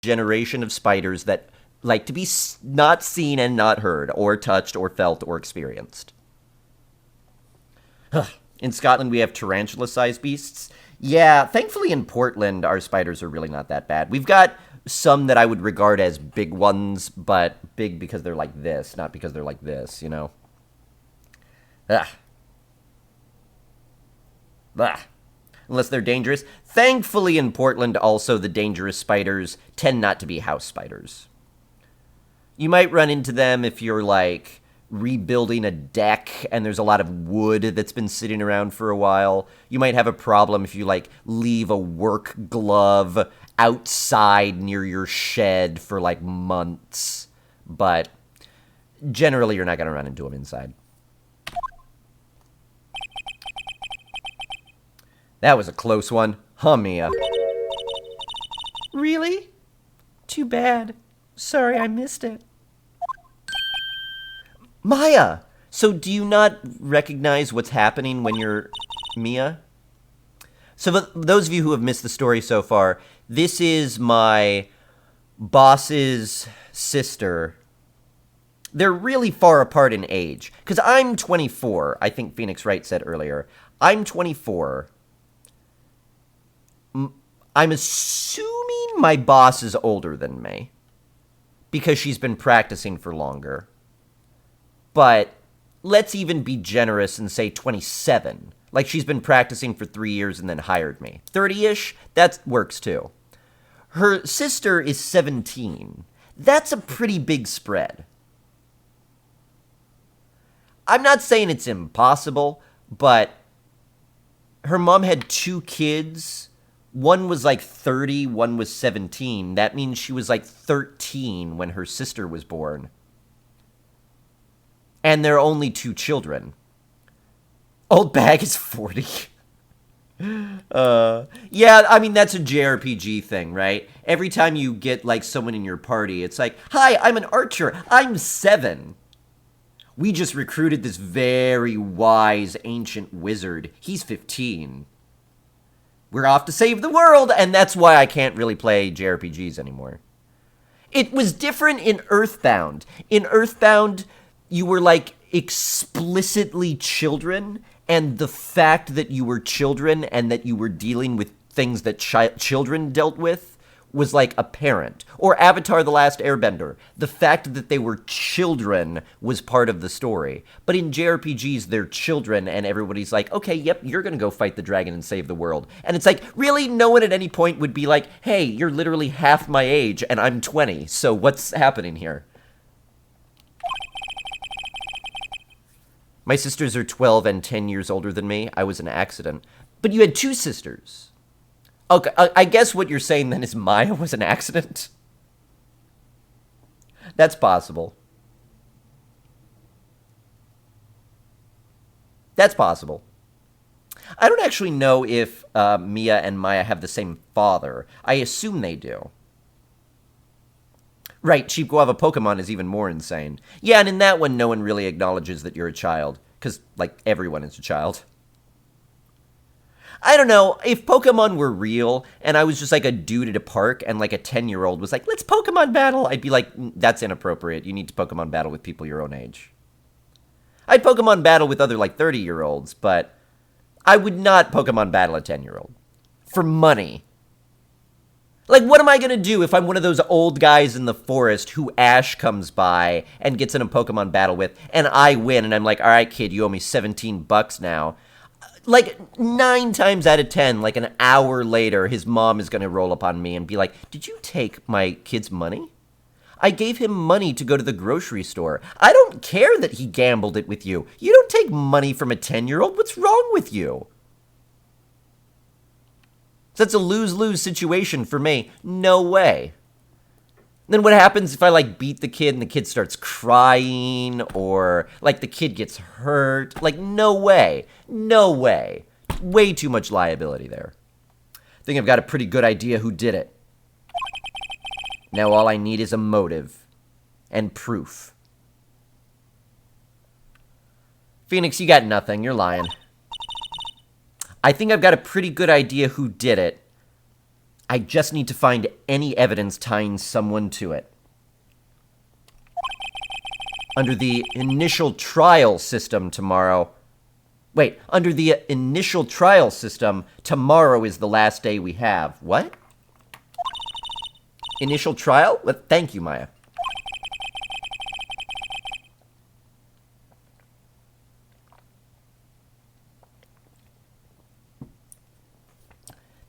generation of spiders that like to be not seen and not heard, or touched, or felt, or experienced. In Scotland, we have tarantula-sized beasts. Yeah, thankfully in Portland, our spiders are really not that bad. We've got some that I would regard as big ones, but big because they're like this, not because they're like this, you know? Ugh. Ugh. Unless they're dangerous. Thankfully in Portland, also, the dangerous spiders tend not to be house spiders. You might run into them if you're, like, rebuilding a deck and there's a lot of wood that's been sitting around for a while. You might have a problem if you, like, leave a work glove outside near your shed for, like, months. But generally, you're not going to run into them inside. That was a close one. Huh, Mia? Really? Too bad. Sorry I missed it. Maya! So do you not recognize what's happening when you're Mia? So for those of you who have missed the story so far, this is my boss's sister. They're really far apart in age. Because I'm 24, I think Phoenix Wright said earlier. I'm 24. I'm assuming my boss is older than me. Because she's been practicing for longer. But let's even be generous and say 27. Like she's been practicing for 3 years and then hired me. 30-ish, that works too. Her sister is 17. That's a pretty big spread. I'm not saying it's impossible, but her mom had 2 kids. One was like 30, one was 17. That means she was like 13 when her sister was born. And there are only 2 children. Old Bag is 40. Yeah, I mean, that's a JRPG thing, right? Every time you get, like, someone in your party, it's like, hi, I'm an archer. I'm 7. We just recruited this very wise ancient wizard. He's 15. We're off to save the world, and that's why I can't really play JRPGs anymore. It was different in Earthbound. In Earthbound, you were, like, explicitly children, and the fact that you were children and that you were dealing with things that children dealt with was, like, apparent. Or Avatar: The Last Airbender. The fact that they were children was part of the story. But in JRPGs, they're children, and everybody's like, okay, yep, you're gonna go fight the dragon and save the world. And it's like, really? No one at any point would be like, hey, you're literally half my age, and I'm 20, so what's happening here? My sisters are 12 and 10 years older than me. I was an accident. But you had 2 sisters. Okay, I guess what you're saying then is Maya was an accident? That's possible. That's possible. I don't actually know if Mia and Maya have the same father. I assume they do. Right, Cheap Guava Pokemon is even more insane. Yeah, and in that one, no one really acknowledges that you're a child. Because, like, everyone is a child. I don't know, if Pokemon were real, and I was just like a dude at a park, and like a 10-year-old was like, let's Pokemon battle, I'd be like, that's inappropriate, you need to Pokemon battle with people your own age. I'd Pokemon battle with other like 30-year-olds, but I would not Pokemon battle a 10-year-old. For money. Like, what am I gonna do if I'm one of those old guys in the forest who Ash comes by and gets in a Pokemon battle with, and I win, and I'm like, alright kid, you owe me $17 now. Like, 9 times out of 10, like an hour later, his mom is gonna roll up on me and be like, did you take my kid's money? I gave him money to go to the grocery store. I don't care that he gambled it with you. You don't take money from a 10-year-old. What's wrong with you? So that's a lose-lose situation for me. No way. Then what happens if I, like, beat the kid and the kid starts crying, or, like, the kid gets hurt? Like, no way. No way. Way too much liability there. I think I've got a pretty good idea who did it. Now all I need is a motive. And proof. Phoenix, you got nothing. You're lying. I think I've got a pretty good idea who did it. I just need to find any evidence tying someone to it. Under the initial trial system tomorrow... Wait, under the initial trial system, tomorrow is the last day we have. What? Initial trial? Well, thank you, Maya.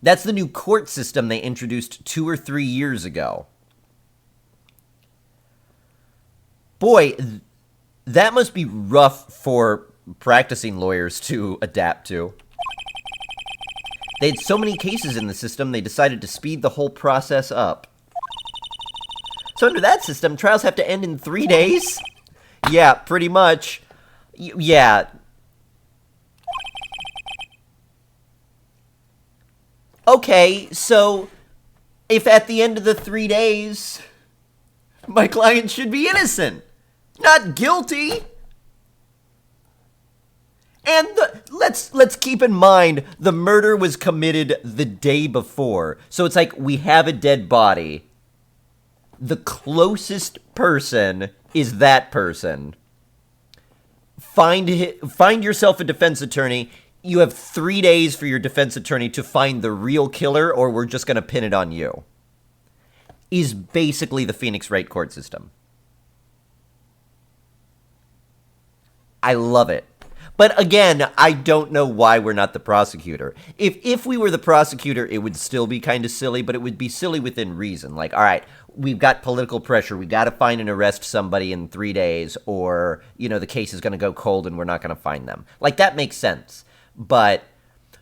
That's the new court system they introduced 2 or 3 years ago. Boy, that must be rough for practicing lawyers to adapt to. They had so many cases in the system, they decided to speed the whole process up. So under that system, trials have to end in 3 days? Yeah, pretty much. Yeah. Okay, so if at the end of the 3 days, my client should be innocent, not guilty. And let's keep in mind, the murder was committed the day before. So it's like we have a dead body. The closest person is that person. Find yourself a defense attorney. You have 3 days for your defense attorney to find the real killer, or we're just going to pin it on you. Is basically the Phoenix Wright court system. I love it. But again, I don't know why we're not the prosecutor. If we were the prosecutor, it would still be kind of silly, but it would be silly within reason. Like, all right, we've got political pressure. We got to find and arrest somebody in 3 days, or, you know, the case is going to go cold and we're not going to find them. Like, that makes sense. But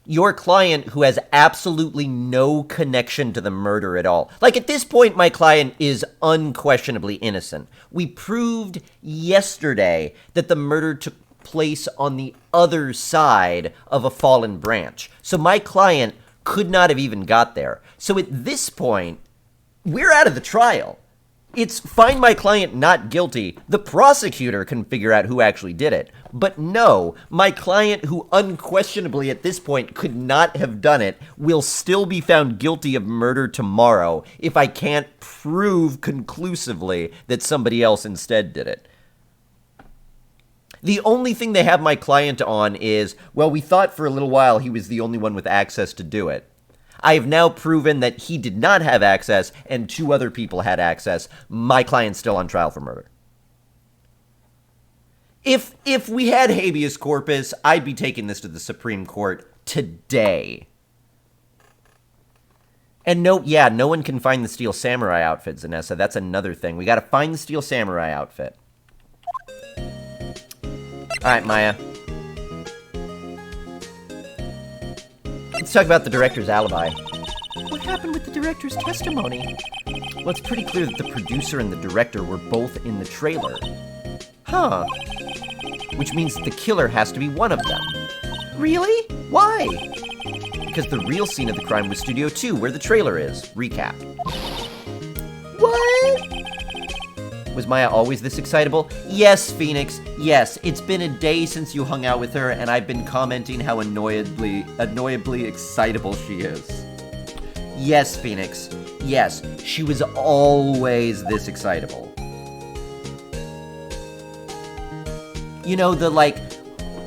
your client, who has absolutely no connection to the murder at all. Like, at this point, my client is unquestionably innocent. We proved yesterday that the murder took place on the other side of a fallen branch. So my client could not have even got there. So at this point, we're out of the trial. It's find my client not guilty. The prosecutor can figure out who actually did it. But no, my client, who unquestionably at this point could not have done it, will still be found guilty of murder tomorrow if I can't prove conclusively that somebody else instead did it. The only thing they have my client on is, well, we thought for a little while he was the only one with access to do it. I have now proven that he did not have access and 2 other people had access. My client's still on trial for murder. If we had habeas corpus, I'd be taking this to the Supreme Court today. And no one can find the Steel Samurai outfit, Zanessa. That's another thing. We gotta find the Steel Samurai outfit. Alright, Maya. Let's talk about the director's alibi. What happened with the director's testimony? Well, it's pretty clear that the producer and the director were both in the trailer. Huh. Which means the killer has to be one of them. Really? Why? Because the real scene of the crime was Studio 2, where the trailer is. Recap. What? Was Maya always this excitable? Yes, Phoenix, yes. It's been a day since you hung out with her, and I've been commenting how annoyably excitable she is. Yes, Phoenix, yes. She was always this excitable. You know, the, like,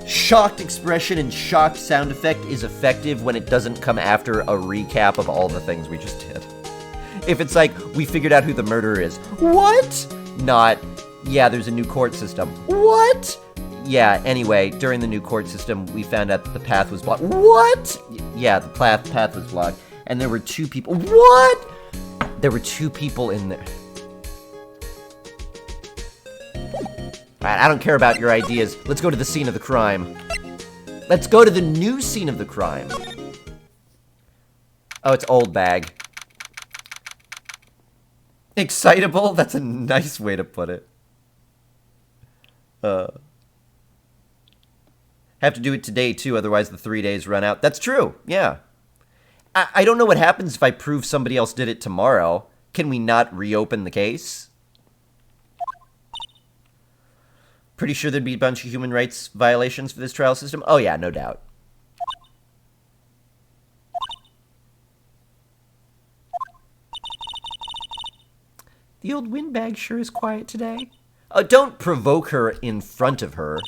shocked expression and shocked sound effect is effective when it doesn't come after a recap of all the things we just did. If it's like, we figured out who the murderer is. What? Not, yeah, there's a new court system. What? Yeah, anyway, during the new court system, we found out that the path was blocked. What? Yeah, the path was blocked. And there were 2 people. What? There were 2 people in there. Alright, I don't care about your ideas. Let's go to the scene of the crime. Let's go to the new scene of the crime. Oh, it's old bag. Excitable? That's a nice way to put it. Have to do it today, too, otherwise the 3 days run out. That's true, yeah. I don't know what happens if I prove somebody else did it tomorrow. Can we not reopen the case? Pretty sure there'd be a bunch of human rights violations for this trial system? Oh yeah, no doubt. The old windbag sure is quiet today. Oh, don't provoke her in front of her.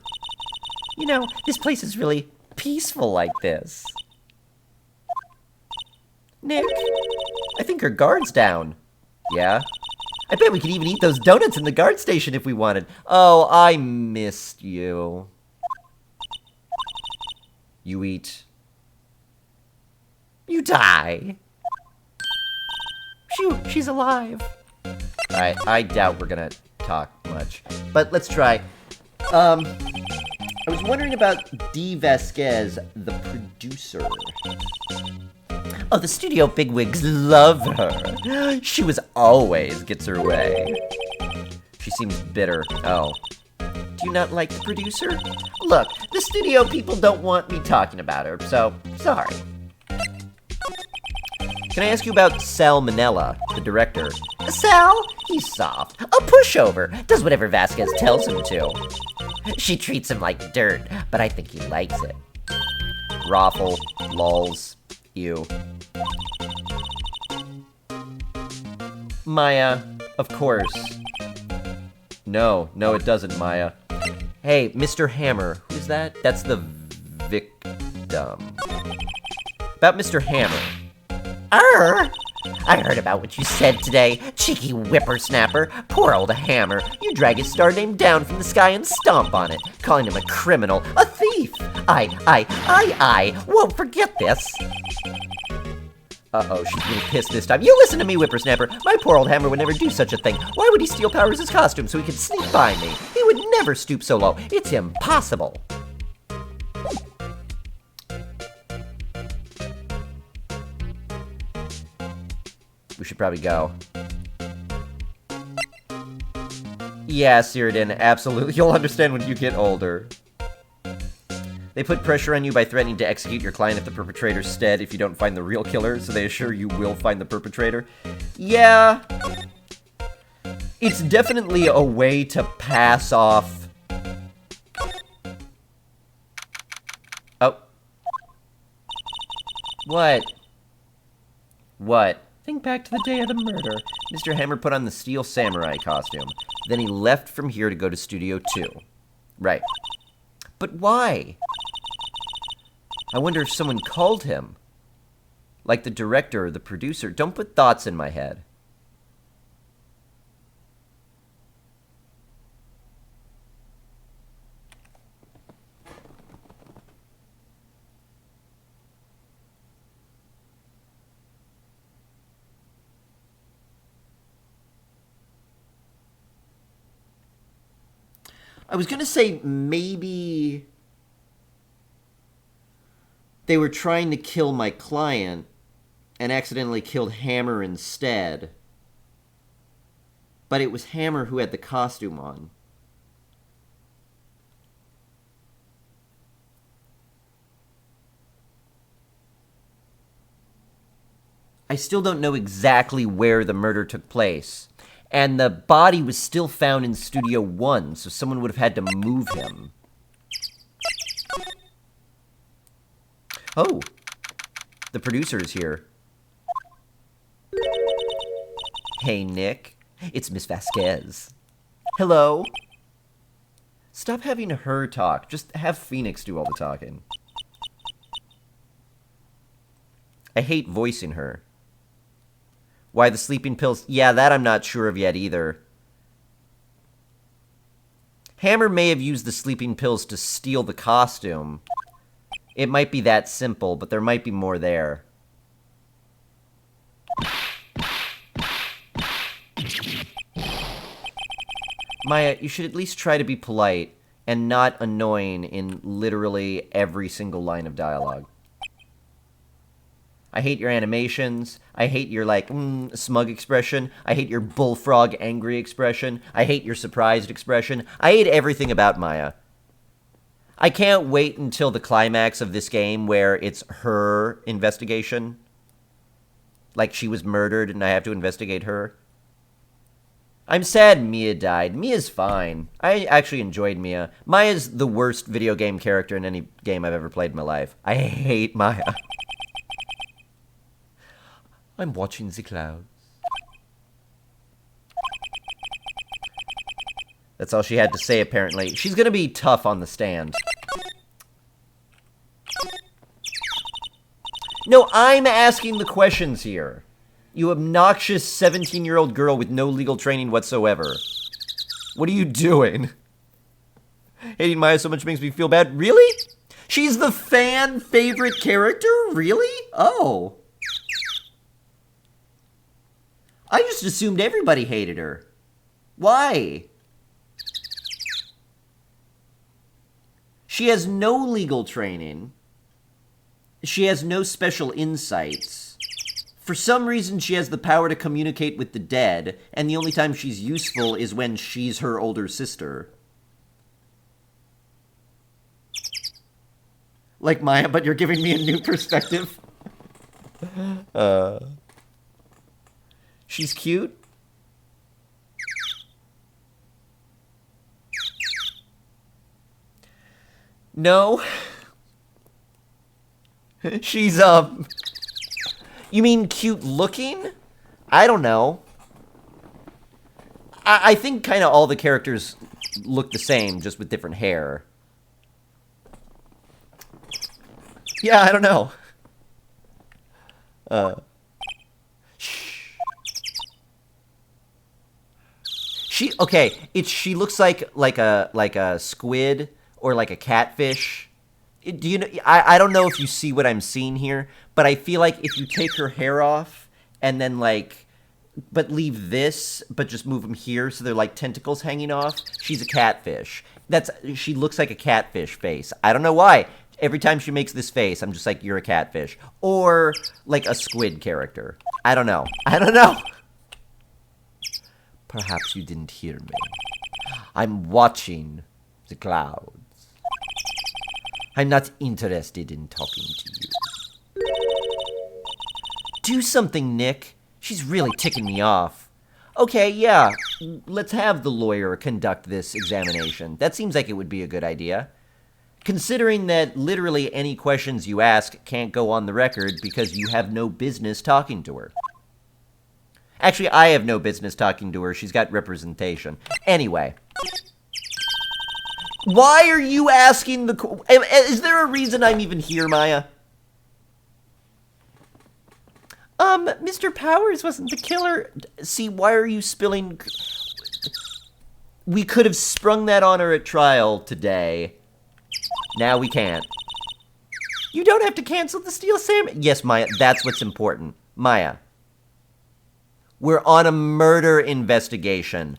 You know, this place is really peaceful like this. Nick, I think her guard's down. Yeah? I bet we could even eat those donuts in the guard station if we wanted. Oh, I missed you. You eat. You die. Phew, she's alive. Alright, I doubt we're gonna talk much. But let's try. I was wondering about Dee Vasquez, the producer. Oh, the studio bigwigs love her. She was always gets her way. She seems bitter. Oh. Do you not like the producer? Look, the studio people don't want me talking about her, so sorry. Can I ask you about Sal Manella, the director? Sal? He's soft. A pushover. Does whatever Vasquez tells him to. She treats him like dirt, but I think he likes it. Raffle. Lols. Ew. Maya. Of course. No, it doesn't, Maya. Hey, Mr. Hammer. Who's that? That's the victim. About Mr. Hammer. I heard about what you said today. Cheeky whippersnapper. Poor old Hammer. You drag his star name down from the sky and stomp on it, calling him a criminal, a thief. I won't forget this. Uh-oh, she's getting pissed this time. You listen to me, whippersnapper. My poor old Hammer would never do such a thing. Why would he steal Powers' costume so he could sneak by me? He would never stoop so low. It's impossible. We should probably go. Yeah, Cyrodiil, absolutely. You'll understand when you get older. They put pressure on you by threatening to execute your client if the perpetrator's dead if you don't find the real killer, so they assure you will find the perpetrator. Yeah. It's definitely a way to pass off... Oh. What? What? Think back to the day of the murder. Mr. Hammer put on the Steel Samurai costume. Then he left from here to go to Studio 2. Right. But why? I wonder if someone called him. Like the director or the producer. Don't put thoughts in my head. I was gonna say maybe they were trying to kill my client and accidentally killed Hammer instead. But it was Hammer who had the costume on. I still don't know exactly where the murder took place. And the body was still found in Studio 1, so someone would have had to move him. Oh, the producer is here. Hey, Nick. It's Miss Vasquez. Hello. Stop having her talk. Just have Phoenix do all the talking. I hate voicing her. Why the sleeping pills? Yeah, that I'm not sure of yet either. Hammer may have used the sleeping pills to steal the costume. It might be that simple, but there might be more there. Maya, you should at least try to be polite and not annoying in literally every single line of dialogue. I hate your animations. I hate your, like, smug expression. I hate your bullfrog angry expression. I hate your surprised expression. I hate everything about Maya. I can't wait until the climax of this game where it's her investigation. Like she was murdered and I have to investigate her. I'm sad Mia died. Mia's fine. I actually enjoyed Mia. Maya's the worst video game character in any game I've ever played in my life. I hate Maya. I'm watching the clouds. That's all she had to say, apparently. She's gonna be tough on the stand. No, I'm asking the questions here. You obnoxious 17-year-old girl with no legal training whatsoever. What are you doing? Hating Maya so much makes me feel bad. Really? She's the fan favorite character? Really? Oh. I just assumed everybody hated her. Why? She has no legal training. She has no special insights. For some reason, she has the power to communicate with the dead, and the only time she's useful is when she's her older sister. Like Maya, but you're giving me a new perspective. She's cute. No. She's, You mean cute looking? I don't know. I think kind of all the characters look the same, just with different hair. Yeah, I don't know. She looks like a squid or like a catfish. Do you know? I don't know if you see what I'm seeing here, but I feel like if you take her hair off and then but leave this, but just move them here so they're like tentacles hanging off, she's a catfish. She looks like a catfish face. I don't know why. Every time she makes this face, I'm just like, you're a catfish. Or like a squid character. I don't know. I don't know. Perhaps you didn't hear me. I'm watching the clouds. I'm not interested in talking to you. Do something, Nick. She's really ticking me off. Okay, yeah. Let's have the lawyer conduct this examination. That seems like it would be a good idea. Considering that literally any questions you ask can't go on the record because you have no business talking to her. Actually, I have no business talking to her. She's got representation. Anyway. Why are you asking the... Is there a reason I'm even here, Maya? Mr. Powers wasn't the killer. See, why are you spilling... We could have sprung that on her at trial today. Now we can't. You don't have to cancel the Steel Samurai. Yes, Maya, that's what's important. Maya. We're on a murder investigation.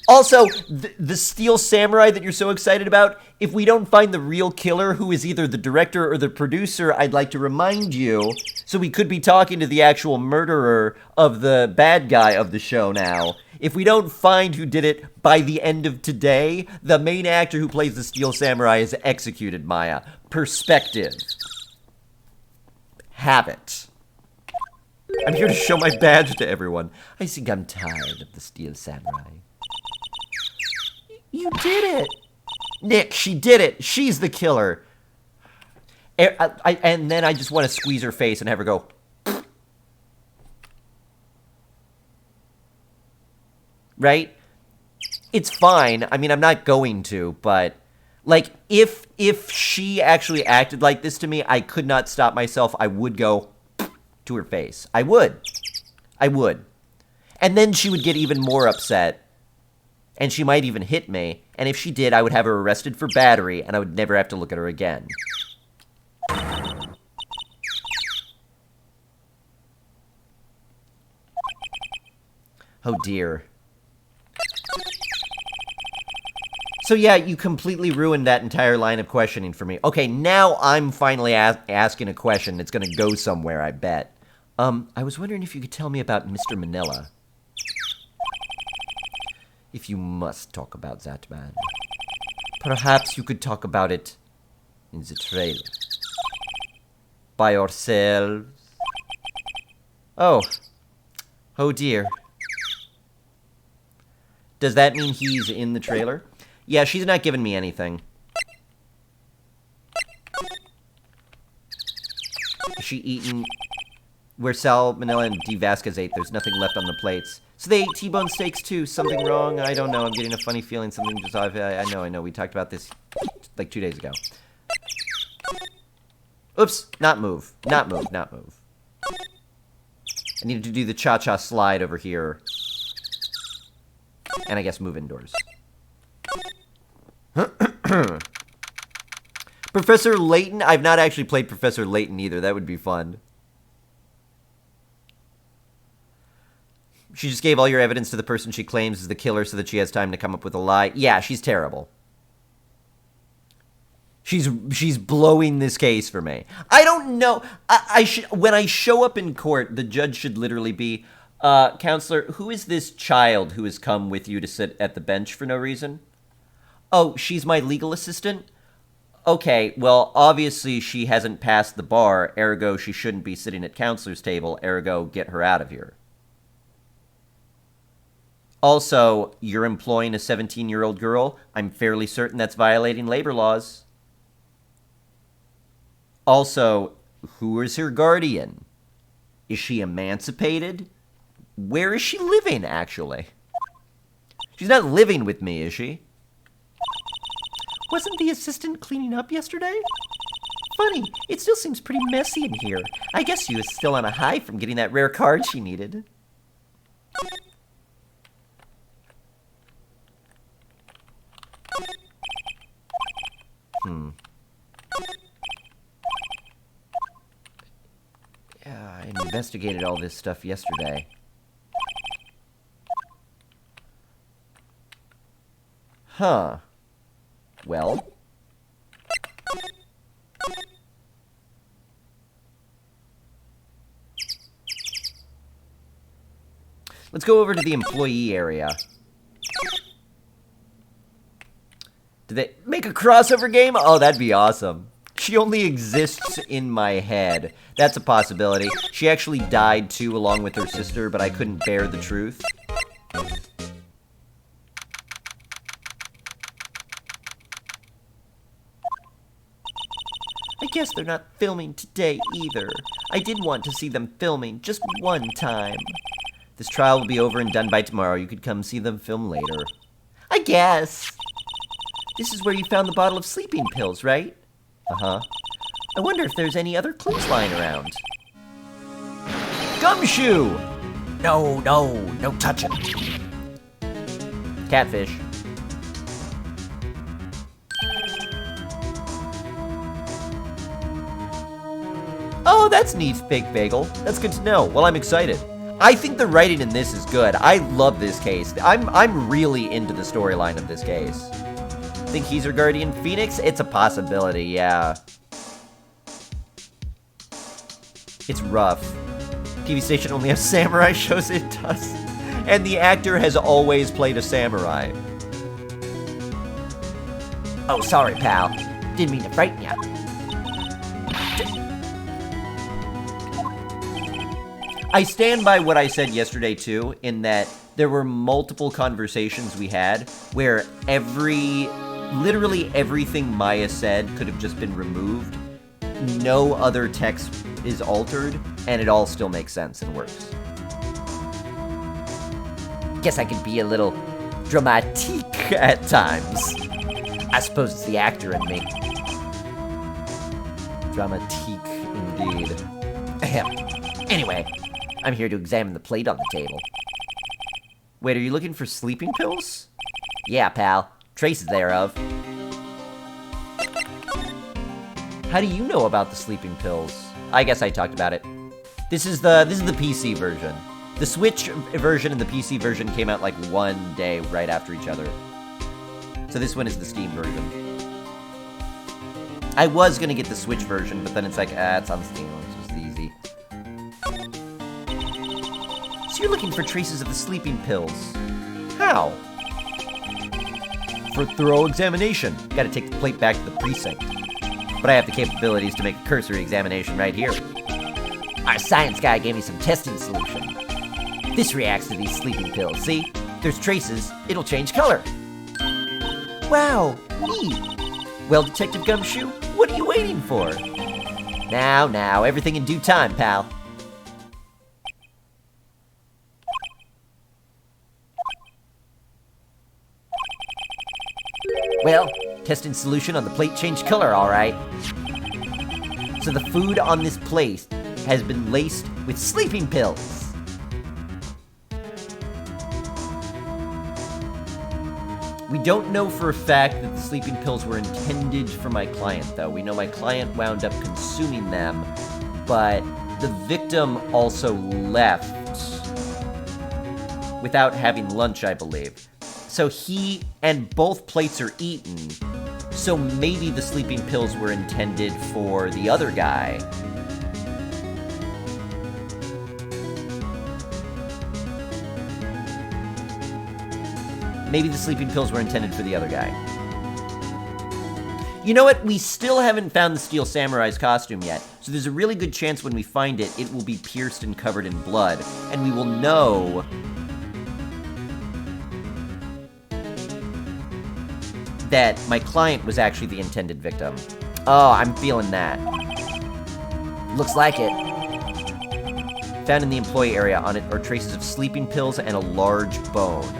Also, the Steel Samurai that you're so excited about, if we don't find the real killer, who is either the director or the producer, I'd like to remind you, so we could be talking to the actual murderer of the bad guy of the show now. If we don't find who did it by the end of today, the main actor who plays the Steel Samurai is executed, Maya. Perspective. Have it. I'm here to show my badge to everyone. I think I'm tired of the Steel Samurai. You did it! Nick, she did it! She's the killer! And then I just want to squeeze her face and have her go... Right? It's fine. I mean, I'm not going to, but... Like, if she actually acted like this to me, I could not stop myself. I would go to her face. I would. I would. And then she would get even more upset. And she might even hit me. And if she did, I would have her arrested for battery, and I would never have to look at her again. Oh, dear. So, yeah, you completely ruined that entire line of questioning for me. Okay, now I'm finally asking a question that's going to go somewhere, I bet. I was wondering if you could tell me about Mr. Manila. If you must talk about that man, perhaps you could talk about it in the trailer. By yourselves. Oh. Oh dear. Does that mean he's in the trailer? Yeah, she's not giving me anything. Is she eating... Where Sal, Manila, and D. Vasquez ate, there's nothing left on the plates. So they ate T-bone steaks too. Something wrong? I don't know. I'm getting a funny feeling. Something just off. I know. We talked about this like 2 days ago. Oops. Not move. Not move. I needed to do the cha-cha slide over here. And I guess move indoors. Professor Layton? I've not actually played Professor Layton either. That would be fun. She just gave all your evidence to the person she claims is the killer so that she has time to come up with a lie. Yeah, she's terrible. She's blowing this case for me. I don't know. When I show up in court, the judge should literally be, Counselor, who is this child who has come with you to sit at the bench for no reason? Oh, she's my legal assistant? Okay, well, obviously she hasn't passed the bar, ergo she shouldn't be sitting at counselor's table, ergo get her out of here. Also, you're employing a 17-year-old girl. I'm fairly certain that's violating labor laws. Also, who is her guardian? Is she emancipated? Where is she living, actually? She's not living with me, is she? Wasn't the assistant cleaning up yesterday? Funny, it still seems pretty messy in here. I guess she was still on a high from getting that rare card she needed. Yeah, I investigated all this stuff yesterday. Huh. Well. Let's go over to the employee area. Did they make a crossover game? Oh, that'd be awesome. She only exists in my head. That's a possibility. She actually died too, along with her sister, but I couldn't bear the truth. I guess they're not filming today either. I did want to see them filming just one time. This trial will be over and done by tomorrow. You could come see them film later. I guess. This is where you found the bottle of sleeping pills, right? Uh-huh. I wonder if there's any other clues lying around. Gumshoe! No touching. Catfish. Oh, that's neat, fake bagel. That's good to know. Well, I'm excited. I think the writing in this is good. I love this case. I'm really into the storyline of this case. Think he's her guardian phoenix? It's a possibility, yeah. It's rough. TV station only has samurai shows, it does. And the actor has always played a samurai. Oh, sorry, pal. Didn't mean to frighten ya. I stand by what I said yesterday, too, in that there were multiple conversations we had where literally everything Maya said could have just been removed. No other text is altered, and it all still makes sense and works. Guess I could be a little dramatique at times. I suppose it's the actor in me. Dramatique, indeed. Ahem. Anyway, I'm here to examine the plate on the table. Wait, are you looking for sleeping pills? Yeah, pal. Traces thereof. How do you know about the sleeping pills? I guess I talked about it. This is the PC version. The Switch version and the PC version came out like one day right after each other. So this one is the Steam version. I was gonna get the Switch version, but then it's like, it's on Steam. It's just easy. So you're looking for traces of the sleeping pills. How? For thorough examination. Gotta take the plate back to the precinct. But I have the capabilities to make a cursory examination right here. Our science guy gave me some testing solution. This reacts to these sleeping pills, see? There's traces, it'll change color. Wow, neat. Well, Detective Gumshoe, what are you waiting for? Now, everything in due time, pal. Well, testing solution on the plate changed color, alright. So the food on this plate has been laced with sleeping pills. We don't know for a fact that the sleeping pills were intended for my client, though. We know my client wound up consuming them, but the victim also left without having lunch, I believe. So he and both plates are eaten, so maybe the sleeping pills were intended for the other guy. Maybe the sleeping pills were intended for the other guy. You know what? We still haven't found the Steel Samurai's costume yet, so there's a really good chance when we find it, it will be pierced and covered in blood, and we will know that my client was actually the intended victim. Oh, I'm feeling that. Looks like it. Found in the employee area. On it are traces of sleeping pills and a large bone.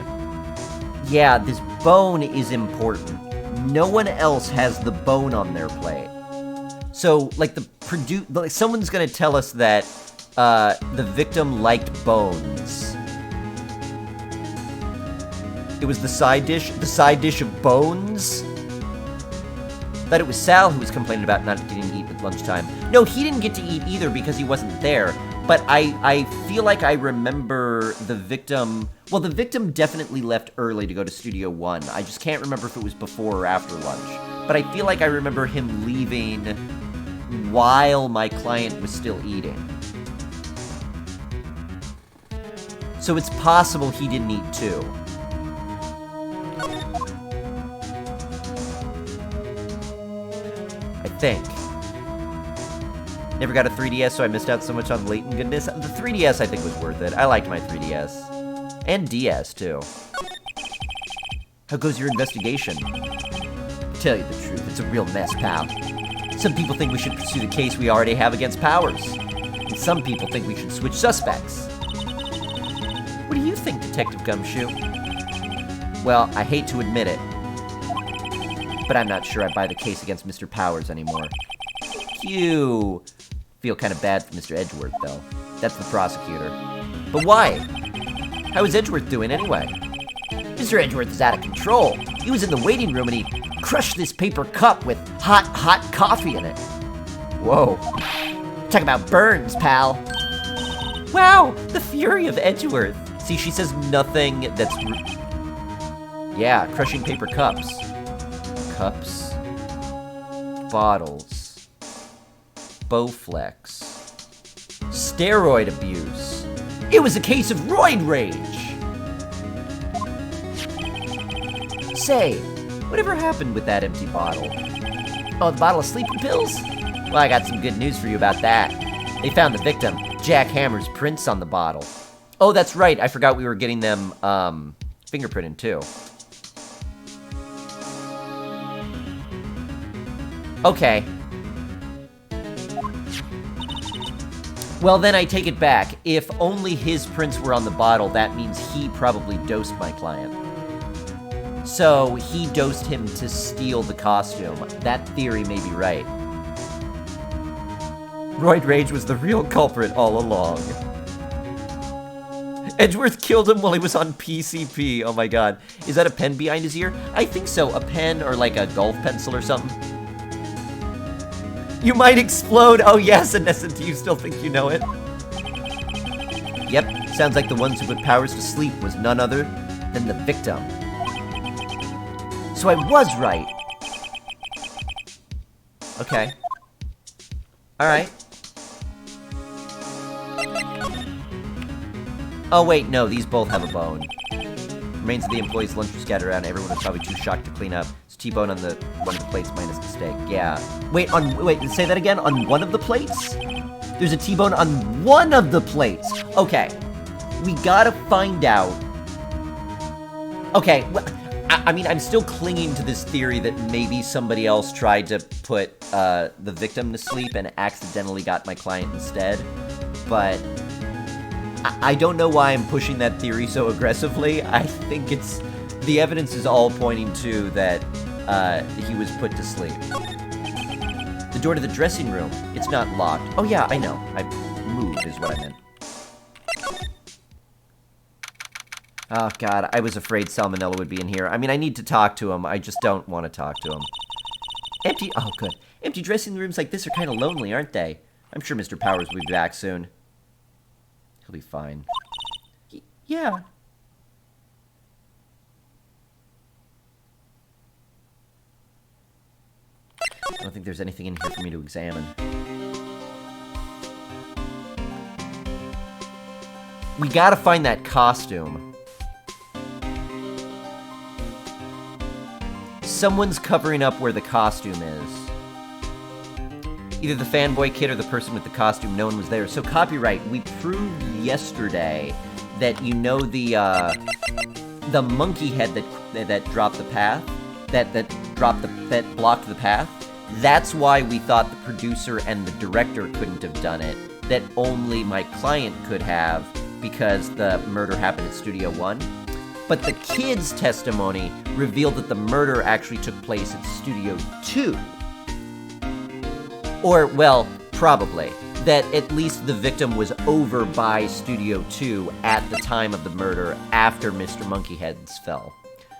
Yeah, this bone is important. No one else has the bone on their plate. So, like, someone's gonna tell us that the victim liked bones. It was the side dish of bones? That it was Sal who was complaining about not getting to eat at lunchtime. No, he didn't get to eat either because he wasn't there. But I feel like I remember the victim... Well, the victim definitely left early to go to Studio One. I just can't remember if it was before or after lunch. But I feel like I remember him leaving while my client was still eating. So it's possible he didn't eat too. I think. Never got a 3DS, so I missed out so much on latent goodness. The 3DS, I think, was worth it. I liked my 3DS. And DS, too. How goes your investigation? Tell you the truth, it's a real mess, pal. Some people think we should pursue the case we already have against Powers. And some people think we should switch suspects. What do you think, Detective Gumshoe? Well, I hate to admit it, but I'm not sure I buy the case against Mr. Powers anymore. You feel kind of bad for Mr. Edgeworth, though. That's the prosecutor. But why? How is Edgeworth doing anyway? Mr. Edgeworth is out of control. He was in the waiting room and he crushed this paper cup with hot coffee in it. Whoa. Talk about burns, pal. Wow, the fury of Edgeworth. See, she says nothing that's... Yeah, crushing paper cups. Cups. Bottles. Bowflex. Steroid abuse. It was a case of roid rage. Say, whatever happened with that empty bottle? Oh, the bottle of sleeping pills? Well, I got some good news for you about that. They found the victim, Jack Hammer's prints on the bottle. Oh, that's right. I forgot we were getting them, fingerprinted, too. Okay. Well, then I take it back. If only his prints were on the bottle, that means he probably dosed my client. So, he dosed him to steal the costume. That theory may be right. Roid Rage was the real culprit all along. Edgeworth killed him while he was on PCP. Oh my god. Is that a pen behind his ear? I think so. A pen or like a golf pencil or something. You might explode. Oh yes, Anessa, do you still think you know it? Yep, sounds like the ones who put Powers to sleep was none other than the victim. So I was right. Okay. Alright. Oh wait, no, these both have a bone. Remains of the employees' lunch were scattered around. Everyone was probably too shocked to clean up. It's T-bone on one of the plates minus the steak. Yeah. Wait, say that again? On one of the plates? There's a T-bone on one of the plates. Okay. We gotta find out. Okay, well, I mean, I'm still clinging to this theory that maybe somebody else tried to put the victim to sleep and accidentally got my client instead. But I don't know why I'm pushing that theory so aggressively. I think the evidence is all pointing to that he was put to sleep. The door to the dressing room, it's not locked. Oh yeah, I know. I moved is what I meant. Oh god, I was afraid Salmonella would be in here. I mean, I need to talk to him. I just don't want to talk to him. Empty, oh good. Empty dressing rooms like this are kind of lonely, aren't they? I'm sure Mr. Powers will be back soon. He'll be fine. Yeah. I don't think there's anything in here for me to examine. We gotta find that costume. Someone's covering up where the costume is. Either the fanboy kid or the person with the costume, no one was there. So copyright, we proved yesterday that you know the monkey head that dropped the path, that blocked the path. That's why we thought the producer and the director couldn't have done it. That only my client could have because the murder happened at Studio One. But the kid's testimony revealed that the murder actually took place at Studio 2. Or, well, probably. That at least the victim was over by Studio 2 at the time of the murder after Mr. Monkeyheads fell.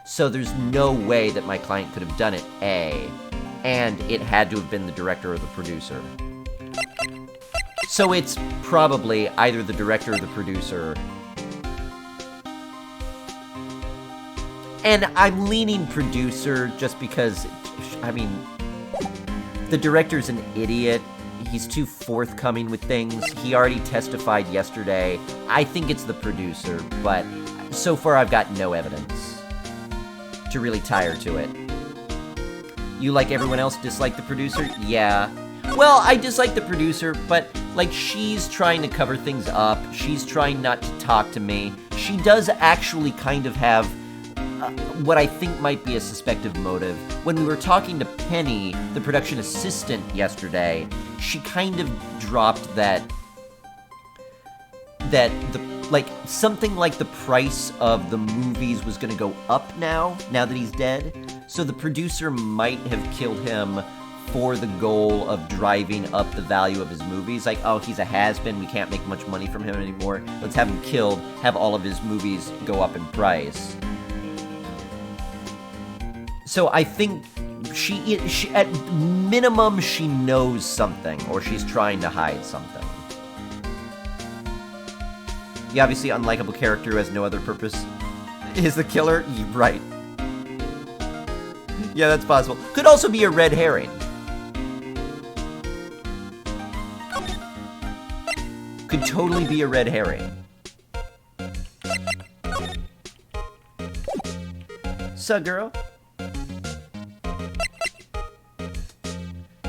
So there's no way that my client could have done it, A. And it had to have been the director or the producer. So it's probably either the director or the producer. And I'm leaning producer just because, I mean, the director's an idiot. He's too forthcoming with things. He already testified yesterday. I think it's the producer, but so far I've got no evidence to really tie her to it. You, like everyone else, dislike the producer? Yeah. Well, I dislike the producer, but, like, she's trying to cover things up. She's trying not to talk to me. She does actually kind of have what I think might be a suspected motive. When we were talking to Penny, the production assistant, yesterday, she kind of dropped that something like the price of the movies was going to go up now that he's dead. So the producer might have killed him for the goal of driving up the value of his movies. Like, oh, he's a has-been, we can't make much money from him anymore. Let's have him killed, have all of his movies go up in price. So I think she at minimum, she knows something, or she's trying to hide something. The obviously unlikable character who has no other purpose is the killer? Right. Yeah, that's possible. Could also be a red herring. Could totally be a red herring. Sup, girl?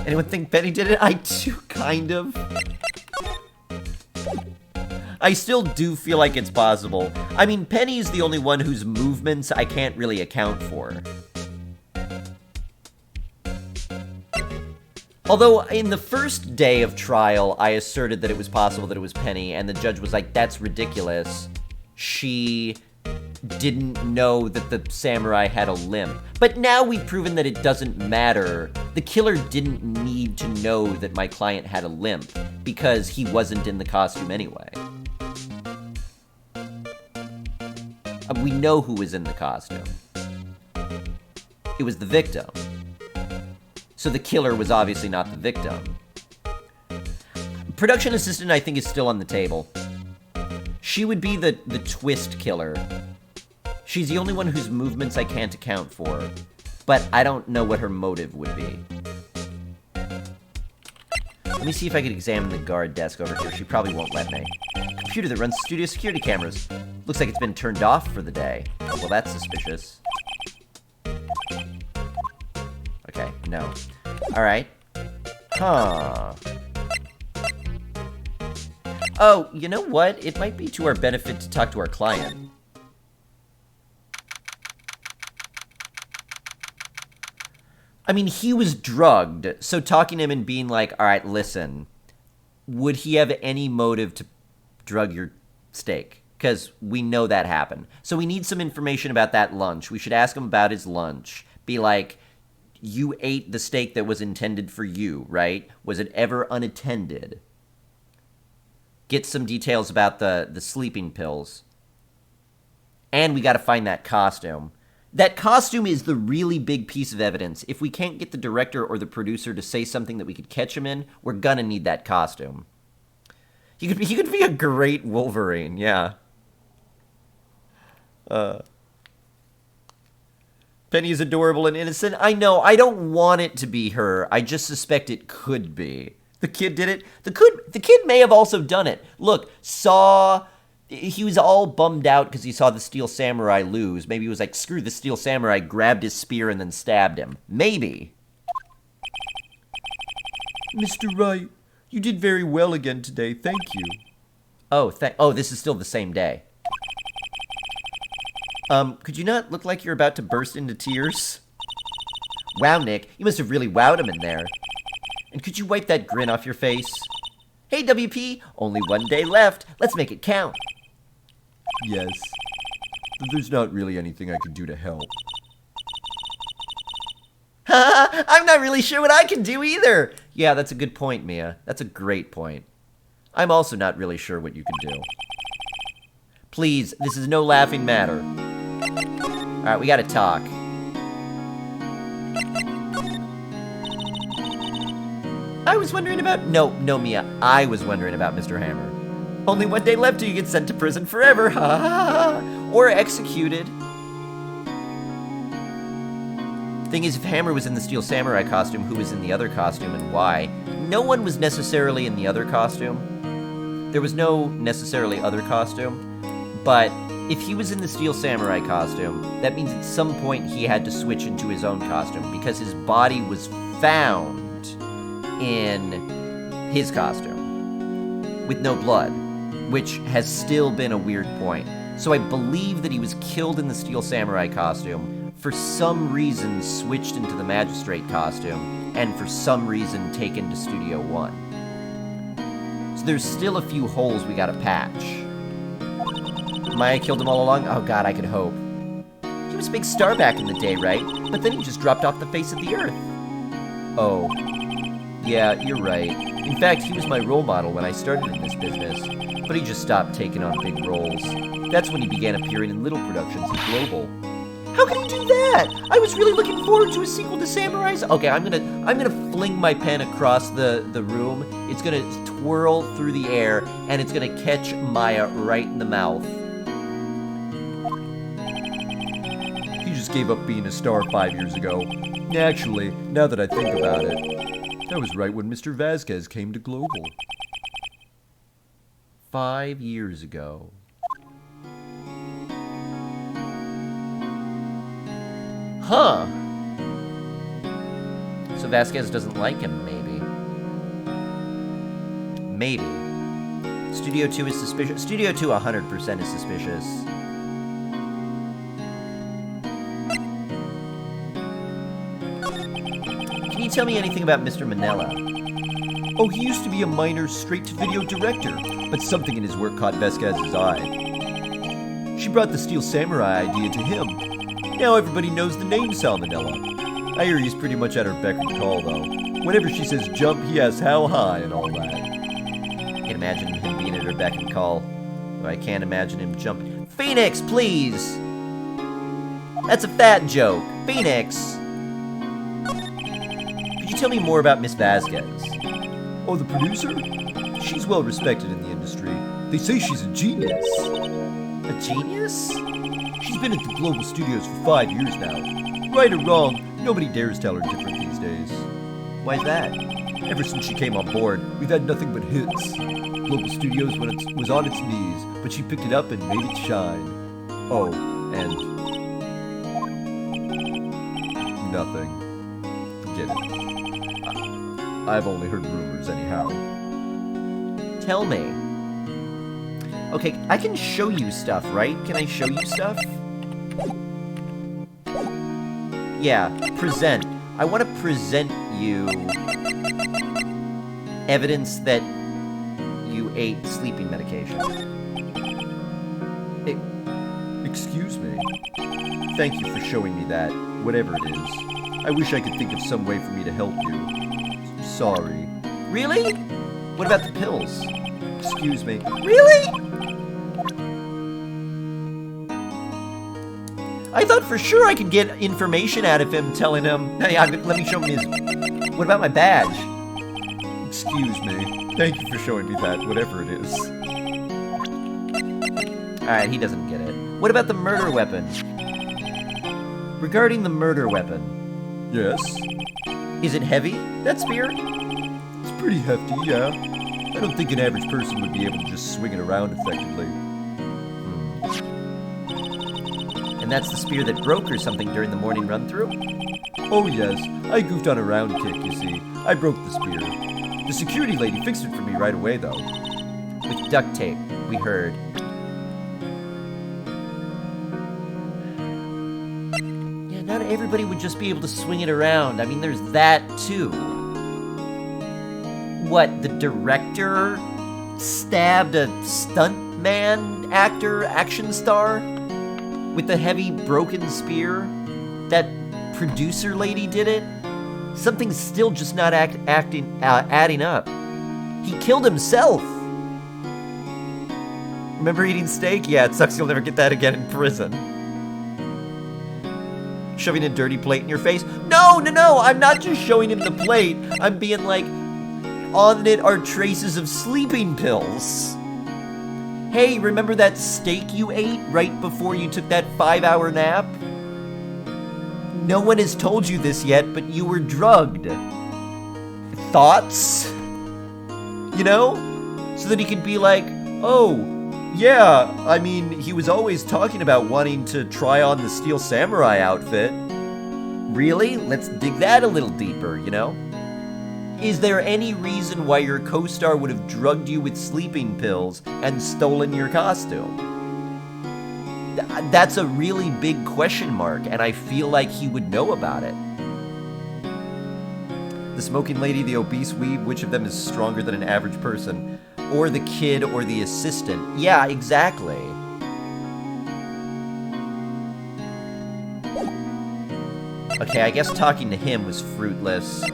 Anyone think Penny did it? I do, kind of. I still do feel like it's possible. I mean, Penny's the only one whose movements I can't really account for. Although, in the first day of trial, I asserted that it was possible that it was Penny, and the judge was like, that's ridiculous. She didn't know that the samurai had a limp. But now we've proven that it doesn't matter. The killer didn't need to know that my client had a limp, because he wasn't in the costume anyway. We know who was in the costume. It was the victim. So the killer was obviously not the victim. Production assistant, I think, is still on the table. She would be the twist killer. She's the only one whose movements I can't account for. But I don't know what her motive would be. Let me see if I can examine the guard desk over here. She probably won't let me. Computer that runs studio security cameras. Looks like it's been turned off for the day. Oh, well, that's suspicious. Okay, no. Alright. Huh. Oh, you know what? It might be to our benefit to talk to our client. I mean, he was drugged, so talking to him and being like, alright, listen, would he have any motive to drug your steak? Because we know that happened. So we need some information about that lunch. We should ask him about his lunch. Be like, You ate the steak that was intended for you, right? Was it ever unattended? Get some details about the sleeping pills. And we got to find that costume. That costume is the really big piece of evidence. If we can't get the director or the producer to say something that we could catch him in, we're gonna need that costume. He could be a great Wolverine, yeah. Penny is adorable and innocent. I know, I don't want it to be her. I just suspect it could be. The kid did it. The kid may have also done it. Look, he was all bummed out because he saw the Steel Samurai lose. Maybe he was like, screw the Steel Samurai, grabbed his spear and then stabbed him. Maybe. Mr. Wright, you did very well again today. Thank you. Oh, this is still the same day. Could you not look like you're about to burst into tears? Wow, Nick, you must have really wowed him in there. And could you wipe that grin off your face? Hey, WP, only one day left. Let's make it count. Yes, but there's not really anything I can do to help. I'm not really sure what I can do either. Yeah, that's a good point, Mia. That's a great point. I'm also not really sure what you can do. Please, this is no laughing matter. Alright, we gotta talk. I was wondering about... No, Mia. I was wondering about Mr. Hammer. Only one day left till you get sent to prison forever. Ha ha ha. Or executed. Thing is, if Hammer was in the Steel Samurai costume, who was in the other costume and why? No one was necessarily in the other costume. There was no necessarily other costume. But if he was in the Steel Samurai costume, that means at some point he had to switch into his own costume because his body was found in his costume with no blood, which has still been a weird point. So I believe that he was killed in the Steel Samurai costume, for some reason switched into the Magistrate costume, and for some reason taken to Studio One. So there's still a few holes we gotta patch. Maya killed him all along? Oh god, I could hope. He was a big star back in the day, right? But then he just dropped off the face of the earth. Oh. Yeah, you're right. In fact, he was my role model when I started in this business, but he just stopped taking on big roles. That's when he began appearing in little productions at Global. How can he do that? I was really looking forward to a sequel to Samurai's. Okay, I'm gonna fling my pen across the room. It's gonna twirl through the air, and it's gonna catch Maya right in the mouth. He just gave up being a star 5 years ago. Actually, now that I think about it, that was right when Mr. Vasquez came to Global. 5 years ago. Huh. So Vasquez doesn't like him, maybe. Maybe. Studio 2 is suspicious. Studio 2 100% is suspicious. Can you tell me anything about Mr. Manella? Oh, he used to be a minor straight-to-video director, but something in his work caught Vasquez's eye. She brought the Steel Samurai idea to him. Now everybody knows the name Salmonella. I hear he's pretty much at her beck and call, though. Whenever she says jump, he asks how high and all that. Can't imagine him being at her beck and call. I can't imagine him jumping. Phoenix, please! That's a fat joke. Phoenix! Could you tell me more about Miss Vasquez? Oh, the producer? She's well respected in the industry. They say she's a genius. A genius? She's been at the Global Studios for 5 years now. Right or wrong, nobody dares tell her different these days. Why's that? Ever since she came on board, we've had nothing but hits. Global Studios was on its knees, but she picked it up and made it shine. Oh, and... nothing. Forget it. I've only heard rumors anyhow. Tell me. Okay, I can show you stuff, right? Can I show you stuff? Yeah, present. I want to present you evidence that you ate sleeping medication. Excuse me. Thank you for showing me that, whatever it is. I wish I could think of some way for me to help you. Sorry. Really? What about the pills? Excuse me. Really? I thought for sure I could get information out of him telling him, hey, let me show him his... What about my badge? Excuse me. Thank you for showing me that, whatever it is. Alright, he doesn't get it. What about the murder weapon? Regarding the murder weapon. Yes? Is it heavy, that spear? It's pretty hefty, yeah. I don't think an average person would be able to just swing it around effectively. And that's the spear that broke or something during the morning run-through? Oh yes, I goofed on a round kick, you see. I broke the spear. The security lady fixed it for me right away, though. With duct tape, we heard. Yeah, not everybody would just be able to swing it around. I mean, there's that, too. What, the director stabbed a stuntman actor, action star? With the heavy broken spear? That producer lady did it? Something's still just not adding up. He killed himself. Remember eating steak? Yeah, it sucks you'll never get that again in prison. Shoving a dirty plate in your face? No, I'm not just showing him the plate. I'm being like, on it are traces of sleeping pills. Hey, remember that steak you ate right before you took that 5-hour nap? No one has told you this yet, but you were drugged. Thoughts? You know? So that he could be like, oh, yeah, I mean, he was always talking about wanting to try on the Steel Samurai outfit. Really? Let's dig that a little deeper, you know? Is there any reason why your co-star would have drugged you with sleeping pills and stolen your costume? That's a really big question mark, and I feel like he would know about it. The smoking lady, the obese weeb, which of them is stronger than an average person? Or the kid or the assistant? Yeah, exactly. Okay, I guess talking to him was fruitless.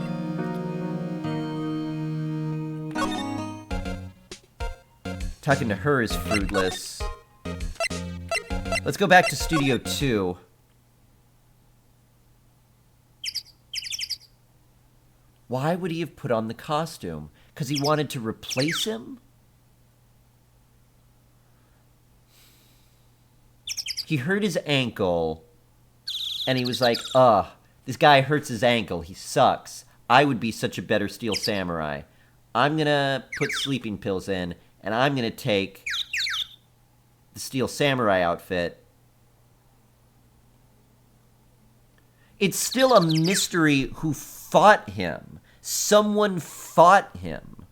Talking to her is fruitless. Let's go back to Studio 2. Why would he have put on the costume? Because he wanted to replace him? He hurt his ankle, and he was like, ugh, this guy hurts his ankle. He sucks. I would be such a better Steel Samurai. I'm gonna put sleeping pills in, and I'm gonna take the Steel Samurai outfit. It's still a mystery who fought him. Someone fought him.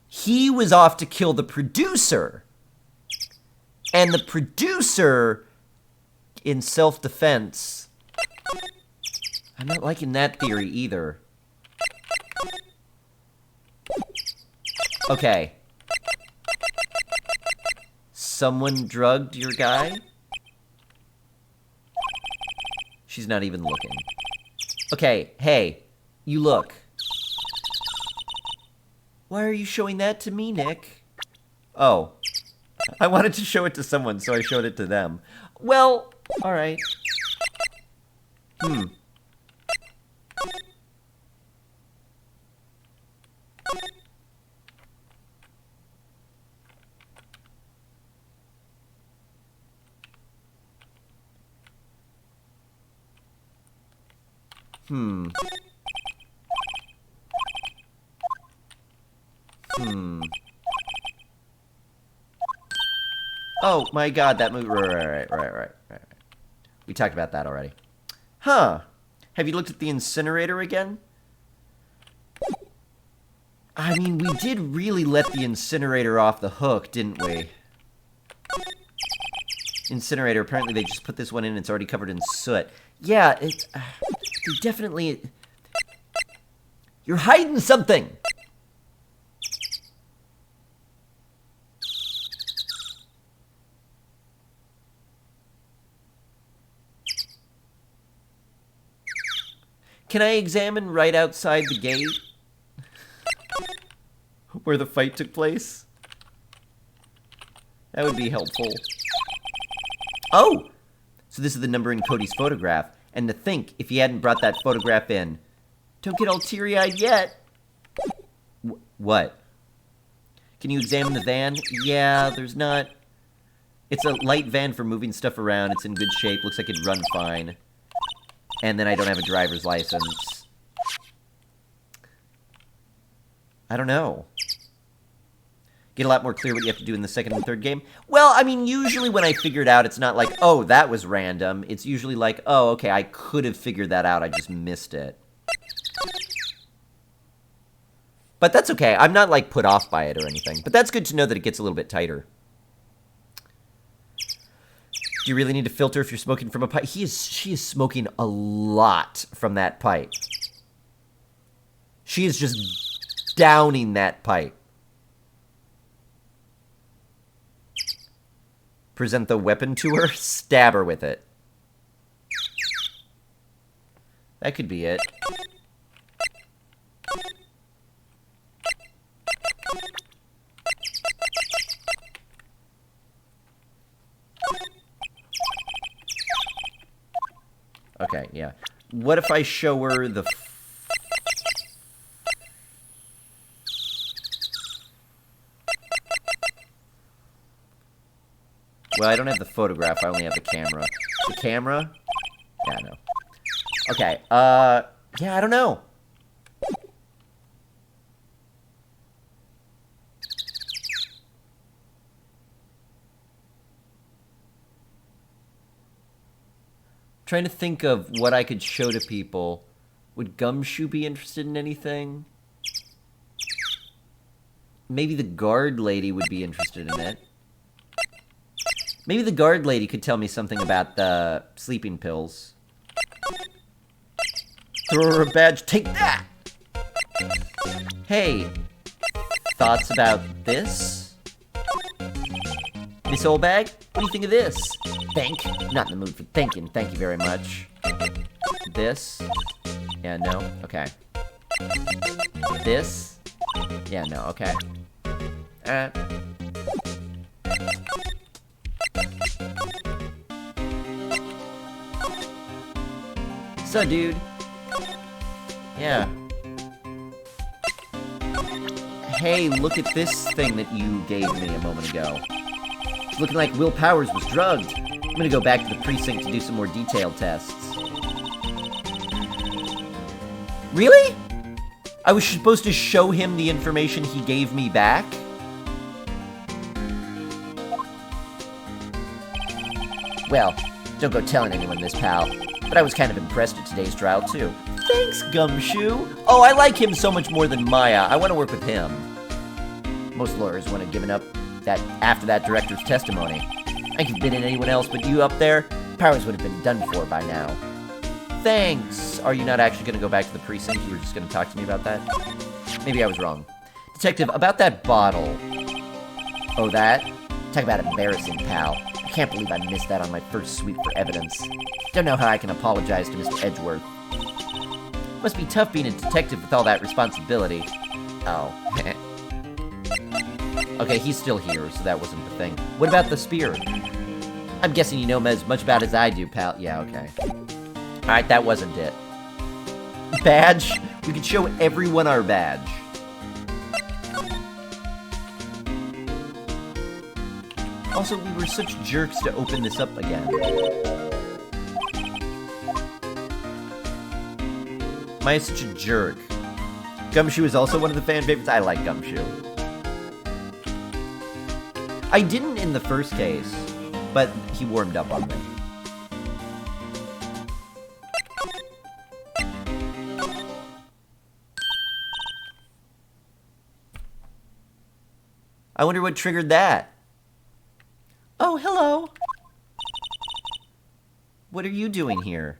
He was off to kill the producer. And the producer, in self-defense, I'm not liking that theory either. Okay. Someone drugged your guy? She's not even looking. Okay, hey, you look. Why are you showing that to me, Nick? Oh. I wanted to show it to someone, so I showed it to them. Well, alright. Oh my god, that movie. Right. We talked about that already. Huh. Have you looked at the incinerator again? I mean, we did really let the incinerator off the hook, didn't we? Incinerator, apparently they just put this one in and it's already covered in soot. Yeah, it's... they definitely... You're hiding something! Can I examine right outside the gate? Where the fight took place? That would be helpful. Oh! So this is the number in Cody's photograph. And to think, if he hadn't brought that photograph in. Don't get all teary-eyed yet. What? Can you examine the van? Yeah, there's not... It's a light van for moving stuff around. It's in good shape. Looks like it'd run fine. And then I don't have a driver's license. I don't know. Get a lot more clear what you have to do in the second and third game? Well, I mean, usually when I figure it out, it's not like, oh, that was random. It's usually like, oh, okay, I could have figured that out. I just missed it. But that's okay. I'm not, like, put off by it or anything. But that's good to know that it gets a little bit tighter. Do you really need to filter if you're smoking from a pipe? She is smoking a lot from that pipe. She is just downing that pipe. Present the weapon to her? Stab her with it. That could be it. Okay, yeah. What if I show her the... Well, I don't have the photograph. I only have the camera. The camera? Yeah, no. Okay, yeah, I don't know. Trying to think of what I could show to people. Would Gumshoe be interested in anything? Maybe the guard lady would be interested in it. Maybe the guard lady could tell me something about the sleeping pills. Throw her a badge. Take that! Hey, thoughts about this? Miss Oldbag, what do you think of this? Think? Not in the mood for thinking, thank you very much. This? Yeah, no? Okay. This? Yeah, no, okay. So, dude. Yeah. Hey, look at this thing that you gave me a moment ago. It's looking like Will Powers was drugged. I'm gonna go back to the precinct to do some more detailed tests. Really? I was supposed to show him the information he gave me back? Well, don't go telling anyone this, pal. But I was kind of impressed at today's trial, too. Thanks, Gumshoe. Oh, I like him so much more than Maya. I want to work with him. Most lawyers wouldn't have given up after that director's testimony. I could have been in anyone else but you up there. Powers would have been done for by now. Thanks. Are you not actually going to go back to the precinct? You were just going to talk to me about that? Maybe I was wrong. Detective, about that bottle. Oh, that? Talk about embarrassing, pal. I can't believe I missed that on my first sweep for evidence. Don't know how I can apologize to Mr. Edgeworth. Must be tough being a detective with all that responsibility. Oh. Okay, he's still here, so that wasn't the thing. What about the spear? I'm guessing you know as much about it as I do, pal. Yeah, okay. Alright, that wasn't it. Badge? We could show everyone our badge. Also, we were such jerks to open this up again. Maya's such a jerk. Gumshoe is also one of the fan favorites. I like Gumshoe. I didn't in the first case, but he warmed up on me. I wonder what triggered that. Oh, hello. What are you doing here?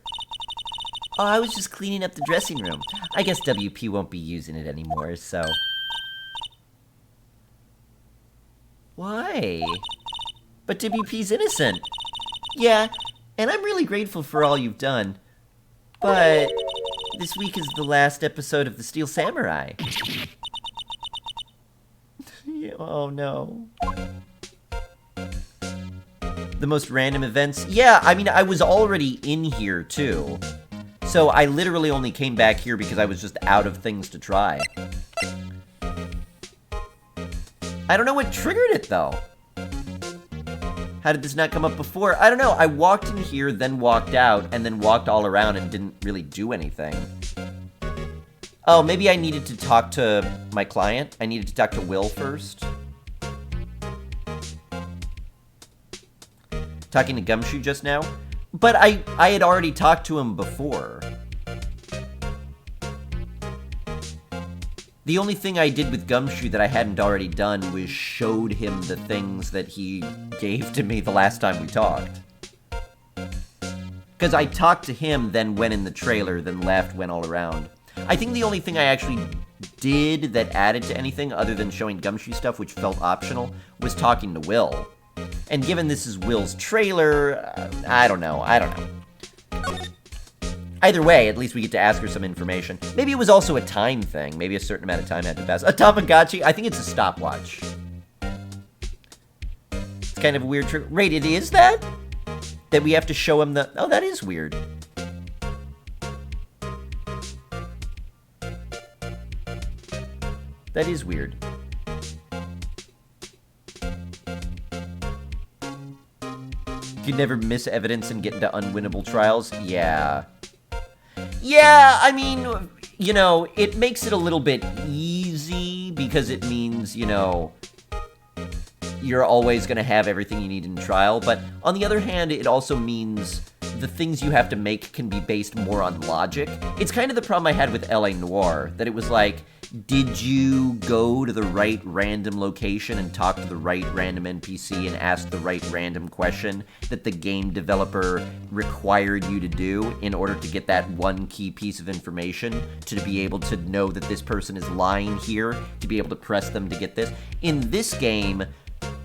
Oh, I was just cleaning up the dressing room. I guess WP won't be using it anymore, so... Why? But WP's innocent. Yeah, and I'm really grateful for all you've done. But This week is the last episode of The Steel Samurai. Oh no. The most random events? Yeah, I mean, I was already in here too. So I literally only came back here because I was just out of things to try. I don't know what triggered it though. How did this not come up before? I don't know. I walked in here, then walked out, and then walked all around and didn't really do anything. Oh, maybe I needed to talk to my client. I needed to talk to Will first. Talking to Gumshoe just now. But I had already talked to him before. The only thing I did with Gumshoe that I hadn't already done was showed him the things that he gave to me the last time we talked. Because I talked to him, then went in the trailer, then left, went all around. I think the only thing I actually did that added to anything other than showing Gumshoe stuff, which felt optional, was talking to Will. And given this is Will's trailer, I don't know. Either way, at least we get to ask her some information. Maybe it was also a time thing. Maybe a certain amount of time had to pass. A Tamagotchi? I think it's a stopwatch. It's kind of a weird trick. Right, it is that? That we have to show him the... Oh, that is weird. That is weird. You never miss evidence and get into unwinnable trials? Yeah. Yeah, I mean, you know, it makes it a little bit easy because it means, you know, you're always going to have everything you need in trial. But on the other hand, it also means the things you have to make can be based more on logic. It's kind of the problem I had with L.A. Noire, that it was like, did you go to the right random location and talk to the right random NPC and ask the right random question that the game developer required you to do in order to get that one key piece of information to be able to know that this person is lying here, to be able to press them to get this? In this game,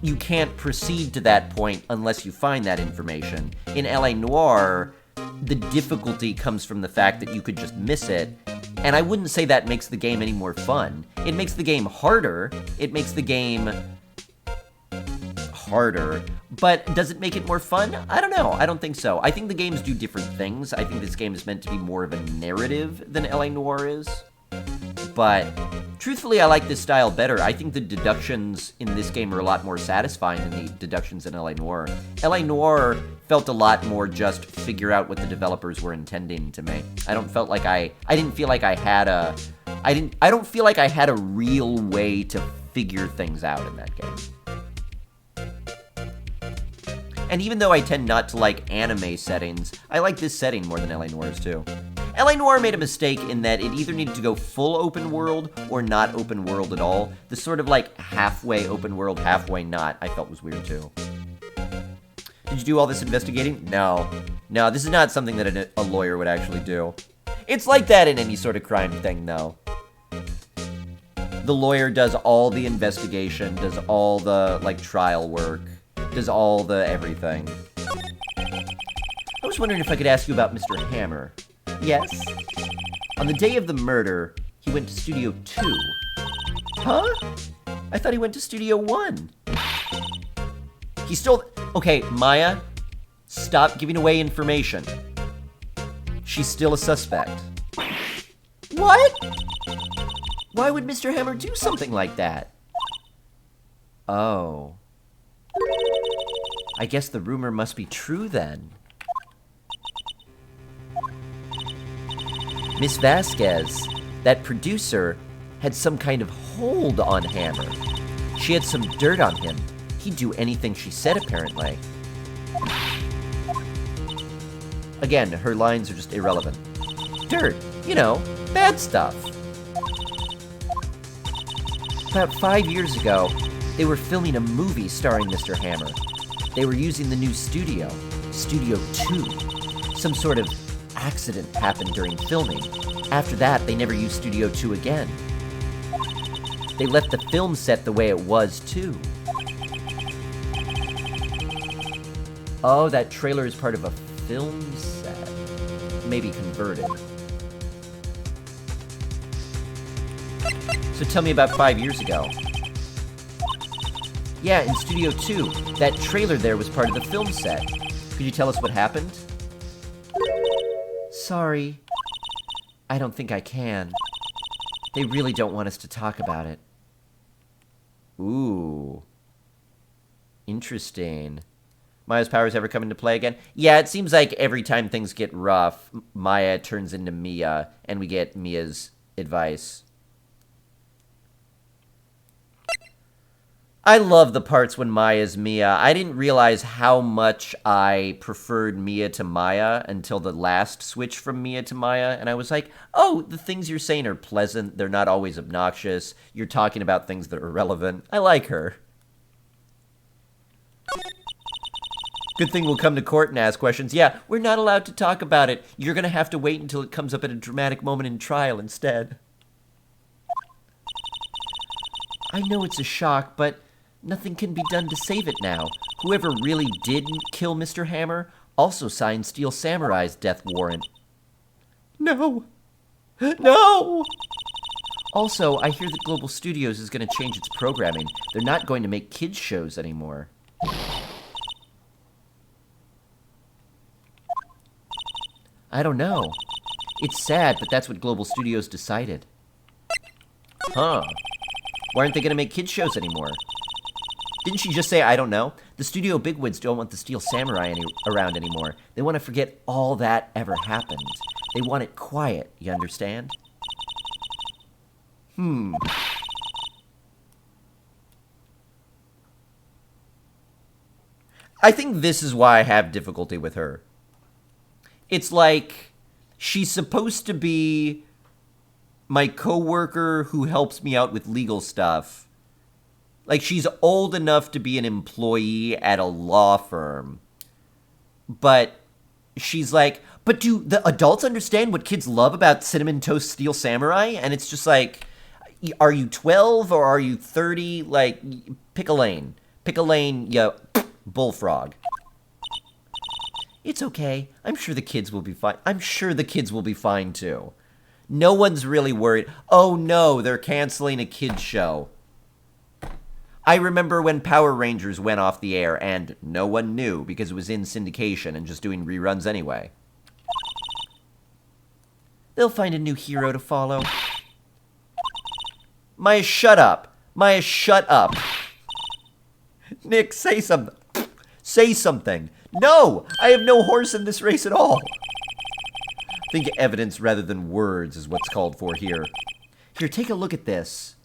you can't proceed to that point unless you find that information. In L.A. Noire, the difficulty comes from the fact that you could just miss it. And I wouldn't say that makes the game any more fun. It makes the game harder. It makes the game harder. But does it make it more fun? I don't know. I don't think so. I think the games do different things. I think this game is meant to be more of a narrative than L.A. Noire is. But truthfully, I like this style better. I think the deductions in this game are a lot more satisfying than the deductions in L.A. Noire. L.A. Noire felt a lot more just figure out what the developers were intending to make. I don't feel like I had a real way to figure things out in that game. And even though I tend not to like anime settings, I like this setting more than L.A. Noire's too. L.A. Noire made a mistake in that it either needed to go full open world or not open world at all. The sort of like halfway open world, halfway not, I felt was weird too. Did you do all this investigating? No. No, this is not something that a lawyer would actually do. It's like that in any sort of crime thing, though. The lawyer does all the investigation, does all the, like, trial work, does all the everything. I was wondering if I could ask you about Mr. Hammer. Yes? On the day of the murder, he went to Studio 2. Huh? I thought he went to Studio 1. He stole... Okay, Maya, stop giving away information. She's still a suspect. What? Why would Mr. Hammer do something like that? Oh. I guess the rumor must be true then. Miss Vasquez, that producer, had some kind of hold on Hammer. She had some dirt on him. He'd do anything she said, apparently. Again, her lines are just irrelevant. Dirt, you know, bad stuff. About 5 years ago, they were filming a movie starring Mr. Hammer. They were using the new studio, Studio 2. Some sort of accident happened during filming. After that, they never used Studio 2 again. They left the film set the way it was, too. Oh, that trailer is part of a film set. Maybe converted. So tell me about 5 years ago. Yeah, in Studio 2. That trailer there was part of the film set. Could you tell us what happened? Sorry. I don't think I can. They really don't want us to talk about it. Ooh. Interesting. Maya's powers ever come into play again? Yeah, it seems like every time things get rough, Maya turns into Mia, and we get Mia's advice. I love the parts when Maya's Mia. I didn't realize how much I preferred Mia to Maya until the last switch from Mia to Maya, and I was like, oh, the things you're saying are pleasant. They're not always obnoxious. You're talking about things that are relevant. I like her. Good thing we'll come to court and ask questions. Yeah, we're not allowed to talk about it. You're going to have to wait until it comes up at a dramatic moment in trial instead. I know it's a shock, but nothing can be done to save it now. Whoever really didn't kill Mr. Hammer also signed Steel Samurai's death warrant. No. No! Also, I hear that Global Studios is going to change its programming. They're not going to make kids' shows anymore. I don't know. It's sad, but that's what Global Studios decided. Huh. Why aren't they going to make kids' shows anymore? Didn't she just say, I don't know? The studio bigwigs don't want the Steel Samurai around anymore. They want to forget all that ever happened. They want it quiet, you understand? I think this is why I have difficulty with her. It's like, she's supposed to be my coworker who helps me out with legal stuff. Like, she's old enough to be an employee at a law firm. But she's like, but do the adults understand what kids love about Cinnamon Toast Steel Samurai? And it's just like, are you 12 or are you 30? Like, pick a lane. Pick a lane, you bullfrog. It's okay. I'm sure the kids will be fine. I'm sure the kids will be fine, too. No one's really worried. Oh, no, they're canceling a kids' show. I remember when Power Rangers went off the air, and no one knew because it was in syndication and just doing reruns anyway. They'll find a new hero to follow. Maya, shut up. Maya, shut up. Nick, say something. Say something. No! I have no horse in this race at all. Think evidence rather than words is what's called for here. Here, take a look at this.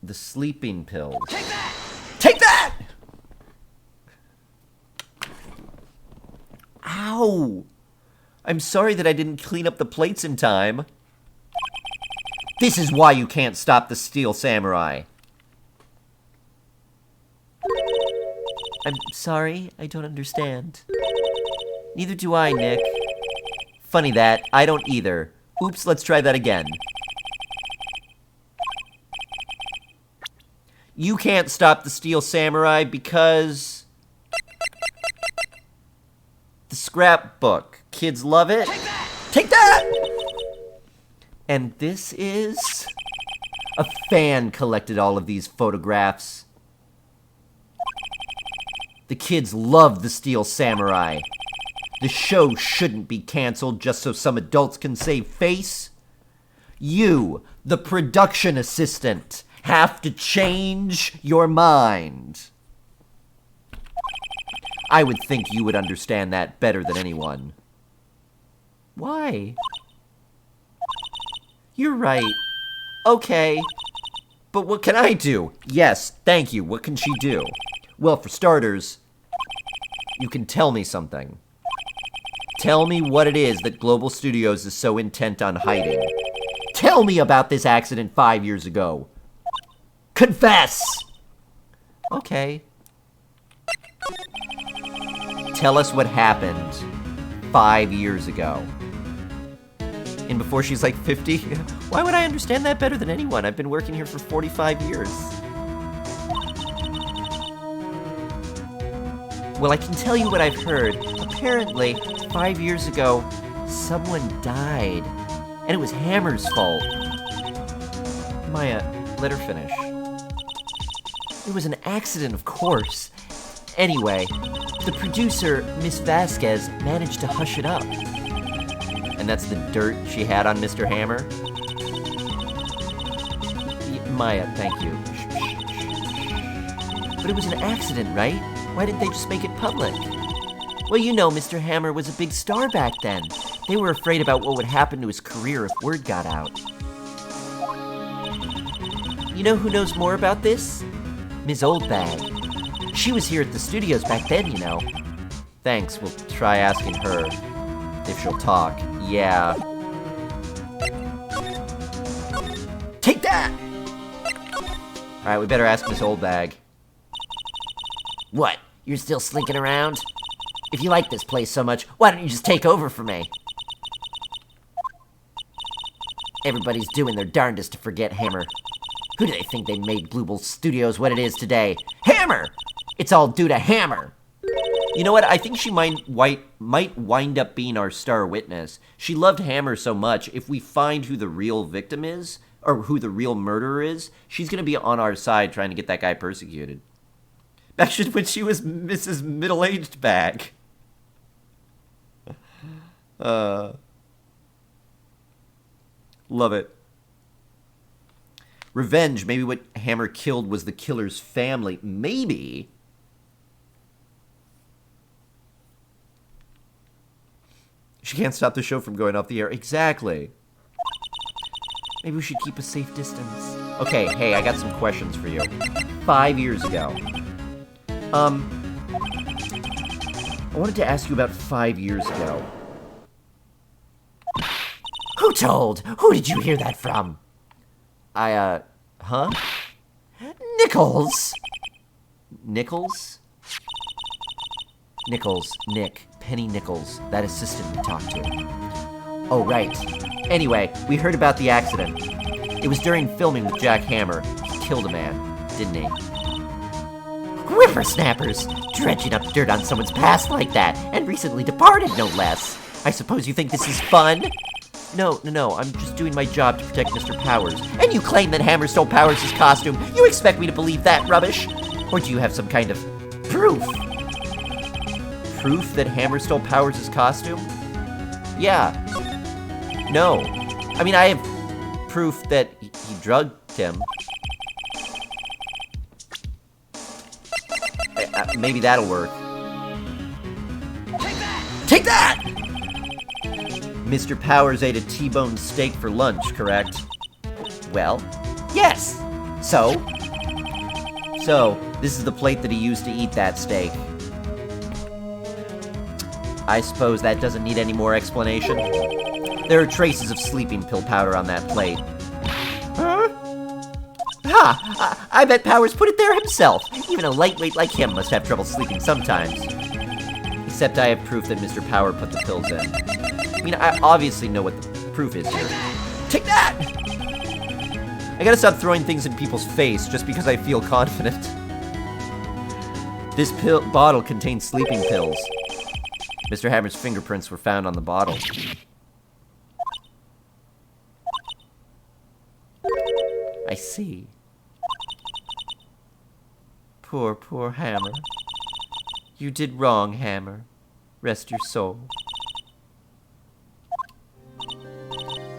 The sleeping pills. Take that! Take that! Ow! I'm sorry that I didn't clean up the plates in time. This is why you can't stop the Steel Samurai. I'm sorry, I don't understand. Neither do I, Nick. Funny that, I don't either. Oops, let's try that again. You can't stop the Steel Samurai because... the scrapbook. Kids love it. Take that! Take that! And this is... a fan collected all of these photographs. The kids love the Steel Samurai. The show shouldn't be canceled just so some adults can save face. You, the production assistant, have to change your mind. I would think you would understand that better than anyone. Why? You're right. Okay. But what can I do? Yes, thank you. What can she do? Well, for starters, you can tell me something. Tell me what it is that Global Studios is so intent on hiding. Tell me about this accident 5 years ago. Confess! Okay. Tell us what happened 5 years ago. And before she's like 50? Why would I understand that better than anyone? I've been working here for 45 years. Well, I can tell you what I've heard. Apparently, 5 years ago, someone died. And it was Hammer's fault. Maya, let her finish. It was an accident, of course. Anyway, the producer, Miss Vasquez, managed to hush it up. And that's the dirt she had on Mr. Hammer? Maya, thank you. But it was an accident, right? Why didn't they just make it public? Well, you know, Mr. Hammer was a big star back then. They were afraid about what would happen to his career if word got out. You know who knows more about this? Ms. Oldbag. She was here at the studios back then, you know. Thanks, we'll try asking her. If she'll talk. Yeah. Take that! Alright, we better ask Miss Oldbag. What? You're still slinking around? If you like this place so much, why don't you just take over for me? Everybody's doing their darndest to forget Hammer. Who do they think they made Bluebell Studios what it is today? Hammer! It's all due to Hammer! You know what? I think she might wind up being our star witness. She loved Hammer so much, if we find who the real victim is, or who the real murderer is, she's gonna be on our side trying to get that guy persecuted. Back when she was Mrs. Middle-Aged Bag. Love it. Revenge. Maybe what Hammer killed was the killer's family. Maybe. She can't stop the show from going off the air. Exactly. Maybe we should keep a safe distance. Okay, hey, I got some questions for you. 5 years ago. I wanted to ask you about 5 years ago. Who told? Who did you hear that from? Huh? Nichols! Nichols? Nichols, Nick, Penny Nichols, that assistant we talked to. Oh, right. Anyway, we heard about the accident. It was during filming with Jack Hammer. He killed a man, didn't he? Whippersnappers! Dredging up dirt on someone's past like that, and recently departed, no less. I suppose you think this is fun? No, I'm just doing my job to protect Mr. Powers. And you claim that Hammer stole Powers' costume. You expect me to believe that rubbish? Or do you have some kind of proof? Proof that Hammer stole Powers' costume? Yeah. No. I mean, I have proof that he drugged him. Maybe that'll work. Take that! Mr. Powers ate a T-bone steak for lunch, correct? Well, yes. So, this is the plate that he used to eat that steak. I suppose that doesn't need any more explanation. There are traces of sleeping pill powder on that plate. Huh? Ha! I bet Powers put it there himself. Even a lightweight like him must have trouble sleeping sometimes. Except I have proof that Mr. Power put the pills in. I mean, I obviously know what the proof is here. Take that! I gotta stop throwing things in people's face just because I feel confident. This bottle contains sleeping pills. Mr. Hammer's fingerprints were found on the bottle. I see. Poor Hammer. You did wrong, Hammer. Rest your soul.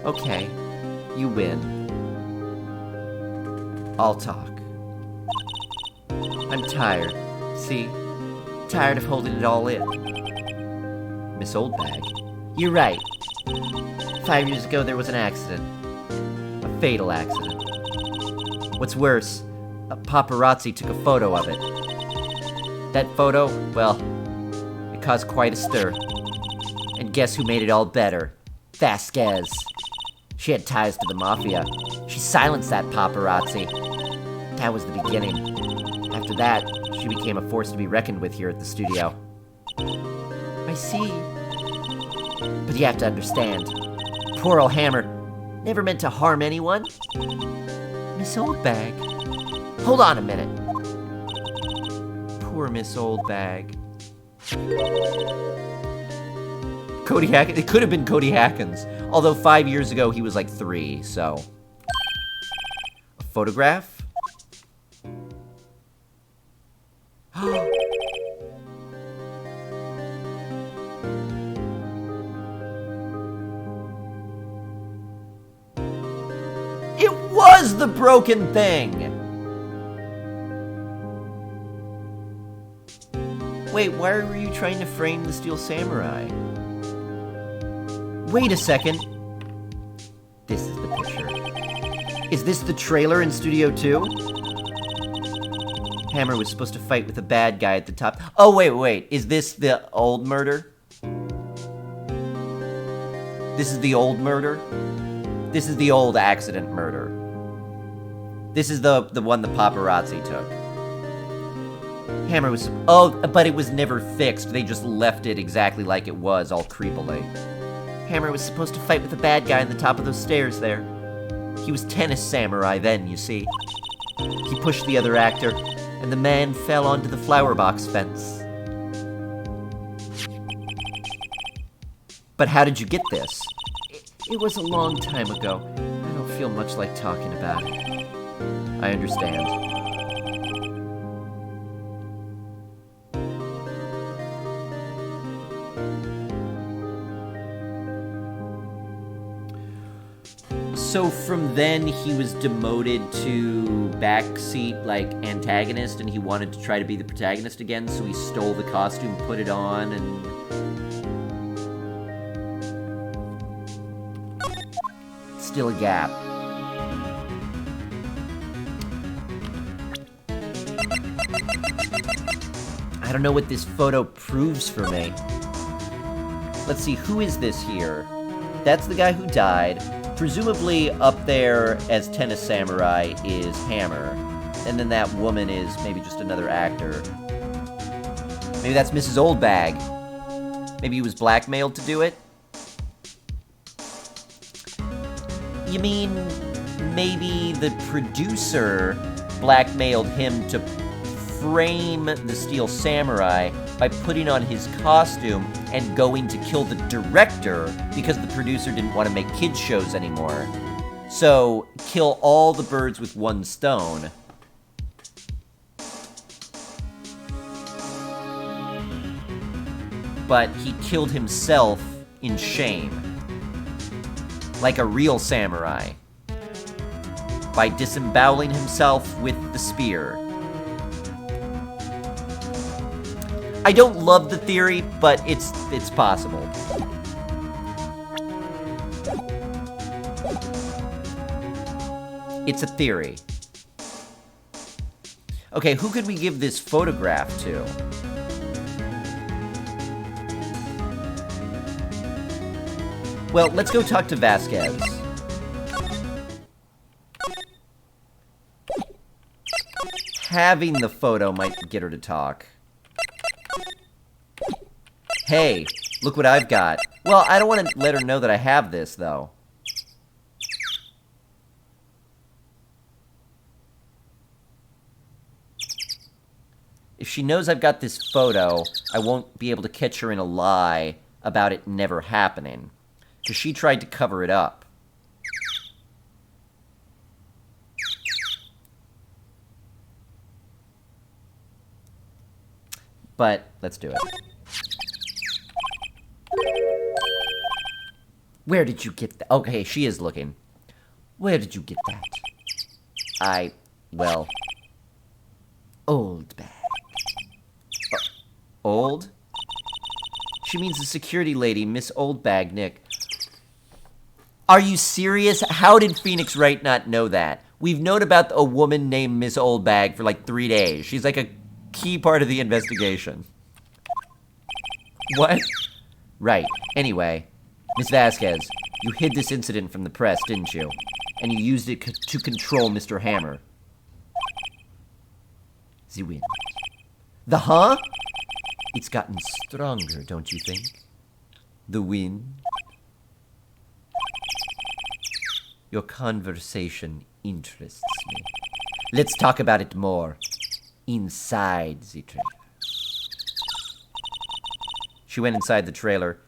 Okay, you win. I'll talk. I'm tired. See? Tired of holding it all in. Miss Oldbag. You're right. 5 years ago there was an accident. A fatal accident. What's worse, a paparazzi took a photo of it. That photo, well, it caused quite a stir. And guess who made it all better? Vasquez. She had ties to the mafia. She silenced that paparazzi. That was the beginning. After that, she became a force to be reckoned with here at the studio. I see. But you have to understand, poor old Hammer never meant to harm anyone. Miss Oldbag. Hold on a minute. Poor Miss Oldbag. Cody Hackins. It could have been Cody Hackins. Although 5 years ago he was like 3, so. A photograph? It was the broken thing! Wait, why were you trying to frame the Steel Samurai? Wait a second. This is the picture. Is this the trailer in Studio 2? Hammer was supposed to fight with a bad guy at the top. Oh, wait. Is this the old murder? This is the old murder? This is the old accident murder. This is the one the paparazzi took. Hammer was... Oh, but it was never fixed. They just left it exactly like it was, all creepily. Hammer was supposed to fight with a bad guy on the top of those stairs there. He was Tennis Samurai then, you see. He pushed the other actor, and the man fell onto the flower box fence. But how did you get this? It was a long time ago. I don't feel much like talking about it. I understand. So from then, he was demoted to backseat, like, antagonist, and he wanted to try to be the protagonist again, so he stole the costume, put it on, and... Still a gap. I don't know what this photo proves for me. Let's see, who is this here? That's the guy who died. Presumably up there as Tennis Samurai is Hammer. And then that woman is maybe just another actor. Maybe that's Mrs. Oldbag. Maybe he was blackmailed to do it? You mean maybe the producer blackmailed him to frame the Steel Samurai by putting on his costume and going to kill the director because the producer didn't want to make kids shows anymore. So, kill all the birds with one stone. But he killed himself in shame. Like a real samurai. By disemboweling himself with the spear. I don't love the theory, but it's possible. It's a theory. Okay, who could we give this photograph to? Well, let's go talk to Vasquez. Having the photo might get her to talk. Hey, look what I've got. Well, I don't want to let her know that I have this, though. If she knows I've got this photo, I won't be able to catch her in a lie about it never happening. Because she tried to cover it up. But, let's do it. Where did you get that? Okay, she is looking. Where did you get that? Well... Old bag. Old? She means the security lady, Miss Oldbag, Nick. Are you serious? How did Phoenix Wright not know that? We've known about a woman named Miss Oldbag for like 3 days. She's like a key part of the investigation. What? Right. Anyway, Miss Vasquez, you hid this incident from the press, didn't you? And you used it to control Mr. Hammer. The wind. The huh? It's gotten stronger, don't you think? The wind. Your conversation interests me. Let's talk about it more. Inside the trailer. She went inside the trailer.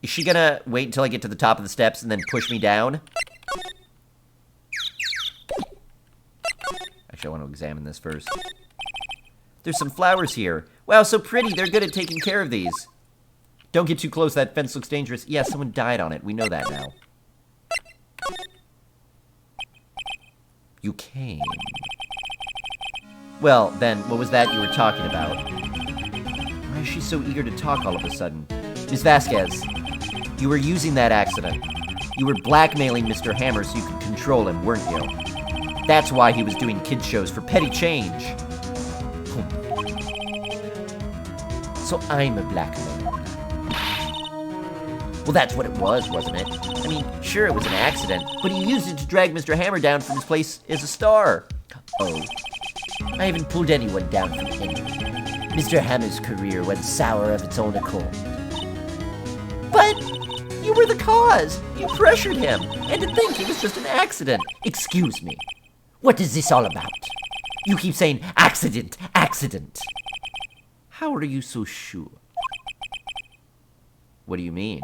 Is she gonna wait until I get to the top of the steps and then push me down? Actually, I want to examine this first. There's some flowers here. Wow, so pretty. They're good at taking care of these. Don't get too close. That fence looks dangerous. Yeah, someone died on it. We know that now. You came. Well, then, what was that you were talking about? Why is she so eager to talk all of a sudden? Miss Vasquez, you were using that accident. You were blackmailing Mr. Hammer so you could control him, weren't you? That's why he was doing kid shows for petty change. So I'm a blackmailer. Well, that's what it was, wasn't it? I mean, sure, it was an accident, but he used it to drag Mr. Hammer down from his place as a star. Oh. I haven't pulled anyone down from anyone. Mr. Hammer's career went sour of its own accord. But you were the cause. You pressured him. And to think it was just an accident. Excuse me. What is this all about? You keep saying accident, accident. How are you so sure? What do you mean?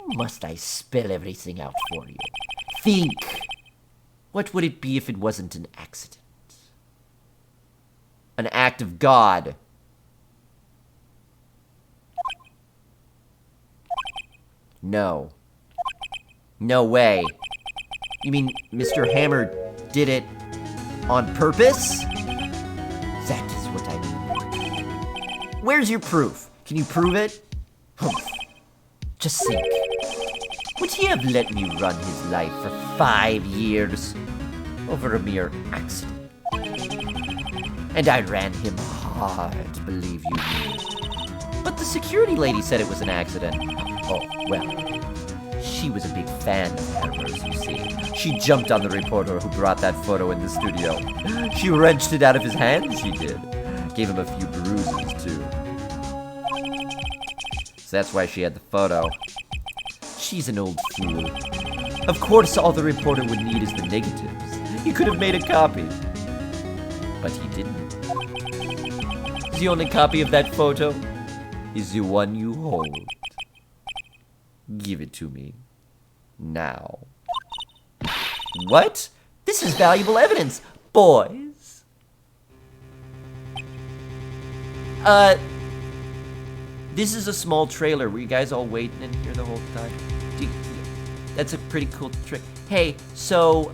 Must I spell everything out for you? Think. What would it be if it wasn't an accident? An act of God. No. No way. You mean Mr. Hammer did it on purpose? That is what I mean. Where's your proof? Can you prove it? Humph. Just think. Would he have let me run his life for 5 years over a mere accident? And I ran him hard, believe you me. But the security lady said it was an accident. Oh, well, she was a big fan of Hammer's, you see. She jumped on the reporter who brought that photo in the studio. She wrenched it out of his hands, she did. Gave him a few bruises, too. So that's why she had the photo. She's an old fool. Of course, all the reporter would need is the negatives. He could have made a copy. But he didn't. The only copy of that photo is the one you hold. Give it to me. Now. What? This is valuable evidence, boys. This is a small trailer. Were you guys all waiting in here the whole time? That's a pretty cool trick. Hey, so,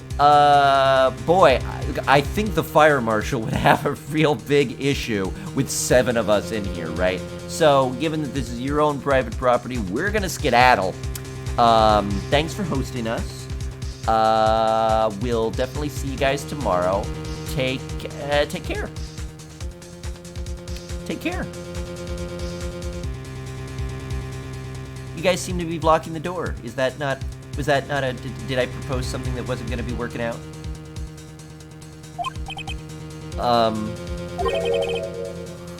boy, I think the fire marshal would have a real big issue with 7 of us in here, right? So, given that this is your own private property, we're gonna skedaddle. Thanks for hosting us. We'll definitely see you guys tomorrow. Take care. Take care. You guys seem to be blocking the door. Was that not a, did I propose something that wasn't going to be working out?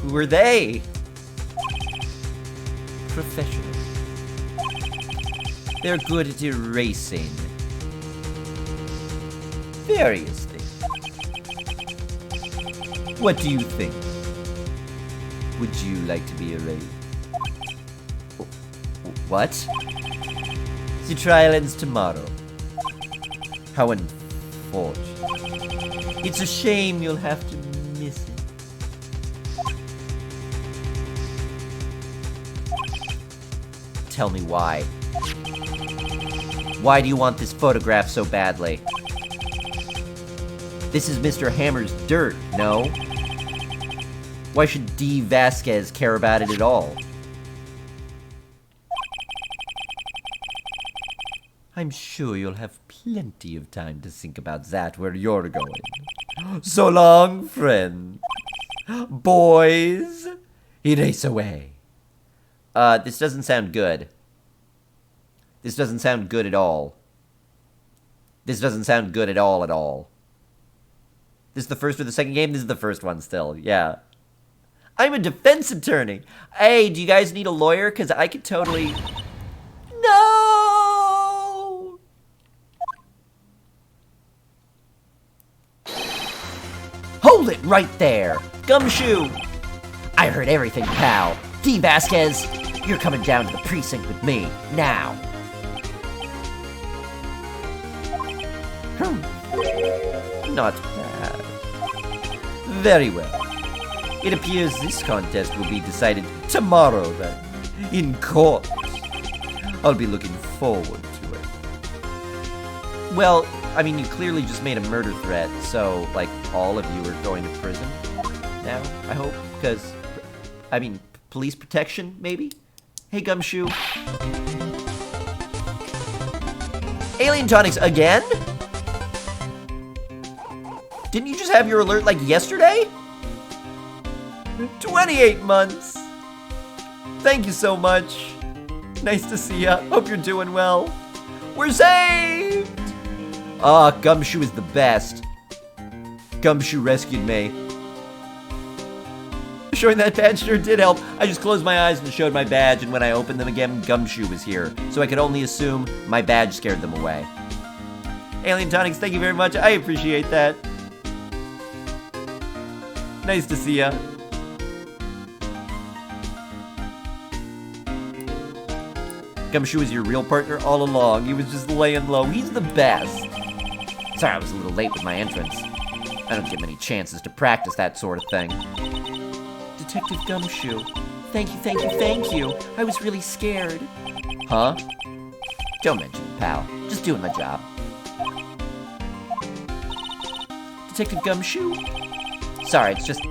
Who were they? Professionals. They're good at erasing various things. What do you think? Would you like to be erased? What? The trial ends tomorrow. How unfortunate. It's a shame you'll have to miss it. Tell me why. Why do you want this photograph so badly? This is Mr. Hammer's dirt, no? Why should D. Vasquez care about it at all? I'm sure you'll have plenty of time to think about that where you're going. So long, friend. Boys, erase away. This doesn't sound good. This doesn't sound good at all. This doesn't sound good at all. This is the first or the second game? This is the first one still, yeah. I'm a defense attorney. Hey, do you guys need a lawyer? Because I could totally... No! Hold it right there! Gumshoe! I heard everything, pal. D. Vasquez, you're coming down to the precinct with me, now. Not bad. Very well. It appears this contest will be decided tomorrow, then, in court. I'll be looking forward to it. Well, I mean, you clearly just made a murder threat, so, like, all of you are going to prison now, I hope? Because, I mean, police protection, maybe? Hey, Gumshoe. Alien Tonics again? Didn't you just have your alert, like, yesterday? 28 months. Thank you so much. Nice to see ya. Hope you're doing well. We're saved! Ah, Gumshoe is the best. Gumshoe rescued me. Showing that badge sure did help. I just closed my eyes and showed my badge, and when I opened them again, Gumshoe was here. So I could only assume my badge scared them away. Alien Tonics, thank you very much. I appreciate that. Nice to see ya. Gumshoe was your real partner all along. He was just laying low. He's the best. Sorry I was a little late with my entrance. I don't get many chances to practice that sort of thing. Detective Gumshoe. Thank you, thank you, thank you. I was really scared. Huh? Don't mention it, pal. Just doing my job. Detective Gumshoe? Sorry, it's just...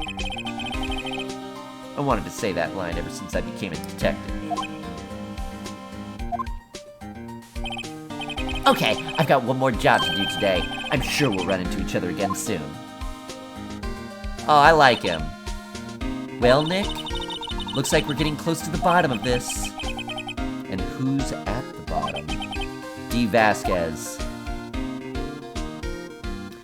I wanted to say that line ever since I became a detective. Okay, I've got one more job to do today. I'm sure we'll run into each other again soon. Oh, I like him. Well, Nick, looks like we're getting close to the bottom of this. And who's at the bottom? D. Vasquez.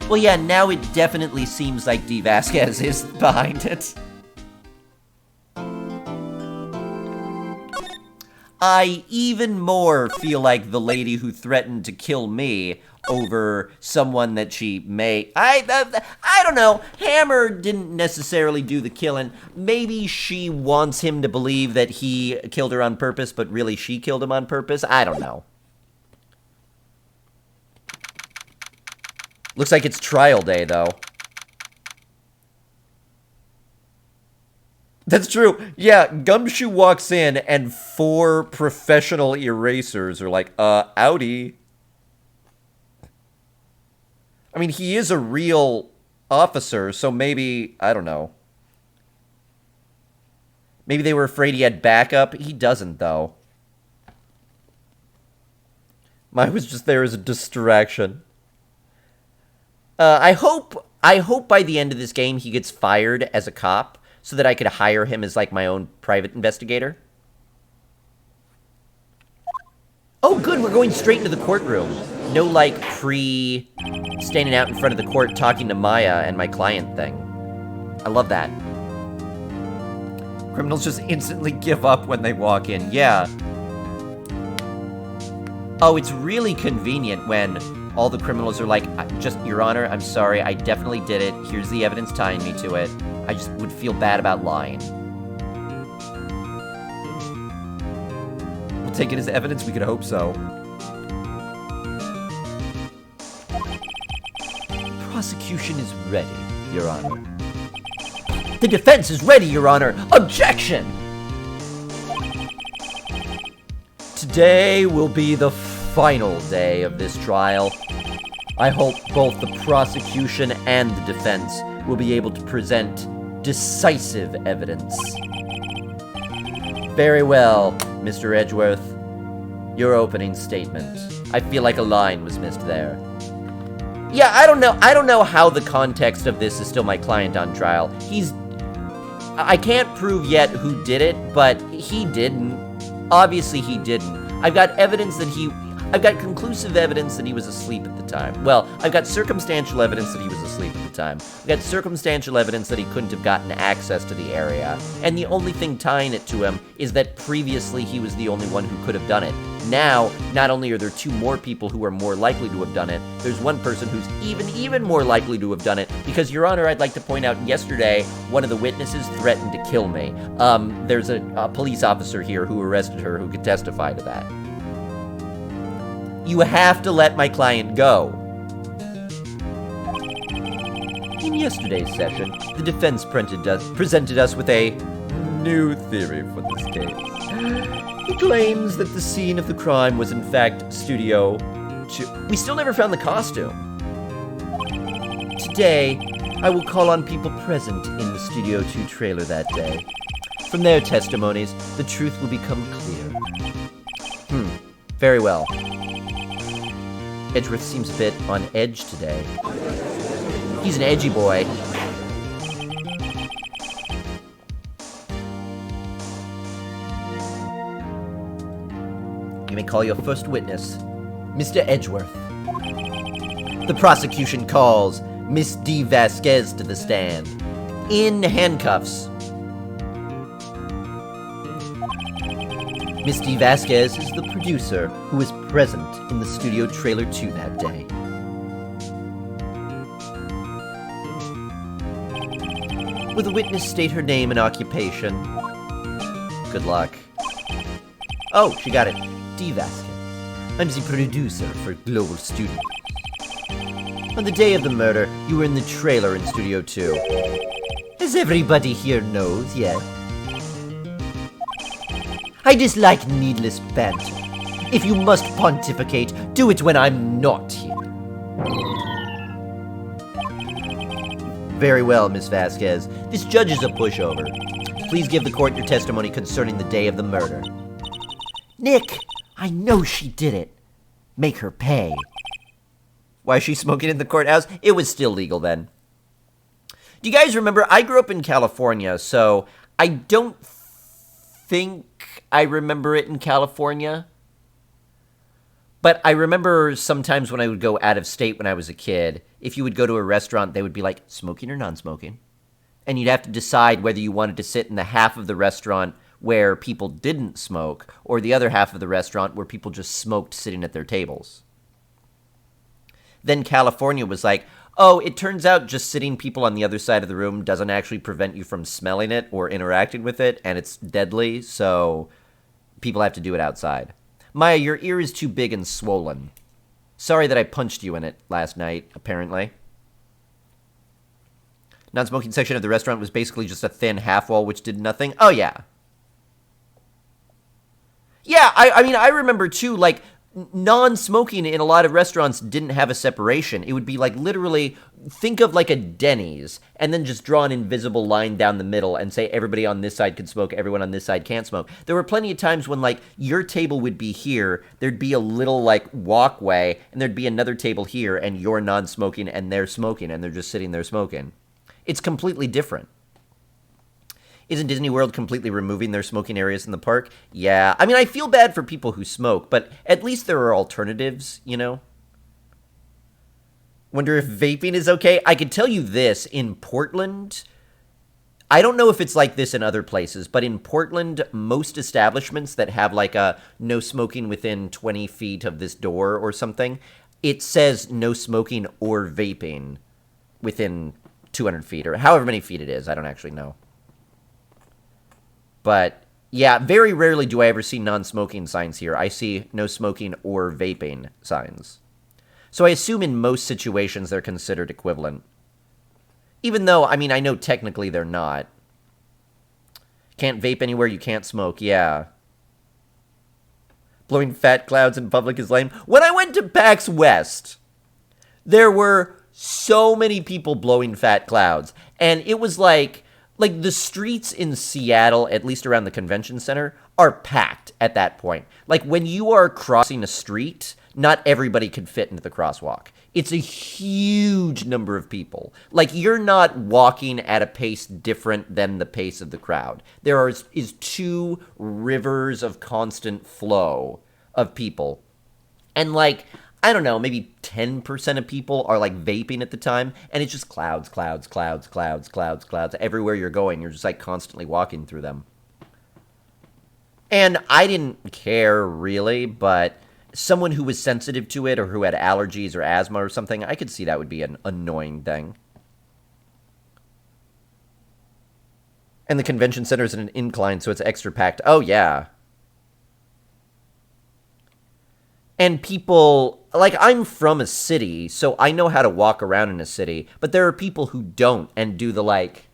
Well, yeah, now it definitely seems like D. Vasquez is behind it. I even more feel like the lady who threatened to kill me over someone that she may... I don't know. Hammer didn't necessarily do the killing. Maybe she wants him to believe that he killed her on purpose, but really she killed him on purpose. I don't know. Looks like it's trial day, though. That's true. Yeah, Gumshoe walks in and 4 professional erasers are like, outie. I mean, he is a real officer, so maybe, I don't know. Maybe they were afraid he had backup. He doesn't, though. Mine was just there as a distraction. I hope by the end of this game he gets fired as a cop, so that I could hire him as, like, my own private investigator. Oh, good, we're going straight into the courtroom. No, like, standing out in front of the court talking to Maya and my client thing. I love that. Criminals just instantly give up when they walk in, yeah. Oh, it's really convenient when all the criminals are like, just, Your Honor, I'm sorry, I definitely did it. Here's the evidence tying me to it. I just would feel bad about lying. We'll take it as evidence? We could hope so. Prosecution is ready, Your Honor. The defense is ready, Your Honor. Objection! Today will be the final day of this trial. I hope both the prosecution and the defense will be able to present decisive evidence. Very well, Mr. Edgeworth. Your opening statement. I feel like a line was missed there. Yeah, I don't know how the context of this is still my client on trial. I can't prove yet who did it, but he didn't. Obviously he didn't. I've got evidence that I've got conclusive evidence that he was asleep at the time. Well, I've got circumstantial evidence that he was asleep at the time. I've got circumstantial evidence that he couldn't have gotten access to the area. And the only thing tying it to him is that previously he was the only one who could have done it. Now, not only are there 2 more people who are more likely to have done it, there's one person who's even more likely to have done it, because, Your Honor, I'd like to point out, yesterday, one of the witnesses threatened to kill me. There's a police officer here who arrested her who could testify to that. You have to let my client go. In yesterday's session, the defense presented us with a new theory for this case. He claims that the scene of the crime was in fact Studio 2. We still never found the costume. Today, I will call on people present in the Studio 2 trailer that day. From their testimonies, the truth will become clear. Very well. Edgeworth seems a bit on edge today. He's an edgy boy. You may call your first witness, Mr. Edgeworth. The prosecution calls Miss D. Vasquez to the stand, in handcuffs. Miss D. Vasquez is the producer who was present in the Studio Trailer 2 that day. Will the witness state her name and occupation? Good luck. Oh, she got it. D. Vasquez. I'm the producer for Global Studios. On the day of the murder, you were in the trailer in Studio 2. As everybody here knows, yes? I dislike needless banter. If you must pontificate, do it when I'm not here. Very well, Miss Vasquez. This judge is a pushover. Please give the court your testimony concerning the day of the murder. Nick, I know she did it. Make her pay. Why is she smoking in the courthouse? It was still legal then. Do you guys remember? I grew up in California, so I don't think I remember it in California. But I remember sometimes when I would go out of state when I was a kid, if you would go to a restaurant, they would be like, smoking or non-smoking? And you'd have to decide whether you wanted to sit in the half of the restaurant where people didn't smoke, or the other half of the restaurant where people just smoked sitting at their tables. Then California was like, oh, it turns out just sitting people on the other side of the room doesn't actually prevent you from smelling it or interacting with it, and it's deadly, so people have to do it outside. Maya, your ear is too big and swollen. Sorry that I punched you in it last night, apparently. Non-smoking section of the restaurant was basically just a thin half wall which did nothing. Oh, yeah. Yeah, I mean, I remember, too, like, non-smoking in a lot of restaurants didn't have a separation. It would be, like, literally, think of, like, a Denny's, and then just draw an invisible line down the middle and say everybody on this side can smoke, everyone on this side can't smoke. There were plenty of times when, like, your table would be here, there'd be a little, like, walkway, and there'd be another table here, and you're non-smoking, and they're smoking, and they're just sitting there smoking. It's completely different. Isn't Disney World completely removing their smoking areas in the park? Yeah. I mean, I feel bad for people who smoke, but at least there are alternatives, you know? Wonder if vaping is okay? I could tell you this, in Portland, I don't know if it's like this in other places, but in Portland, most establishments that have like a no smoking within 20 feet of this door or something, it says no smoking or vaping within 200 feet or however many feet it is. I don't actually know. But, yeah, very rarely do I ever see non-smoking signs here. I see no smoking or vaping signs. So I assume in most situations they're considered equivalent. Even though, I mean, I know technically they're not. Can't vape anywhere you can't smoke, yeah. Blowing fat clouds in public is lame. When I went to PAX West, there were so many people blowing fat clouds. And it was like the streets in Seattle, at least around the convention center, are packed at that point. Like, when you are crossing a street, not everybody can fit into the crosswalk. It's a huge number of people. Like, you're not walking at a pace different than the pace of the crowd. There is 2 rivers of constant flow of people. And like, I don't know, maybe 10% of people are like vaping at the time, and it's just clouds, clouds, clouds, clouds, clouds, clouds. Everywhere you're going, you're just like constantly walking through them. And I didn't care really, but someone who was sensitive to it or who had allergies or asthma or something, I could see that would be an annoying thing. And the convention center is in an incline, so it's extra packed. Oh, yeah. And people, like, I'm from a city, so I know how to walk around in a city, but there are people who don't and do the, like,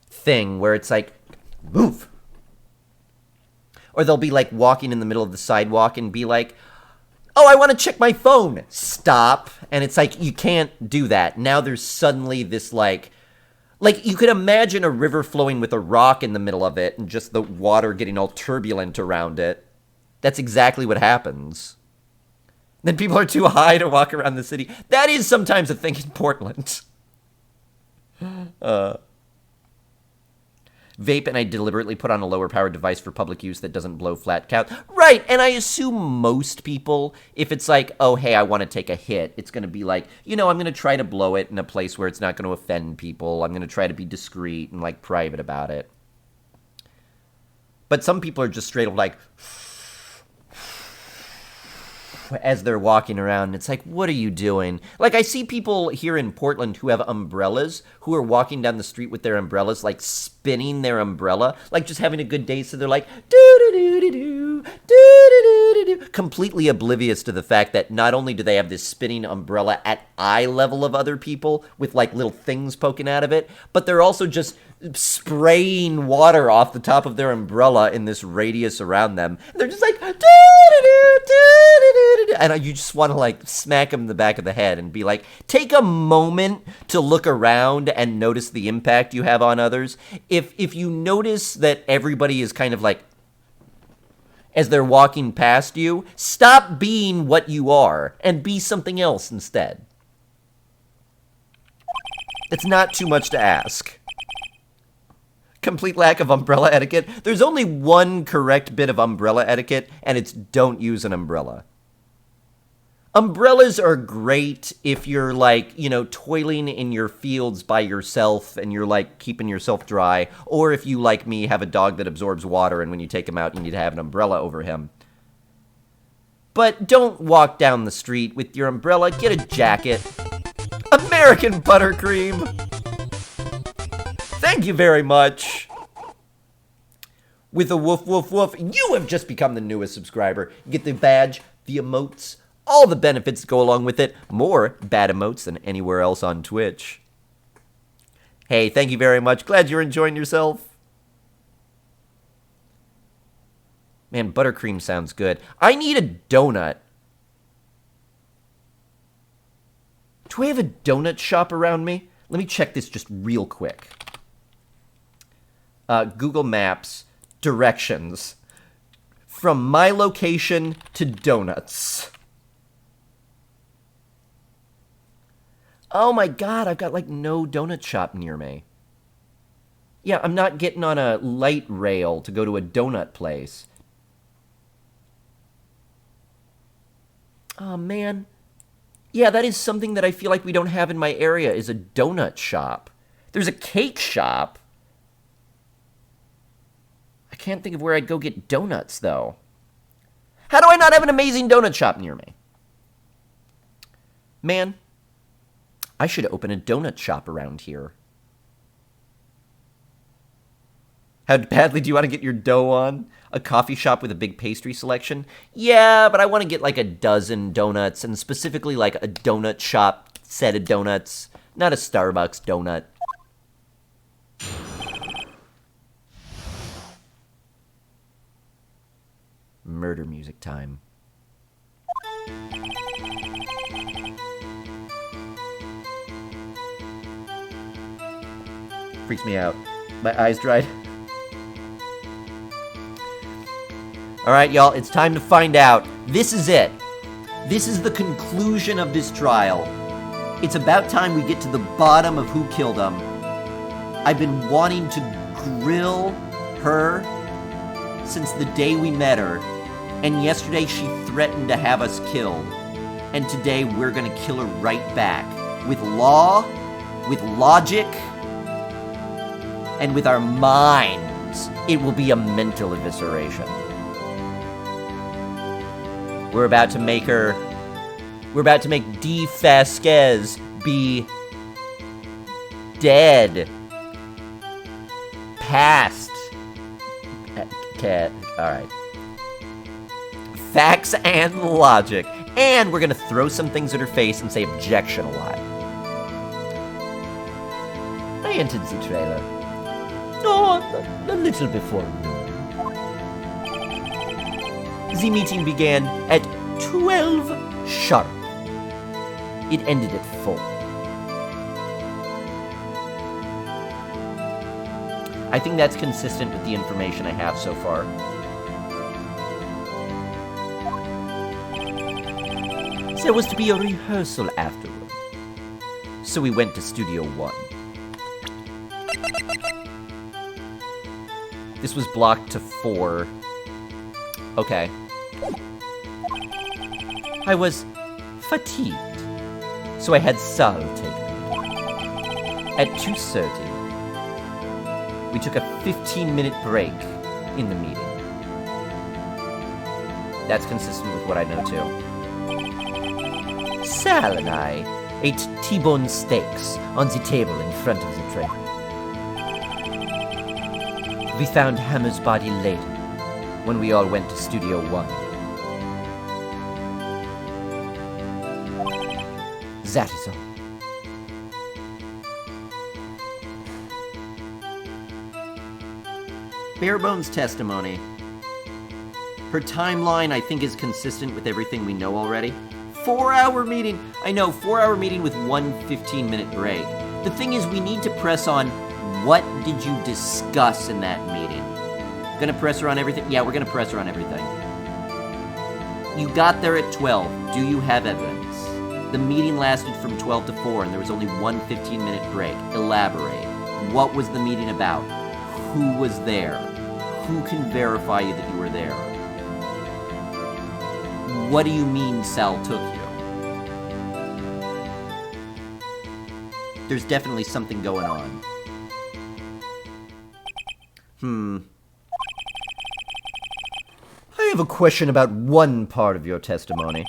thing where it's like, move. Or they'll be, like, walking in the middle of the sidewalk and be like, oh, I want to check my phone. Stop. And it's like, you can't do that. Now there's suddenly this, like, you could imagine a river flowing with a rock in the middle of it and just the water getting all turbulent around it. That's exactly what happens. Then people are too high to walk around the city. That is sometimes a thing in Portland. Vape, and I deliberately put on a lower powered device for public use that doesn't blow flat count. Right, and I assume most people, if it's like, oh, hey, I want to take a hit, it's going to be like, I'm going to try to blow it in a place where it's not going to offend people. I'm going to try to be discreet and, like, private about it. But some people are just straight up like, as they're walking around. It's like, what are you doing? Like, I see people here in Portland who have umbrellas, who are walking down the street with their umbrellas, like, spinning their umbrella, like, just having a good day, so they're like, do-do-do-do-do, do-do-do-do-do, completely oblivious to the fact that not only do they have this spinning umbrella at eye level of other people, with, like, little things poking out of it, but they're also just spraying water off the top of their umbrella in this radius around them. And they're just like, and you just want to, like, smack them in the back of the head and be like, take a moment to look around and notice the impact you have on others. If you notice that everybody is kind of like, as they're walking past you, stop being what you are and be something else instead. It's not too much to ask. Complete lack of umbrella etiquette. There's only one correct bit of umbrella etiquette, and it's don't use an umbrella. Umbrellas are great if you're, like, toiling in your fields by yourself and you're, like, keeping yourself dry, or if you, like me, have a dog that absorbs water and when you take him out, you need to have an umbrella over him. But don't walk down the street with your umbrella. Get a jacket. American buttercream. Thank you very much. With a woof, woof, woof, you have just become the newest subscriber. You get the badge, the emotes, all the benefits that go along with it. More bad emotes than anywhere else on Twitch. Hey, thank you very much. Glad you're enjoying yourself. Man, buttercream sounds good. I need a donut. Do I have a donut shop around me? Let me check this just real quick. Google Maps, directions. From my location to donuts. Oh my god, I've got, like, no donut shop near me. Yeah, I'm not getting on a light rail to go to a donut place. Oh, man. Yeah, that is something that I feel like we don't have in my area, is a donut shop. There's a cake shop. I can't think of where I'd go get donuts, though. How do I not have an amazing donut shop near me? Man, I should open a donut shop around here. How badly do you want to get your dough on? A coffee shop with a big pastry selection? Yeah, but I want to get like a dozen donuts, and specifically like a donut shop set of donuts, not a Starbucks donut. Murder music time. Freaks me out. My eyes dried. Alright, y'all, it's time to find out. This is it. This is the conclusion of this trial. It's about time we get to the bottom of who killed him. I've been wanting to grill her since the day we met her. And yesterday she threatened to have us killed. And today we're gonna kill her right back. With law, with logic, and with our minds. It will be a mental evisceration. We're about to make D. Vasquez be dead. Past. Cat. Alright. Facts and logic. And we're gonna throw some things at her face and say objection a lot. I entered the trailer. Oh, a little before noon. The meeting began at 12 sharp. It ended at 4. I think that's consistent with the information I have so far. There was to be a rehearsal afterward. So we went to Studio One. This was blocked to 4. Okay. I was fatigued, so I had Sal take me. At 2:30, we took a 15-minute break in the meeting. That's consistent with what I know too. Sal and I ate T-bone steaks on the table in front of the tray. We found Hammer's body later, when we all went to Studio One. That is all. Bare bones testimony. Her timeline, I think, is consistent with everything we know already. 4-hour meeting! I know, 4-hour meeting with one 15-minute break. The thing is, we need to press on, what did you discuss in that meeting? Gonna press her on everything? Yeah, we're gonna press her on everything. You got there at 12. Do you have evidence? The meeting lasted from 12 to 4, and there was only one 15-minute break. Elaborate. What was the meeting about? Who was there? Who can verify you that you were there? What do you mean Sal took you? There's definitely something going on. I have a question about one part of your testimony.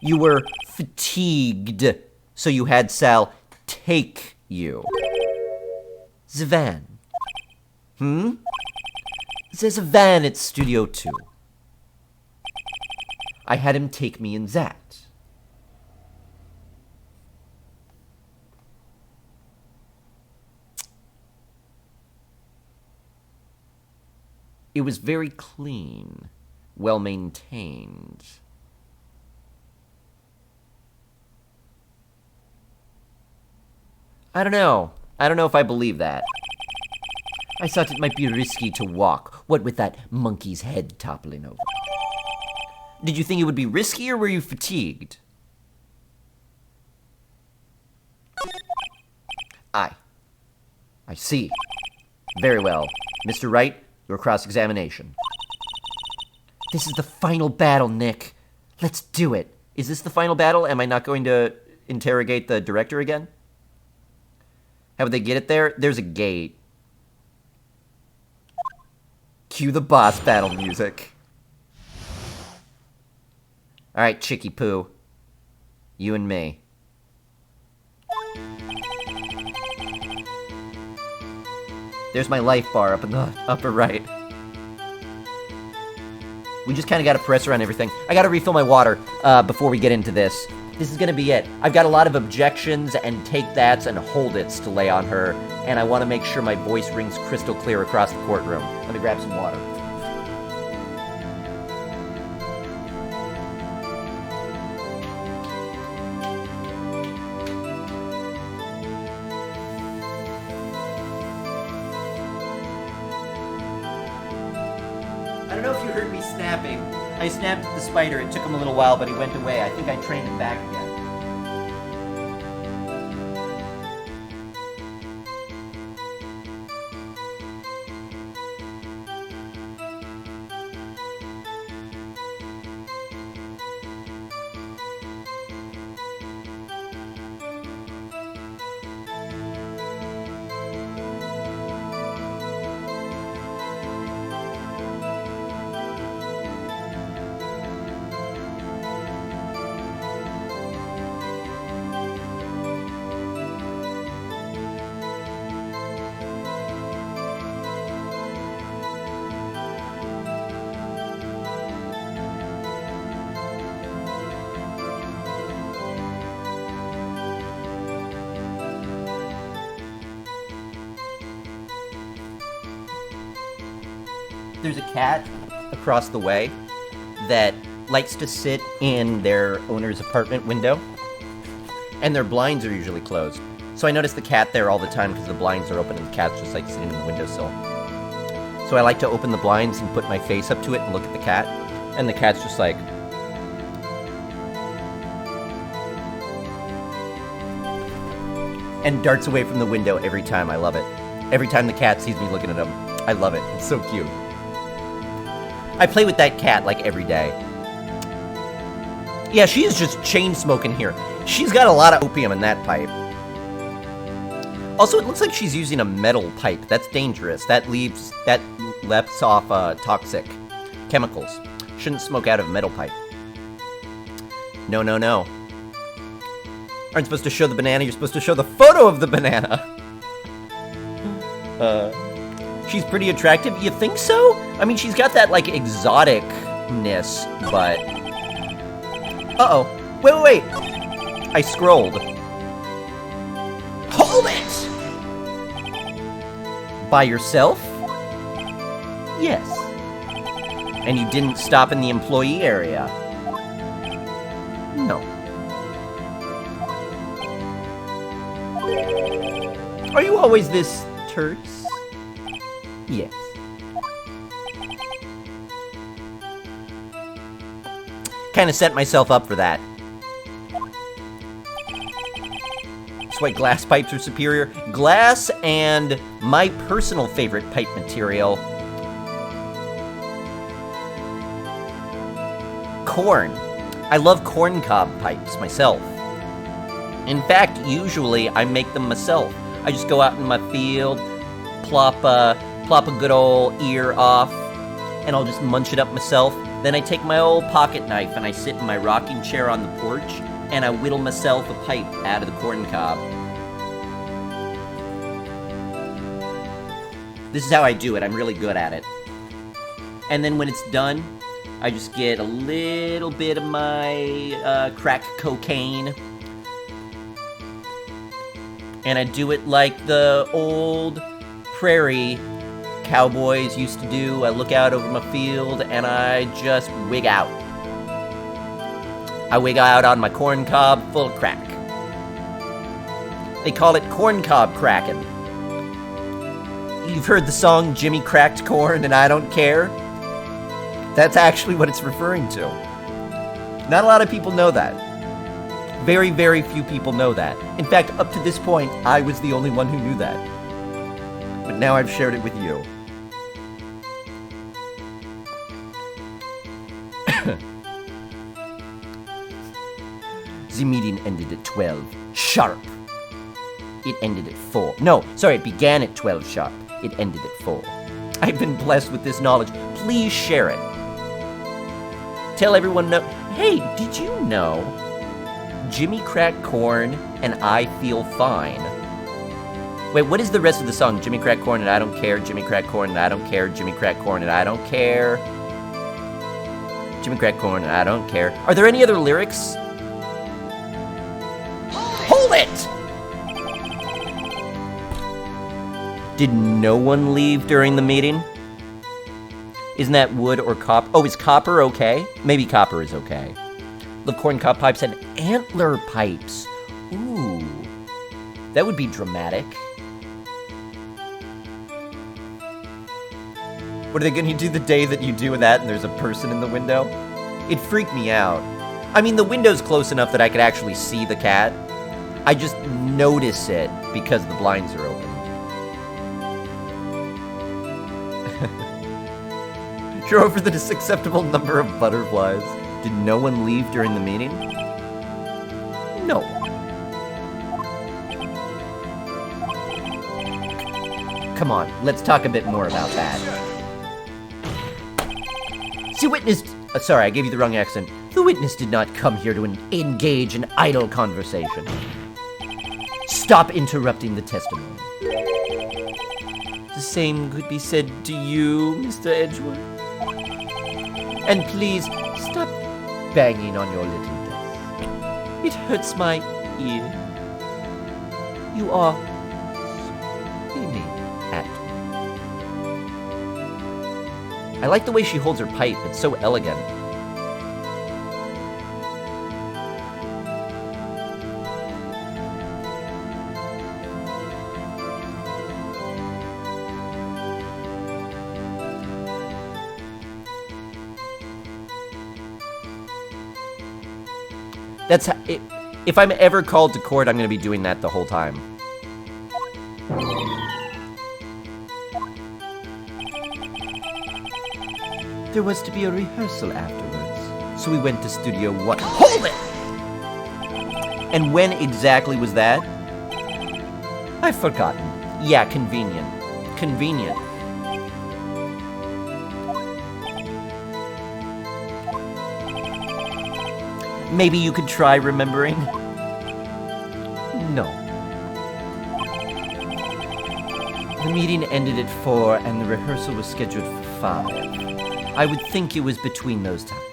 You were fatigued, so you had Sal take you. The van. There's a van at Studio 2. I had him take me in that. It was very clean, well maintained. I don't know. I don't know if I believe that. I thought it might be risky to walk, what with that monkey's head toppling over. Did you think it would be risky, or were you fatigued? I see. Very well. Mr. Wright, your cross-examination. This is the final battle, Nick. Let's do it. Is this the final battle? Am I not going to interrogate the director again? How would they get it there? There's a gate. Cue the boss battle music. Alright, Chicky Poo. You and me. There's my life bar up in the upper right. We just kind of got to press around everything. I got to refill my water before we get into this. This is going to be it. I've got a lot of objections and take-thats and hold-its to lay on her, and I want to make sure my voice rings crystal clear across the courtroom. Let me grab some water. I don't know if you heard me snapping. I snapped at the spider. It took him a little while, but he went away. I think I trained him back again. There's a cat across the way that likes to sit in their owner's apartment window, and their blinds are usually closed. So I notice the cat there all the time because the blinds are open and the cat's just like sitting in the windowsill. So I like to open the blinds and put my face up to it and look at the cat, and the cat's just like... and darts away from the window every time. I love it. Every time the cat sees me looking at him, I love it. It's so cute. I play with that cat like every day. Yeah, she is just chain smoking here. She's got a lot of opium in that pipe. Also, it looks like she's using a metal pipe. That's dangerous. That lets off toxic chemicals. Shouldn't smoke out of a metal pipe. No, no, no. Aren't supposed to show the banana, you're supposed to show the photo of the banana. She's pretty attractive, you think so? I mean, she's got that, like, exotic-ness, but... Uh-oh. Wait. I scrolled. Hold it! By yourself? Yes. And you didn't stop in the employee area? No. Are you always this terse? Yes. Kind of set myself up for that. That's why glass pipes are superior. Glass and my personal favorite pipe material, corn. I love corn cob pipes myself. In fact, usually I make them myself. I just go out in my field, plop a good old ear off, and I'll just munch it up myself. Then I take my old pocket knife and I sit in my rocking chair on the porch and I whittle myself a pipe out of the corn cob. This is how I do it. I'm really good at it. And then when it's done, I just get a little bit of my crack cocaine. And I do it like the old prairie cowboys used to do. I look out over my field and I just wig out. I wig out on my corn cob full of crack. They call it corn cob cracking. You've heard the song Jimmy Cracked Corn and I Don't Care? That's actually what it's referring to. Not a lot of people know that. Very, very few people know that. In fact, up to this point, I was the only one who knew that. But now I've shared it with you. The meeting ended at 12 sharp. It ended at 4. No, sorry, it began at 12 sharp. It ended at 4. I've been blessed with this knowledge. Please share it. Tell everyone no. Hey, did you know Jimmy Cracked Corn and I Feel Fine? Wait, what is the rest of the song? Jimmy Cracked Corn and I Don't Care. Jimmy Cracked Corn and I Don't Care. Jimmy Cracked Corn and I Don't Care. Jimmy Cracked Corn and I Don't Care. Are there any other lyrics? Hold it! Did no one leave during the meeting? Isn't that wood or copper? Oh, is copper okay? Maybe copper is okay. The corn cob pipes and antler pipes. Ooh. That would be dramatic. What are they going to do the day that you do that and there's a person in the window? It freaked me out. I mean, the window's close enough that I could actually see the cat. I just notice it because the blinds are open. Draw for the acceptable number of butterflies. Did no one leave during the meeting? No. Come on, let's talk a bit more about that. The witness... sorry, I gave you the wrong accent. The witness did not come here to engage in idle conversation. Stop interrupting the testimony. The same could be said to you, Mr. Edgeworth. And please, stop banging on your little desk. It hurts my ear. You are screaming at me. I like the way she holds her pipe. It's so elegant. That's if I'm ever called to court, I'm going to be doing that the whole time. There was to be a rehearsal afterwards, so we went to Studio One. Hold it! And when exactly was that? I've forgotten. Yeah, convenient. Convenient. Maybe you could try remembering? No. The meeting ended at 4 and the rehearsal was scheduled for 5. I would think it was between those times.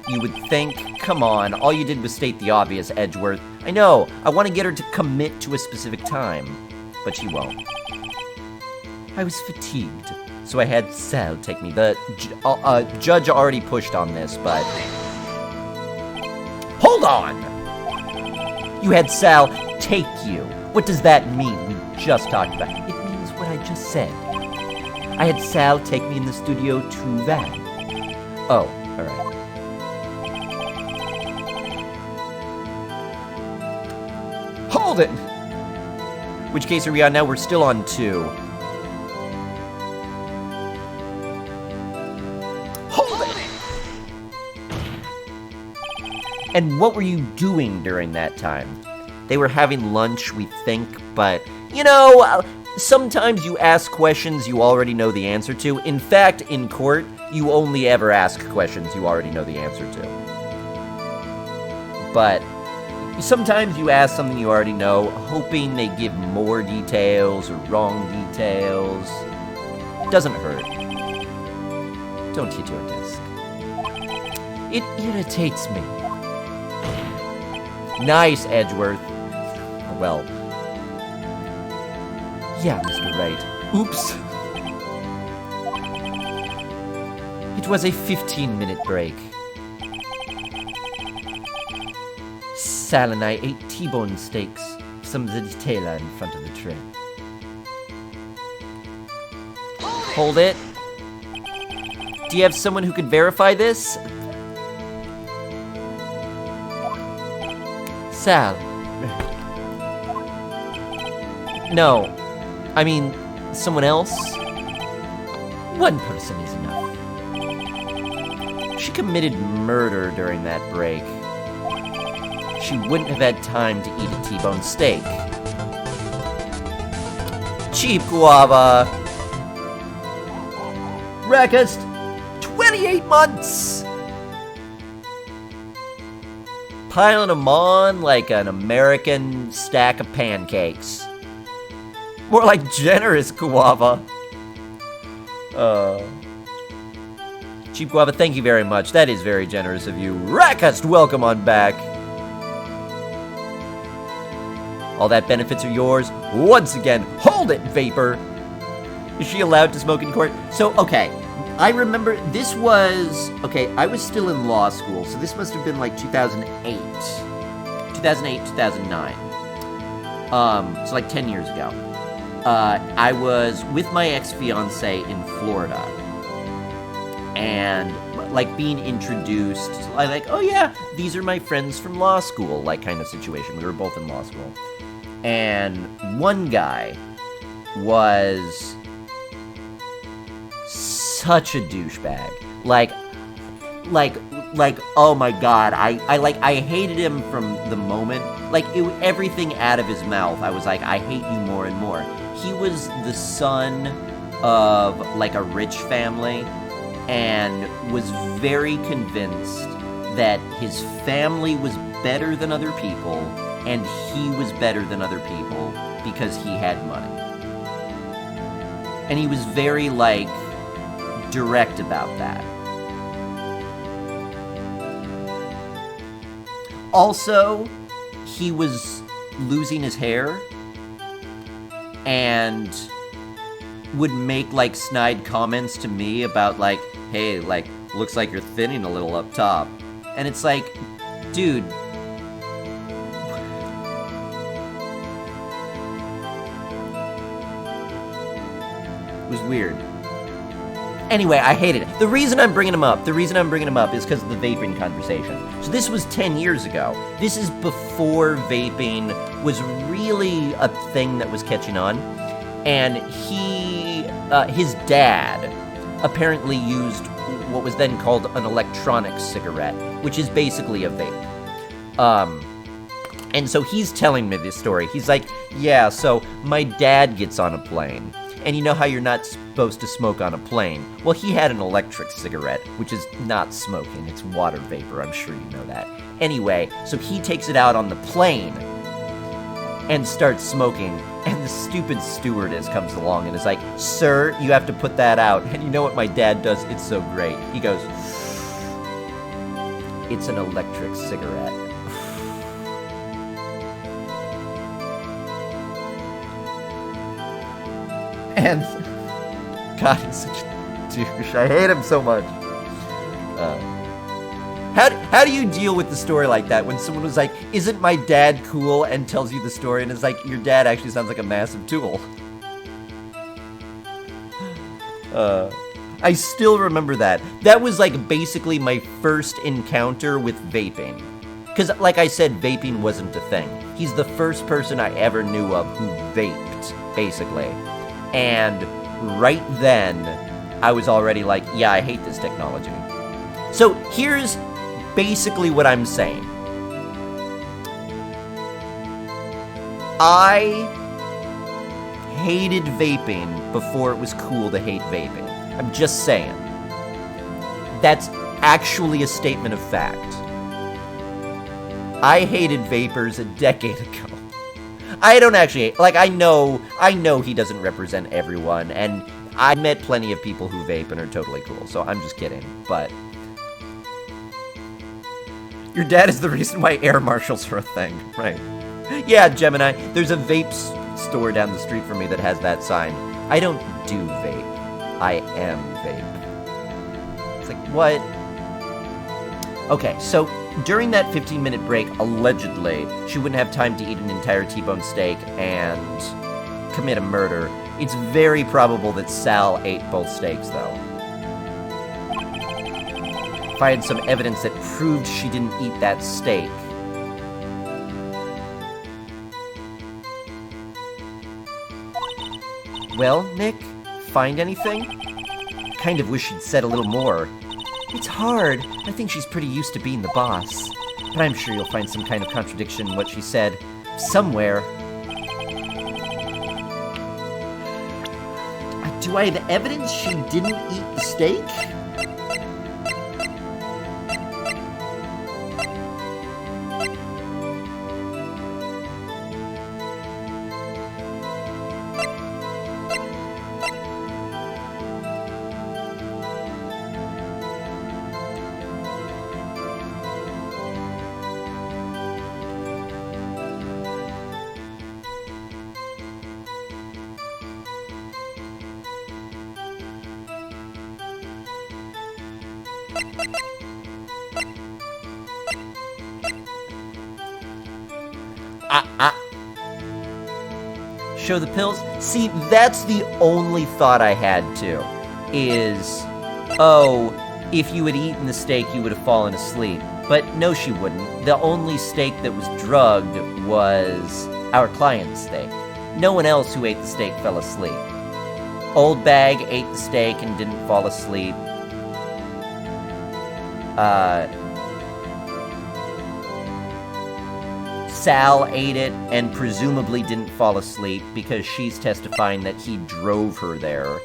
You would think? Come on, all you did was state the obvious, Edgeworth. I know, I want to get her to commit to a specific time, but she won't. I was fatigued, so I had Sal take me. The judge already pushed on this, but... Hold on! You had Sal take you. What does that mean? We just talked about it. It means what I just said. I had Sal take me in the studio to Van. Oh, alright. Hold it! Which case are we on now? We're still on 2. Hold it! And what were you doing during that time? They were having lunch, we think, but, you know, sometimes you ask questions you already know the answer to. In fact, in court, you only ever ask questions you already know the answer to. But sometimes you ask something you already know, hoping they give more details or wrong details. Doesn't hurt. Don't hit your desk. It irritates me. Nice, Edgeworth. Well. Yeah, Mr. Wright. Oops. It was a 15-minute break. Sal and I ate T-bone steaks, some ziti-tela in front of the tray. Hold it. Do you have someone who could verify this? Sal. No. I mean, someone else? One person is enough. She committed murder during that break. She wouldn't have had time to eat a T-bone steak. Cheap guava. Rackest, 28 months! Piling them on like an American stack of pancakes. More like generous guava. Cheap guava, thank you very much. That is very generous of you. Rackest, welcome on back. All that benefits are yours. Once again, hold it, Vapor. Is she allowed to smoke in court? So, okay. I remember this was... Okay, I was still in law school, so this must have been like 2008. 2008, 2009. So like 10 years ago. I was with my ex-fiancé in Florida. And, like, being introduced, like, oh yeah, these are my friends from law school, like, kind of situation. We were both in law school. And one guy was such a douchebag. Like, oh my god, I hated him from the moment. Like, everything out of his mouth, I was like, I hate you more and more. He was the son of, like, a rich family, and was very convinced that his family was better than other people, and he was better than other people because he had money. And he was very, like, direct about that. Also, he was losing his hair, and would make, like, snide comments to me about, like, hey, like, looks like you're thinning a little up top. And it's like, dude. It was weird. Anyway, I hated it. The reason I'm bringing him up is because of the vaping conversation. So this was 10 years ago. This is before vaping was really a thing that was catching on. And his dad apparently used what was then called an electronic cigarette, which is basically a vape. And so he's telling me this story. He's like, yeah, so my dad gets on a plane. And you know how you're not supposed to smoke on a plane? Well, he had an electric cigarette, which is not smoking. It's water vapor. I'm sure you know that. Anyway, so he takes it out on the plane and starts smoking. And the stupid stewardess comes along and is like, sir, you have to put that out. And you know what my dad does? It's so great. He goes, it's an electric cigarette. And God, he's such a douche. I hate him so much. How do you deal with the story like that when someone was like, isn't my dad cool, and tells you the story and is like, your dad actually sounds like a massive tool? I still remember that. That was like basically my first encounter with vaping. Because like I said, vaping wasn't a thing. He's the first person I ever knew of who vaped, basically. And right then, I was already like, yeah, I hate this technology. So here's basically what I'm saying. I hated vaping before it was cool to hate vaping. I'm just saying. That's actually a statement of fact. I hated vapors a decade ago. I don't actually, like, I know he doesn't represent everyone, and I met plenty of people who vape and are totally cool, so I'm just kidding, but your dad is the reason why air marshals are a thing, right? Yeah, Gemini, there's a vape store down the street from me that has that sign. I don't do vape. I am vape. It's like, what? Okay, so during that 15-minute break, allegedly, she wouldn't have time to eat an entire T-bone steak and commit a murder. It's very probable that Sal ate both steaks, though. If I had some evidence that proved she didn't eat that steak. Well, Nick, find anything? Kind of wish she'd said a little more. It's hard. I think she's pretty used to being the boss. But I'm sure you'll find some kind of contradiction in what she said. Somewhere. Do I have evidence she didn't eat the steak? Show the pills? See, that's the only thought I had, too. Is, oh, if you had eaten the steak, you would have fallen asleep. But no, she wouldn't. The only steak that was drugged was our client's steak. No one else who ate the steak fell asleep. Old Bag ate the steak and didn't fall asleep. Sal ate it and presumably didn't fall asleep because she's testifying that he drove her there.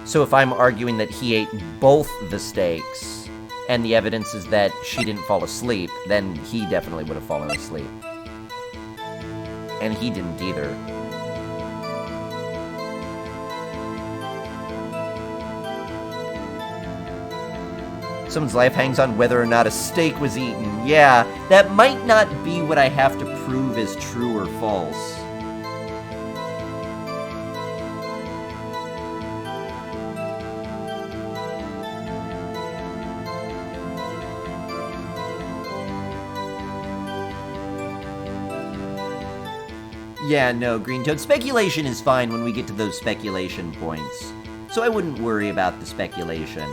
So if I'm arguing that he ate both the steaks and the evidence is that she didn't fall asleep, then he definitely would have fallen asleep. And he didn't either. Someone's life hangs on whether or not a steak was eaten. Yeah, that might not be what I have to prove as true or false. Yeah, no, Green Toad. Speculation is fine when we get to those speculation points. So I wouldn't worry about the speculation.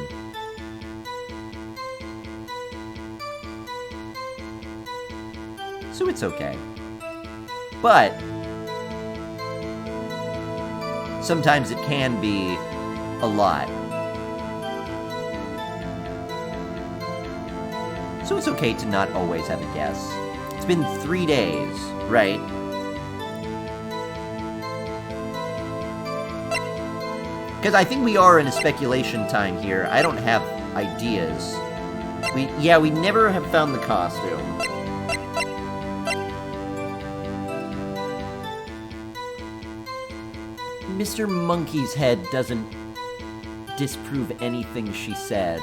So it's okay. But sometimes it can be a lot. So it's okay to not always have a guess. It's been 3 days, right? Because I think we are in a speculation time here. I don't have ideas. We never have found the costume. Mr. Monkey's head doesn't disprove anything she said.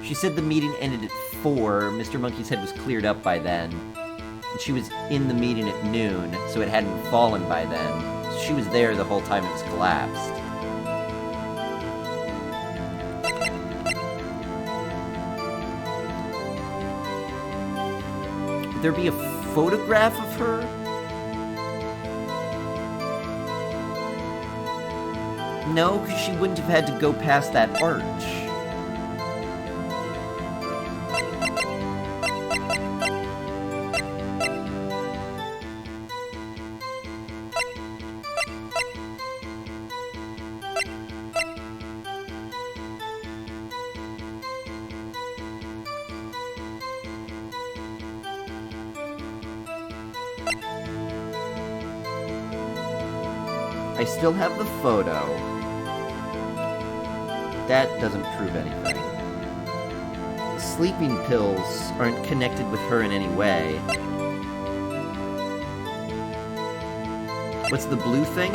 She said the meeting ended at 4. Mr. Monkey's head was cleared up by then. And she was in the meeting at noon, so it hadn't fallen by then. So she was there the whole time it was collapsed. Would there be a photograph of her? No, because she wouldn't have had to go past that arch. I still have the photo. That doesn't prove anything. The sleeping pills aren't connected with her in any way. What's the blue thing?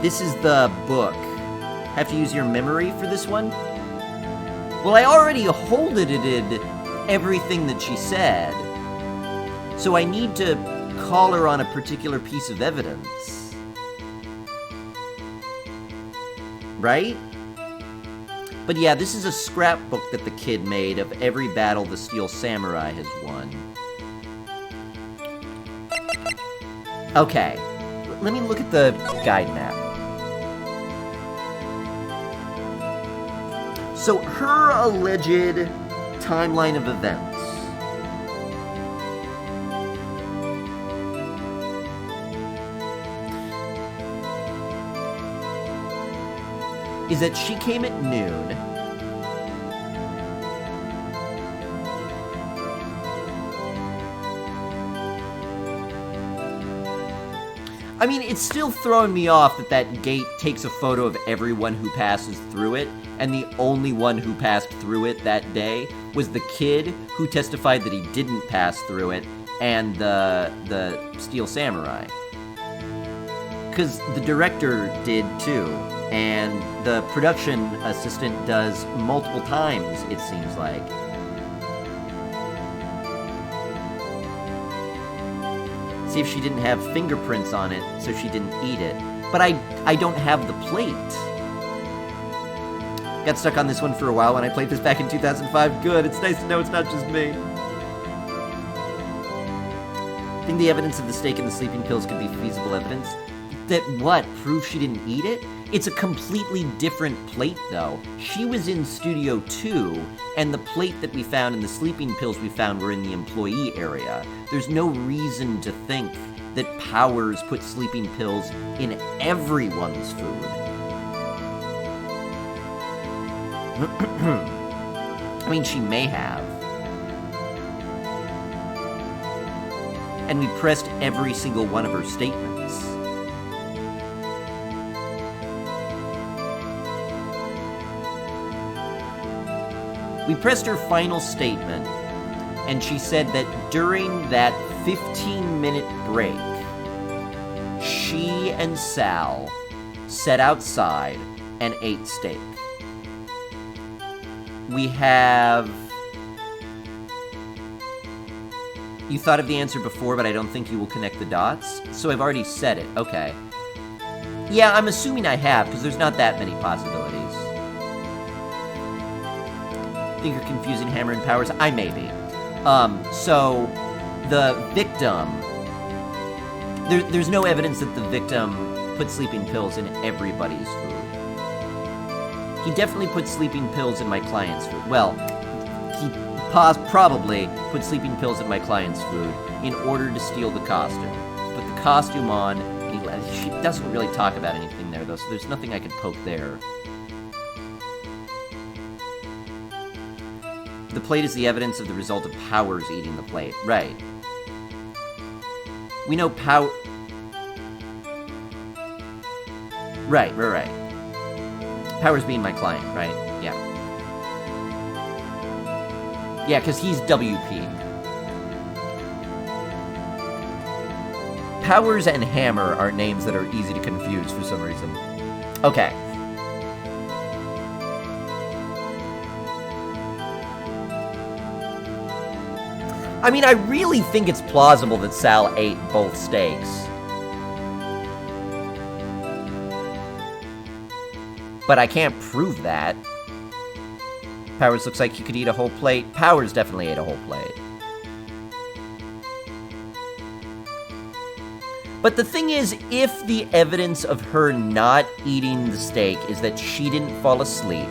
This is the book. Have to use your memory for this one? Well, I already edited everything that she said. So I need to call her on a particular piece of evidence. Right? But yeah, this is a scrapbook that the kid made of every battle the Steel Samurai has won. Okay, let me look at the guide map. So her alleged timeline of events is that she came at noon. I mean, it's still throwing me off that that gate takes a photo of everyone who passes through it, and the only one who passed through it that day was the kid who testified that he didn't pass through it, and the Steel Samurai. Because the director did too. And the production assistant does multiple times, it seems like. See if she didn't have fingerprints on it, so she didn't eat it. But I don't have the plate. Got stuck on this one for a while when I played this back in 2005. Good, it's nice to know it's not just me. Think the evidence of the steak and the sleeping pills could be feasible evidence? That what? Proof she didn't eat it? It's a completely different plate, though. She was in Studio 2, and the plate that we found and the sleeping pills we found were in the employee area. There's no reason to think that Powers put sleeping pills in everyone's food. I mean, she may have. And we pressed every single one of her statements. We pressed her final statement, and she said that during that 15-minute break, she and Sal sat outside and ate steak. We have... You thought of the answer before, but I don't think you will connect the dots, so I've already said it. Okay. Yeah, I'm assuming I have, because there's not that many possibilities. Think you're confusing Hammer and Powers? I may be. So, the victim... There's no evidence that the victim put sleeping pills in everybody's food. He definitely put sleeping pills in my client's food. Well, he probably put sleeping pills in my client's food in order to steal the costume. Put the costume on, and she doesn't really talk about anything there, though, so there's nothing I can poke there. The plate is the evidence of the result of Powers eating the plate. Right. We know Right. Powers being my client, right? Yeah. Yeah, because he's WP. Powers and Hammer are names that are easy to confuse for some reason. Okay. I mean, I really think it's plausible that Sal ate both steaks. But I can't prove that. Powers looks like he could eat a whole plate. Powers definitely ate a whole plate. But the thing is, if the evidence of her not eating the steak is that she didn't fall asleep,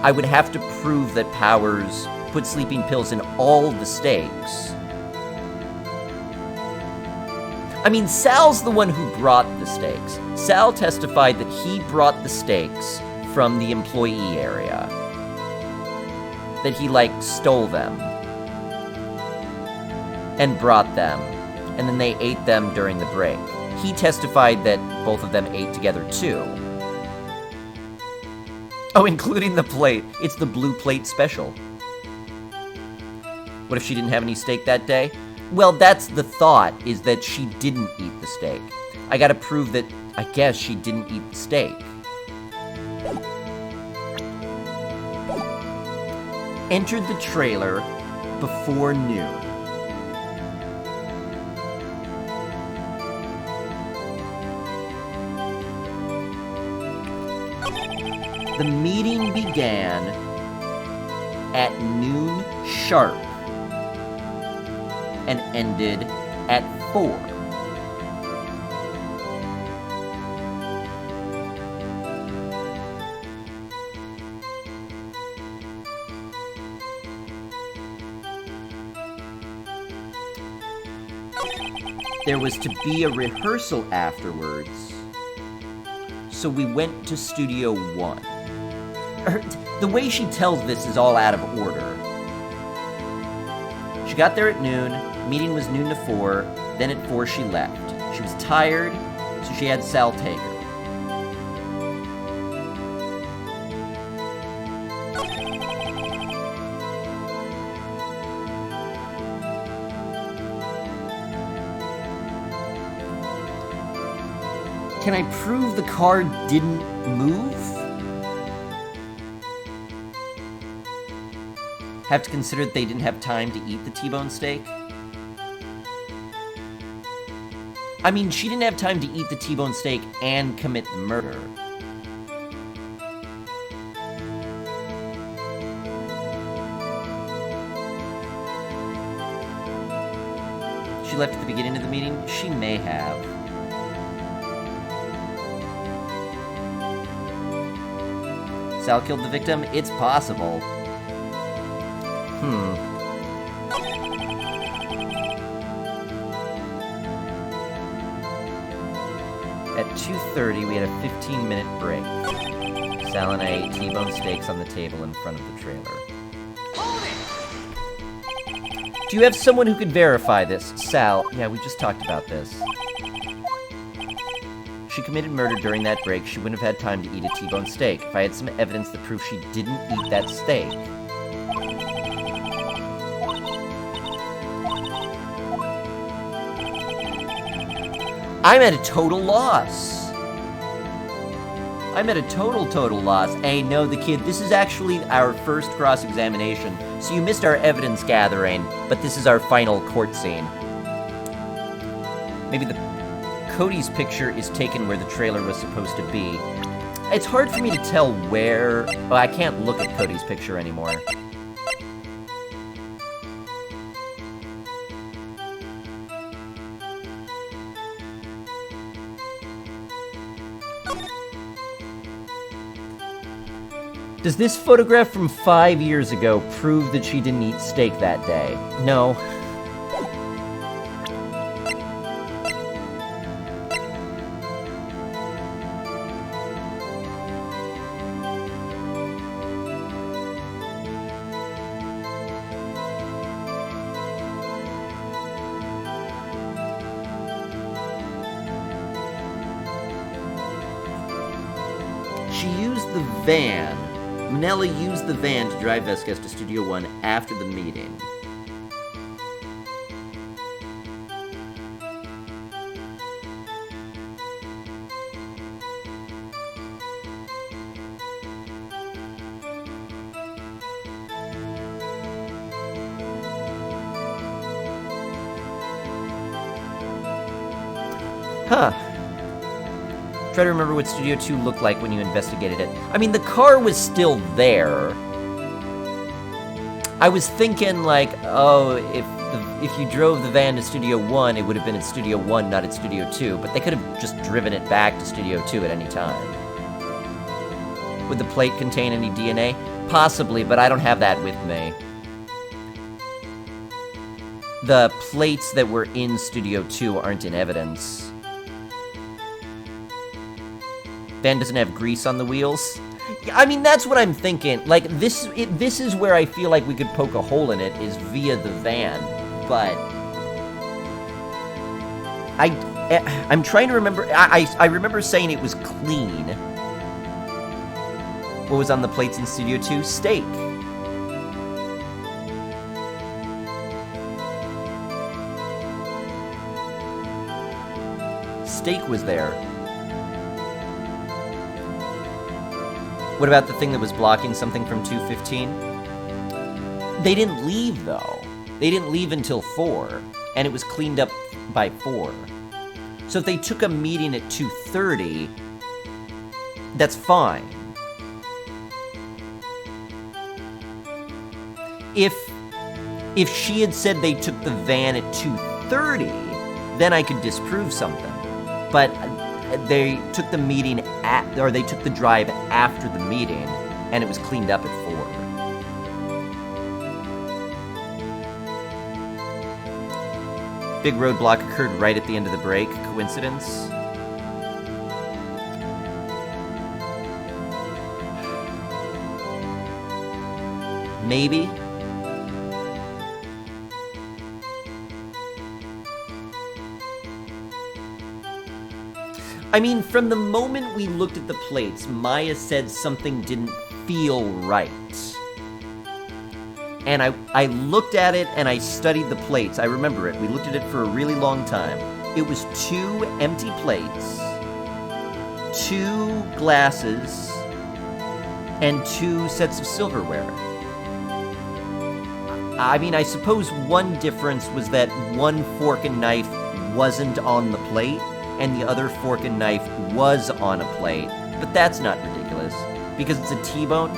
I would have to prove that Powers put sleeping pills in all the steaks. I mean, Sal's the one who brought the steaks. Sal testified that he brought the steaks from the employee area. That he, stole them. And brought them. And then they ate them during the break. He testified that both of them ate together, too. Oh, including the plate. It's the blue plate special. What if she didn't have any steak that day? Well, that's the thought, is that she didn't eat the steak. I gotta prove that, I guess, she didn't eat the steak. Entered the trailer before noon. The meeting began at noon sharp and ended at 4. There was to be a rehearsal afterwards, so we went to Studio 1. The way she tells this is all out of order. She got there at noon, meeting was noon to 4, then at 4 she left. She was tired, so she had Sal take her. Can I prove the car didn't move? Have to consider that they didn't have time to eat the T-bone steak? I mean, she didn't have time to eat the T-bone steak and commit the murder. She left at the beginning of the meeting? She may have. Sal killed the victim? It's possible. At 2:30, we had a 15-minute break. Sal and I ate T-bone steaks on the table in front of the trailer. Do you have someone who could verify this? Sal, yeah, we just talked about this. She committed murder during that break. She wouldn't have had time to eat a T-bone steak. If I had some evidence that proved she didn't eat that steak... I'm at a total loss. I'm at a total loss. Hey, no, the kid, this is actually our first cross-examination, so you missed our evidence gathering, but this is our final court scene. Maybe Cody's picture is taken where the trailer was supposed to be. It's hard for me to tell where... Oh, I can't look at Cody's picture anymore. Does this photograph from 5 years ago prove that she didn't eat steak that day? No. She used the van. Manella used the van to drive Vasquez to Studio One after the meeting. Huh. Try to remember what Studio 2 looked like when you investigated it. I mean, the car was still there. I was thinking, like, oh, if you drove the van to Studio 1, it would have been at Studio 1, not at Studio 2. But they could have just driven it back to Studio 2 at any time. Would the plate contain any DNA? Possibly, but I don't have that with me. The plates that were in Studio 2 aren't in evidence. Van doesn't have grease on the wheels. I mean, that's what I'm thinking. Like, this is where I feel like we could poke a hole in it, is via the van. But I'm trying to remember. I remember saying it was clean. What was on the plates in Studio 2? Steak. Steak was there. What about the thing that was blocking something from 2:15? They didn't leave, though. They didn't leave until 4, and it was cleaned up by 4. So if they took a meeting at 2:30, that's fine. If she had said they took the van at 2:30, then I could disprove something. But they took the meeting they took the drive after the meeting, and it was cleaned up at 4. Big roadblock occurred right at the end of the break. Coincidence? Maybe. I mean, from the moment we looked at the plates, Maya said something didn't feel right. And I looked at it and I studied the plates. I remember it. We looked at it for a really long time. It was 2 empty plates, 2 glasses, and 2 sets of silverware. I mean, I suppose one difference was that one fork and knife wasn't on the plate, and the other fork and knife was on a plate. But that's not ridiculous, because it's a T-bone.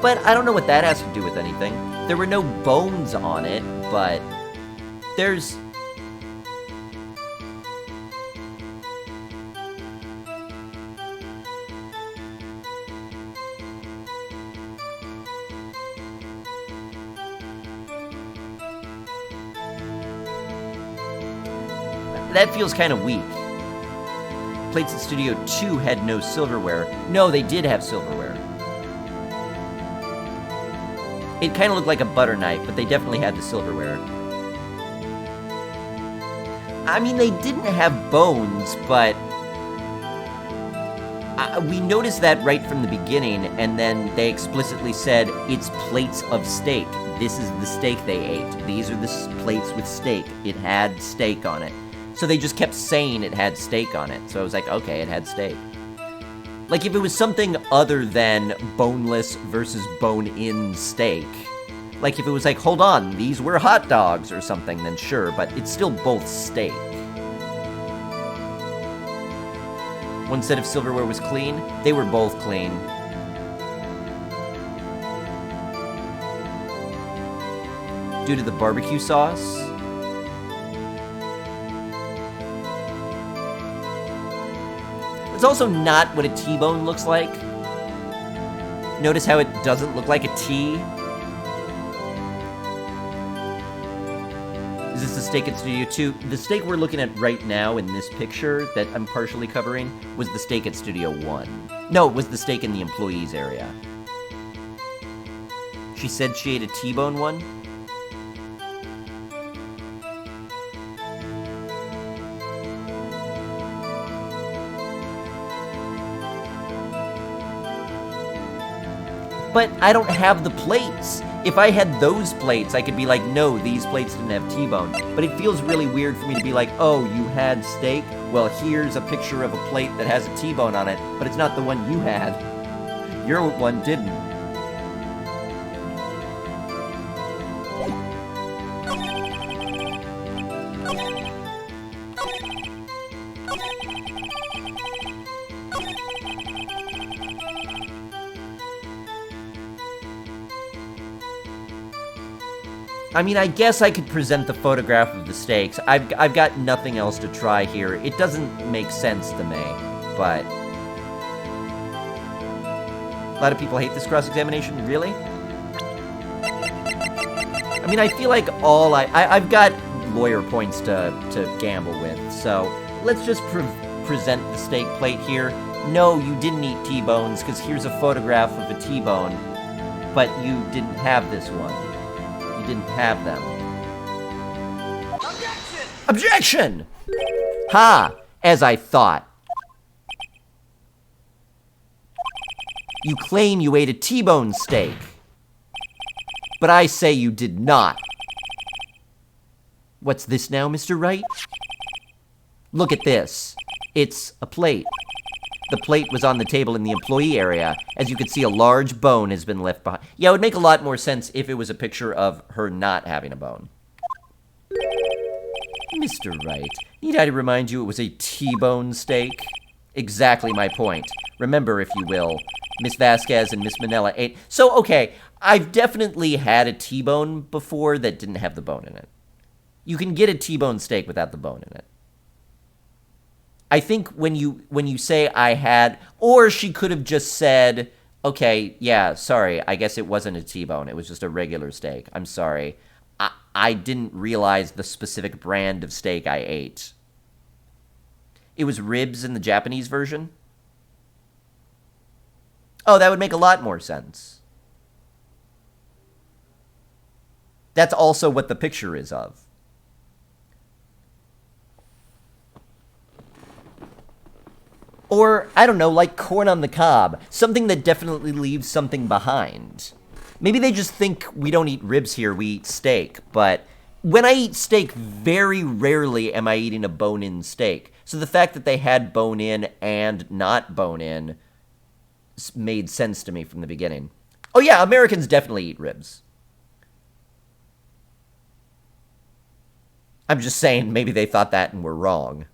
But I don't know what that has to do with anything. There were no bones on it, but there's... That feels kind of weak. Plates at Studio 2 had no silverware. No, they did have silverware. It kind of looked like a butter knife, but they definitely had the silverware. I mean, they didn't have bones, but... we noticed that right from the beginning, and then they explicitly said, it's plates of steak. This is the steak they ate. These are the plates with steak. It had steak on it. So they just kept saying it had steak on it. So I was like, okay, it had steak. Like, if it was something other than boneless versus bone-in steak, like if it was like, hold on, these were hot dogs or something, then sure, but it's still both steak. One set of silverware was clean. They were both clean. Due to the barbecue sauce. It's also not what a T-bone looks like. Notice how it doesn't look like a T? Is this the steak at Studio 2? The steak we're looking at right now in this picture that I'm partially covering was the steak at Studio 1. No, it was the steak in the employees area. She said she ate a T-bone one? But I don't have the plates. If I had those plates, I could be like, no, these plates didn't have T-bone. But it feels really weird for me to be like, oh, you had steak? Well, here's a picture of a plate that has a T-bone on it, but it's not the one you had. Your one didn't. I mean, I guess I could present the photograph of the steaks. I've got nothing else to try here. It doesn't make sense to me, but... A lot of people hate this cross-examination, really? I mean, I feel like all I've got lawyer points to gamble with, so let's just present the steak plate here. No, you didn't eat T-bones, because here's a photograph of a T-bone, but you didn't have this one. Didn't have them. Objection! Objection! Ha! As I thought. You claim you ate a T-bone steak, but I say you did not. What's this now, Mr. Wright? Look at this. It's a plate. The plate was on the table in the employee area. As you can see, a large bone has been left behind. Yeah, it would make a lot more sense if it was a picture of her not having a bone. Mr. Wright, need I to remind you it was a T-bone steak? Exactly my point. Remember, if you will, Miss Vasquez and Miss Manella ate... So, okay, I've definitely had a T-bone before that didn't have the bone in it. You can get a T-bone steak without the bone in it. I think when you say I had, or she could have just said, okay, yeah, sorry, I guess it wasn't a T-bone, it was just a regular steak. I'm sorry. I didn't realize the specific brand of steak I ate. It was ribs in the Japanese version? Oh, that would make a lot more sense. That's also what the picture is of. Or, I don't know, like corn on the cob. Something that definitely leaves something behind. Maybe they just think we don't eat ribs here, we eat steak. But when I eat steak, very rarely am I eating a bone-in steak. So the fact that they had bone-in and not bone-in made sense to me from the beginning. Oh yeah, Americans definitely eat ribs. I'm just saying, maybe they thought that and were wrong.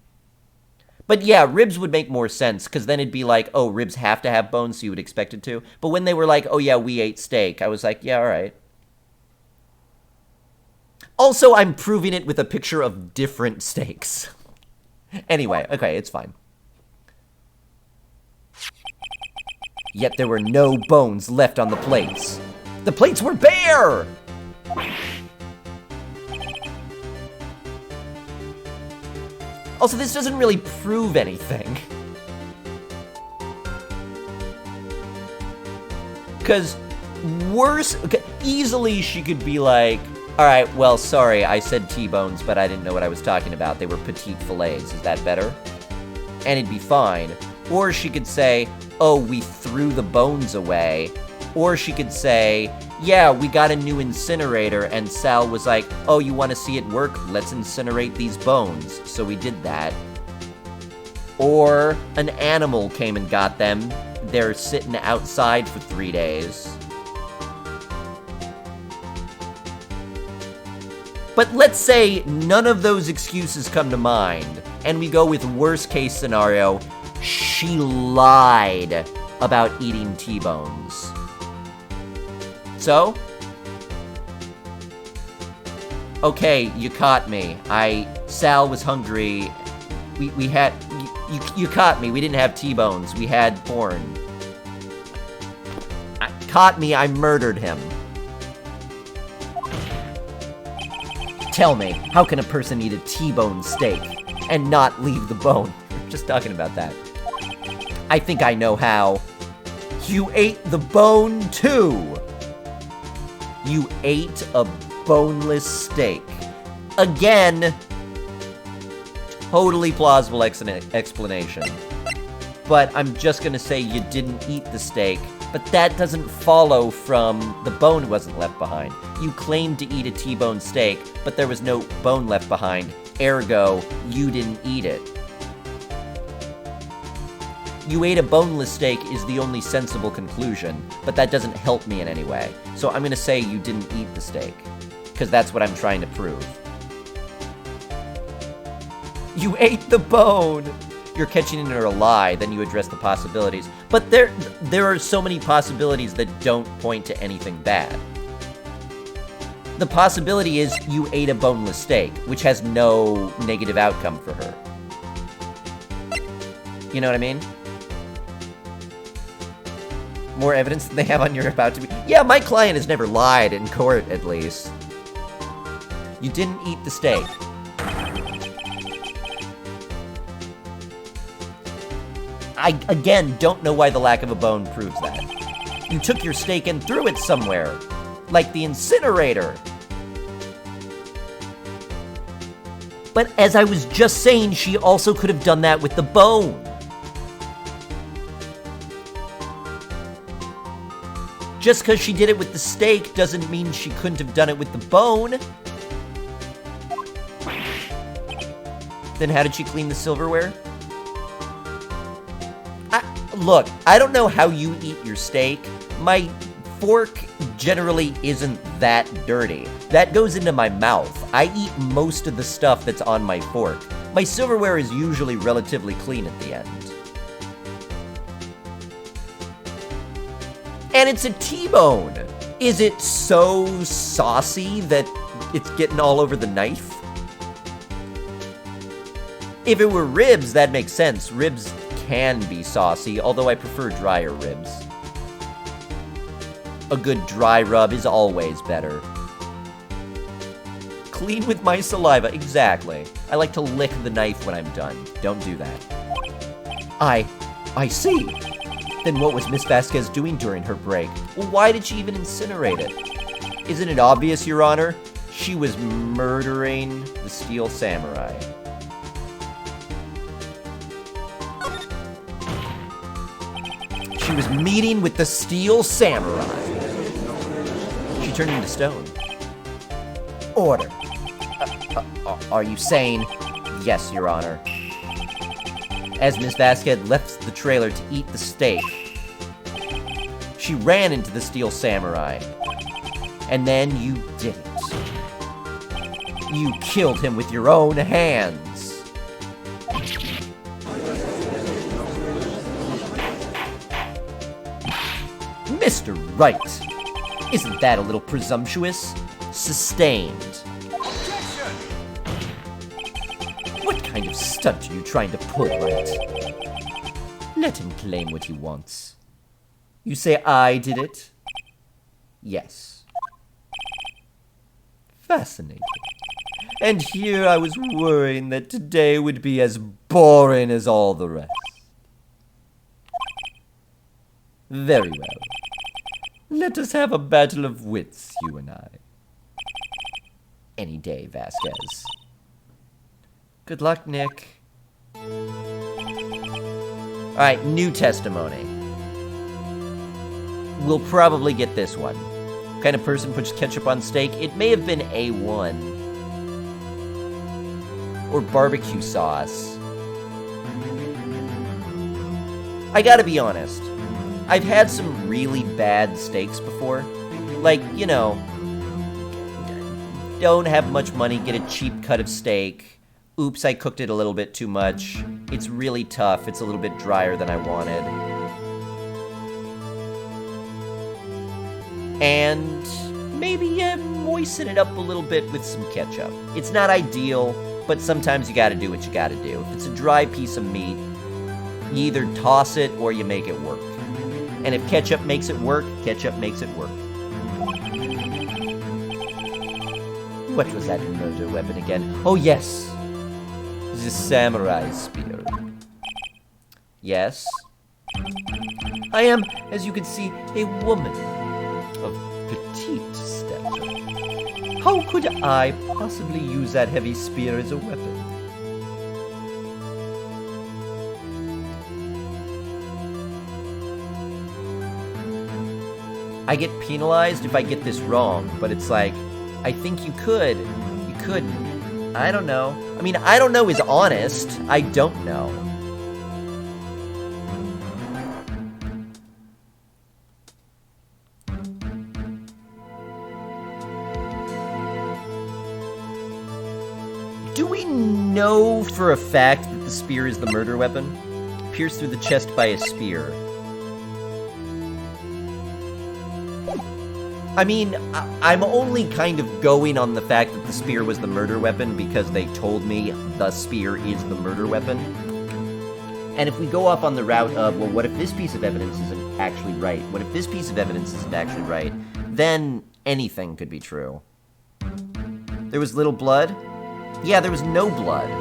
But yeah, ribs would make more sense, because then it'd be like, oh, ribs have to have bones, so you would expect it to. But when they were like, oh yeah, we ate steak, I was like, yeah, all right. Also, I'm proving it with a picture of different steaks. Anyway, okay, it's fine. Yet there were no bones left on the plates. The plates were bare! Also, this doesn't really prove anything. Because easily she could be like, alright, well, sorry, I said T-bones, but I didn't know what I was talking about. They were petite fillets. Is that better? And it'd be fine. Or she could say, oh, we threw the bones away. Or she could say, yeah, we got a new incinerator, and Sal was like, oh, you want to see it work? Let's incinerate these bones. So we did that. Or an animal came and got them. They're sitting outside for 3 days. But let's say none of those excuses come to mind, and we go with worst case scenario, she lied about eating T-bones. So? Okay, you caught me. Sal was hungry. We had, you caught me. We didn't have T-bones. We had porn. Caught me, I murdered him. Tell me, how can a person eat a T-bone steak and not leave the bone? We're just talking about that. I think I know how. You ate the bone too. You ate a boneless steak. Again, totally plausible explanation. But I'm just gonna say you didn't eat the steak, but that doesn't follow from the bone wasn't left behind. You claimed to eat a T-bone steak, but there was no bone left behind, ergo, you didn't eat it. You ate a boneless steak is the only sensible conclusion, but that doesn't help me in any way. So I'm gonna say you didn't eat the steak, because that's what I'm trying to prove. You ate the bone! You're catching it in a lie, then you address the possibilities. But there are so many possibilities that don't point to anything bad. The possibility is you ate a boneless steak, which has no negative outcome for her. You know what I mean? More evidence than they have on your about to be. Yeah, my client has never lied in court, at least. You didn't eat the steak. I, again, don't know why the lack of a bone proves that. You took your steak and threw it somewhere. Like the incinerator. But as I was just saying, she also could have done that with the bone. Just because she did it with the steak doesn't mean she couldn't have done it with the bone. Then how did she clean the silverware? Look, I don't know how you eat your steak. My fork generally isn't that dirty. That goes into my mouth. I eat most of the stuff that's on my fork. My silverware is usually relatively clean at the end. And it's a T-bone. Is it so saucy that it's getting all over the knife? If it were ribs, that makes sense. Ribs can be saucy, although I prefer drier ribs. A good dry rub is always better. Clean with my saliva, exactly. I like to lick the knife when I'm done. Don't do that. I see. Then what was Miss Vasquez doing during her break? Well, why did she even incinerate it? Isn't it obvious, Your Honor? She was murdering the Steel Samurai. She was meeting with the Steel Samurai. She turned into stone. Order. Are you saying? Yes, Your Honor. As Miss Vasquez left the trailer to eat the steak, she ran into the Steel Samurai. And then you did it. You killed him with your own hands. Mr. Wright, isn't that a little presumptuous? Sustained. What kind of stunt are you trying to pull, Wright? Let him claim what he wants. You say I did it? Yes. Fascinating. And here I was worrying that today would be as boring as all the rest. Very well. Let us have a battle of wits, you and I. Any day, Vasquez. Good luck, Nick. Alright, new testimony. We'll probably get this one. What kind of person puts ketchup on steak? It may have been A1. Or barbecue sauce. I gotta be honest. I've had some really bad steaks before. Like, you know, don't have much money, get a cheap cut of steak. Oops, I cooked it a little bit too much. It's really tough, it's a little bit drier than I wanted. And maybe moisten it up a little bit with some ketchup. It's not ideal, but sometimes you gotta do what you gotta do. If it's a dry piece of meat, you either toss it or you make it work. And if ketchup makes it work, ketchup makes it work. What was that murder weapon again? Oh, yes. The samurai spear. Yes. I am, as you can see, a woman of petite stature. How could I possibly use that heavy spear as a weapon? I get penalized if I get this wrong, but it's like, I think you could. You couldn't. I don't know. I mean, I don't know is honest. I don't know. Do we know for a fact that the spear is the murder weapon? Pierced through the chest by a spear. I mean, I'm only kind of going on the fact that the spear was the murder weapon because they told me the spear is the murder weapon. And if we go off on the route of, well, what if this piece of evidence isn't actually right? What if this piece of evidence isn't actually right? Then anything could be true. There was little blood? Yeah, there was no blood.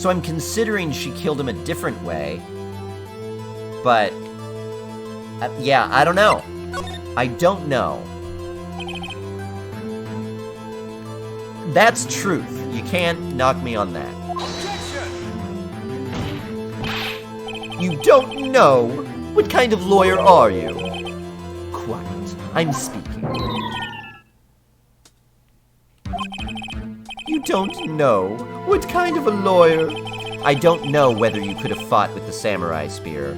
So I'm considering she killed him a different way. But... yeah, I don't know. I don't know. That's truth. You can't knock me on that. You don't know? What kind of lawyer are you? Quiet. I'm speaking. You don't know? What kind of a lawyer? I don't know whether you could have fought with the samurai spear.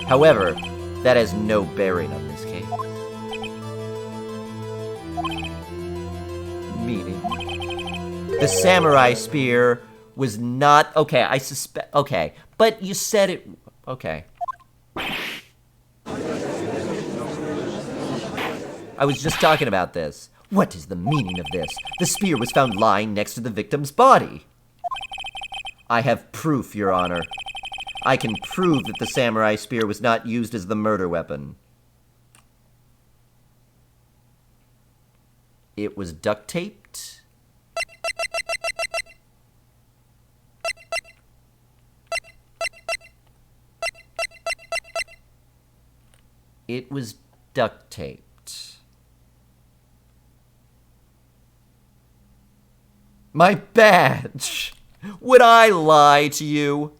However, that has no bearing on this case. Meaning? The samurai spear was not... Okay, I suspect... Okay, but you said it... Okay. I was just talking about this. What is the meaning of this? The spear was found lying next to the victim's body. I have proof, Your Honor. I can prove that the samurai spear was not used as the murder weapon. It was duct taped? It was duct taped. My badge! Would I lie to you?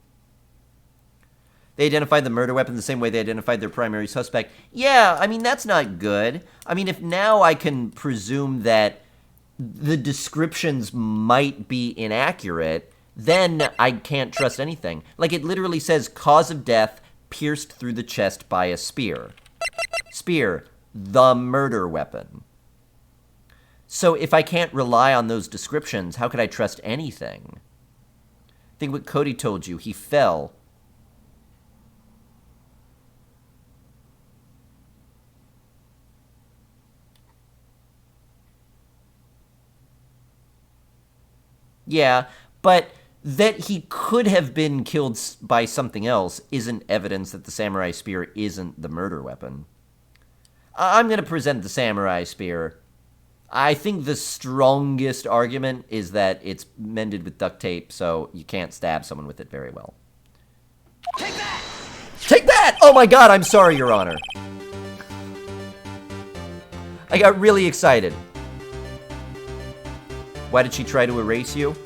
They identified the murder weapon the same way they identified their primary suspect. Yeah, I mean, that's not good. I mean, if now I can presume that the descriptions might be inaccurate, then I can't trust anything. Like, it literally says, cause of death, pierced through the chest by a spear. Spear, the murder weapon. So if I can't rely on those descriptions, how could I trust anything? Think what Cody told you. He fell. Yeah, but that he could have been killed by something else isn't evidence that the samurai spear isn't the murder weapon. I'm going to present the samurai spear. I think the strongest argument is that it's mended with duct tape, so you can't stab someone with it very well. Take that! Take that! Oh my god, I'm sorry, Your Honor. I got really excited. Why did she try to erase you?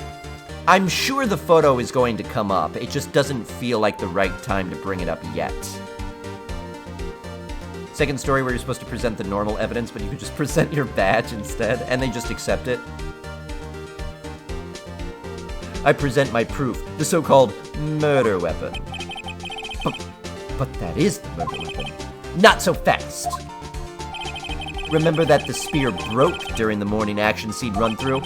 I'm sure the photo is going to come up. It just doesn't feel like the right time to bring it up yet. Second story where you're supposed to present the normal evidence, but you could just present your badge instead, and they just accept it. I present my proof, the so-called murder weapon. But that is the murder weapon. Not so fast! Remember that the spear broke during the morning action scene run-through?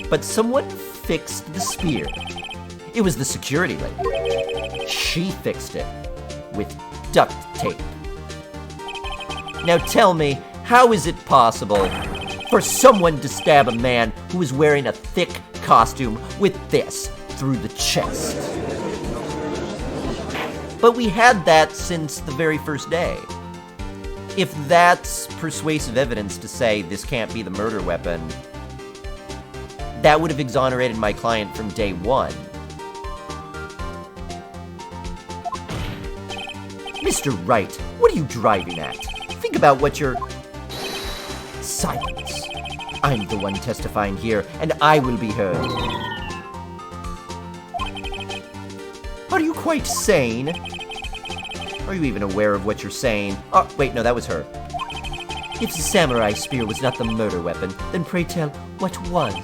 But someone fixed the spear. It was the security lady. She fixed it with duct tape. Now tell me, how is it possible for someone to stab a man who is wearing a thick costume with this through the chest? But we had that since the very first day. If that's persuasive evidence to say this can't be the murder weapon, that would have exonerated my client from day one. Mr. Wright, what are you driving at? Think about what you're... Silence. I'm the one testifying here, and I will be heard. Are you quite sane? Are you even aware of what you're saying? Oh, wait, no, that was her. If the samurai spear was not the murder weapon, then pray tell, what was?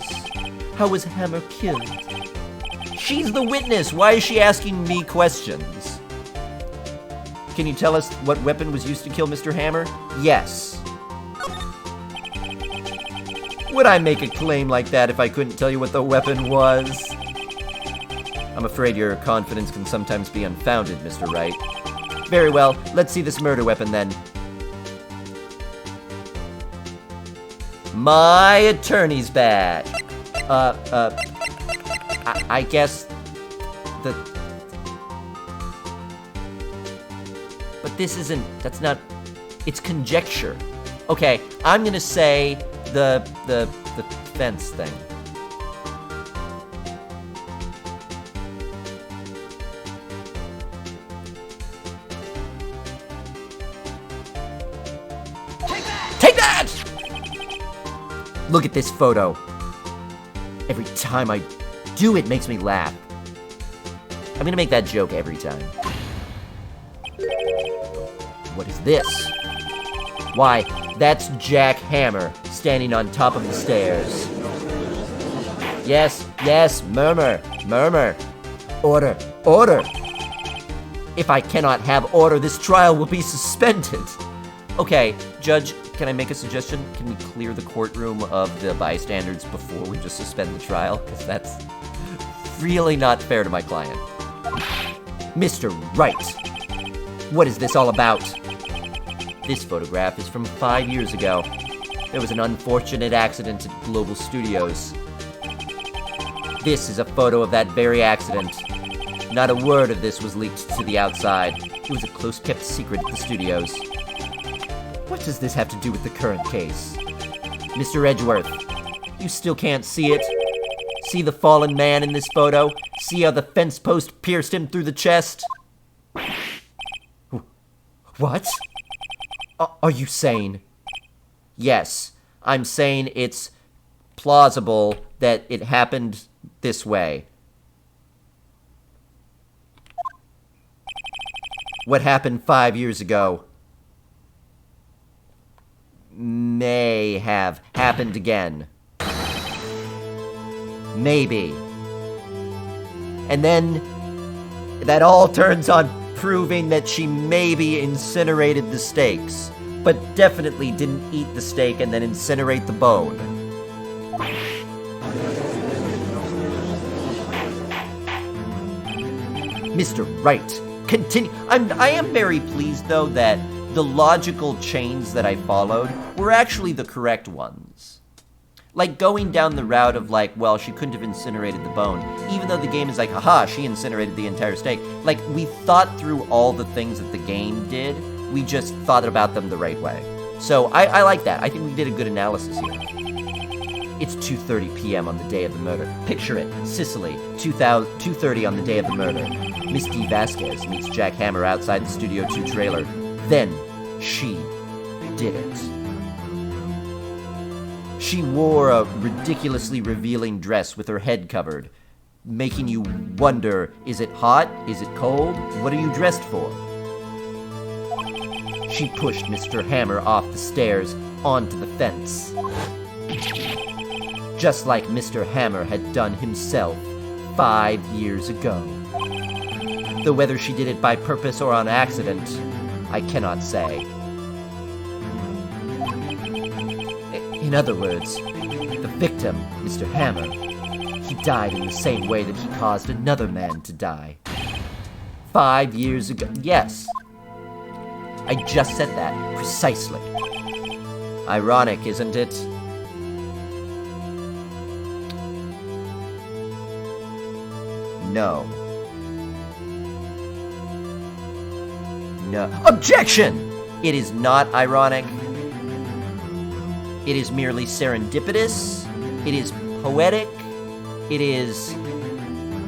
How was Hammer killed? She's the witness! Why is she asking me questions? Can you tell us what weapon was used to kill Mr. Hammer? Yes. Would I make a claim like that if I couldn't tell you what the weapon was? I'm afraid your confidence can sometimes be unfounded, Mr. Wright. Very well, let's see this murder weapon then. My attorney's badge. I guess the... But this isn't, that's not, it's conjecture. Okay, I'm gonna say the fence thing. Take that! Look at this photo. Every time I do it makes me laugh. I'm gonna make that joke every time. What is this? Why, that's Jack Hammer standing on top of the stairs. Yes, yes, murmur, murmur. Order, order. If I cannot have order, this trial will be suspended. Okay, Judge, can I make a suggestion? Can we clear the courtroom of the bystanders before we just suspend the trial? Because that's really not fair to my client. Mr. Wright, what is this all about? This photograph is from 5 years ago. There was an unfortunate accident at Global Studios. This is a photo of that very accident. Not a word of this was leaked to the outside. It was a close-kept secret at the studios. What does this have to do with the current case? Mr. Edgeworth, you still can't see it? See the fallen man in this photo? See how the fence post pierced him through the chest? What? Are you saying? Yes, I'm saying it's plausible that it happened this way. What happened 5 years ago may have happened again. Maybe. And then that all turns on proving that she maybe incinerated the steaks, but definitely didn't eat the steak and then incinerate the bone. Mr. Wright, continue. I am very pleased, though, that the logical chains that I followed were actually the correct ones. Like, going down the route of, like, well, she couldn't have incinerated the bone, even though the game is like, haha, she incinerated the entire steak. Like, we thought through all the things that the game did, we just thought about them the right way. So, I like that. I think we did a good analysis here. It's 2:30 p.m. on the day of the murder. Picture it, Sicily, 2:30 on the day of the murder. Miss D. Vasquez meets Jack Hammer outside the Studio 2 trailer. Then, she did it. She wore a ridiculously revealing dress with her head covered, making you wonder, is it hot? Is it cold? What are you dressed for? She pushed Mr. Hammer off the stairs onto the fence. Just like Mr. Hammer had done himself 5 years ago. Though whether she did it by purpose or on accident, I cannot say. In other words, the victim, Mr. Hammer, he died in the same way that he caused another man to die. 5 years ago. Yes. I just said that, precisely. Ironic, isn't it? No. No. Objection! It is not ironic. It is merely serendipitous. It is poetic. It is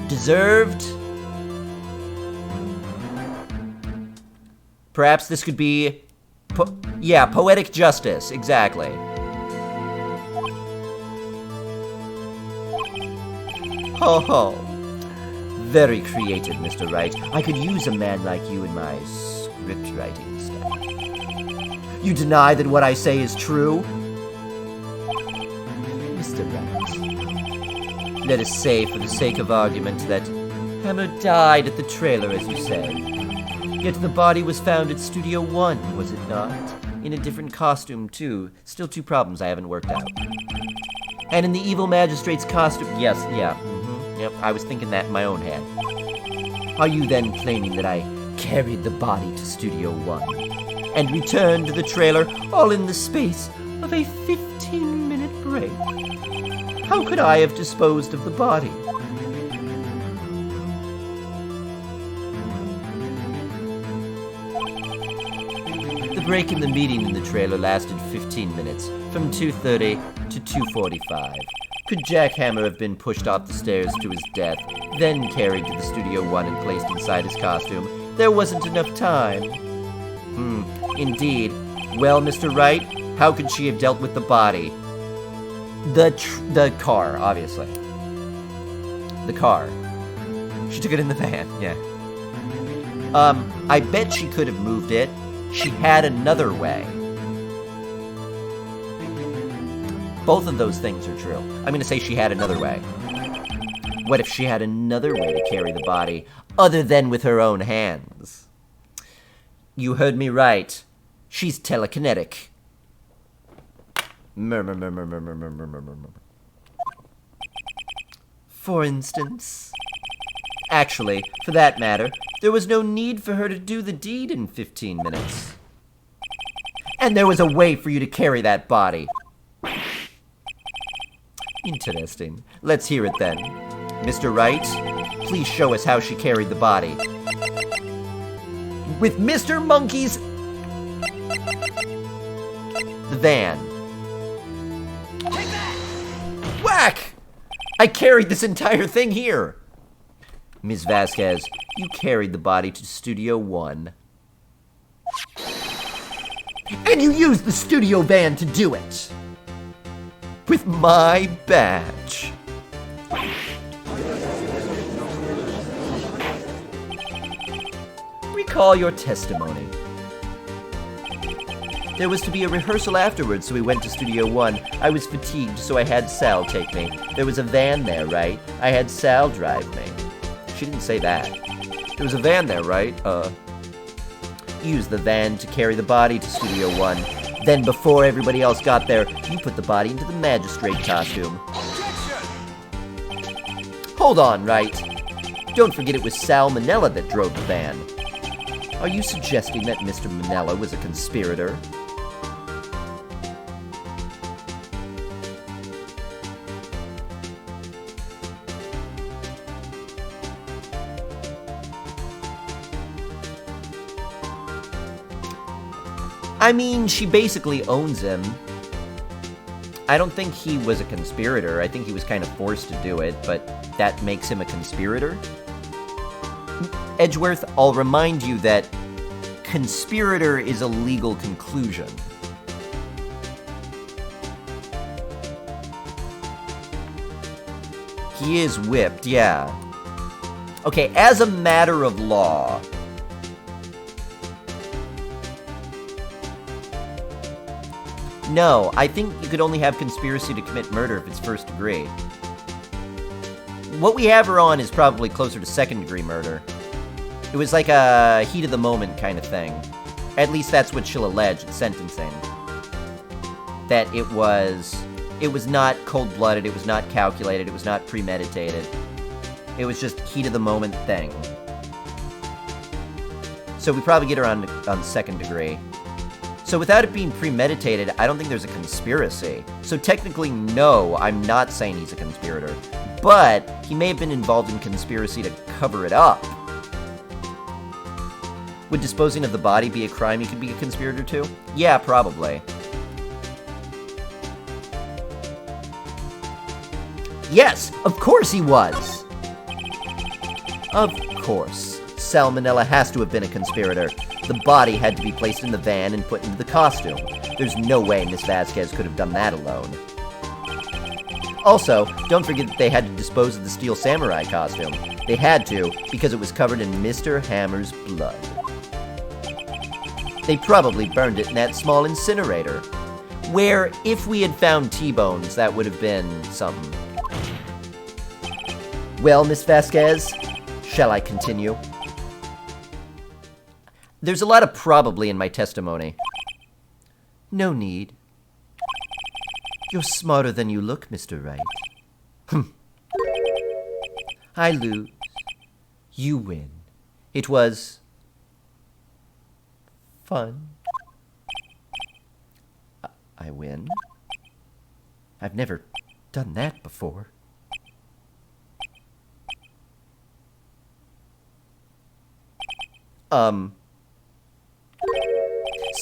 deserved. Perhaps this could be... poetic justice. Exactly. Ho ho. Very creative, Mr. Wright. I could use a man like you in my script writing staff. You deny that what I say is true? Mr. Wright, let us say, for the sake of argument, that Hammer died at the trailer, as you said. Yet the body was found at Studio One, was it not? In a different costume, too. Still two problems I haven't worked out. And in the evil magistrate's costume... Yes, yeah. Yep, I was thinking that in my own head. Are you then claiming that I carried the body to Studio One and returned to the trailer all in the space of a 15-minute break? How could I have disposed of the body? The break in the meeting in the trailer lasted 15 minutes, from 2:30 to 2:45. Could Jack Hammer have been pushed off the stairs to his death, then carried to the Studio One and placed inside his costume? There wasn't enough time. Indeed. Well, Mr. Wright, how could she have dealt with the body? The car, obviously. The car. She took it in the van, yeah. I bet she could have moved it. She had another way. Both of those things are true. I'm going to say she had another way. What if she had another way to carry the body, other than with her own hands? You heard me right. She's telekinetic. For instance. Actually, for that matter, there was no need for her to do the deed in 15 minutes. And there was a way for you to carry that body. Interesting. Let's hear it then. Mr. Wright, please show us how she carried the body. With Mr. Monkey's... the van. Take that! Whack! I carried this entire thing here. Ms. Vasquez, you carried the body to Studio One. And you used the studio van to do it. With my badge. Recall your testimony. There was to be a rehearsal afterwards, so we went to Studio One. I was fatigued, so I had Sal take me. There was a van there, right? I had Sal drive me. She didn't say that. There was a van there, right? Used the van to carry the body to Studio One. Then, before everybody else got there, you put the body into the magistrate costume. Hold on, Wright. Don't forget it was Sal Manella that drove the van. Are you suggesting that Mr. Manella was a conspirator? I mean, she basically owns him. I don't think he was a conspirator. I think he was kind of forced to do it, but that makes him a conspirator? Edgeworth, I'll remind you that conspirator is a legal conclusion. He is whipped, yeah. Okay, as a matter of law... No, I think you could only have conspiracy to commit murder if it's first degree. What we have her on is probably closer to second degree murder. It was like a heat of the moment kind of thing. At least that's what she'll allege at sentencing. That it was not cold-blooded, it was not calculated, it was not premeditated. It was just heat of the moment thing. So we probably get her on second degree. So without it being premeditated, I don't think there's a conspiracy. So technically, no, I'm not saying he's a conspirator. But he may have been involved in conspiracy to cover it up. Would disposing of the body be a crime you could be a conspirator to? Yeah, probably. Yes, of course he was! Of course. Salmonella has to have been a conspirator. The body had to be placed in the van and put into the costume. There's no way Miss Vasquez could have done that alone. Also, don't forget that they had to dispose of the Steel Samurai costume. They had to, because it was covered in Mr. Hammer's blood. They probably burned it in that small incinerator. Where, if we had found T-bones, that would have been something. Well, Miss Vasquez, shall I continue? There's a lot of probably in my testimony. No need. You're smarter than you look, Mr. Wright. I lose. You win. It was fun. I win. I've never done that before.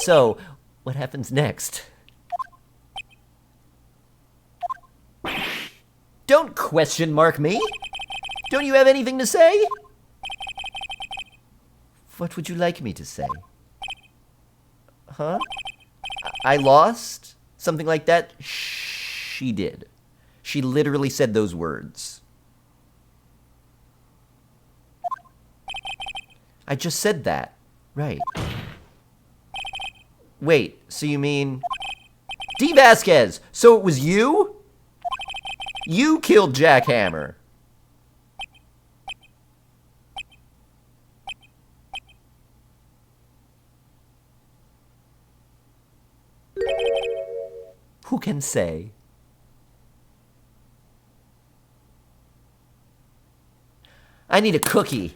So, what happens next? Don't question mark me! Don't you have anything to say? What would you like me to say? Huh? I lost? Something like that? She did. She literally said those words. I just said that. Right. Wait, so you mean... D. Vasquez! So it was you? You killed Jack Hammer. Who can say? I need a cookie.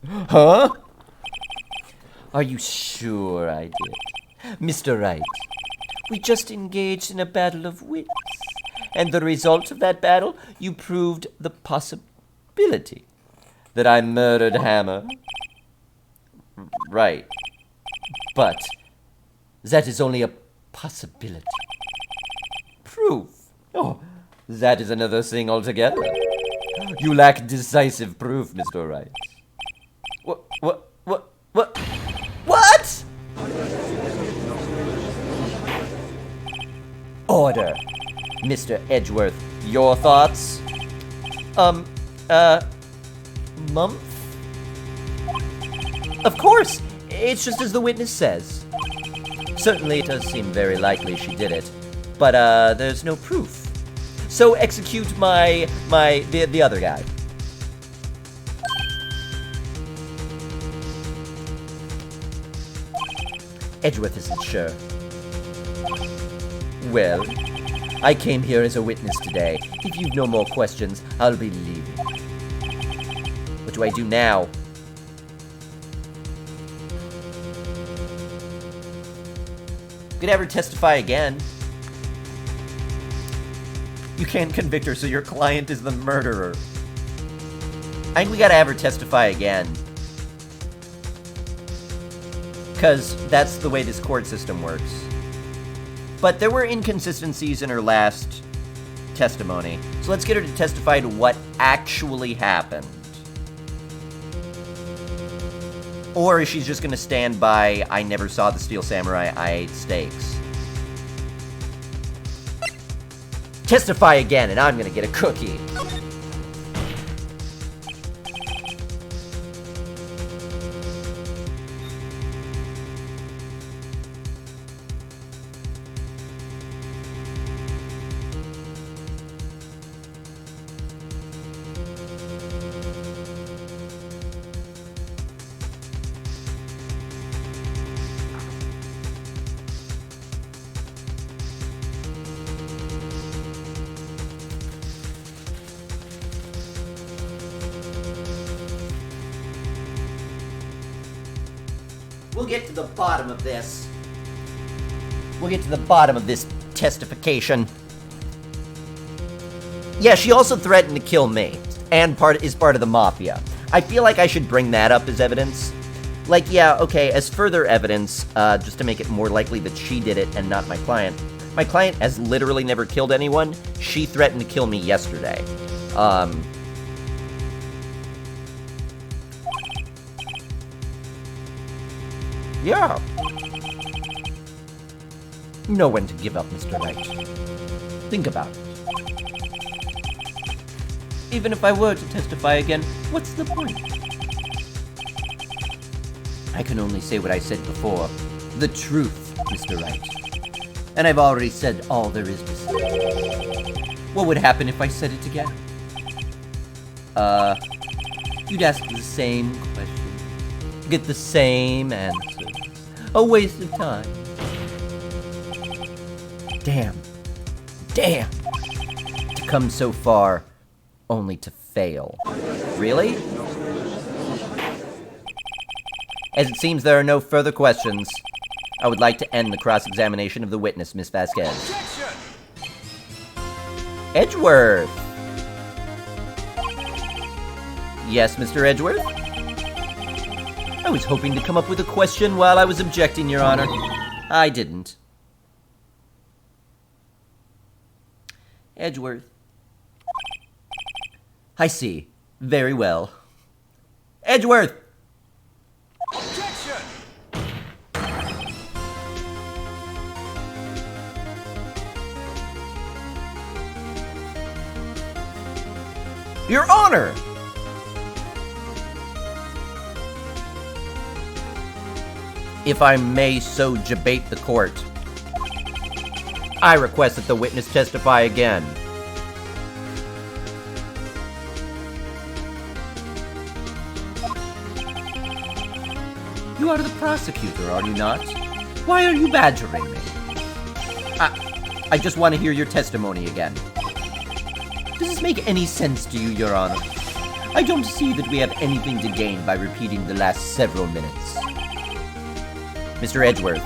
Huh? Are you sure I did? Mr. Wright, we just engaged in a battle of wits. And the result of that battle, you proved the possibility that I murdered Hammer. Right. But that is only a possibility. Proof. Oh, that is another thing altogether. You lack decisive proof, Mr. Wright. What? Order. Mr. Edgeworth, your thoughts? Month? Of course! It's just as the witness says. Certainly it does seem very likely she did it. But, there's no proof. So execute the other guy. Edgeworth isn't sure. Well, I came here as a witness today. If you've no more questions, I'll be leaving. What do I do now? Could ever testify again? You can't convict her, so your client is the murderer. I think we gotta have her testify again. Because that's the way this court system works. But there were inconsistencies in her last testimony. So let's get her to testify to what actually happened. Or is she just going to stand by, I never saw the Steel Samurai, I ate steaks? Testify again, and I'm going to get a cookie. We'll get to the bottom of this. We'll get to the bottom of this testification. Yeah, she also threatened to kill me, and is part of the mafia. I feel like I should bring that up as evidence. Like, yeah, okay, as further evidence, just to make it more likely that she did it and not my client. My client has literally never killed anyone. She threatened to kill me yesterday. Yeah. Know when to give up, Mr. Knight. Think about it. Even if I were to testify again, what's the point? I can only say what I said before. The truth, Mr. Wright. And I've already said all there is to say. What would happen if I said it again? You'd ask the same question. Get the same answers. A waste of time. Damn. Damn. To come so far, only to fail. Really? As it seems there are no further questions, I would like to end the cross-examination of the witness, Miss Vasquez. Objection! Edgeworth! Yes, Mr. Edgeworth? I was hoping to come up with a question while I was objecting, Your Honor. I didn't. Edgeworth. I see. Very well. Edgeworth! Objection! Your Honor! If I may so debate the court, I request that the witness testify again. You are the prosecutor, are you not? Why are you badgering me? I just want to hear your testimony again. Does this make any sense to you, Your Honor? I don't see that we have anything to gain by repeating the last several minutes. Mr. Edgeworth,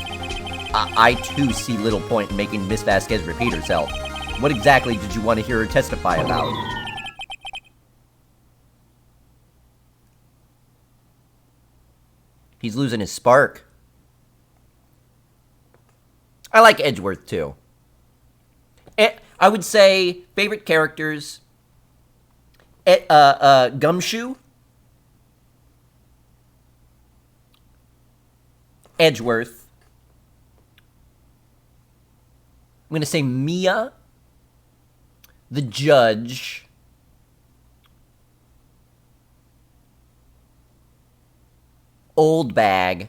I too see little point in making Miss Vasquez repeat herself. What exactly did you want to hear her testify about? He's losing his spark. I like Edgeworth, too. I would say favorite characters. Gumshoe. Edgeworth. I'm going to say Mia. The Judge. Old Bag.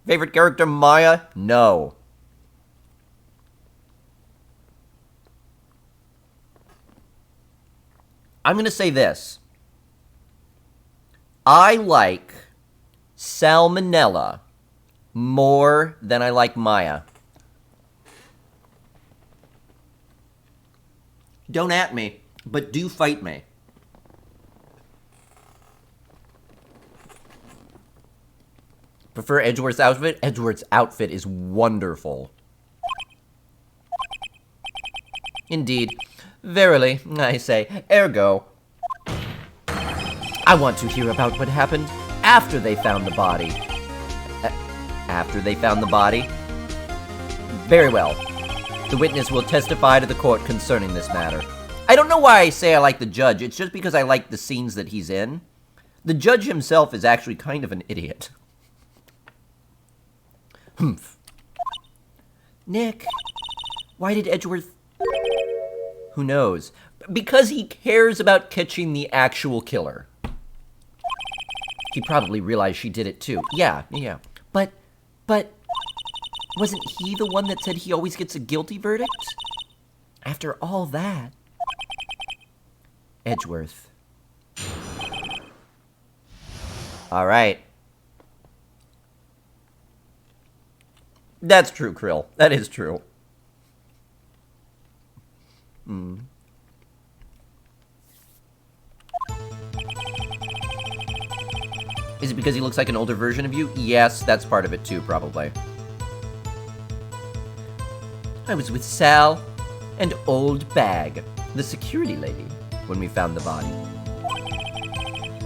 Favorite character, Maya? No. I'm going to say this. I like Salmonella more than I like Maya. Don't at me, but do fight me. Prefer Edgeworth's outfit? Edgeworth's outfit is wonderful. Indeed. Verily, I say, ergo. I want to hear about what happened after they found the body. After they found the body? Very well. The witness will testify to the court concerning this matter. I don't know why I say I like the judge. It's just because I like the scenes that he's in. The judge himself is actually kind of an idiot. Humph. Nick, why did Edgeworth... Who knows? Because he cares about catching the actual killer. He probably realized she did it too. Yeah. But... wasn't he the one that said he always gets a guilty verdict? After all that... Edgeworth. All right. That's true, Krill. That is true. Is it because he looks like an older version of you? Yes, that's part of it too, probably. I was with Sal. And Old Bag, the security lady, when we found the body.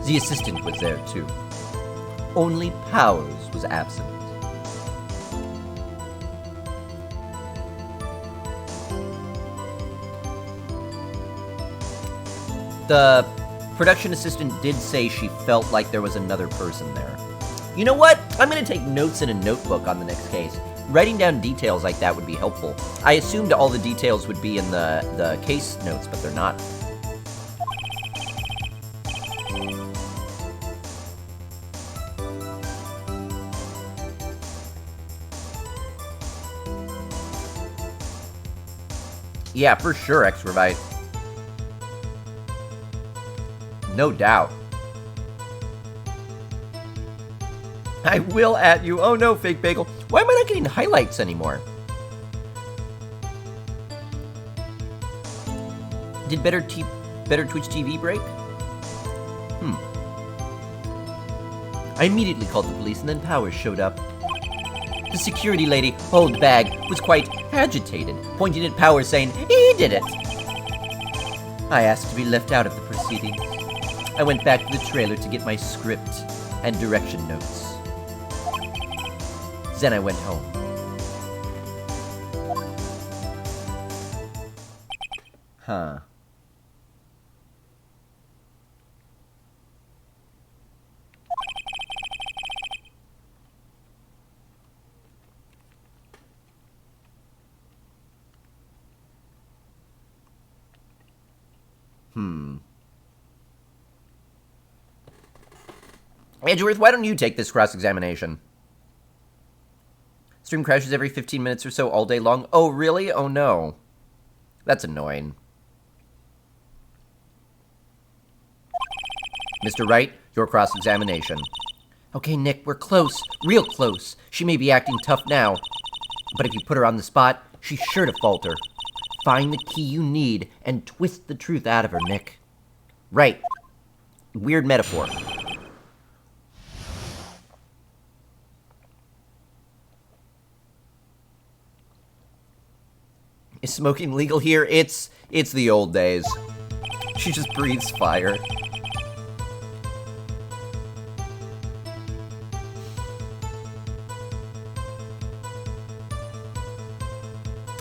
The assistant was there too. Only Powers was absent. The production assistant did say she felt like there was another person there. You know what? I'm gonna take notes in a notebook on the next case. Writing down details like that would be helpful. I assumed all the details would be in the case notes, but they're not. Yeah, for sure, Extravite. No doubt. I will at you. Oh no, Fake Bagel. Why am I not getting highlights anymore? Did Better Twitch TV break? I immediately called the police and then Powers showed up. The security lady, Old Bag, was quite agitated, pointing at Powers saying, "He did it!" I asked to be left out of the proceedings. I went back to the trailer to get my script and direction notes. Then I went home. Huh. Edgeworth, why don't you take this cross-examination? Stream crashes every 15 minutes or so all day long. Oh, really? Oh, no. That's annoying. Mr. Wright, your cross-examination. Okay, Nick, we're close. Real close. She may be acting tough now. But if you put her on the spot, she's sure to falter. Find the key you need and twist the truth out of her, Nick. Right. Weird metaphor. Is smoking legal here? It's the old days. She just breathes fire.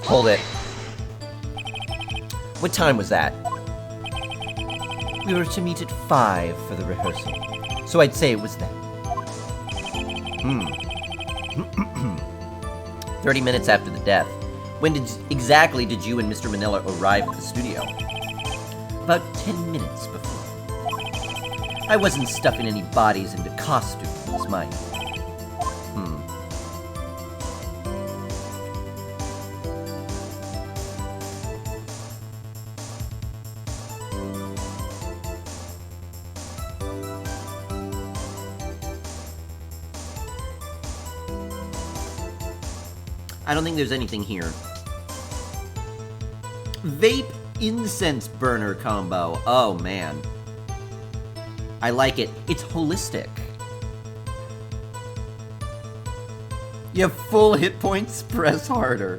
Hold it. What time was that? We were to meet at 5 for the rehearsal, so I'd say it was then. 30 minutes after the death. When exactly did you and Mr. Manila arrive at the studio? About 10 minutes before. I wasn't stuffing any bodies into costumes, mind you. I don't think there's anything here. Vape incense burner combo. Oh, man. I like it. It's holistic. You have full hit points, press harder.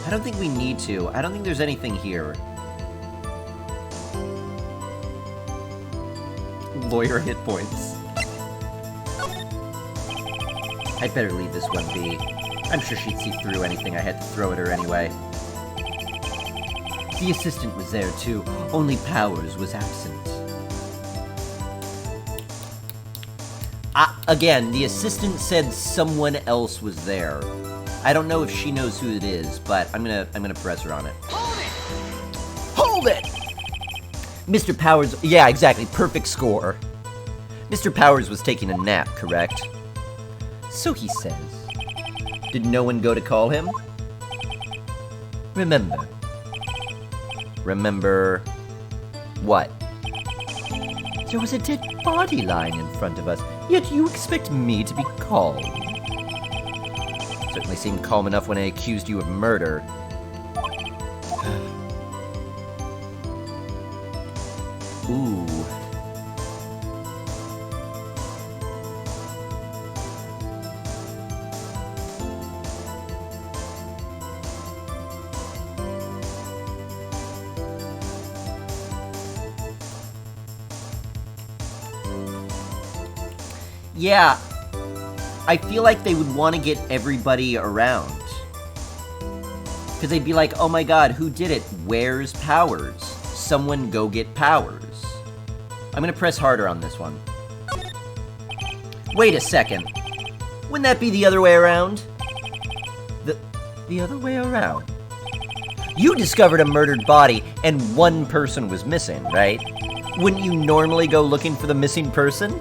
I don't think we need to. I don't think there's anything here. Lawyer hit points. I'd better leave this one be. I'm sure she'd see through anything I had to throw at her anyway. The assistant was there too, only Powers was absent. Again, the assistant said someone else was there. I don't know if she knows who it is, but I'm gonna press her on it. Hold it! Mr. Powers, yeah, exactly, perfect score. Mr. Powers was taking a nap, correct? So he says. Did no one go to call him? Remember. Remember what? There was a dead body lying in front of us, yet you expect me to be calm. Certainly seemed calm enough when I accused you of murder. Ooh. Yeah, I feel like they would want to get everybody around. Because they'd be like, oh my god, who did it? Where's Powers? Someone go get Powers. I'm gonna press harder on this one. Wait a second. Wouldn't that be the other way around? The other way around? You discovered a murdered body and one person was missing, right? Wouldn't you normally go looking for the missing person?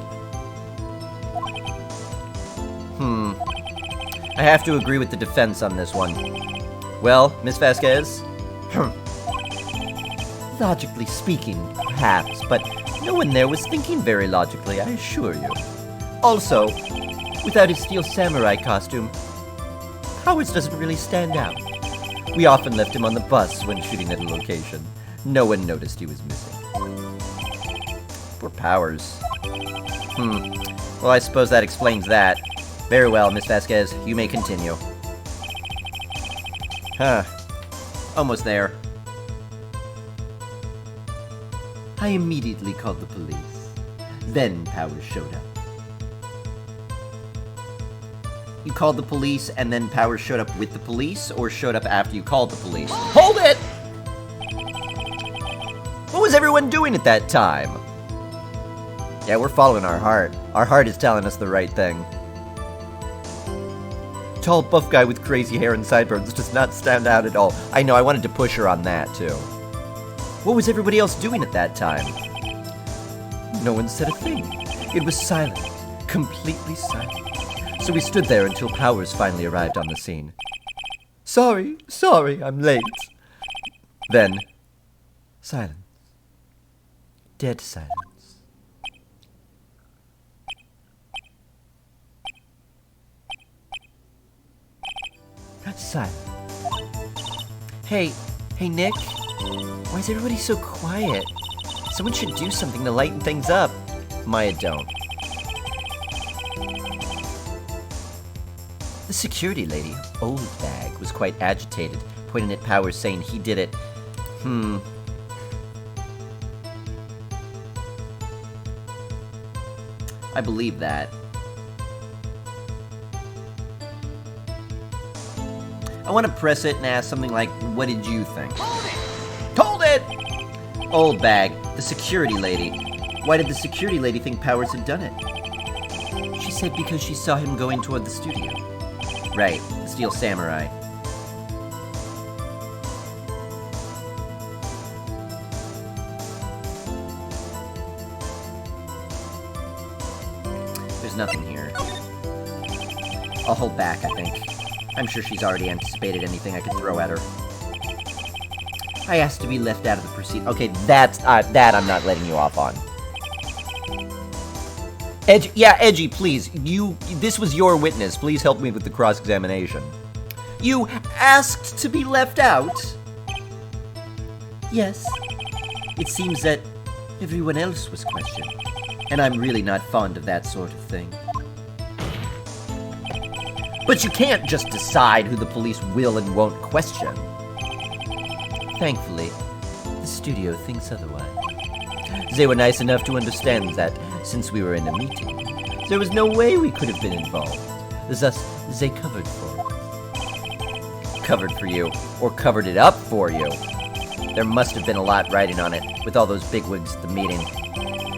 I have to agree with the defense on this one. Well, Miss Vasquez? Logically speaking, perhaps, but no one there was thinking very logically, I assure you. Also, without his steel samurai costume, Powers doesn't really stand out. We often left him on the bus when shooting at a location. No one noticed he was missing. Poor Powers. Well, I suppose that explains that. Very well, Miss Vasquez, you may continue. Almost there. I immediately called the police. Then Powers showed up. You called the police and then Powers showed up with the police, or showed up after you called the police? Hold it! What was everyone doing at that time? Yeah, we're following our heart. Our heart is telling us the right thing. Tall, buff guy with crazy hair and sideburns does not stand out at all. I know, I wanted to push her on that, too. What was everybody else doing at that time? No one said a thing. It was silent. Completely silent. So we stood there until Powers finally arrived on the scene. Sorry, I'm late. Then, silence. Dead silence. Silent. Hey, Nick? Why is everybody so quiet? Someone should do something to lighten things up. Maya, don't. The security lady, Old Bag, was quite agitated, pointing at Powers saying he did it. I believe that. I want to press it and ask something like, what did you think? Hold it! Old Bag, the security lady. Why did the security lady think Powers had done it? She said because she saw him going toward the studio. Right, the Steel Samurai. There's nothing here. I'll hold back, I think. I'm sure she's already anticipated anything I could throw at her. I asked to be left out of the proceed. Okay, that I'm not letting you off on. Edgy, please. This was your witness. Please help me with the cross-examination. You asked to be left out? Yes. It seems that everyone else was questioned, and I'm really not fond of that sort of thing. But you can't just decide who the police will and won't question. Thankfully, the studio thinks otherwise. They were nice enough to understand that, since we were in a meeting, there was no way we could have been involved. Thus, they covered for us. Covered for you, or covered it up for you. There must have been a lot riding on it, with all those bigwigs at the meeting.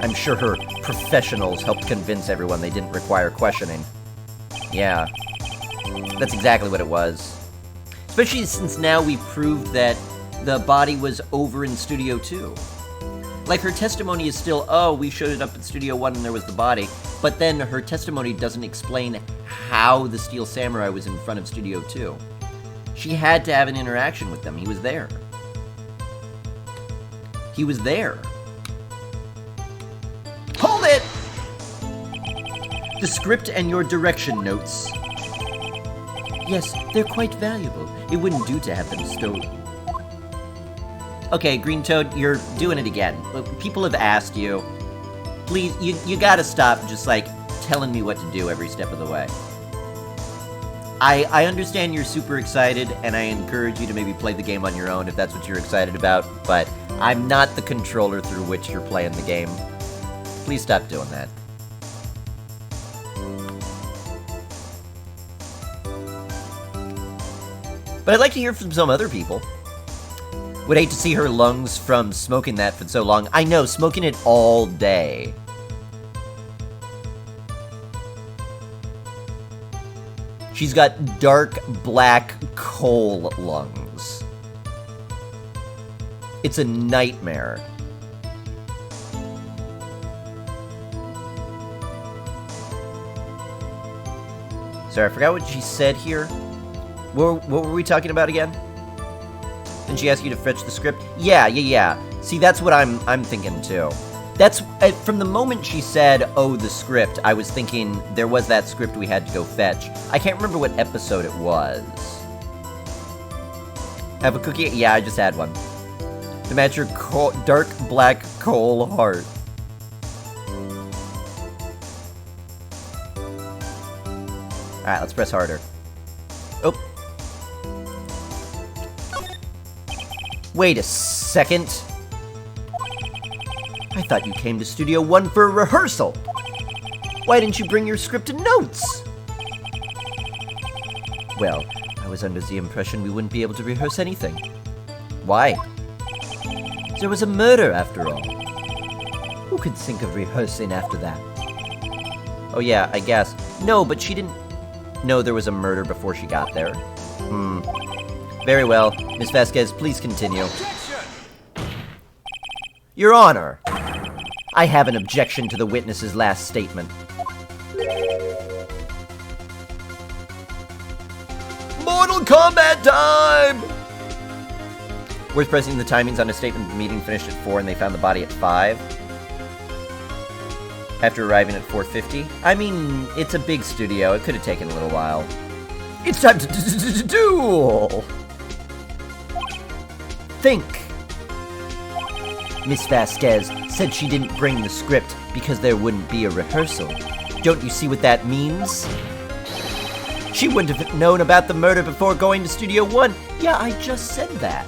I'm sure her professionals helped convince everyone they didn't require questioning. Yeah. That's exactly what it was. Especially since now we proved that the body was over in Studio 2. Like, her testimony is still, oh, we showed it up in Studio 1 and there was the body, but then her testimony doesn't explain how the Steel Samurai was in front of Studio 2. She had to have an interaction with them. He was there. He was there. Hold it! The script and your direction notes. Yes, they're quite valuable. It wouldn't do to have them stolen. Okay, Green Toad, you're doing it again. People have asked you. Please, you gotta stop just, like, telling me what to do every step of the way. I understand you're super excited, and I encourage you to maybe play the game on your own if that's what you're excited about, but I'm not the controller through which you're playing the game. Please stop doing that. But I'd like to hear from some other people. Would hate to see her lungs from smoking that for so long. I know, smoking it all day. She's got dark black coal lungs. It's a nightmare. Sorry, I forgot what she said here. What were we talking about again? Didn't she ask you to fetch the script? Yeah. See, that's what I'm thinking too. That's from the moment she said, "Oh, the script," I was thinking there was that script we had to go fetch. I can't remember what episode it was. Have a cookie? Yeah, I just had one. To match your dark black coal heart. Alright, let's press harder. Oh. Wait a second. I thought you came to Studio One for a rehearsal. Why didn't you bring your script and notes? Well, I was under the impression we wouldn't be able to rehearse anything. Why? There was a murder, after all. Who could think of rehearsing after that? Oh yeah, I guess. No, but she didn't know there was a murder before she got there. Very well. Miss Vasquez, please continue. Your Honor, I have an objection to the witness's last statement. Mortal Kombat time! Worth pressing the timings on a statement the meeting finished at 4 and they found the body at 5. After arriving at 4:50. I mean, it's a big studio. It could have taken a little while. It's time to duel! Think. Miss Vasquez said she didn't bring the script because there wouldn't be a rehearsal. Don't you see what that means? She wouldn't have known about the murder before going to Studio One. Yeah, I just said that.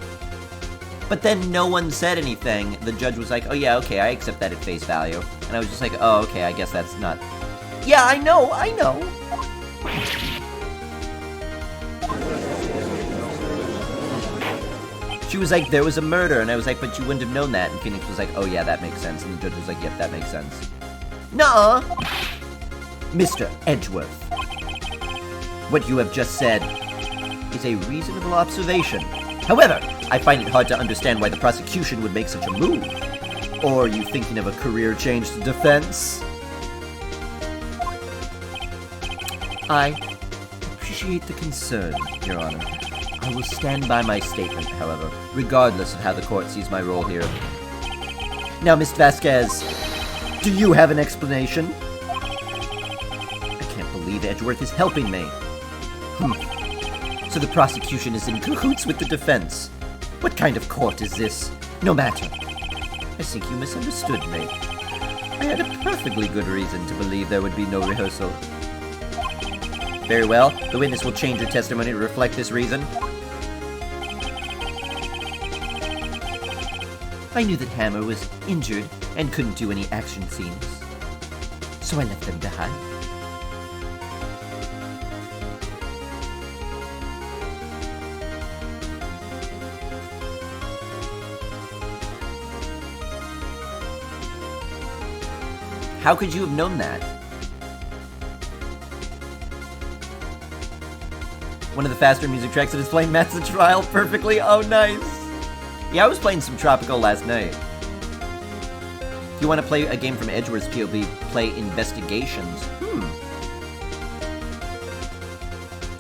But then no one said anything. The judge was like, oh yeah, okay, I accept that at face value. And I was just like, oh, okay, I guess that's not... Yeah, I know. She was like, there was a murder, and I was like, but you wouldn't have known that. And Phoenix was like, oh yeah, that makes sense. And the judge was like, yep, that makes sense. Nuh-uh! Mr. Edgeworth, what you have just said is a reasonable observation. However, I find it hard to understand why the prosecution would make such a move. Or are you thinking of a career change to defense? I appreciate the concern, Your Honor. I will stand by my statement, however, regardless of how the court sees my role here. Now, Miss Vasquez, do you have an explanation? I can't believe Edgeworth is helping me. So the prosecution is in cahoots with the defense. What kind of court is this? No matter. I think you misunderstood me. I had a perfectly good reason to believe there would be no rehearsal. Very well. The witness will change her testimony to reflect this reason. I knew that Hammer was injured and couldn't do any action scenes. So I left them behind. How could you have known that? One of the faster music tracks that is playing matches the trial perfectly. Oh, nice. Yeah, I was playing some Tropical last night. If you want to play a game from Edgeworth's POV, play Investigations.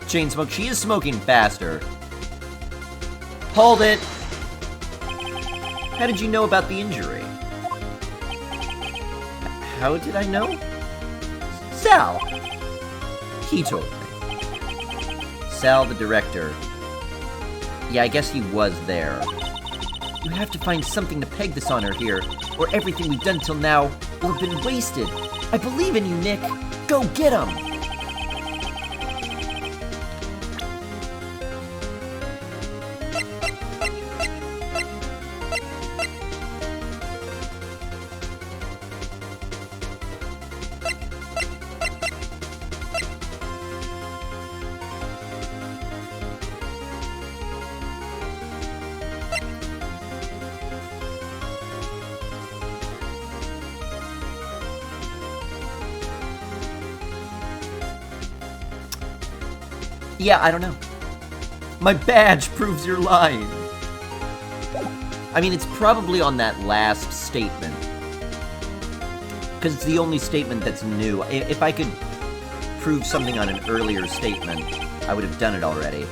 Chainsmoke, she is smoking faster. Hold it! How did you know about the injury? How did I know? Sal! He told me. Sal, the director. Yeah, I guess he was there. You have to find something to peg this on her here, or everything we've done till now will have been wasted. I believe in you, Nick. Go get him! Yeah, I don't know. My badge proves you're lying. I mean, it's probably on that last statement. Because it's the only statement that's new. If I could prove something on an earlier statement, I would have done it already.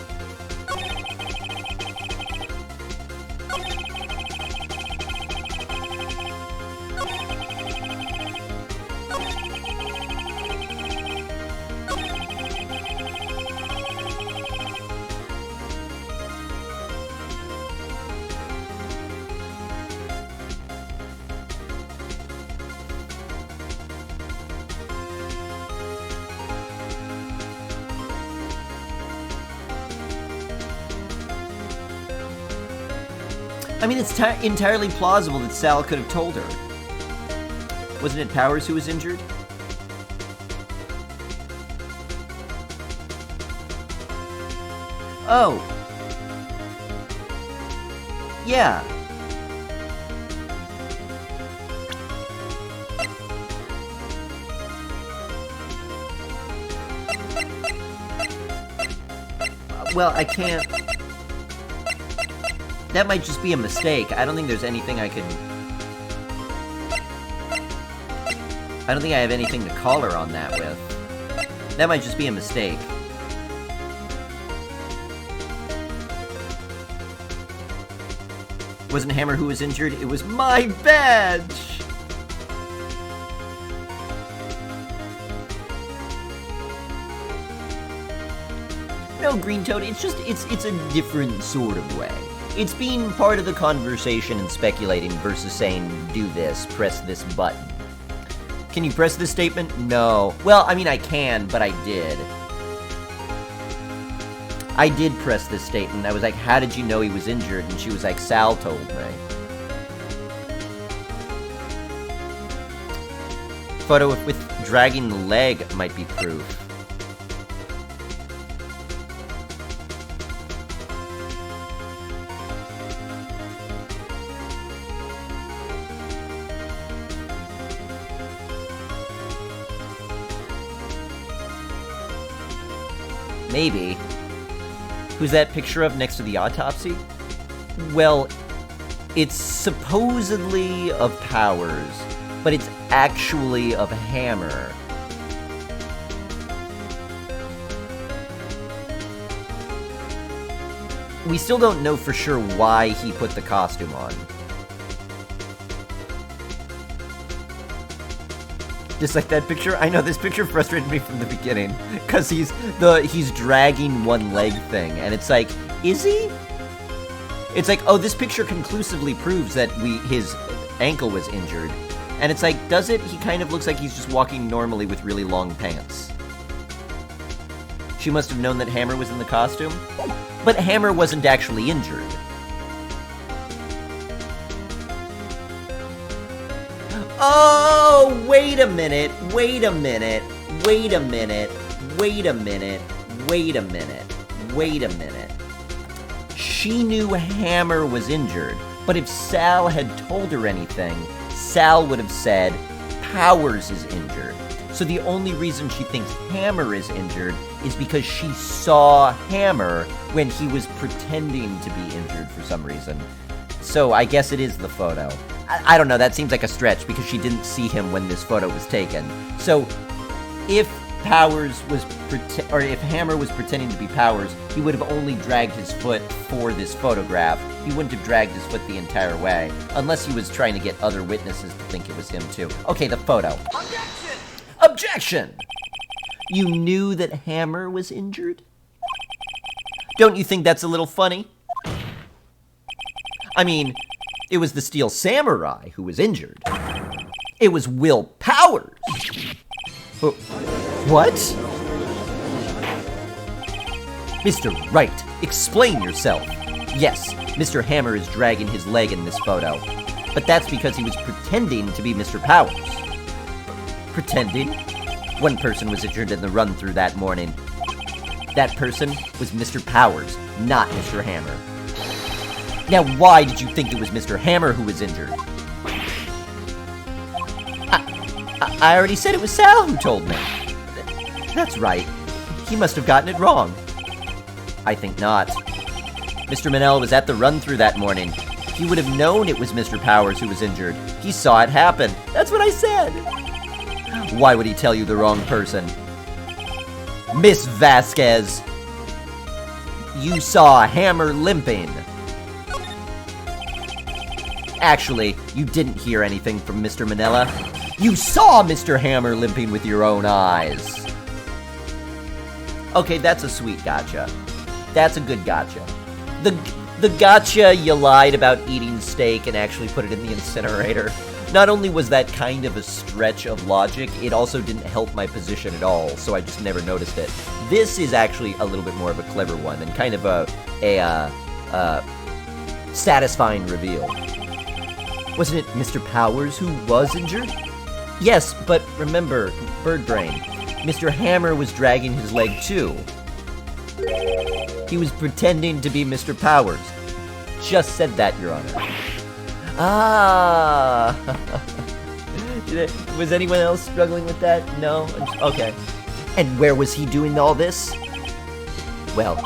I mean, it's entirely plausible that Sal could have told her. Wasn't it Powers who was injured? Oh. Yeah. Well, I can't... That might just be a mistake. I don't think there's anything I could... I don't think I have anything to call her on that with. That might just be a mistake. It wasn't Hammer who was injured, it was my badge! No, Green Toad, it's a different sort of way. It's being part of the conversation and speculating versus saying, do this, press this button. Can you press this statement? No. Well, I mean, I can, but I did. I did press this statement. I was like, how did you know he was injured? And she was like, Sal told me. Photo with dragging the leg might be proof. Maybe. Who's that picture of next to the autopsy? Well, it's supposedly of Powers, but it's actually of Hammer. We still don't know for sure why he put the costume on. Just like that picture? I know, this picture frustrated me from the beginning. Because he's dragging one leg thing, and it's like, is he? It's like, oh, this picture conclusively proves that his ankle was injured. And it's like, does it? He kind of looks like he's just walking normally with really long pants. She must have known that Hammer was in the costume? But Hammer wasn't actually injured. Oh, wait a minute, wait a minute, wait a minute, wait a minute, wait a minute, wait a minute. She knew Hammer was injured, but if Sal had told her anything, Sal would have said, Powers is injured. So the only reason she thinks Hammer is injured is because she saw Hammer when he was pretending to be injured for some reason. So I guess it is the photo. I don't know, that seems like a stretch because she didn't see him when this photo was taken. So if Powers was if Hammer was pretending to be Powers, he would have only dragged his foot for this photograph. He wouldn't have dragged his foot the entire way, unless he was trying to get other witnesses to think it was him too. Okay, the photo. Objection! Objection! You knew that Hammer was injured? Don't you think that's a little funny? I mean, it was the Steel Samurai who was injured. It was Will Powers. What? Mr. Wright, explain yourself. Yes, Mr. Hammer is dragging his leg in this photo, but that's because he was pretending to be Mr. Powers. Pretending? One person was injured in the run-through that morning. That person was Mr. Powers, not Mr. Hammer. Now, why did you think it was Mr. Hammer who was injured? I already said it was Sal who told me. That's right. He must have gotten it wrong. I think not. Mr. Manel was at the run-through that morning. He would have known it was Mr. Powers who was injured. He saw it happen. That's what I said. Why would he tell you the wrong person? Miss Vasquez, you saw Hammer limping. Actually, you didn't hear anything from Mr. Manella. You saw Mr. Hammer limping with your own eyes. Okay, that's a sweet gotcha. That's a good gotcha. The gotcha you lied about eating steak and actually put it in the incinerator. Not only was that kind of a stretch of logic, it also didn't help my position at all, so I just never noticed it. This is actually a little bit more of a clever one and kind of a satisfying reveal. Wasn't it Mr. Powers who was injured? Yes, but remember, bird brain, Mr. Hammer was dragging his leg too. He was pretending to be Mr. Powers. Just said that, Your Honor. Ah! Was anyone else struggling with that? No? Okay. And where was he doing all this? Well,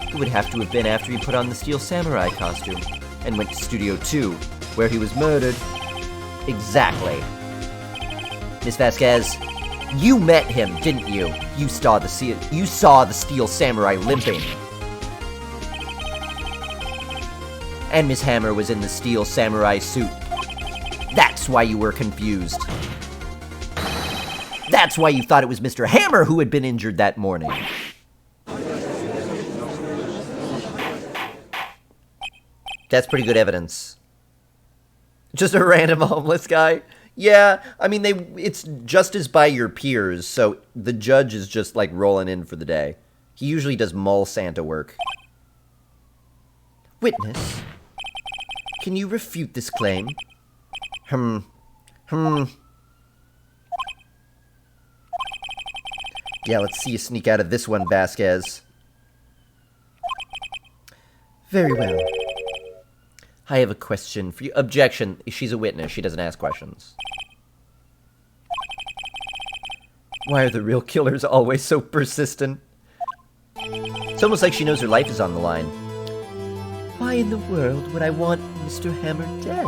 it would have to have been after he put on the Steel Samurai costume and went to Studio 2, where he was murdered. Exactly. Miss Vasquez, you met him, didn't you? You saw the Steel Samurai limping. And Miss Hammer was in the Steel Samurai suit. That's why you were confused. That's why you thought it was Mr. Hammer who had been injured that morning. That's pretty good evidence. Just a random homeless guy? Yeah, I mean, it's justice by your peers, so the judge is just, like, rolling in for the day. He usually does mall Santa work. Witness, can you refute this claim? Yeah, let's see you sneak out of this one, Vasquez. Very well. I have a question for you. Objection. She's a witness. She doesn't ask questions. Why are the real killers always so persistent? It's almost like she knows her life is on the line. Why in the world would I want Mr. Hammer dead?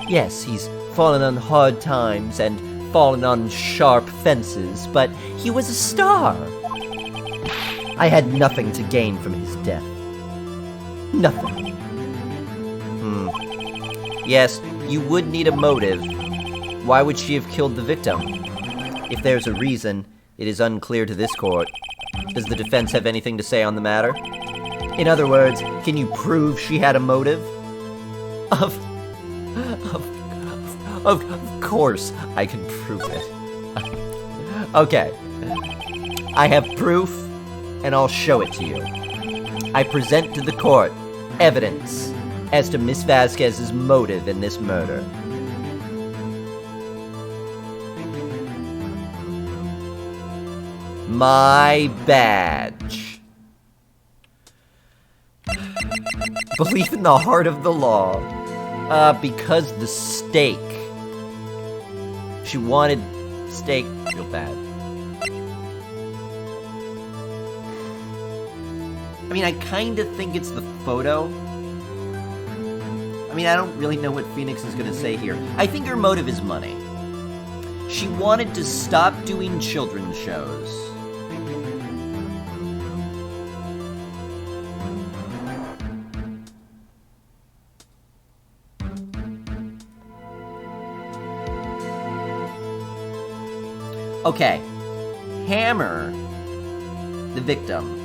Yes, he's fallen on hard times and fallen on sharp fences, but he was a star. I had nothing to gain from his death. Nothing. Yes, you would need a motive. Why would she have killed the victim? If there's a reason, it is unclear to this court. Does the defense have anything to say on the matter? In other words, can you prove she had a motive? Of course I can prove it. Okay. I have proof, and I'll show it to you. I present to the court evidence as to Miss Vasquez's motive in this murder. My badge. Belief in the heart of the law. Because the steak. She wanted steak real bad. I mean, I kind of think it's the photo. I mean, I don't really know what Phoenix is going to say here. I think her motive is money. She wanted to stop doing children's shows. Okay. Hammer, the victim,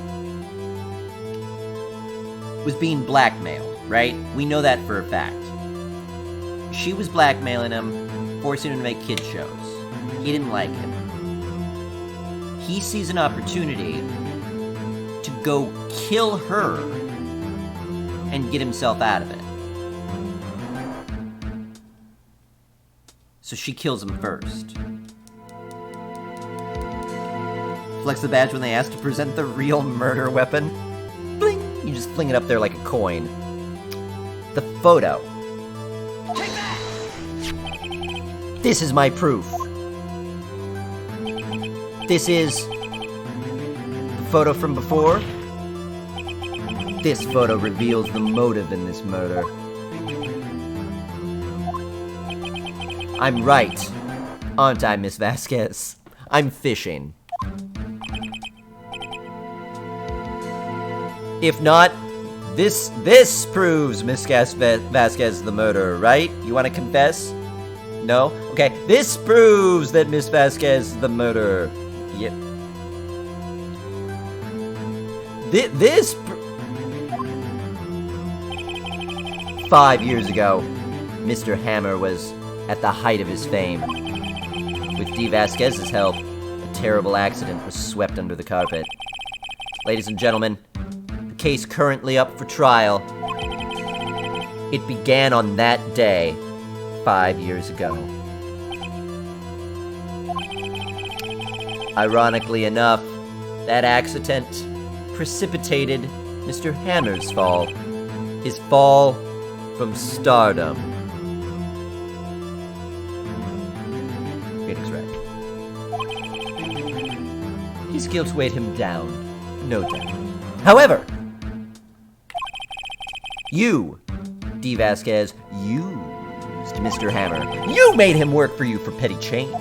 was being blackmailed, right? We know that for a fact. She was blackmailing him, forcing him to make kid shows. He didn't like it. He sees an opportunity to go kill her and get himself out of it. So she kills him first. Flex the badge when they ask to present the real murder weapon. Bling! You just fling it up there like a coin. The photo. Take that! This is my proof. This is the photo from before. This photo reveals the motive in this murder. I'm right, aren't I, Miss Vasquez? I'm fishing. If not, this proves Miss Vasquez the murderer, right? You want to confess? No? Okay, this proves that Miss Vasquez is the murderer. Yep. This 5 years ago, Mr. Hammer was at the height of his fame. With Dee Vasquez's help, a terrible accident was swept under the carpet. Ladies and gentlemen, the case currently up for trial. It began on that day, 5 years ago. Ironically enough, that accident precipitated Mr. Hammer's fall. His fall from stardom. Phoenix Wright. His guilt weighed him down, no doubt. However, you, Dee Vasquez, used Mr. Hammer. You made him work for you for petty change.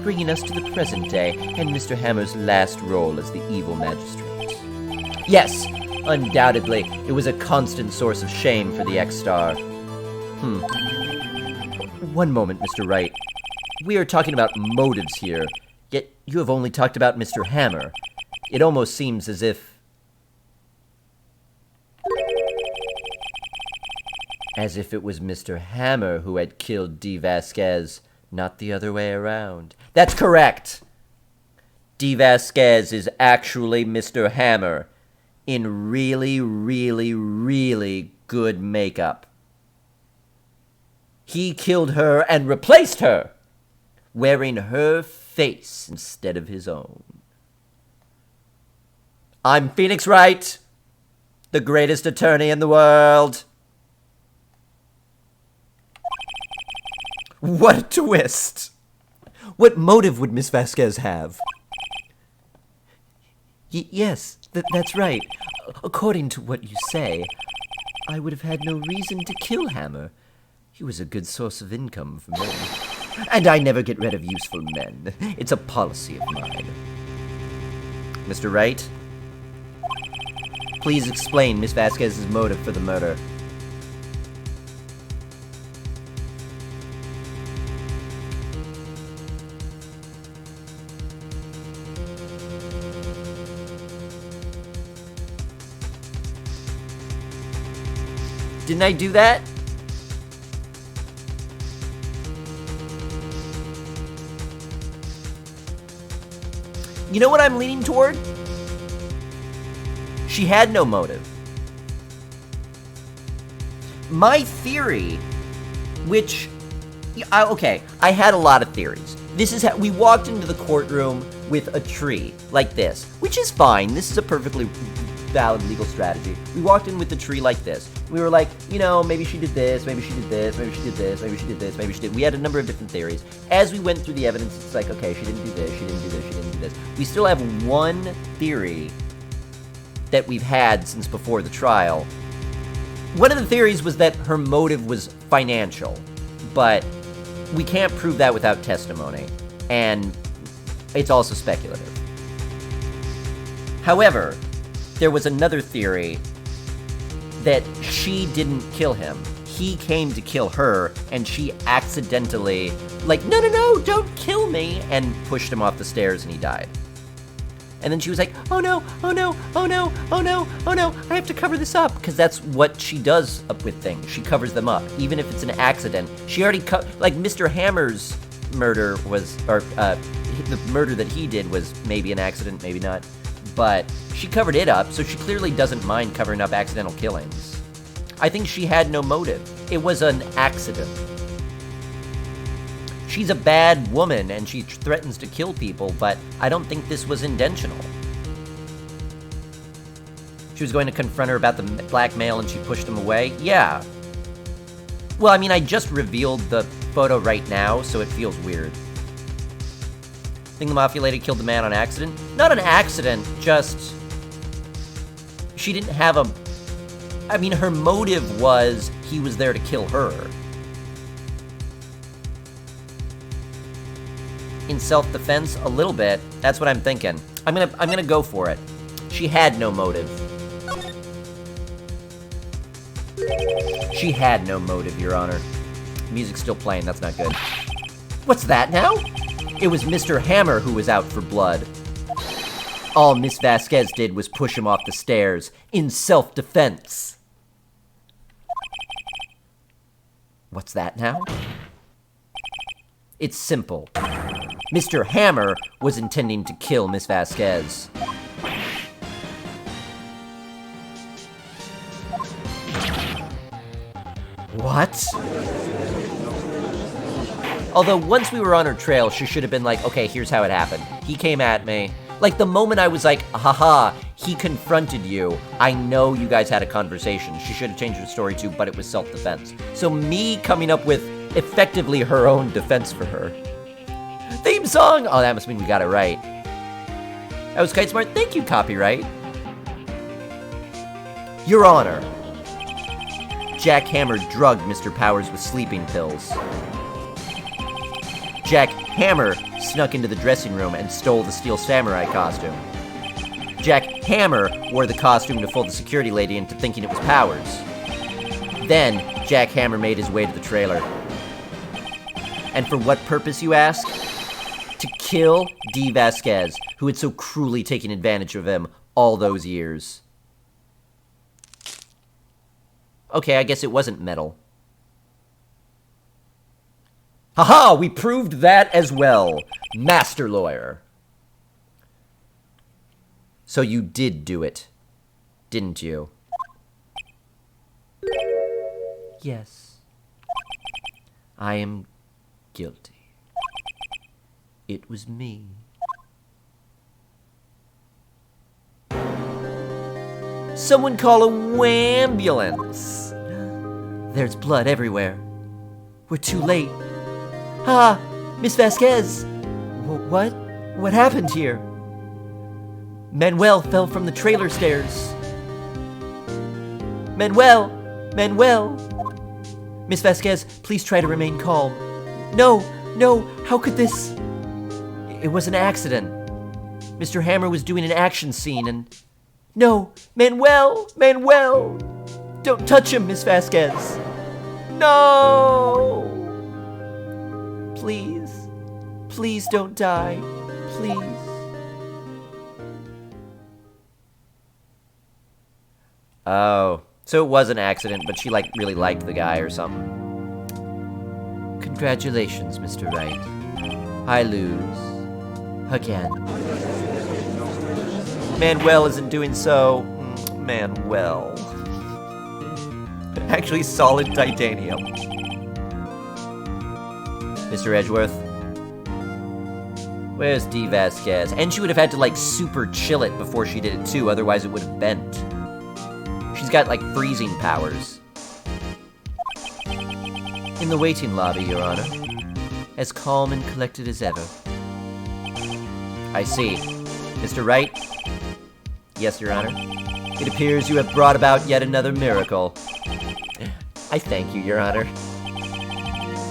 Bringing us to the present day and Mr. Hammer's last role as the evil magistrate. Yes, undoubtedly, it was a constant source of shame for the ex-star. One moment, Mr. Wright. We are talking about motives here, yet you have only talked about Mr. Hammer. It almost seems as if... it was Mr. Hammer who had killed Dee Vasquez, not the other way around. That's correct! Dee Vasquez is actually Mr. Hammer, in really, really, really good makeup. He killed her and replaced her, wearing her face instead of his own. I'm Phoenix Wright, the greatest attorney in the world. What a twist! What motive would Miss Vasquez have? Yes, that's right. According to what you say, I would have had no reason to kill Hammer. He was a good source of income for me. And I never get rid of useful men. It's a policy of mine. Mr. Wright, please explain Miss Vasquez's motive for the murder. Didn't I do that? You know what I'm leaning toward? She had no motive. My theory, which... okay, I had a lot of theories. This is how... We walked into the courtroom with a tree, like this, which is fine. This is a perfectly valid legal strategy. We walked in with the tree like this. We were like, you know, maybe she did this, maybe she did this, maybe she did this, maybe she did this, maybe she did... We had a number of different theories. As we went through the evidence, it's like, okay, she didn't do this, she didn't do this, she didn't do this. We still have one theory that we've had since before the trial. One of the theories was that her motive was financial, but we can't prove that without testimony, and it's also speculative. However, there was another theory that she didn't kill him. He came to kill her, and she accidentally, like, no, don't kill me, and pushed him off the stairs, and he died. And then she was like, oh no, I have to cover this up, because that's what she does with things. She covers them up, even if it's an accident. She already like, Mr. Hammer's murder was, or the murder that he did was maybe an accident, maybe not. But she covered it up, so she clearly doesn't mind covering up accidental killings. I think she had no motive. It was an accident. She's a bad woman, and she threatens to kill people, but I don't think this was intentional. She was going to confront her about the blackmail, and she pushed him away? Yeah. Well, I mean, I just revealed the photo right now, so it feels weird. Think the Mafia lady killed the man on accident? Not an accident, just... She didn't have a... I mean, her motive was he was there to kill her. In self-defense, a little bit. That's what I'm thinking. I'm gonna go for it. She had no motive. She had no motive, Your Honor. Music's still playing, that's not good. What's that now? It was Mr. Hammer who was out for blood. All Miss Vasquez did was push him off the stairs in self-defense. What's that now? It's simple. Mr. Hammer was intending to kill Miss Vasquez. What? Although, once we were on her trail, she should have been like, okay, here's how it happened. He came at me. Like, the moment I was like, haha, he confronted you, I know you guys had a conversation. She should have changed her story too, but it was self-defense. So me coming up with effectively her own defense for her. Theme song! Oh, that must mean we got it right. That was quite smart. Thank you, copyright. Your Honor. Jack Hammer drugged Mr. Powers with sleeping pills. Jack Hammer snuck into the dressing room and stole the Steel Samurai costume. Jack Hammer wore the costume to fool the security lady into thinking it was Powers. Then, Jack Hammer made his way to the trailer. And for what purpose, you ask? To kill Dee Vasquez, who had so cruelly taken advantage of him all those years. Okay, I guess it wasn't metal. Haha, we proved that as well. Master lawyer. So you did do it, didn't you? Yes. I am guilty. It was me. Someone call a wambulance. There's blood everywhere. We're too late. Ah, Miss Vasquez. What? What happened here? Manuel fell from the trailer stairs. Manuel! Manuel! Miss Vasquez, please try to remain calm. No, how could this? It was an accident. Mr. Hammer was doing an action scene and... No, Manuel! Don't touch him, Miss Vasquez. No! Please don't die. Please. Oh, so it was an accident, but she, like, really liked the guy or something. Congratulations, Mr. Wright. I lose. Again. Manuel isn't doing so... Manuel. Actually, solid titanium. Mr. Edgeworth. Where's Dee Vasquez? And she would have had to, like, super chill it before she did it, too, otherwise it would have bent. She's got, like, freezing powers. In the waiting lobby, Your Honor. As calm and collected as ever. I see. Mr. Wright? Yes, Your Honor. It appears you have brought about yet another miracle. I thank you, Your Honor.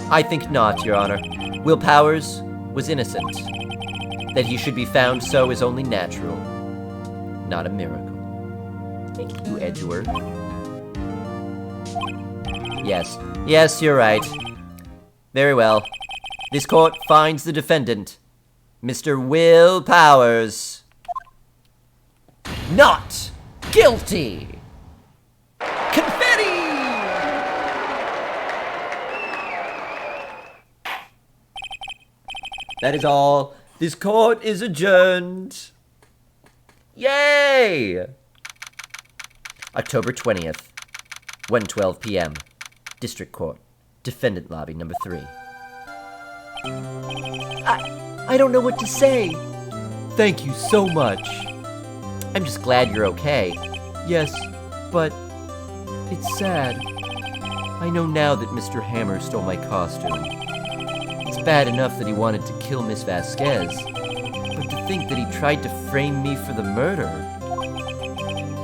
I think not, Your Honor. Will Powers was innocent. That he should be found so is only natural, not a miracle. Thank you, Edgeworth. Yes, you're right. Very well. This court finds the defendant, Mr. Will Powers, not guilty. Confetti! That is all. This court is adjourned. Yay! October 20th, 1:12 p.m. District Court. Defendant Lobby number 3. I don't know what to say. Thank you so much. I'm just glad you're okay. Yes, but it's sad. I know now that Mr. Hammer stole my costume. It's bad enough that he wanted to kill Miss Vasquez, but to think that he tried to frame me for the murder.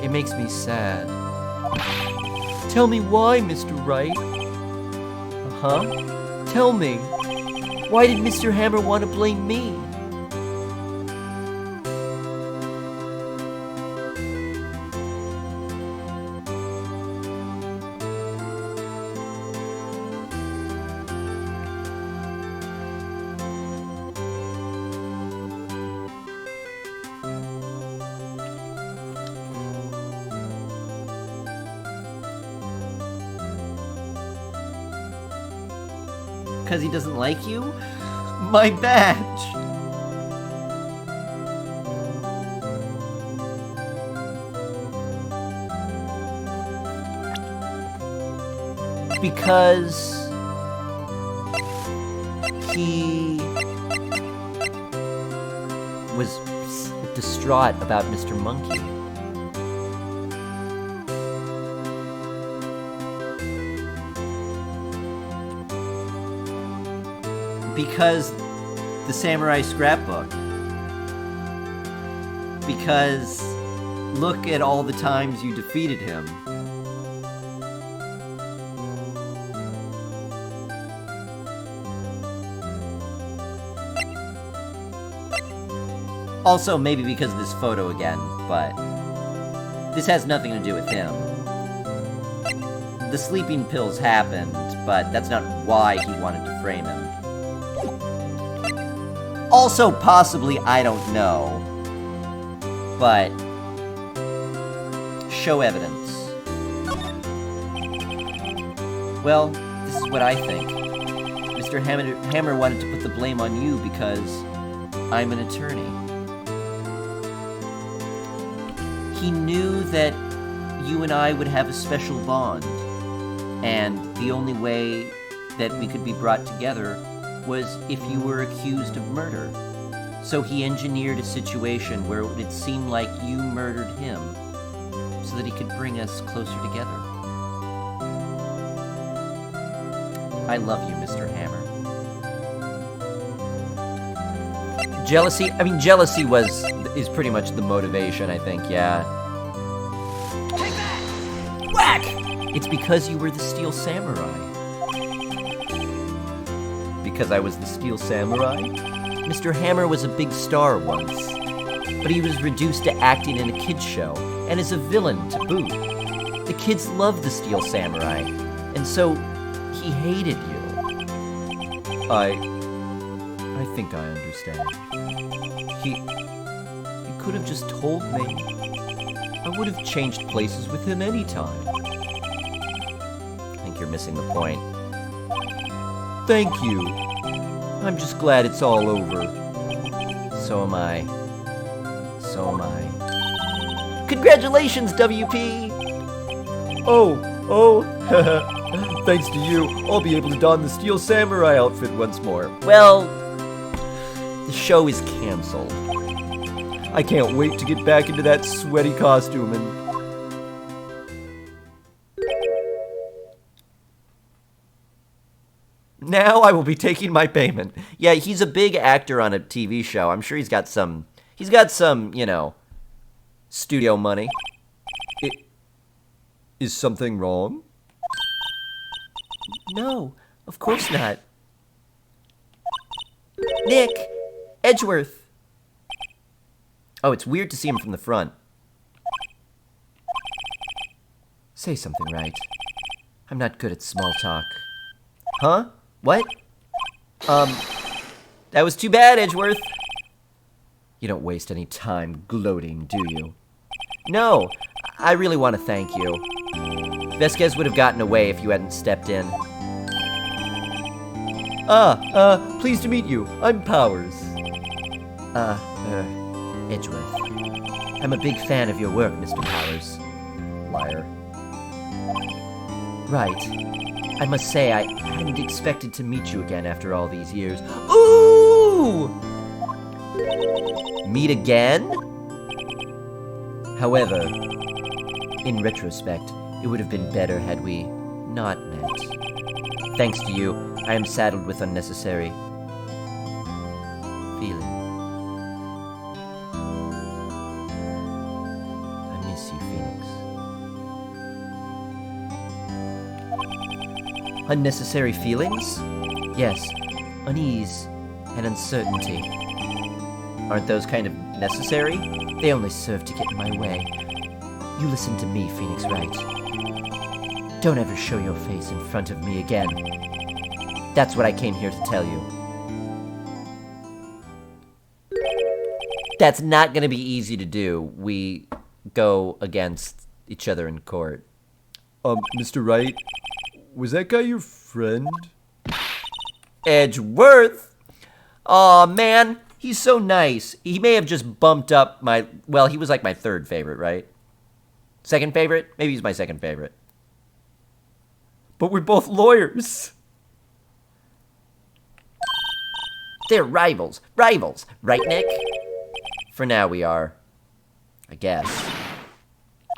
It makes me sad. Tell me why, Mr. Wright. Uh-huh. Tell me. Why did Mr. Hammer want to blame me? Because he doesn't like you? My badge! Because he was distraught about Mr. Monkey. Because the Samurai Scrapbook. Because look at all the times you defeated him. Also, maybe because of this photo again, but this has nothing to do with him. The sleeping pills happened, but that's not why he wanted to frame him. Also, possibly, I don't know. But show evidence. Well, this is what I think. Mr. Hammer wanted to put the blame on you because I'm an attorney. He knew that you and I would have a special bond, and the only way that we could be brought together was if you were accused of murder. So he engineered a situation where it would seem like you murdered him, so that he could bring us closer together. I love you, Mr. Hammer. Jealousy? I mean, jealousy is pretty much the motivation, I think, yeah. Take that! Whack! It's because you were the Steel Samurai. Because I was the Steel Samurai? Mr. Hammer was a big star once, but he was reduced to acting in a kid's show, and as a villain to boot. The kids loved the Steel Samurai, and so he hated you. I think I understand. He could have just told me. I would have changed places with him anytime. I think you're missing the point. Thank you. I'm just glad it's all over. So am I. So am I. Congratulations, WP! Oh, thanks to you, I'll be able to don the Steel Samurai outfit once more. Well, the show is canceled. I can't wait to get back into that sweaty costume and... Now I will be taking my payment. Yeah, he's a big actor on a TV show. I'm sure he's got some, you know, studio money. Is something wrong? No, of course not. Nick! Edgeworth! Oh, it's weird to see him from the front. Say something right. I'm not good at small talk. Huh? What? That was too bad, Edgeworth. You don't waste any time gloating, do you? No, I really want to thank you. Vasquez would have gotten away if you hadn't stepped in. Pleased to meet you. I'm Powers. Edgeworth. I'm a big fan of your work, Mr. Powers. Liar. Right. I must say, I hadn't expected to meet you again after all these years. Ooh! Meet again? However, in retrospect, it would have been better had we not met. Thanks to you, I am saddled with unnecessary feeling. I miss you, Phoenix. Unnecessary feelings? Yes, unease and uncertainty. Aren't those kind of necessary? They only serve to get in my way. You listen to me, Phoenix Wright. Don't ever show your face in front of me again. That's what I came here to tell you. That's not going to be easy to do. We go against each other in court. Mr. Wright, was that guy your friend? Edgeworth? Aw, man, he's so nice. He may have just bumped up my... Well, he was like my third favorite, right? Second favorite? Maybe he's my second favorite. But we're both lawyers. They're rivals. Rivals. Right, Nick? For now we are. I guess.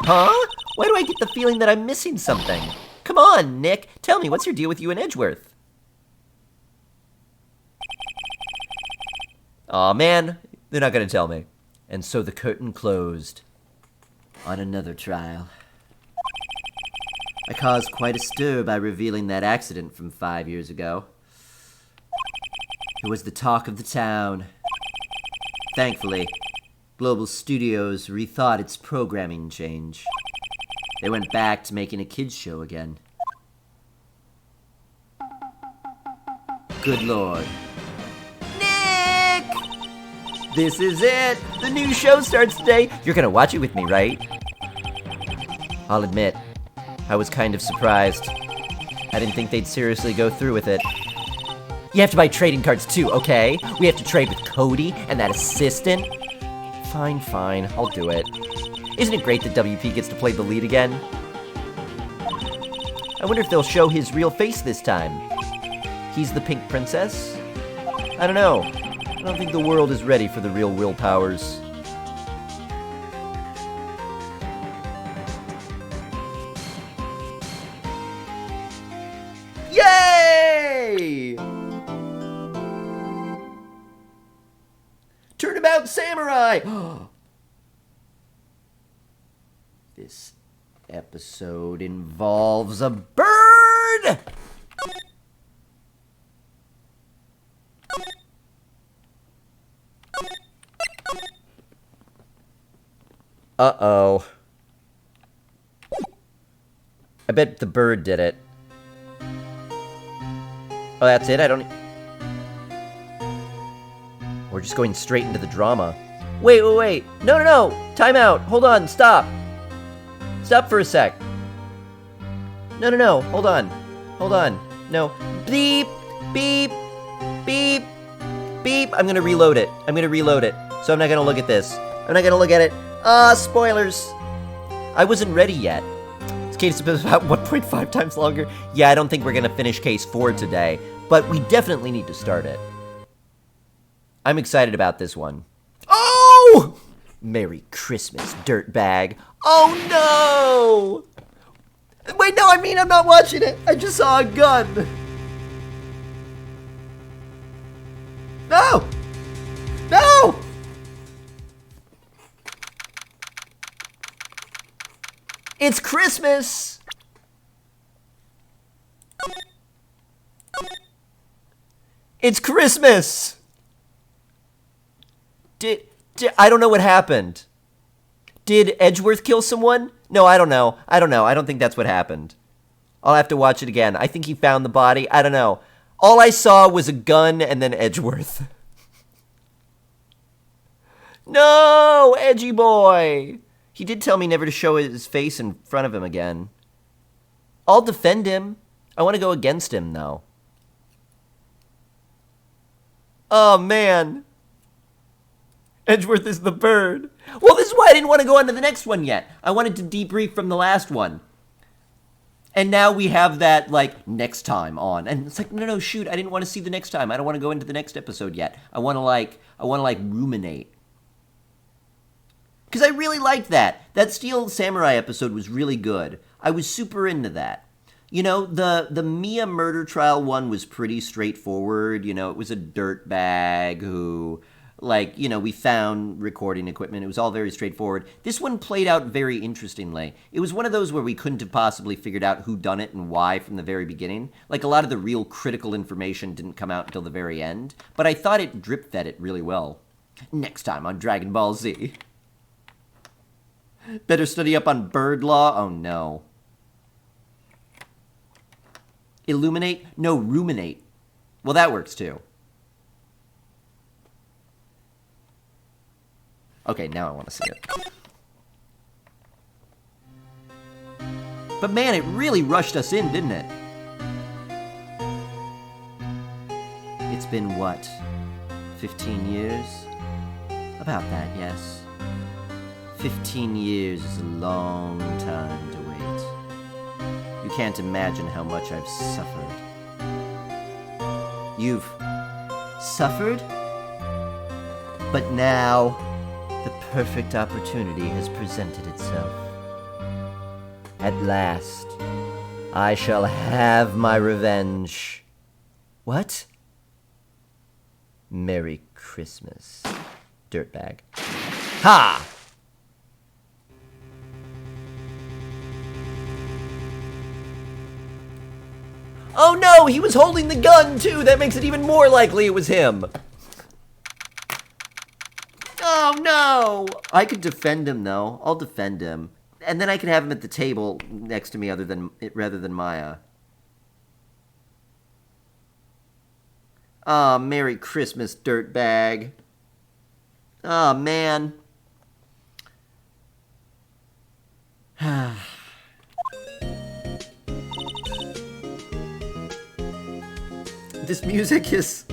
Huh? Why do I get the feeling that I'm missing something? Come on, Nick. Tell me, what's your deal with you and Edgeworth? Aw, man. They're not gonna tell me. And so the curtain closed on another trial. I caused quite a stir by revealing that accident from 5 years ago. It was the talk of the town. Thankfully, Global Studios rethought its programming change. They went back to making a kids show again. Good Lord. Nick! This is it! The new show starts today! You're gonna watch it with me, right? I'll admit, I was kind of surprised. I didn't think they'd seriously go through with it. You have to buy trading cards too, okay? We have to trade with Cody and that assistant. Fine, I'll do it. Isn't it great that WP gets to play the lead again? I wonder if they'll show his real face this time. He's the Pink Princess? I don't know. I don't think the world is ready for the real Will Powers. Yay! Turnabout Samurai! This episode involves a bird! Uh-oh. I bet the bird did it. Oh, that's it? I don't... We're just going straight into the drama. Wait. No. Time out. Hold on. Stop. Stop for a sec. No. Hold on. No. Beep. I'm gonna reload it. So I'm not gonna look at this. I'm not gonna look at it. Spoilers. I wasn't ready yet. This case is about 1.5 times longer. Yeah, I don't think we're gonna finish case 4 today, but we definitely need to start it. I'm excited about this one. Oh! Merry Christmas, dirtbag. Oh no! Wait, no, I'm not watching it. I just saw a gun. No! It's Christmas! It's Christmas! I don't know what happened. Did Edgeworth kill someone? No, I don't know. I don't think that's what happened. I'll have to watch it again. I think he found the body. I don't know. All I saw was a gun and then Edgeworth. No, edgy boy. He did tell me never to show his face in front of him again. I'll defend him. I want to go against him, though. Oh, man. Edgeworth is the bird. Well, this is why I didn't want to go on to the next one yet. I wanted to debrief from the last one. And now we have that, next time on. And it's like, no, shoot, I didn't want to see the next time. I don't want to go into the next episode yet. I want to ruminate. Because I really liked that. That Steel Samurai episode was really good. I was super into that. You know, the Mia murder trial one was pretty straightforward. You know, it was a dirtbag who, Like, we found recording equipment. It was all very straightforward. This one played out very interestingly. It was one of those where we couldn't have possibly figured out who done it and why from the very beginning. Like, a lot of the real critical information didn't come out until the very end. But I thought it drip-fed it really well. Next time on Dragon Ball Z. Better study up on bird law? Oh, no. Illuminate? No, ruminate. Well, that works, too. Okay, now I want to see it. But man, it really rushed us in, didn't it? It's been, what, 15 years? About that, yes. 15 years is a long time to wait. You can't imagine how much I've suffered. You've suffered? But now, the perfect opportunity has presented itself. At last, I shall have my revenge. What? Merry Christmas, dirtbag. Ha! Oh no, he was holding the gun too! That makes it even more likely it was him! Oh no! I could defend him though. I'll defend him. And then I can have him at the table next to me rather than Maya. Aw, Merry Christmas, dirtbag. Aw, man. This music is...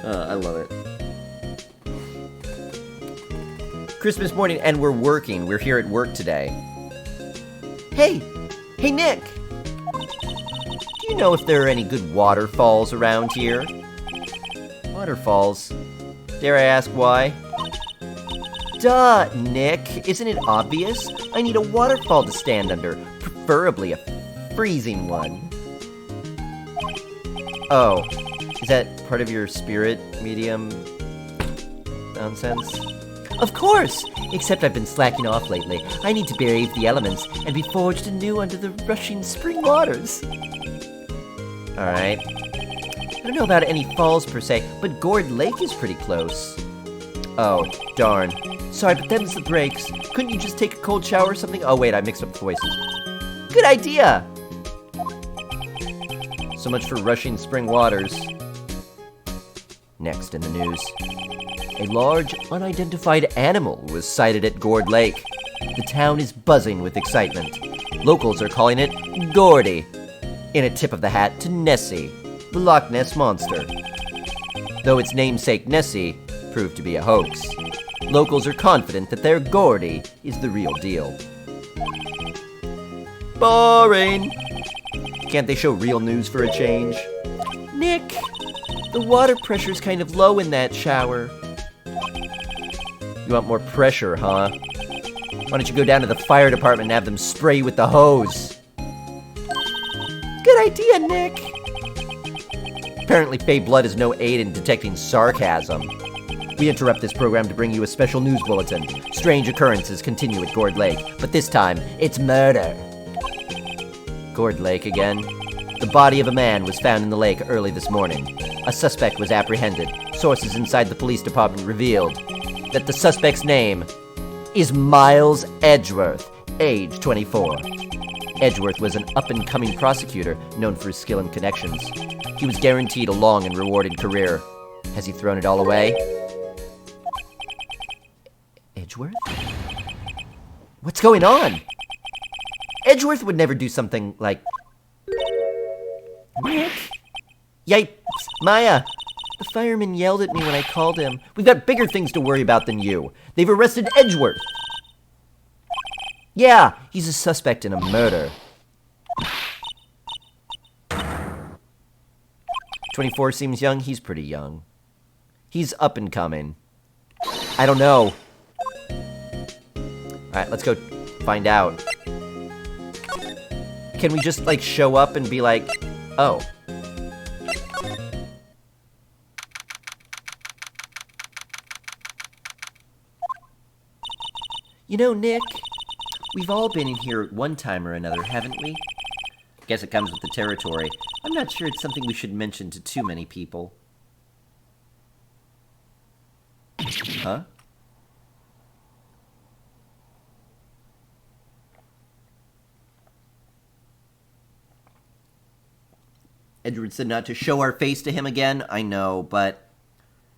I love it. Christmas morning, and we're working. We're here at work today. Hey! Hey, Nick! Do you know if there are any good waterfalls around here? Waterfalls? Dare I ask why? Duh, Nick! Isn't it obvious? I need a waterfall to stand under, preferably a freezing one. Oh, is that part of your spirit medium nonsense? Of course! Except I've been slacking off lately. I need to brave the elements and be forged anew under the rushing spring waters. Alright. I don't know about any falls per se, but Gourd Lake is pretty close. Oh, darn. Sorry, but them's the breaks. Couldn't you just take a cold shower or something? Oh wait, I mixed up the voices. Good idea! So much for rushing spring waters. Next in the news. A large, unidentified animal was sighted at Gourd Lake. The town is buzzing with excitement. Locals are calling it Gordy, in a tip of the hat to Nessie, the Loch Ness Monster. Though its namesake Nessie proved to be a hoax, locals are confident that their Gordy is the real deal. Boring! Can't they show real news for a change? Nick, the water pressure's kind of low in that shower. You want more pressure, huh? Why don't you go down to the fire department and have them spray you with the hose? Good idea, Nick! Apparently, Fey Blood is no aid in detecting sarcasm. We interrupt this program to bring you a special news bulletin. Strange occurrences continue at Gourd Lake, but this time, it's murder. Gourd Lake again? The body of a man was found in the lake early this morning. A suspect was apprehended. Sources inside the police department revealed that the suspect's name is Miles Edgeworth, age 24. Edgeworth was an up-and-coming prosecutor known for his skill and connections. He was guaranteed a long and rewarding career. Has he thrown it all away? Edgeworth? What's going on? Edgeworth would never do something like... Nick? Yipes! Maya! The fireman yelled at me when I called him. We've got bigger things to worry about than you. They've arrested Edgeworth. Yeah, he's a suspect in a murder. 24 seems young. He's pretty young. He's up and coming. I don't know. Alright, let's go find out. Can we just, like, show up and be like, oh. You know, Nick, we've all been in here at one time or another, haven't we? Guess it comes with the territory. I'm not sure it's something we should mention to too many people. Huh? Edward said not to show our face to him again. I know, but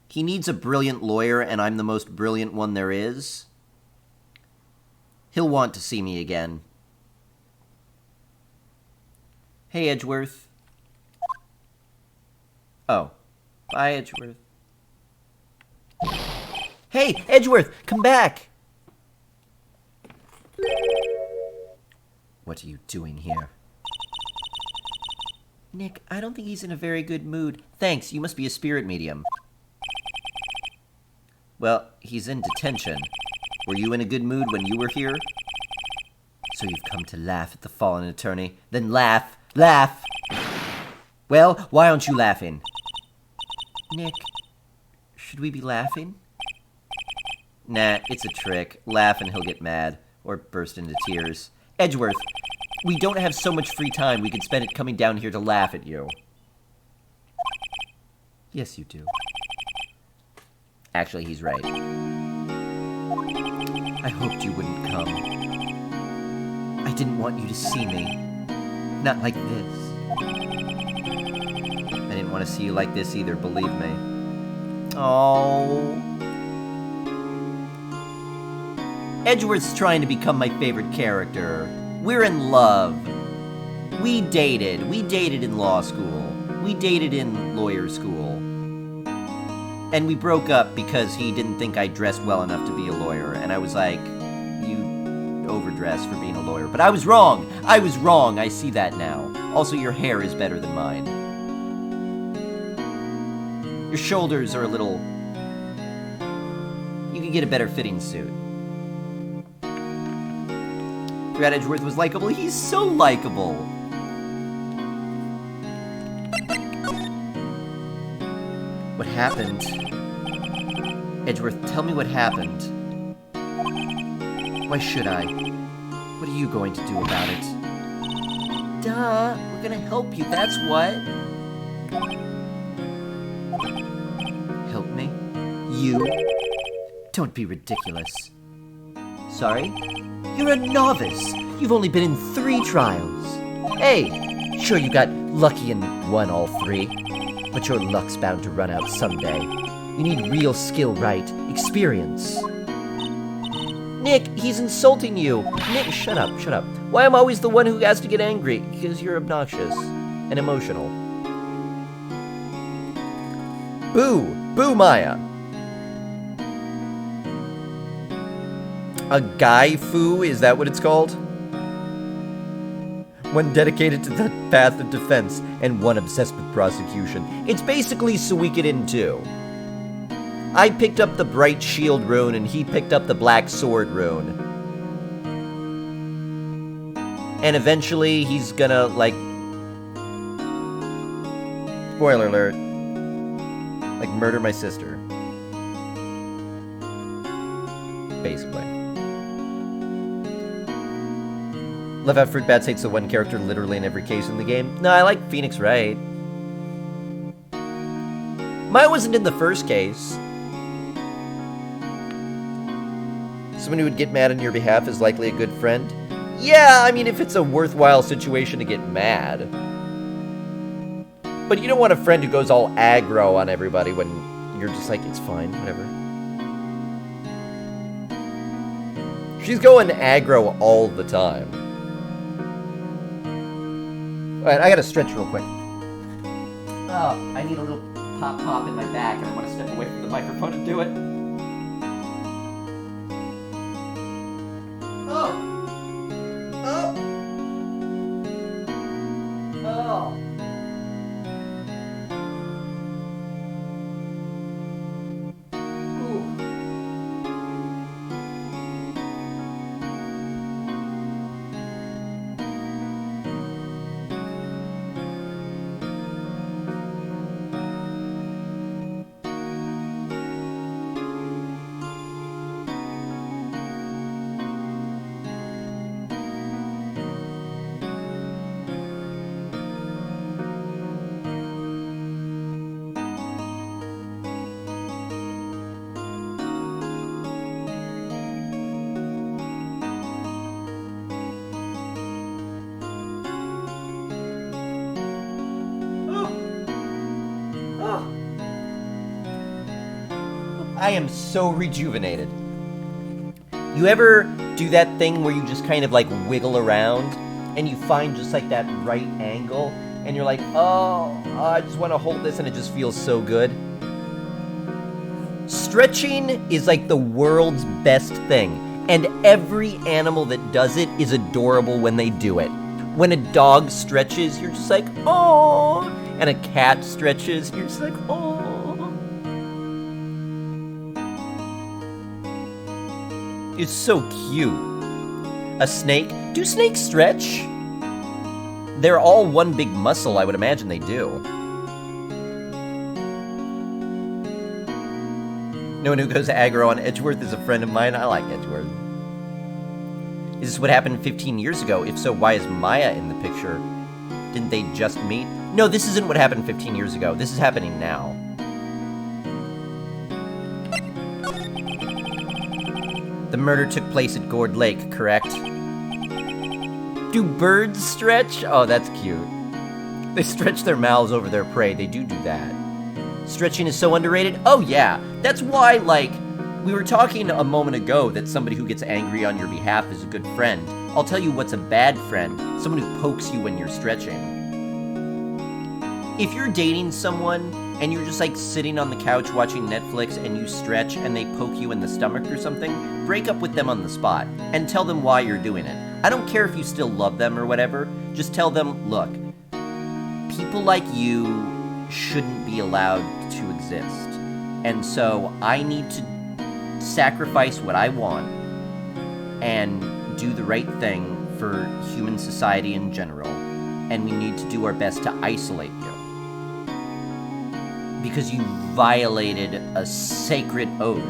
he needs a brilliant lawyer, and I'm the most brilliant one there is. He'll want to see me again. Hey, Edgeworth. Oh. Bye, Edgeworth. Hey, Edgeworth, come back! What are you doing here? Nick, I don't think he's in a very good mood. Thanks, you must be a spirit medium. Well, he's in detention. Were you in a good mood when you were here? So you've come to laugh at the fallen attorney. Then laugh. Laugh! Well, why aren't you laughing? Nick, should we be laughing? Nah, it's a trick. Laugh and he'll get mad. Or burst into tears. Edgeworth, we don't have so much free time. We could spend it coming down here to laugh at you. Yes, you do. Actually, he's right. I hoped you wouldn't come. I didn't want you to see me. Not like this. I didn't want to see you like this either, believe me. Oh. Edgeworth's trying to become my favorite character. We're in love. We dated. We dated in law school. We dated in lawyer school. And we broke up because he didn't think I dressed well enough to be a lawyer. And I was like, you overdress for being a lawyer. But I was wrong. I was wrong. I see that now. Also, your hair is better than mine. Your shoulders are a little... You could get a better fitting suit. Forgot Edgeworth was likable. He's so likable. What happened? Edgeworth, tell me what happened. Why should I? What are you going to do about it? Duh, we're gonna help you, that's what. Help me? You? Don't be ridiculous. Sorry? You're a novice. You've only been in 3 trials. Hey, sure you got lucky and won all 3, but your luck's bound to run out someday. You need real skill, right? Experience. Nick, he's insulting you. Nick, shut up, shut up. Why am I always the one who has to get angry? Because you're obnoxious and emotional. Boo! Boo, Maya! A guy-fu, is that what it's called? One dedicated to the path of defense, and one obsessed with prosecution. It's basically Suikoden 2. I picked up the Bright Shield rune, and he picked up the Black Sword rune. And eventually, he's gonna, like... Spoiler alert. Like, murder my sister. Basically. Love how Fruit Bats hates the one character literally in every case in the game. No, I like Phoenix Wright. Mine wasn't in the first case. Someone who would get mad on your behalf is likely a good friend. Yeah, I mean, if it's a worthwhile situation to get mad. But you don't want a friend who goes all aggro on everybody when you're just like, it's fine, whatever. She's going aggro all the time. Alright, I gotta stretch real quick. Oh, I need a little pop in my back, and I want to step away from the microphone and do it. Oh! Oh! Oh! I am so rejuvenated. You ever do that thing where you just kind of like wiggle around and you find just like that right angle and you're like, oh, I just want to hold this, and it just feels so good? Stretching is like the world's best thing, and every animal that does it is adorable when they do it. When a dog stretches, you're just like, oh, and a cat stretches, you're just like, oh. It's so cute. A snake? Do snakes stretch? They're all one big muscle, I would imagine they do. No one who goes aggro on Edgeworth is a friend of mine. I like Edgeworth. Is this what happened 15 years ago? If so, why is Maya in the picture? Didn't they just meet? No, this isn't what happened 15 years ago. This is happening now. The murder took place at Gourd Lake, correct? Do birds stretch? Oh, that's cute. They stretch their mouths over their prey. They do that. Stretching is so underrated? Oh, yeah. That's why, like, we were talking a moment ago that somebody who gets angry on your behalf is a good friend. I'll tell you what's a bad friend. Someone who pokes you when you're stretching. If you're dating someone and you're just like sitting on the couch watching Netflix and you stretch and they poke you in the stomach or something, break up with them on the spot and tell them why you're doing it. I don't care if you still love them or whatever. Just tell them, look, people like you shouldn't be allowed to exist. And so I need to sacrifice what I want and do the right thing for human society in general. And we need to do our best to isolate you. Because you violated a sacred oath.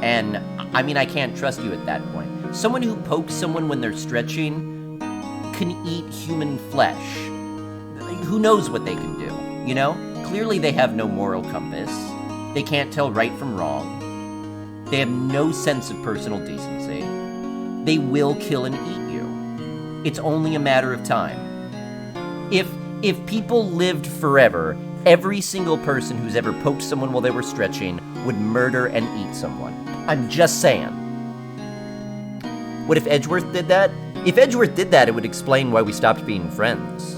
And, I mean, I can't trust you at that point. Someone who pokes someone when they're stretching can eat human flesh. Who knows what they can do, you know? Clearly they have no moral compass. They can't tell right from wrong. They have no sense of personal decency. They will kill and eat you. It's only a matter of time. If people lived forever, every single person who's ever poked someone while they were stretching would murder and eat someone. I'm just saying. What if Edgeworth did that? If Edgeworth did that, it would explain why we stopped being friends.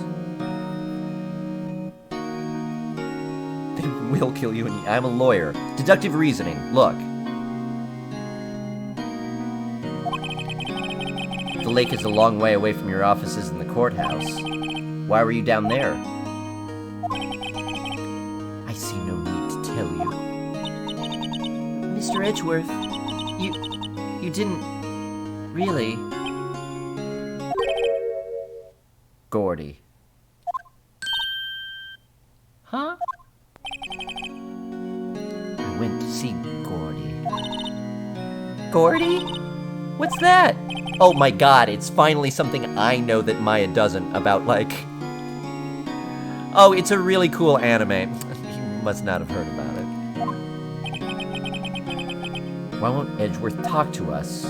They will kill you and eat. I'm a lawyer. Deductive reasoning. Look. The lake is a long way away from your offices in the courthouse. Why were you down there? I see no need to tell you. Mr. Edgeworth, you didn't really... Gordy. Huh? I went to see Gordy. Gordy? What's that? Oh my god, it's finally something I know that Maya doesn't about, like... Oh, it's a really cool anime. You must not have heard about it. Why won't Edgeworth talk to us?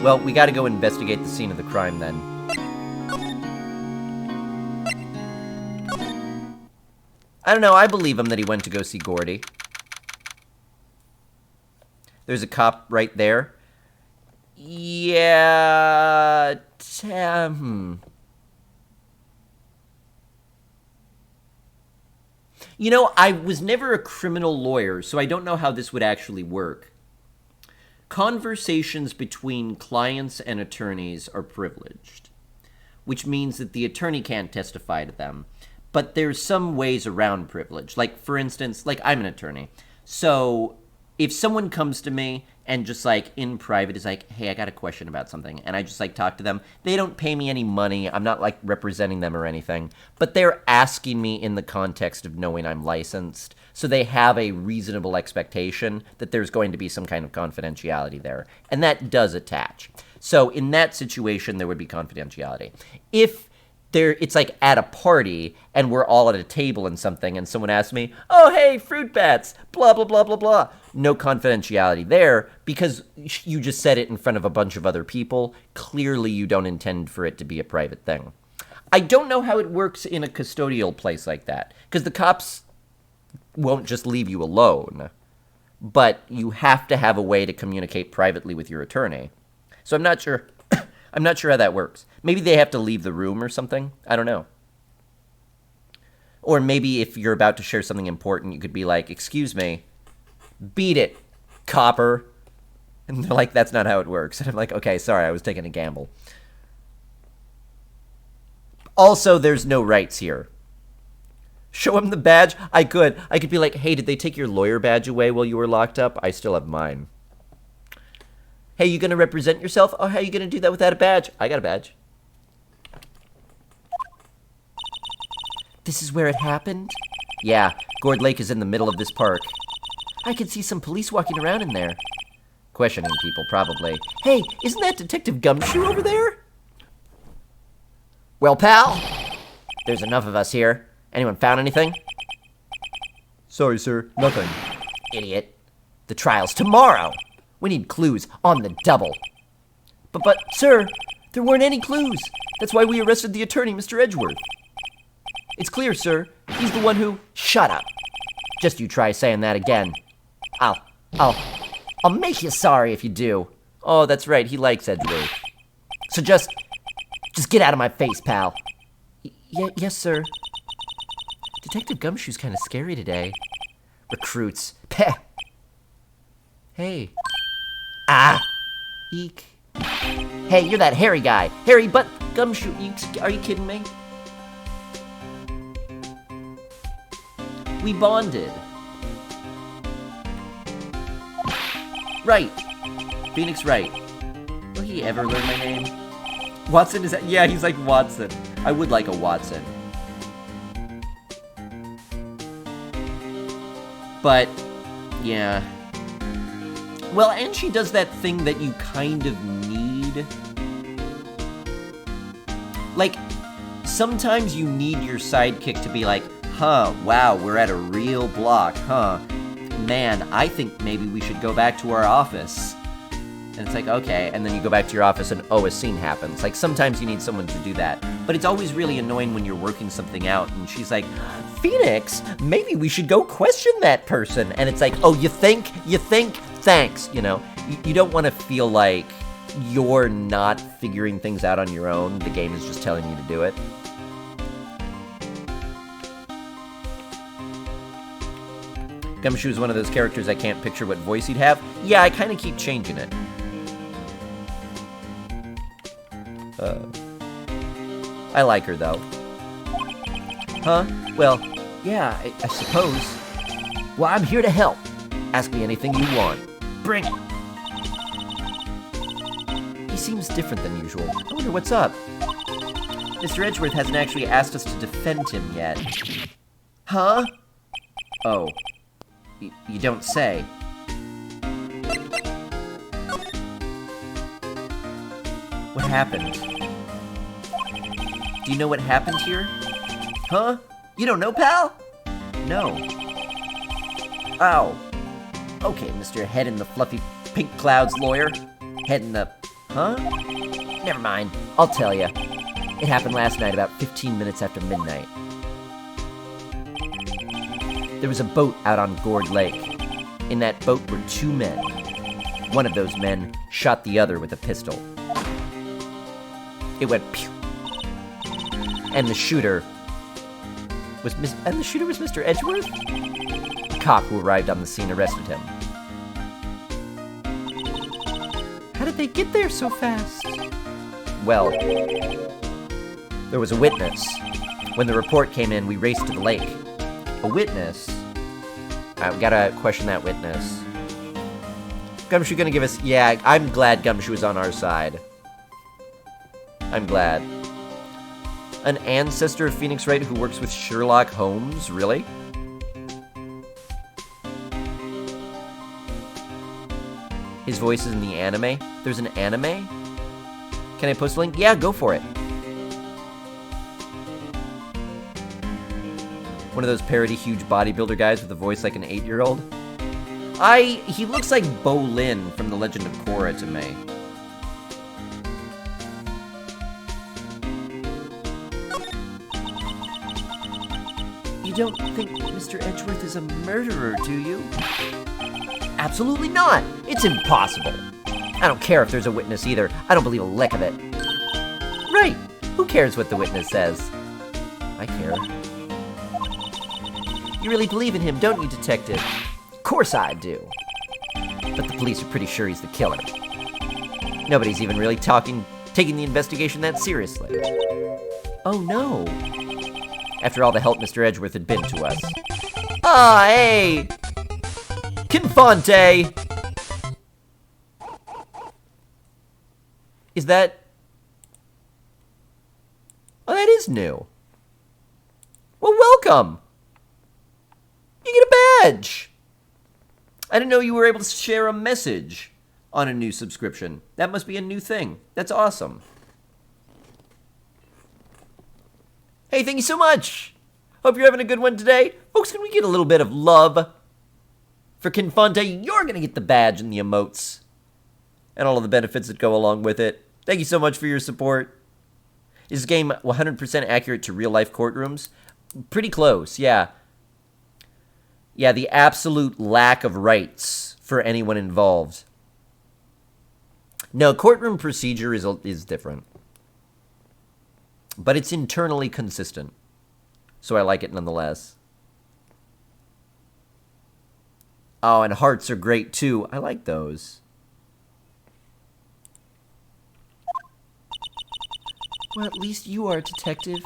Well, we gotta go investigate the scene of the crime then. I don't know, I believe him that he went to go see Gordy. There's a cop right there. Yeah... You know, I was never a criminal lawyer, so I don't know how this would actually work. Conversations between clients and attorneys are privileged, which means that the attorney can't testify to them. But there's some ways around privilege. Like, for instance, like, I'm an attorney. So if someone comes to me and just, like, in private is like, hey, I got a question about something, and I just, like, talk to them, they don't pay me any money. I'm not, like, representing them or anything. But they're asking me in the context of knowing I'm licensed. So they have a reasonable expectation that there's going to be some kind of confidentiality there. And that does attach. So in that situation, there would be confidentiality. If it's like at a party and we're all at a table and something and someone asks me, oh, hey, fruit bats, blah, blah, blah, blah, blah. No confidentiality there because you just said it in front of a bunch of other people. Clearly, you don't intend for it to be a private thing. I don't know how it works in a custodial place like that because the cops won't just leave you alone. But you have to have a way to communicate privately with your attorney. So I'm not sure. I'm not sure how that works. Maybe they have to leave the room or something. I don't know. Or maybe if you're about to share something important, you could be like, "Excuse me, beat it, copper." And they're like, "That's not how it works." And I'm like, "Okay, sorry, I was taking a gamble." Also, there's no rights here. Show him the badge? I could be like, "Hey, did they take your lawyer badge away while you were locked up? I still have mine." "Hey, you gonna represent yourself?" "Oh, how are you gonna do that without a badge?" "I got a badge." "This is where it happened?" "Yeah, Gourd Lake is in the middle of this park." "I can see some police walking around in there." "Questioning people, probably." "Hey, isn't that Detective Gumshoe over there?" "Well, pal, there's enough of us here. Anyone found anything?" Sorry, sir. Nothing. "Idiot. The trial's tomorrow. We need clues on the double." But, sir, there weren't any clues. That's why we arrested the attorney, Mr. Edgeworth." "It's clear, sir. He's the one who..." "Shut up. Just you try saying that again. I'll make you sorry if you do." "Oh, that's right. He likes Edgeworth." "So just get out of my face, pal." Yes, sir." Detective Gumshoe's kind of scary today. Recruits. Peh. Hey. Ah. Eek. Hey, you're that hairy guy. Hairy butt Gumshoe. Are you kidding me? We bonded. Wright. Phoenix Wright. Will he ever learn my name? Watson, is that? Yeah, he's like Watson. I would like a Watson. But, yeah. Well, and she does that thing that you kind of need. Like, sometimes you need your sidekick to be like, "Huh, wow, we're at a real block, huh? Man, I think maybe we should go back to our office." And it's like, okay, and then you go back to your office and, oh, a scene happens. Like, sometimes you need someone to do that. But it's always really annoying when you're working something out and she's like, "Phoenix, maybe we should go question that person." And it's like, oh, you think, thanks, you know? You don't want to feel like you're not figuring things out on your own. The game is just telling you to do it. Gumshoe is one of those characters I can't picture what voice he'd have. Yeah, I kind of keep changing it. I like her, though. Huh? Well, yeah, I suppose. Well, I'm here to help. Ask me anything you want. Bring it. He seems different than usual. I wonder what's up. Mr. Edgeworth hasn't actually asked us to defend him yet. Huh? Oh. You don't say. What happened? Do you know what happened here? Huh? You don't know, pal? No. Ow. Okay, Mr. Head in the fluffy pink clouds lawyer. Head in the... Huh? Never mind. I'll tell you. It happened last night about 15 minutes after midnight. There was a boat out on Gourd Lake. In that boat were two men. One of those men shot the other with a pistol. It went pew. And the shooter was Mr. Edgeworth? The cop who arrived on the scene arrested him. How did they get there so fast? Well, there was a witness. When the report came in, we raced to the lake. A witness? We gotta question that witness. Gumshoe gonna give us... Yeah, I'm glad Gumshoe is on our side. I'm glad. An ancestor of Phoenix Wright who works with Sherlock Holmes? Really? His voice is in the anime? There's an anime? Can I post a link? Yeah, go for it. One of those parody huge bodybuilder guys with a voice like an 8-year-old? He looks like Bolin from The Legend of Korra to me. You don't think Mr. Edgeworth is a murderer, do you? Absolutely not! It's impossible! I don't care if there's a witness either. I don't believe a lick of it. Right! Who cares what the witness says? I care. You really believe in him, don't you, Detective? Of course I do. But the police are pretty sure he's the killer. Nobody's even really taking the investigation that seriously. Oh no. After all the help Mr. Edgeworth had been to us. Ah, hey! Confante! Is that... Oh, that is new. Well, welcome! You get a badge! I didn't know you were able to share a message on a new subscription. That must be a new thing. That's awesome. Hey, thank you so much! Hope you're having a good one today. Folks, can we get a little bit of love for Confante? You're gonna get the badge and the emotes and all of the benefits that go along with it. Thank you so much for your support. Is this game 100% accurate to real-life courtrooms? Pretty close, yeah. Yeah, the absolute lack of rights for anyone involved. No, courtroom procedure is different. But it's internally consistent. So I like it nonetheless. Oh, and hearts are great too. I like those. Well, at least you are, Detective.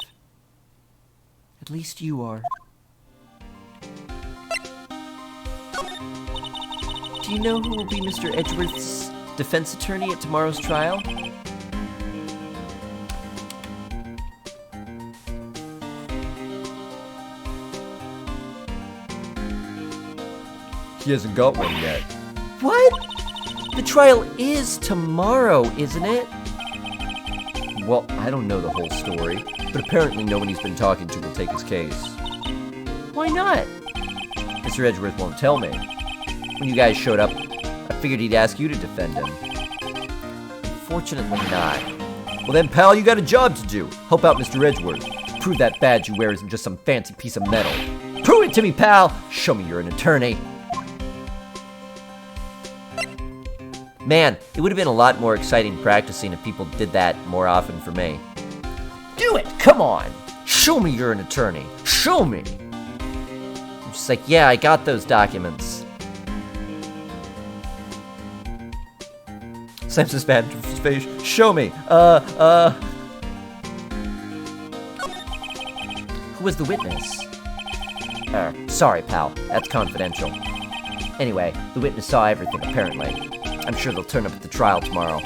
At least you are. Do you know who will be Mr. Edgeworth's defense attorney at tomorrow's trial? He hasn't got one yet. What? The trial is tomorrow, isn't it? Well, I don't know the whole story, but apparently no one he's been talking to will take his case. Why not? Mr. Edgeworth won't tell me. When you guys showed up, I figured he'd ask you to defend him. Unfortunately not. Well then, pal, you got a job to do. Help out Mr. Edgeworth. Prove that badge you wear isn't just some fancy piece of metal. Prove it to me, pal! Show me you're an attorney. Man, it would have been a lot more exciting practicing if people did that more often for me. Do it! Come on! Show me you're an attorney! Show me! I'm just like, yeah, I got those documents. Slams his badge to his face. Show me! Who was the witness? Sorry, pal. That's confidential. Anyway, the witness saw everything, apparently. I'm sure they'll turn up at the trial tomorrow.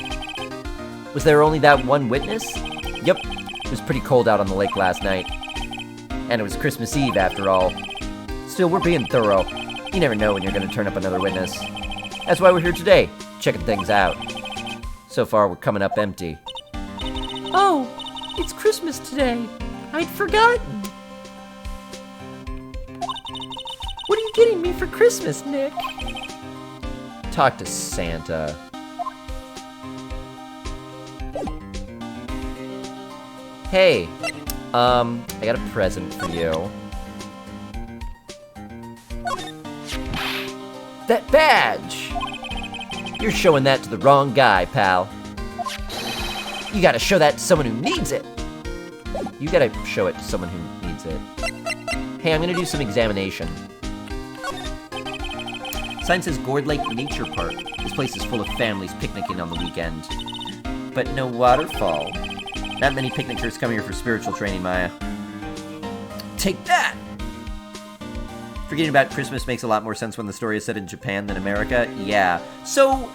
Was there only that one witness? Yep. It was pretty cold out on the lake last night. And it was Christmas Eve, after all. Still, we're being thorough. You never know when you're going to turn up another witness. That's why we're here today, checking things out. So far, we're coming up empty. Oh, it's Christmas today. I'd forgotten. What are you getting me for Christmas, Nick? Talk to Santa. Hey, I got a present for you. That badge! You're showing that to the wrong guy, pal. You gotta show that to someone who needs it. You gotta show it to someone who needs it. Hey, I'm gonna do some examination. Sign says Gourd Lake Nature Park. This place is full of families picnicking on the weekend. But no waterfall. Not many picnickers come here for spiritual training, Maya. Take that! Forgetting about Christmas makes a lot more sense when the story is set in Japan than America. Yeah. So...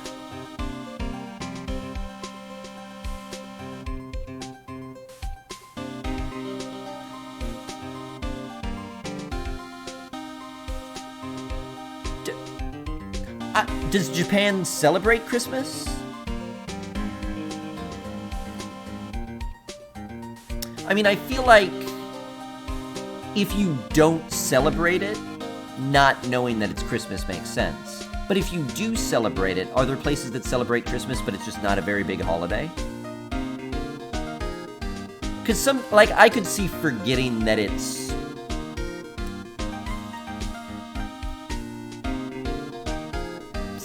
does Japan celebrate Christmas? I mean, I feel like if you don't celebrate it, not knowing that it's Christmas makes sense. But if you do celebrate it, are there places that celebrate Christmas, but it's just not a very big holiday? Because I could see forgetting that it's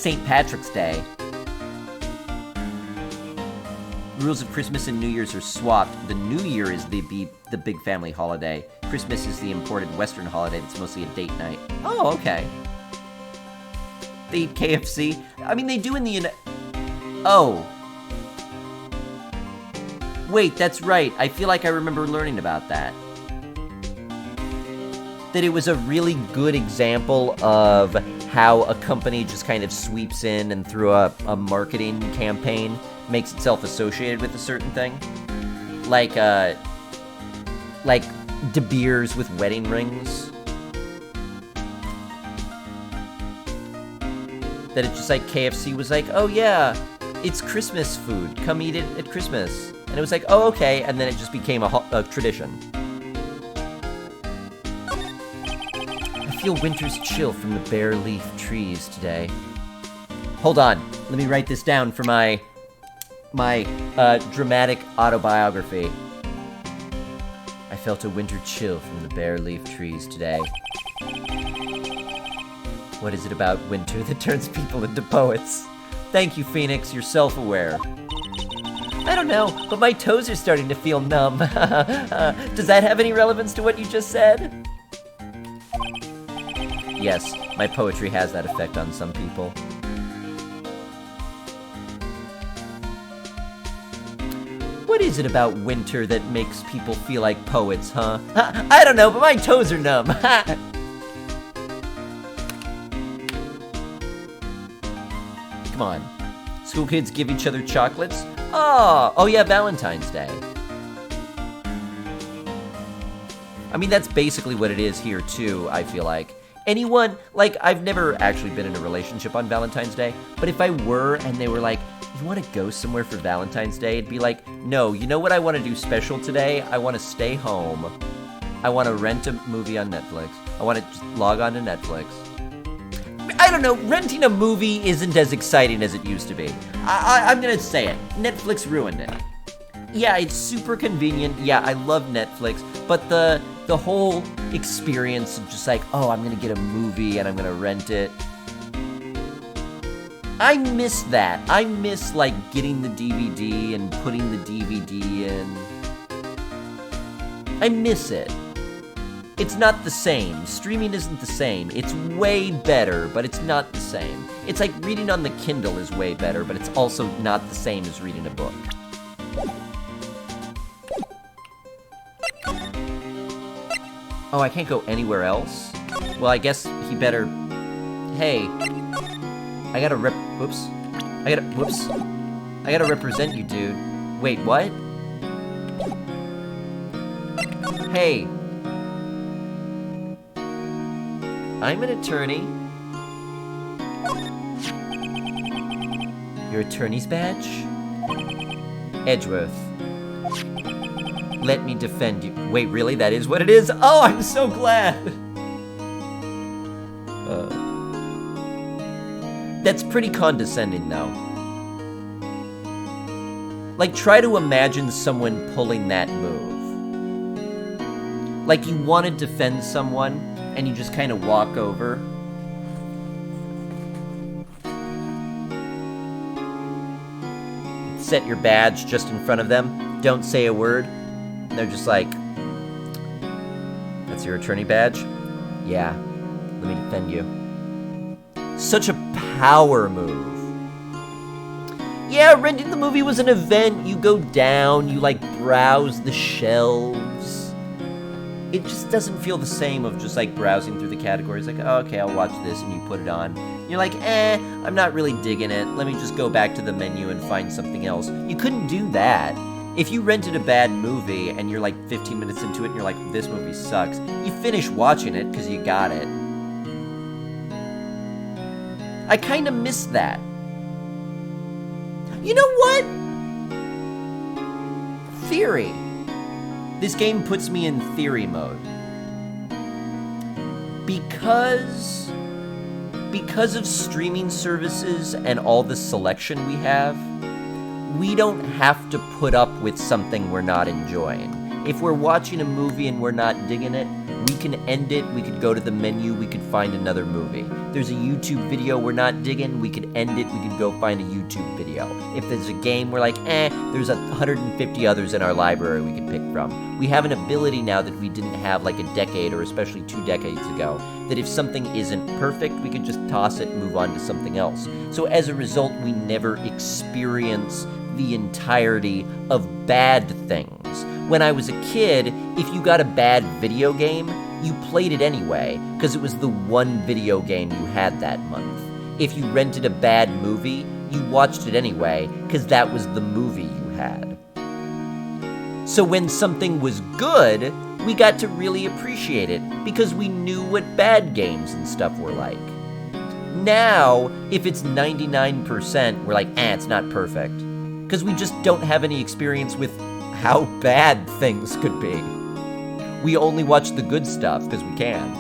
St. Patrick's Day. Rules of Christmas and New Year's are swapped. The New Year is the big family holiday. Christmas is the imported Western holiday that's mostly a date night. Oh, okay. They eat KFC? I mean, they do in the... Oh. Wait, that's right. I feel like I remember learning about that. That it was a really good example of how a company just kind of sweeps in and through a marketing campaign makes itself associated with a certain thing. Like De Beers with wedding rings. That it's just like KFC was like, oh yeah, it's Christmas food. Come eat it at Christmas. And it was like, oh okay, and then it just became a tradition. I feel winter's chill from the bare leaf trees today. Hold on, let me write this down for my dramatic autobiography. I felt a winter chill from the bare leaf trees today. What is it about winter that turns people into poets? Thank you, Phoenix, you're self-aware. I don't know, but my toes are starting to feel numb. Does that have any relevance to what you just said? Yes, my poetry has that effect on some people. What is it about winter that makes people feel like poets, huh? I don't know, but my toes are numb. Come on. School kids give each other chocolates? Oh yeah, Valentine's Day. I mean, that's basically what it is here, too, I feel like. Anyone, like, I've never actually been in a relationship on Valentine's Day, but if I were and they were like, you want to go somewhere for Valentine's Day? It'd be like, no, you know what I want to do special today? I want to stay home. I want to rent a movie on Netflix. I want to just log on to Netflix. I don't know, renting a movie isn't as exciting as it used to be. I'm gonna say it. Netflix ruined it. Yeah, it's super convenient. Yeah, I love Netflix, but the whole experience of just like, oh, I'm gonna get a movie and I'm gonna rent it. I miss that. I miss, like, getting the DVD and putting the DVD in. I miss it. It's not the same. Streaming isn't the same. It's way better, but it's not the same. It's like reading on the Kindle is way better, but it's also not the same as reading a book. Oh, I can't go anywhere else? Well, I guess he better... Hey. I gotta Whoops. I gotta represent you, dude. Wait, what? Hey. I'm an attorney. Your attorney's badge? Edgeworth. Let me defend you. Wait, really? That is what it is? Oh, I'm so glad! That's pretty condescending, though. Like, try to imagine someone pulling that move. Like, you want to defend someone, and you just kind of walk over. Set your badge just in front of them. Don't say a word. And they're just like, that's your attorney badge? Yeah, let me defend you. Such a power move. Yeah, renting the movie was an event. You go down, you like browse the shelves. It just doesn't feel the same of just like browsing through the categories. Like, oh, okay, I'll watch this, and you put it on. You're like, I'm not really digging it. Let me just go back to the menu and find something else. You couldn't do that. If you rented a bad movie and you're like 15 minutes into it and you're like, this movie sucks, you finish watching it because you got it. I kind of miss that. You know what? Theory. This game puts me in theory mode. Because of streaming services and all the selection we have, we don't have to put up with something we're not enjoying. If we're watching a movie and we're not digging it, we can end it, we could go to the menu, we could find another movie. There's a YouTube video we're not digging, we could end it, we could go find a YouTube video. If there's a game we're like, there's 150 others in our library we could pick from. We have an ability now that we didn't have like a decade or especially 2 decades ago, that if something isn't perfect, we could just toss it and move on to something else. So as a result, we never experience the entirety of bad things. When I was a kid, if you got a bad video game, you played it anyway, because it was the one video game you had that month. If you rented a bad movie, you watched it anyway, because that was the movie you had. So when something was good, we got to really appreciate it, because we knew what bad games and stuff were like. Now, if it's 99%, we're like, it's not perfect. Because we just don't have any experience with how bad things could be. We only watch the good stuff because we can.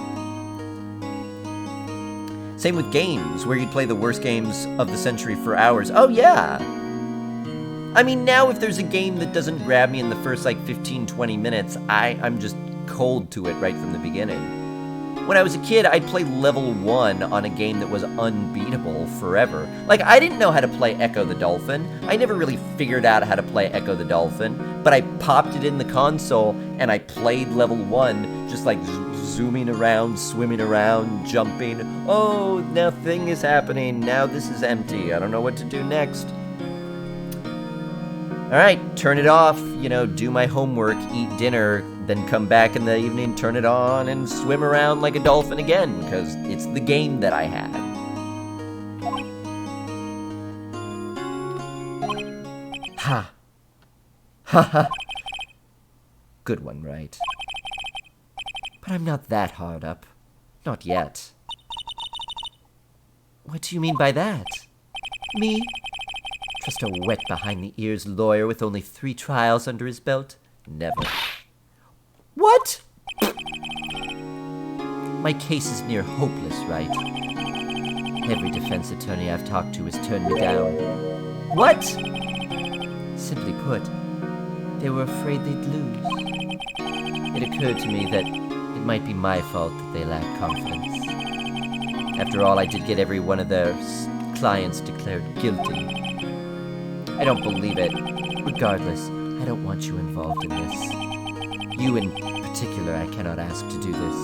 Same with games, where you'd play the worst games of the century for hours. Oh yeah! I mean, now if there's a game that doesn't grab me in the first like 15, 20 minutes, I'm just cold to it right from the beginning. When I was a kid, I'd play level 1 on a game that was unbeatable forever. Like, I didn't know how to play Echo the Dolphin. I never really figured out how to play Echo the Dolphin, but I popped it in the console, and I played level 1, just like zooming around, swimming around, jumping. Oh, nothing is happening. Now this is empty. I don't know what to do next. Alright, turn it off, do my homework, eat dinner, then come back in the evening, turn it on, and swim around like a dolphin again, because it's the game that I had. Ha. Ha ha. Good one, right? But I'm not that hard up. Not yet. What do you mean by that? Me? Just a wet behind-the-ears lawyer with only 3 trials under his belt? Never. What? My case is near hopeless, right? Every defense attorney I've talked to has turned me down. What? Simply put, they were afraid they'd lose. It occurred to me that it might be my fault that they lacked confidence. After all, I did get every one of their clients declared guilty. I don't believe it. Regardless, I don't want you involved in this. You in particular, I cannot ask to do this.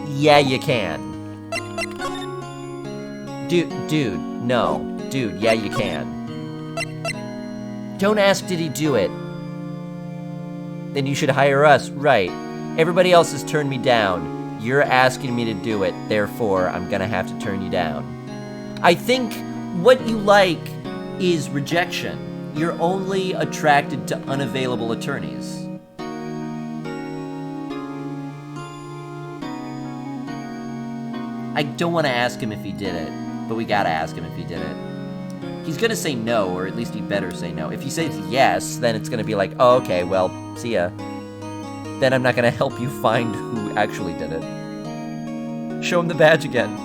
Yeah, you can. Dude, no. Dude, yeah, you can. Don't ask, did he do it? Then you should hire us, right. Everybody else has turned me down. You're asking me to do it, therefore, I'm gonna have to turn you down. I think what you like is rejection. You're only attracted to unavailable attorneys. I don't want to ask him if he did it, but we gotta ask him if he did it. He's gonna say no, or at least he better say no. If he says yes, then it's gonna be like, oh, okay, well, see ya. Then I'm not gonna help you find who actually did it. Show him the badge again.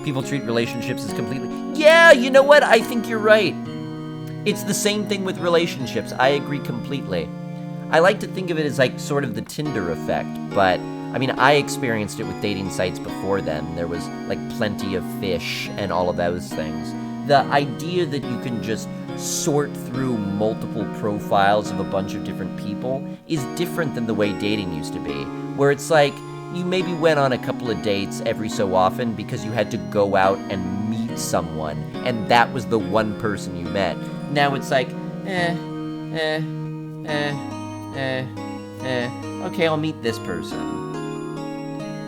People treat relationships as completely... Yeah, you know what? I think you're right. It's the same thing with relationships. I agree completely. I like to think of it as like sort of the Tinder effect, but I mean, I experienced it with dating sites before then. There was like Plenty of Fish and all of those things. The idea that you can just sort through multiple profiles of a bunch of different people is different than the way dating used to be, where it's like, you maybe went on a couple of dates every so often because you had to go out and meet someone, and that was the one person you met. Now it's like, okay, I'll meet this person.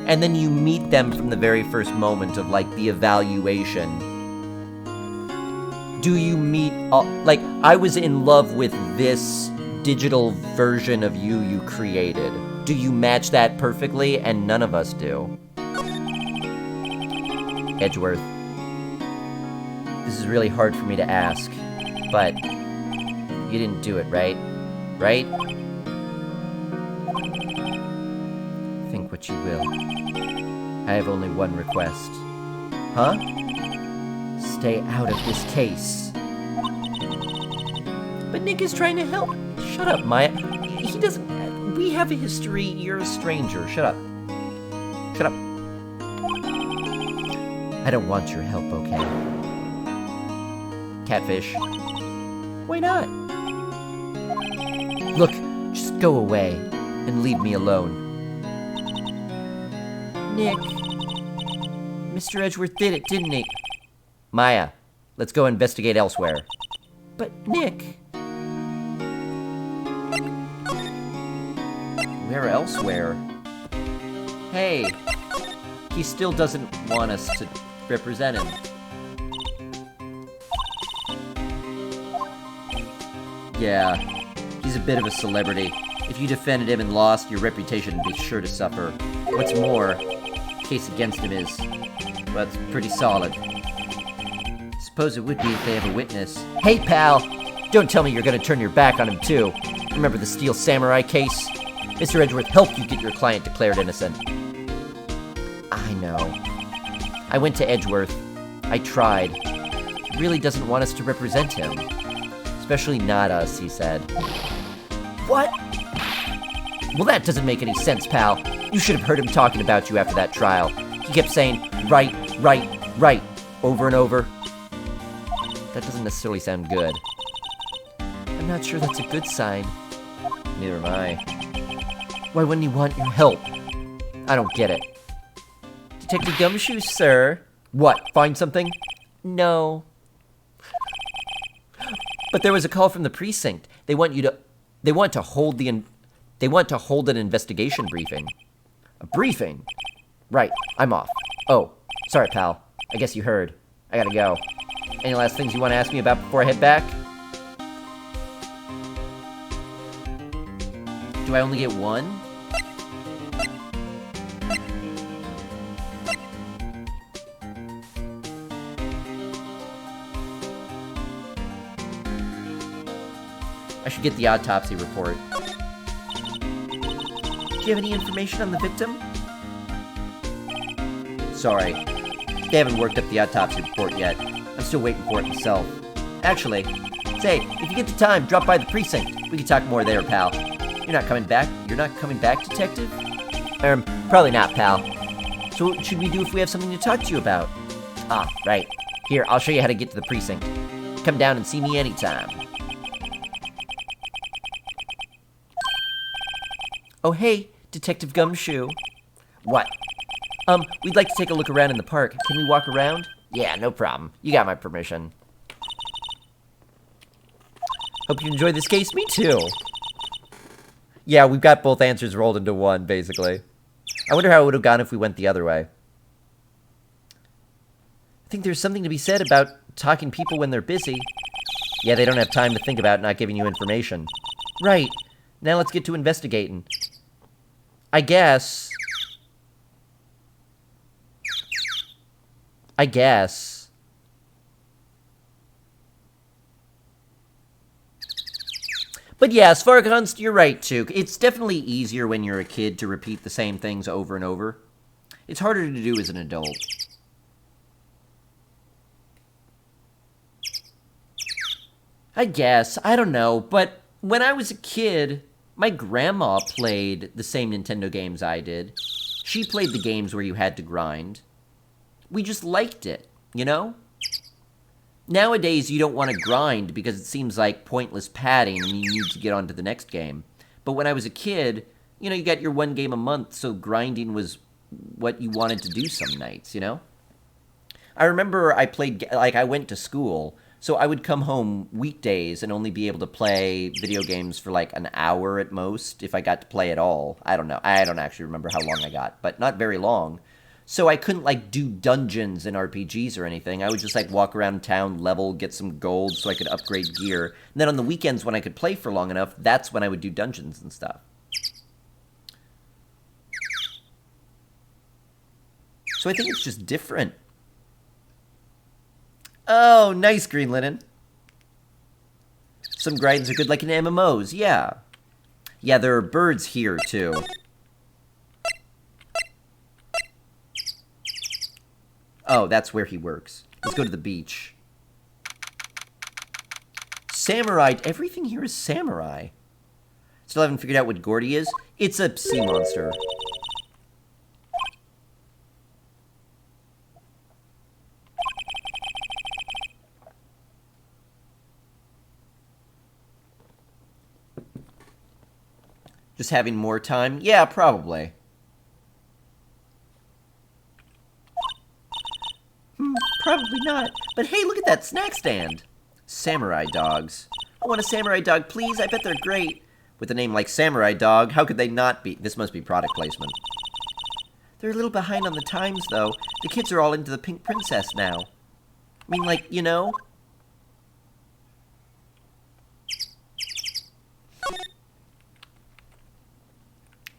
And then you meet them from the very first moment of, like, the evaluation. Do you meet, like, I was in love with this digital version of you created. Do you match that perfectly? And none of us do. Edgeworth. This is really hard for me to ask, but you didn't do it, right? Right? Think what you will. I have only one request. Huh? stay out of this case. But Nick is trying to help. Shut up, Maya. He doesn't... We have a history. You're a stranger. Shut up. Shut up. I don't want your help, okay? Catfish. Why not? Look, just go away and leave me alone. Nick. Mr. Edgeworth did it, didn't he? Maya, let's go investigate elsewhere. But, Nick... Where elsewhere? Hey, he still doesn't want us to represent him. Yeah, he's a bit of a celebrity. If you defended him and lost, your reputation would be sure to suffer. What's more, the case against him is, well, it's pretty solid. Suppose it would be if they have a witness. Hey, pal! Don't tell me you're gonna turn your back on him, too. Remember the Steel Samurai case? Mr. Edgeworth helped you get your client declared innocent. I know. I went to Edgeworth. I tried. He really doesn't want us to represent him. Especially not us, he said. What? Well, that doesn't make any sense, pal. You should have heard him talking about you after that trial. He kept saying, right, right, right, over and over. That doesn't necessarily sound good. I'm not sure that's a good sign. Neither am I. Why wouldn't he want your help? I don't get it. Detective Gumshoe, sir. What, find something? No. But there was a call from the precinct. They want to hold an investigation briefing. A briefing? Right, I'm off. Oh, sorry, pal. I guess you heard. I gotta go. Any last things you want to ask me about before I head back? Do I only get one? I should get the autopsy report. Do you have any information on the victim? Sorry. They haven't worked up the autopsy report yet. I'm still waiting for it myself. Actually, say, if you get the time, drop by the precinct. We can talk more there, pal. You're not coming back? You're not coming back, detective? Probably not, pal. So what should we do if we have something to talk to you about? Ah, right. Here, I'll show you how to get to the precinct. Come down and see me anytime. Oh, hey, Detective Gumshoe. What? We'd like to take a look around in the park. Can we walk around? Yeah, no problem. You got my permission. Hope you enjoyed this case. Me too. Yeah, we've got both answers rolled into one, basically. I wonder how it would have gone if we went the other way. I think there's something to be said about talking people when they're busy. Yeah, they don't have time to think about not giving you information. Right. Now let's get to investigating. I guess. But yeah, Svargonst, you're right, too. It's definitely easier when you're a kid to repeat the same things over and over. It's harder to do as an adult. I guess. I don't know. But when I was a kid, my grandma played the same Nintendo games I did. She played the games where you had to grind. We just liked it, you know? Nowadays, you don't want to grind because it seems like pointless padding and you need to get on to the next game. But when I was a kid, you know, you got your one game a month, so grinding was what you wanted to do some nights, you know? I remember I went to school, so I would come home weekdays and only be able to play video games for like an hour at most, if I got to play at all. I don't know. I don't actually remember how long I got, but not very long. So I couldn't, like, do dungeons in RPGs or anything. I would just, like, walk around town, level, get some gold so I could upgrade gear. And then on the weekends when I could play for long enough, that's when I would do dungeons and stuff. So I think it's just different. Oh, nice, Green Linen. Some grinds are good like in MMOs, yeah. Yeah, there are birds here, too. Oh, that's where he works. Let's go to the beach. Samurai. Everything here is samurai. Still haven't figured out what Gordy is. It's a sea monster. Just having more time? Yeah, probably. Probably not. But hey, look at that snack stand. Samurai dogs. I want a samurai dog, please. I bet they're great. With a name like Samurai Dog, how could they not be? This must be product placement. They're a little behind on the times, though. The kids are all into the Pink Princess now. I mean, like, you know?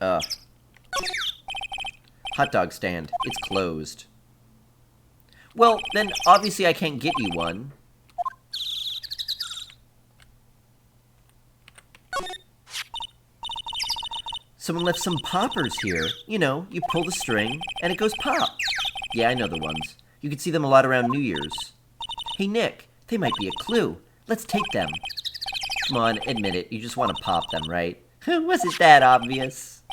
Hot dog stand. It's closed. Well, then, obviously I can't get you one. Someone left some poppers here. You know, you pull the string, and it goes pop. Yeah, I know the ones. You can see them a lot around New Year's. Hey, Nick, they might be a clue. Let's take them. Come on, admit it. You just want to pop them, right? Was it that obvious?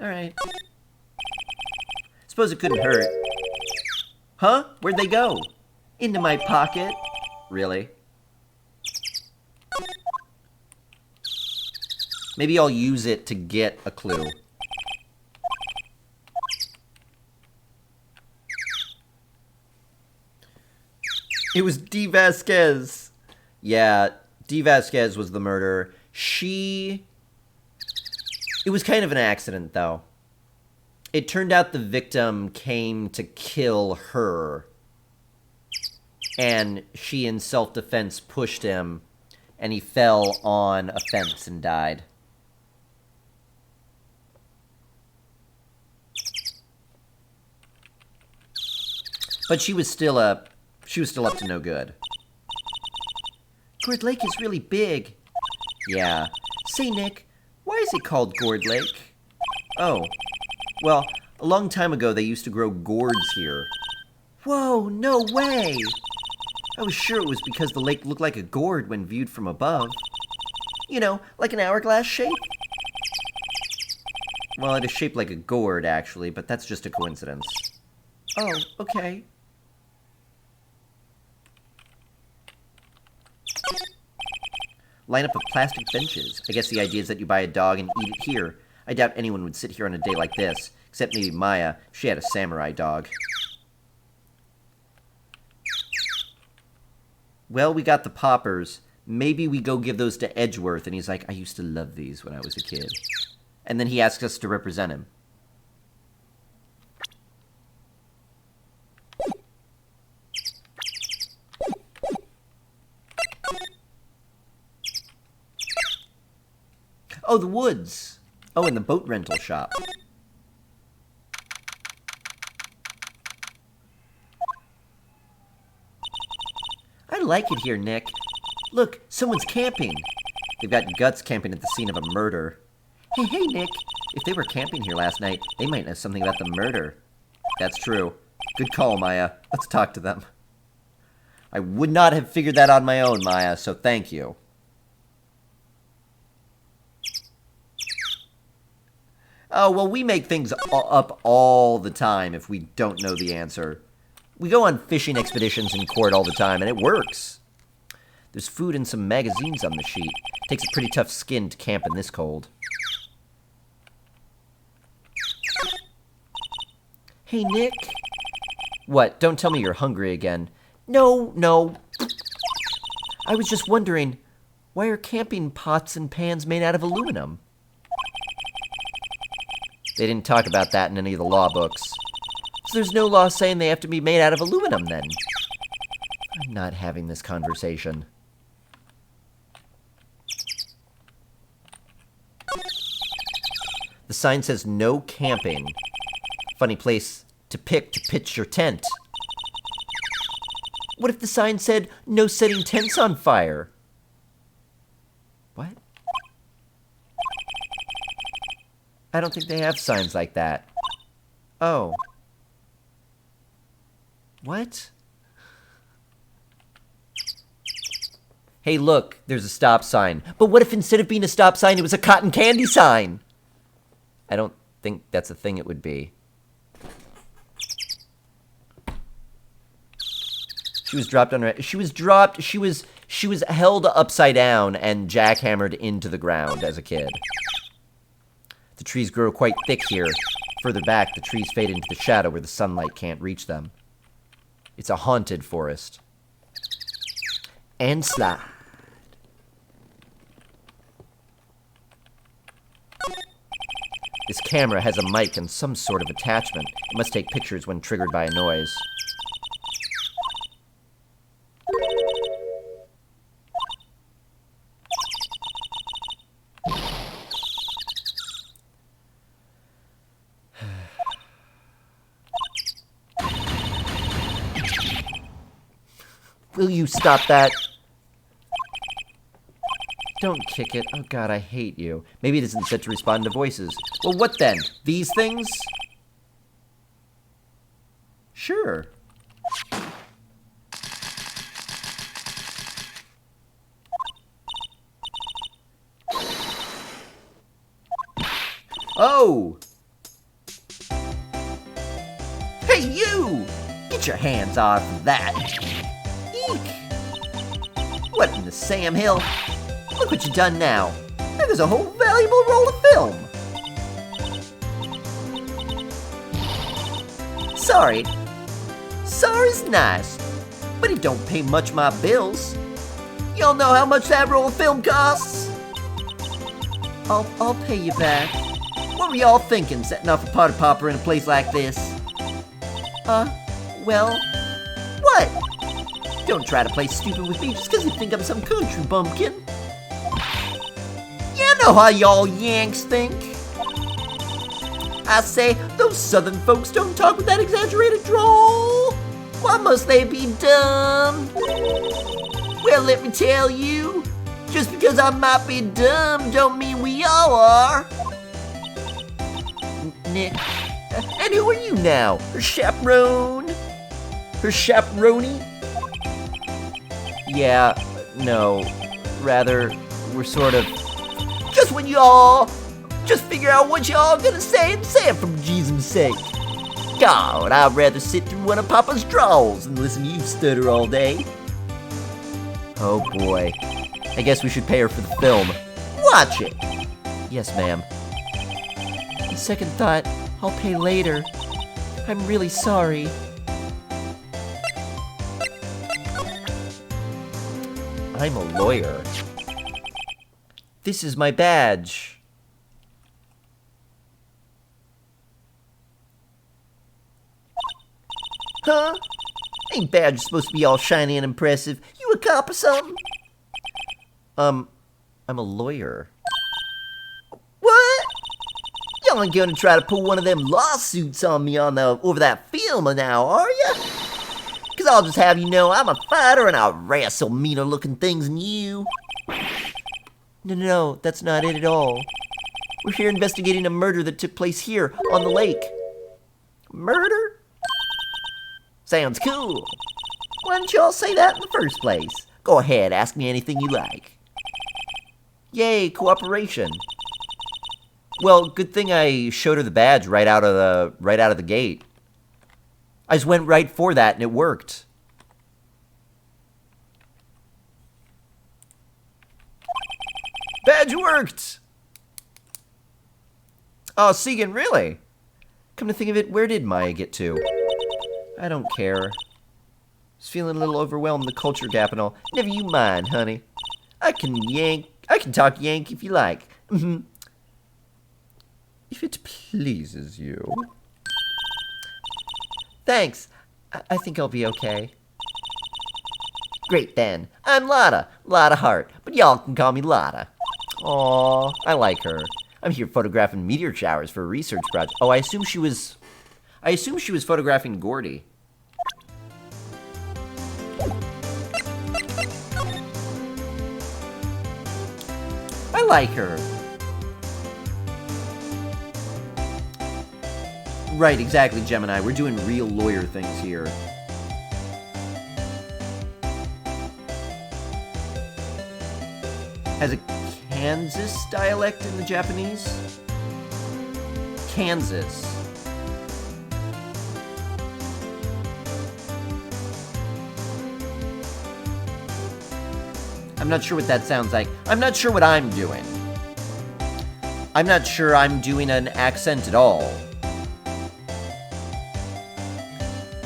Alright. Suppose it couldn't hurt. Huh? Where'd they go? Into my pocket? Really? Maybe I'll use it to get a clue. It was Dee Vasquez. Yeah, Dee Vasquez was the murderer. It was kind of an accident, though. It turned out the victim came to kill her. And she, in self-defense, pushed him. And he fell on a fence and died. But she was still up to no good. Gourd Lake is really big. Yeah. Say, Nick, why is it called Gourd Lake? Oh. Well, a long time ago they used to grow gourds here. Whoa, no way! I was sure it was because the lake looked like a gourd when viewed from above. You know, like an hourglass shape? Well, it is shaped like a gourd, actually, but that's just a coincidence. Oh, okay. Lineup of plastic benches. I guess the idea is that you buy a dog and eat it here. I doubt anyone would sit here on a day like this, except maybe Maya. She had a samurai dog. Well, we got the poppers. Maybe we go give those to Edgeworth, and he's like, I used to love these when I was a kid. And then he asks us to represent him. Oh, the woods. Oh, and the boat rental shop. I like it here, Nick. Look, someone's camping. They've got Guts camping at the scene of a murder. Hey, Nick. If they were camping here last night, they might know something about the murder. That's true. Good call, Maya. Let's talk to them. I would not have figured that on my own, Maya, so thank you. Oh, well, we make things up all the time if we don't know the answer. We go on fishing expeditions in court all the time, and it works. There's food and some magazines on the sheet. Takes a pretty tough skin to camp in this cold. Hey, Nick. What? Don't tell me you're hungry again. No. I was just wondering, why are camping pots and pans made out of aluminum? They didn't talk about that in any of the law books. So there's no law saying they have to be made out of aluminum, then. I'm not having this conversation. The sign says no camping. Funny place to pick to pitch your tent. What if the sign said no setting tents on fire? What? I don't think they have signs like that. Oh. What? Hey, look, there's a stop sign. But what if instead of being a stop sign, it was a cotton candy sign? I don't think that's a thing it would be. She was dropped on her... She was held upside down and jackhammered into the ground as a kid. The trees grow quite thick here. Further back, the trees fade into the shadow where the sunlight can't reach them. It's a haunted forest. And slide. This camera has a mic and some sort of attachment. It must take pictures when triggered by a noise. Will you stop that? Don't kick it. Oh god, I hate you. Maybe it isn't set to respond to voices. Well, what then? These things? Sure. Oh! Hey, you! Get your hands off of that. Eek! What in the Sam Hill? Look what you done now. There's a whole valuable roll of film. Sorry. Sorry's nice, but it don't pay much my bills. Y'all know how much that roll of film costs? I'll pay you back. What were y'all thinking, setting off a party popper in a place like this? Well, what? Don't try to play stupid with me just because you think I'm some country bumpkin. You know how y'all Yanks think. I say, those southern folks don't talk with that exaggerated drawl. Why must they be dumb? Well, let me tell you, just because I might be dumb don't mean we all are. Nick, and who are you now? Her chaperone? Her chaperone? Yeah, no, rather, we're sort of... Just figure out what y'all gonna say and say it for Jesus' sake. God, I'd rather sit through one of Papa's draws than listen to you stutter all day. Oh boy. I guess we should pay her for the film. Watch it! Yes, ma'am. On second thought, I'll pay later. I'm really sorry. I'm a lawyer. This is my badge. Huh? Ain't badge supposed to be all shiny and impressive? You a cop or something? I'm a lawyer. What? Y'all ain't gonna try to pull one of them lawsuits on me over that film now, are ya? Cause I'll just have you know I'm a fighter and I'll wrestle meaner looking things than you. No, that's not it at all. We're here investigating a murder that took place here on the lake. Murder? Sounds cool. Why didn't y'all say that in the first place? Go ahead, ask me anything you like. Yay, cooperation. Well, good thing I showed her the badge right out of the gate. I just went right for that and it worked. Badge worked! Oh, Segan, really? Come to think of it, where did Maya get to? I don't care. Just feeling a little overwhelmed with the culture gap and all. Never you mind, honey. I can talk Yank if you like. If it pleases you. Thanks. I think I'll be okay. Great then. I'm Lotta. Lotta Hart. But y'all can call me Lotta. Aw, I like her. I'm here photographing meteor showers for a research project. Oh, I assume she was photographing Gordy. I like her. Right, exactly, Gemini. We're doing real lawyer things here. Has a Kansas dialect in the Japanese? Kansas. I'm not sure what that sounds like. I'm not sure what I'm doing. I'm not sure I'm doing an accent at all.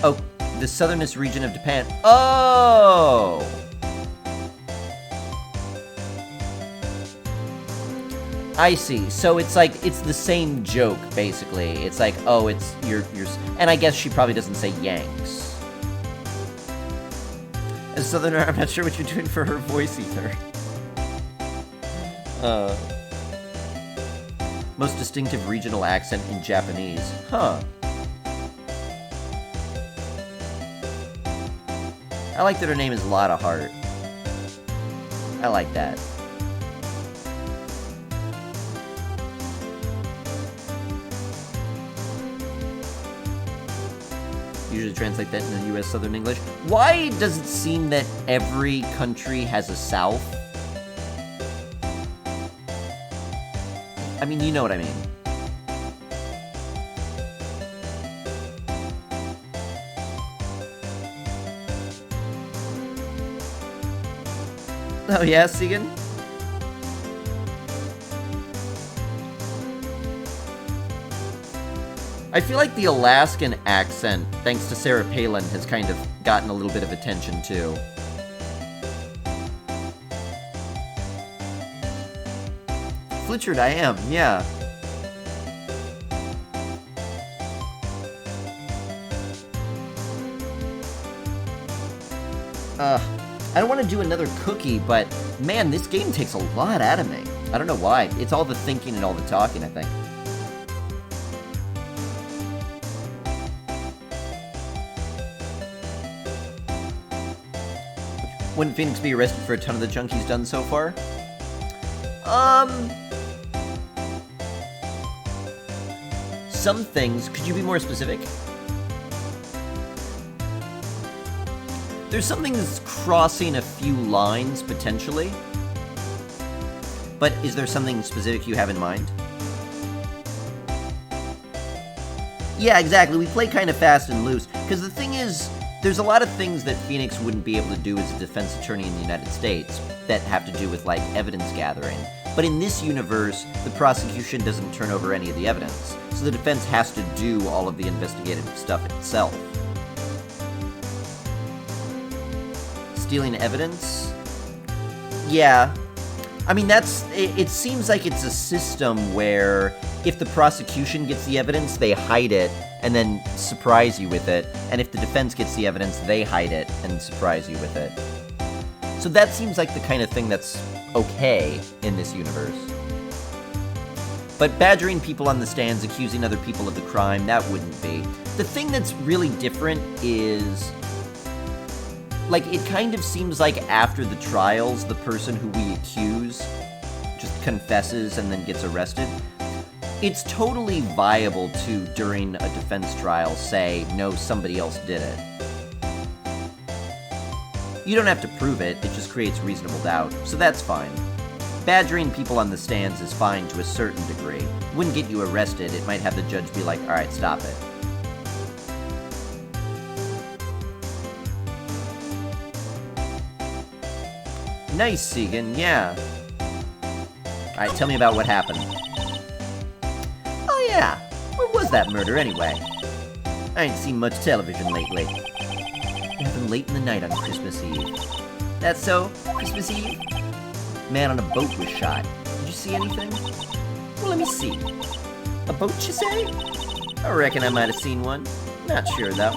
Oh, the southernest region of Japan. Oh! I see. So it's like, it's the same joke, basically. It's like, oh, it's, you're, and I guess she probably doesn't say Yanks. As a southerner, I'm not sure what you're doing for her voice either. Most distinctive regional accent in Japanese. Huh. I like that her name is Lotta Hart. I like that. Usually translate that into US Southern English. Why does it seem that every country has a South? I mean, you know what I mean. Oh yeah, Segan? I feel like the Alaskan accent, thanks to Sarah Palin, has kind of gotten a little bit of attention too. Flitchard, I am, yeah. I don't want to do another cookie, but man, this game takes a lot out of me. I don't know why. It's all the thinking and all the talking, I think. Wouldn't Phoenix be arrested for a ton of the junk he's done so far? Some things. Could you be more specific? There's something that's crossing a few lines, potentially. But is there something specific you have in mind? Yeah, exactly. We play kind of fast and loose. Because the thing is, there's a lot of things that Phoenix wouldn't be able to do as a defense attorney in the United States that have to do with, like, evidence gathering. But in this universe, the prosecution doesn't turn over any of the evidence. So the defense has to do all of the investigative stuff itself. Stealing evidence? Yeah. I mean, it seems like it's a system where if the prosecution gets the evidence, they hide it and then surprise you with it. And if the defense gets the evidence, they hide it and surprise you with it. So that seems like the kind of thing that's okay in this universe. But badgering people on the stands, accusing other people of the crime, that wouldn't be. The thing that's really different is, like, it kind of seems like after the trials, the person who we accuse just confesses and then gets arrested. It's totally viable to, during a defense trial, say, no, somebody else did it. You don't have to prove it, it just creates reasonable doubt, so that's fine. Badgering people on the stands is fine to a certain degree. It wouldn't get you arrested, it might have the judge be like, alright, stop it. Nice, Segan, yeah. Alright, tell me about what happened. Oh yeah, where was that murder anyway? I ain't seen much television lately. It happened late in the night on Christmas Eve. That's so? Christmas Eve? Man on a boat was shot. Did you see anything? Well, let me see. A boat, you say? I reckon I might have seen one. Not sure, though.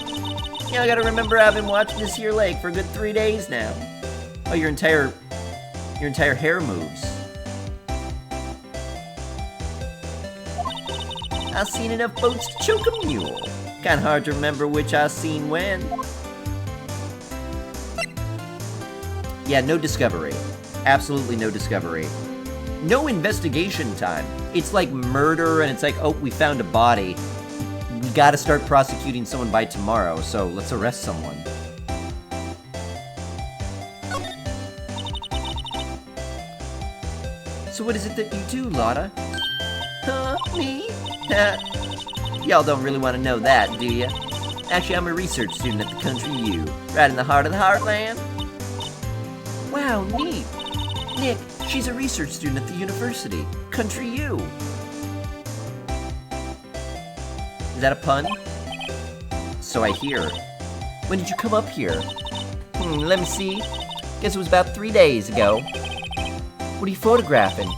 Yeah, I gotta remember I've been watching this here lake for a good 3 days now. Oh, your entire hair moves. I've seen enough boats to choke a mule. Kinda hard to remember which I seen when. Yeah, no discovery. Absolutely no discovery. No investigation time. It's like murder and it's like, oh, we found a body. We gotta start prosecuting someone by tomorrow, so let's arrest someone. So what is it that you do, Lotta? Huh? Me? Y'all don't really want to know that, do ya? Actually, I'm a research student at the Country U, right in the heart of the Heartland. Wow, neat. Nick, she's a research student at the university, Country U. Is that a pun? So I hear. When did you come up here? Let me see. Guess it was about 3 days ago. What are you photographing?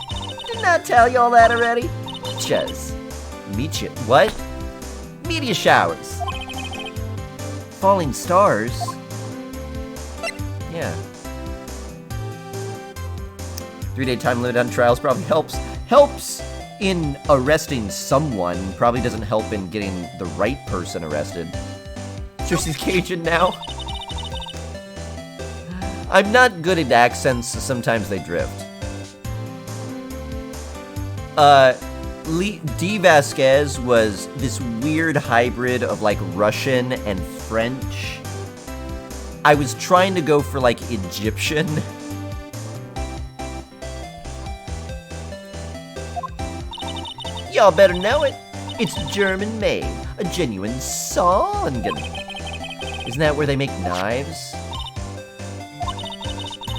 Didn't I tell you all that already? Meteors. Meteor. What? Meteor showers. Falling stars. Yeah. 3-day time limit on trials probably helps. Helps in arresting someone. Probably doesn't help in getting the right person arrested. Cersei's Cajun now. I'm not good at accents, so sometimes they drift. D. Vasquez was this weird hybrid of like Russian and French. I was trying to go for like Egyptian. Y'all better know it. It's German made, a genuine Songen. Isn't that where they make knives?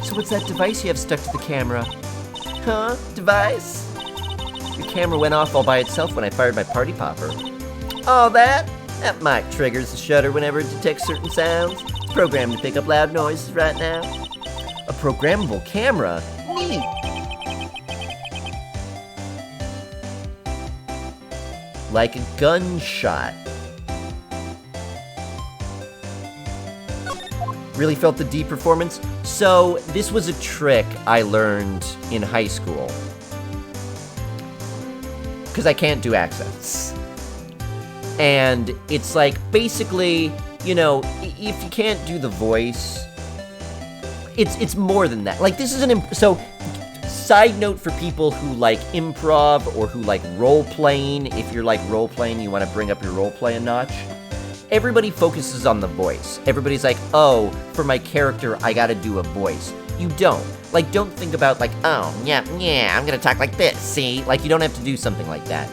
So what's that device you have stuck to the camera? Huh? Device? Your camera went off all by itself when I fired my party popper. Oh, that? That mic triggers the shutter whenever it detects certain sounds. It's programmed to pick up loud noises right now. A programmable camera? Neat. Like a gunshot. Really felt the D performance? So, this was a trick I learned in high school. Because I can't do accents. And it's like, basically, you know, if you can't do the voice, it's more than that. Like, this is so, side note for people who like improv or who like role-playing, if you're like role-playing, you want to bring up your role-play a notch. Everybody focuses on the voice. Everybody's like, oh, for my character, I gotta do a voice. You don't. Like, don't think about like, oh, yeah, I'm gonna talk like this, see? Like, you don't have to do something like that.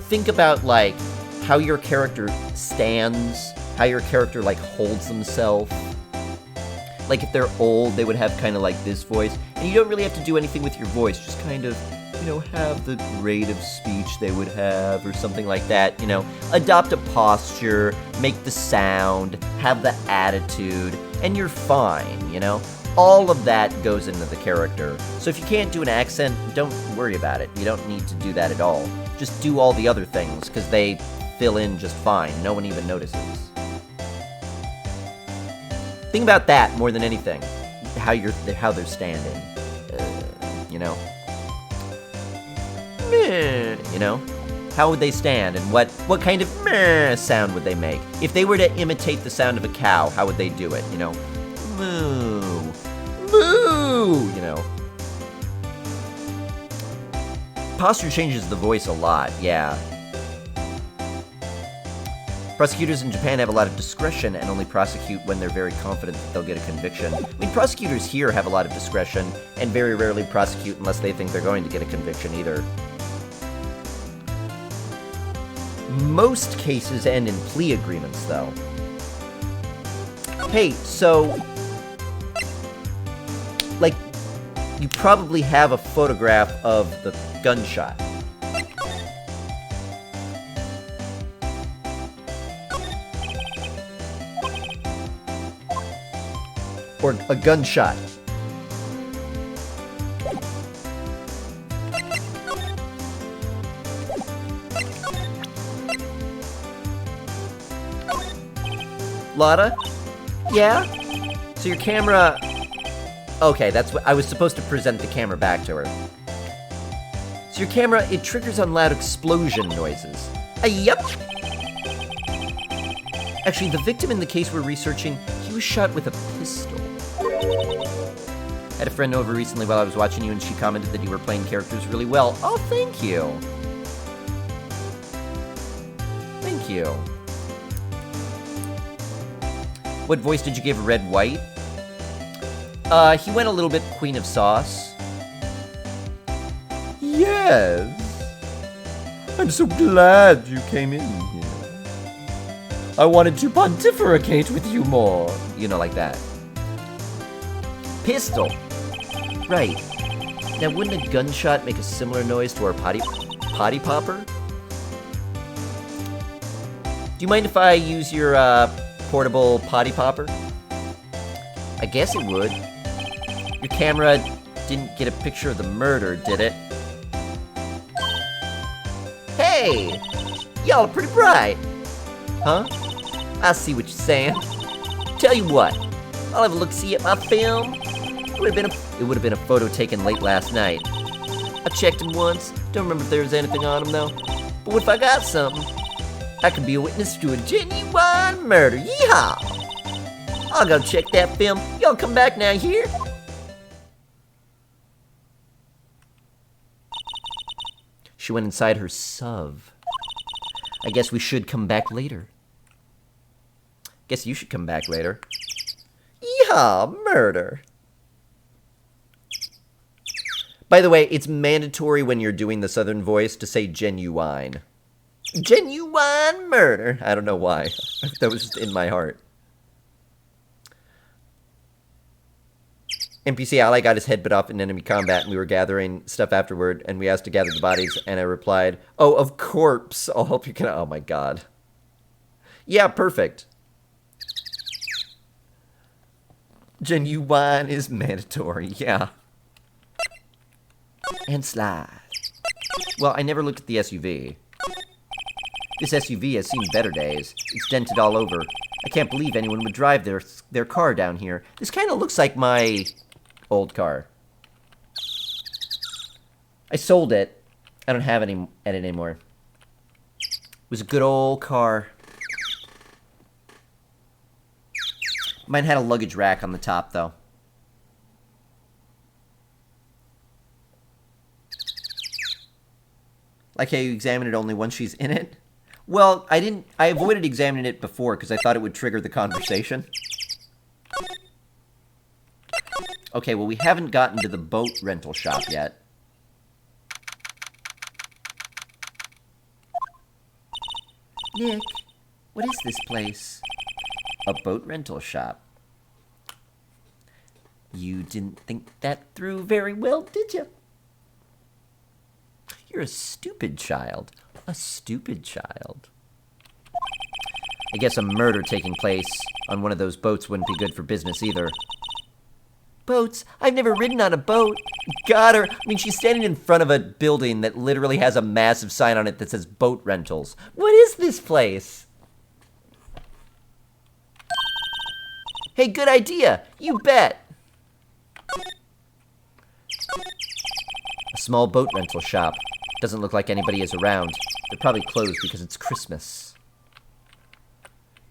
Think about, like, how your character stands, how your character, like, holds themselves. Like, if they're old, they would have kind of like this voice. And you don't really have to do anything with your voice, just kind of, you know, have the rate of speech they would have or something like that, you know. Adopt a posture, make the sound, have the attitude, and you're fine, you know. All of that goes into the character. So if you can't do an accent, don't worry about it. You don't need to do that at all. Just do all the other things, because they fill in just fine. No one even notices. Think about that more than anything. How they're standing. You know? You know? How would they stand, and what kind of sound would they make? If they were to imitate the sound of a cow, how would they do it, you know? Moo. Moo! You know. Posture changes the voice a lot, yeah. Prosecutors in Japan have a lot of discretion and only prosecute when they're very confident that they'll get a conviction. I mean, prosecutors here have a lot of discretion and very rarely prosecute unless they think they're going to get a conviction either. Most cases end in plea agreements, though. Hey, so, like, you probably have a photograph of the gunshot. Or a gunshot. Lotta? Yeah? So your camera... Okay, that's what... I was supposed to present the camera back to her. So your camera, it triggers on loud explosion noises. Yep. Actually, the victim in the case we're researching, he was shot with a pistol. I had a friend over recently while I was watching you, and she commented that you were playing characters really well. Oh, thank you. Thank you. What voice did you give Red White? He went a little bit Queen of Sauce. Yes. I'm so glad you came in here. I wanted to pontificate with you more. You know, like that. Pistol. Right. Now, wouldn't a gunshot make a similar noise to our potty popper? Do you mind if I use your portable potty popper? I guess it would. Your camera didn't get a picture of the murder, did it? Hey! Y'all are pretty bright. Huh? I see what you're saying. Tell you what, I'll have a look-see at my film. It would have been a photo taken late last night. I checked him once. Don't remember if there was anything on him though. But what if I got something? I could be a witness to a genuine murder. Yeehaw! I'll go check that film. Y'all come back now here. She went inside her SUV. I guess we should come back later. Guess you should come back later. Yeehaw, murder. By the way, it's mandatory when you're doing the Southern voice to say genuine. Genuine murder. I don't know why. That was just in my heart. NPC ally got his head bit off in enemy combat, and we were gathering stuff afterward, and we asked to gather the bodies, and I replied, "Oh, of course. I'll help you." Oh my god. Yeah, perfect. Genuine is mandatory, yeah. And slide. Well, I never looked at the SUV. This SUV has seen better days. It's dented all over. I can't believe anyone would drive their car down here. This kind of looks like my old car. I sold it. I don't have it anymore. It was a good old car. Mine had a luggage rack on the top, though. Like how you examine it only once she's in it? Well, I avoided examining it before because I thought it would trigger the conversation. Okay, well, we haven't gotten to the boat rental shop yet. Nick, what is this place? A boat rental shop. You didn't think that through very well, did you? You're a stupid child. A stupid child. I guess a murder taking place on one of those boats wouldn't be good for business either. Boats? I've never ridden on a boat. Got her. I mean, she's standing in front of a building that literally has a massive sign on it that says boat rentals. What is this place? Hey, good idea. You bet. A small boat rental shop. Doesn't look like anybody is around. They're probably closed because it's Christmas.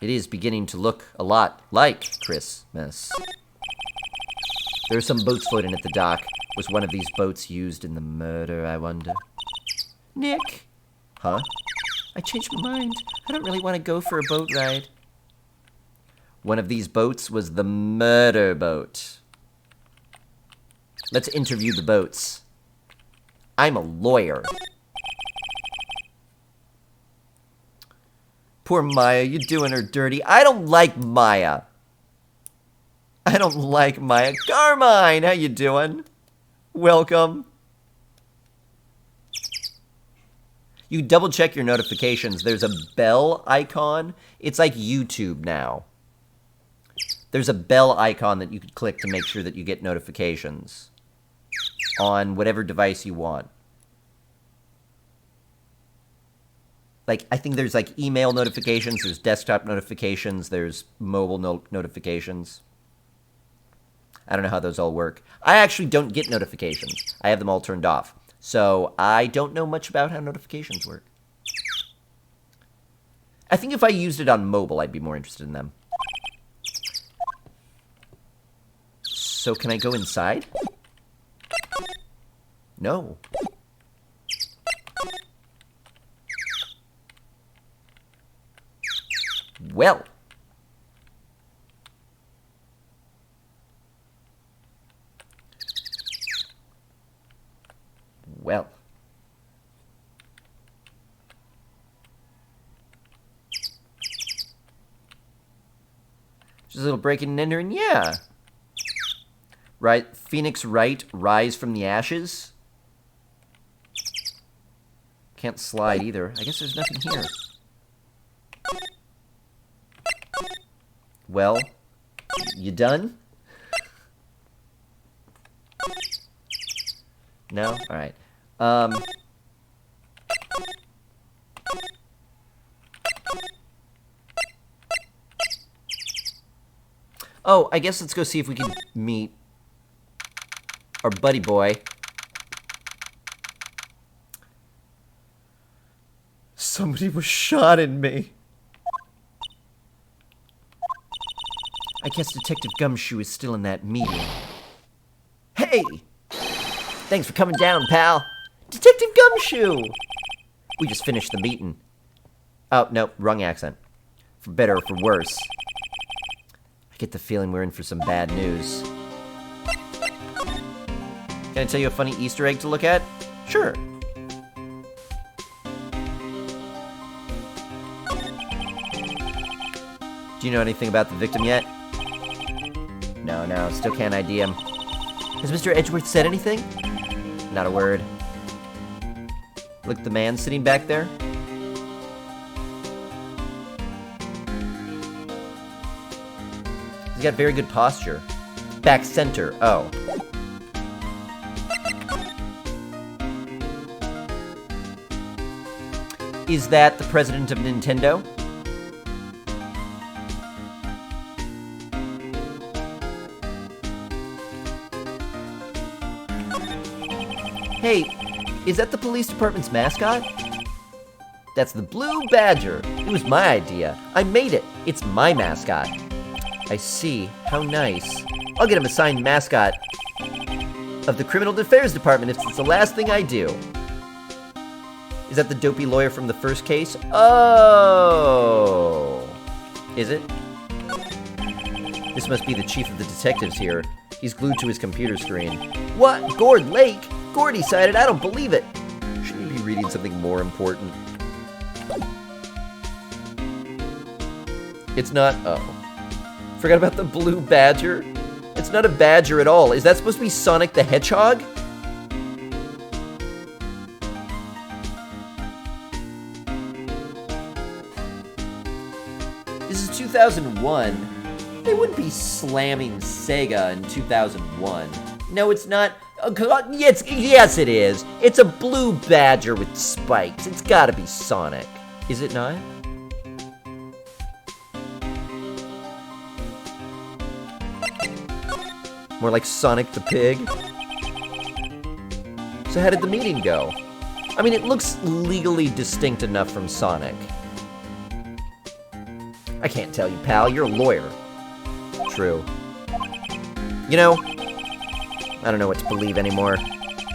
It is beginning to look a lot like Christmas. There are some boats floating at the dock. Was one of these boats used in the murder, I wonder? Nick? Huh? I changed my mind. I don't really want to go for a boat ride. One of these boats was the murder boat. Let's interview the boats. I'm a lawyer. Poor Maya, you're doing her dirty. I don't like Maya. I don't like Maya. Carmine, how you doing? Welcome. You double check your notifications. There's a bell icon. It's like YouTube now. There's a bell icon that you could click to make sure that you get notifications on whatever device you want. Like, I think there's like email notifications, there's desktop notifications, there's mobile notifications. I don't know how those all work. I actually don't get notifications. I have them all turned off. So I don't know much about how notifications work. I think if I used it on mobile, I'd be more interested in them. So can I go inside? No. Well. Just a little breaking and entering, yeah. Right, Phoenix Wright, rise from the ashes. Can't slide either. I guess there's nothing here. Well, you done? No? Alright. Oh, I guess let's go see if we can meet our buddy boy. Somebody was shot in me. I guess Detective Gumshoe is still in that meeting. Hey! Thanks for coming down, pal. Detective Gumshoe! We just finished the meeting. Oh, no, wrong accent. For better or for worse. I get the feeling we're in for some bad news. Can I tell you a funny Easter egg to look at? Sure. Do you know anything about the victim yet? No, still can't ID him. Has Mr. Edgeworth said anything? Not a word. Look at the man sitting back there. He's got very good posture. Back center, oh. Is that the president of Nintendo? Hey, is that the police department's mascot? That's the Blue Badger. It was my idea. I made it. It's my mascot. I see. How nice. I'll get him assigned mascot of the Criminal Affairs Department if it's the last thing I do. Is that the dopey lawyer from the first case? Oh. Is it? This must be the chief of the detectives here. He's glued to his computer screen. What? Gord Lake? Gord decided? I don't believe it. Shouldn't you be reading something more important? It's not... Oh. Forgot about the Blue Badger? It's not a badger at all. Is that supposed to be Sonic the Hedgehog? This is 2001. They wouldn't be slamming Sega in 2001. No, it's not. Oh, yes, it is. It's a blue badger with spikes. It's gotta be Sonic. Is it not? More like Sonic the Pig. So how did the meeting go? I mean, it looks legally distinct enough from Sonic. I can't tell you, pal. You're a lawyer. True. You know, I don't know what to believe anymore.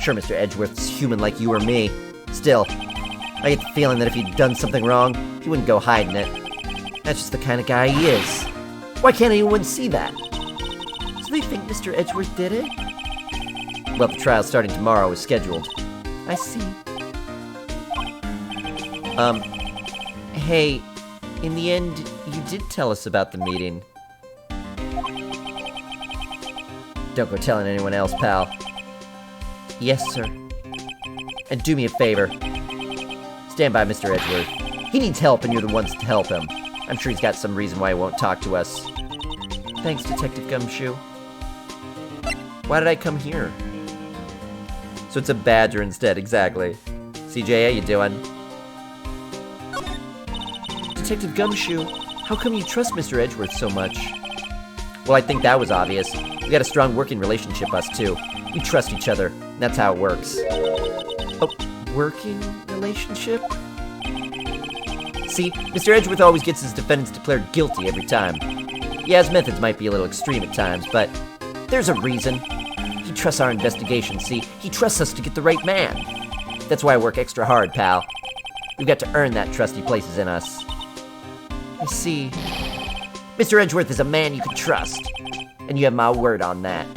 Sure, Mr. Edgeworth's human like you or me. Still, I get the feeling that if he'd done something wrong, he wouldn't go hiding it. That's just the kind of guy he is. Why can't anyone see that? So they think Mr. Edgeworth did it? Well, the trial starting tomorrow is scheduled. I see. Hey, in the end, you did tell us about the meeting. Don't go telling anyone else, pal. Yes, sir. And do me a favor. Stand by Mr. Edgeworth. He needs help and you're the ones to help him. I'm sure he's got some reason why he won't talk to us. Thanks, Detective Gumshoe. Why did I come here? So it's a badger instead, exactly. CJ, how you doing? Detective Gumshoe, how come you trust Mr. Edgeworth so much? Well, I think that was obvious. We got a strong working relationship, us two. We trust each other. That's how it works. Oh, working relationship? See, Mr. Edgeworth always gets his defendants declared guilty every time. Yeah, his methods might be a little extreme at times, but there's a reason. He trusts our investigation, see? He trusts us to get the right man. That's why I work extra hard, pal. We've got to earn that trust he places in us. I see. Mr. Edgeworth is a man you can trust. And you have my word on that.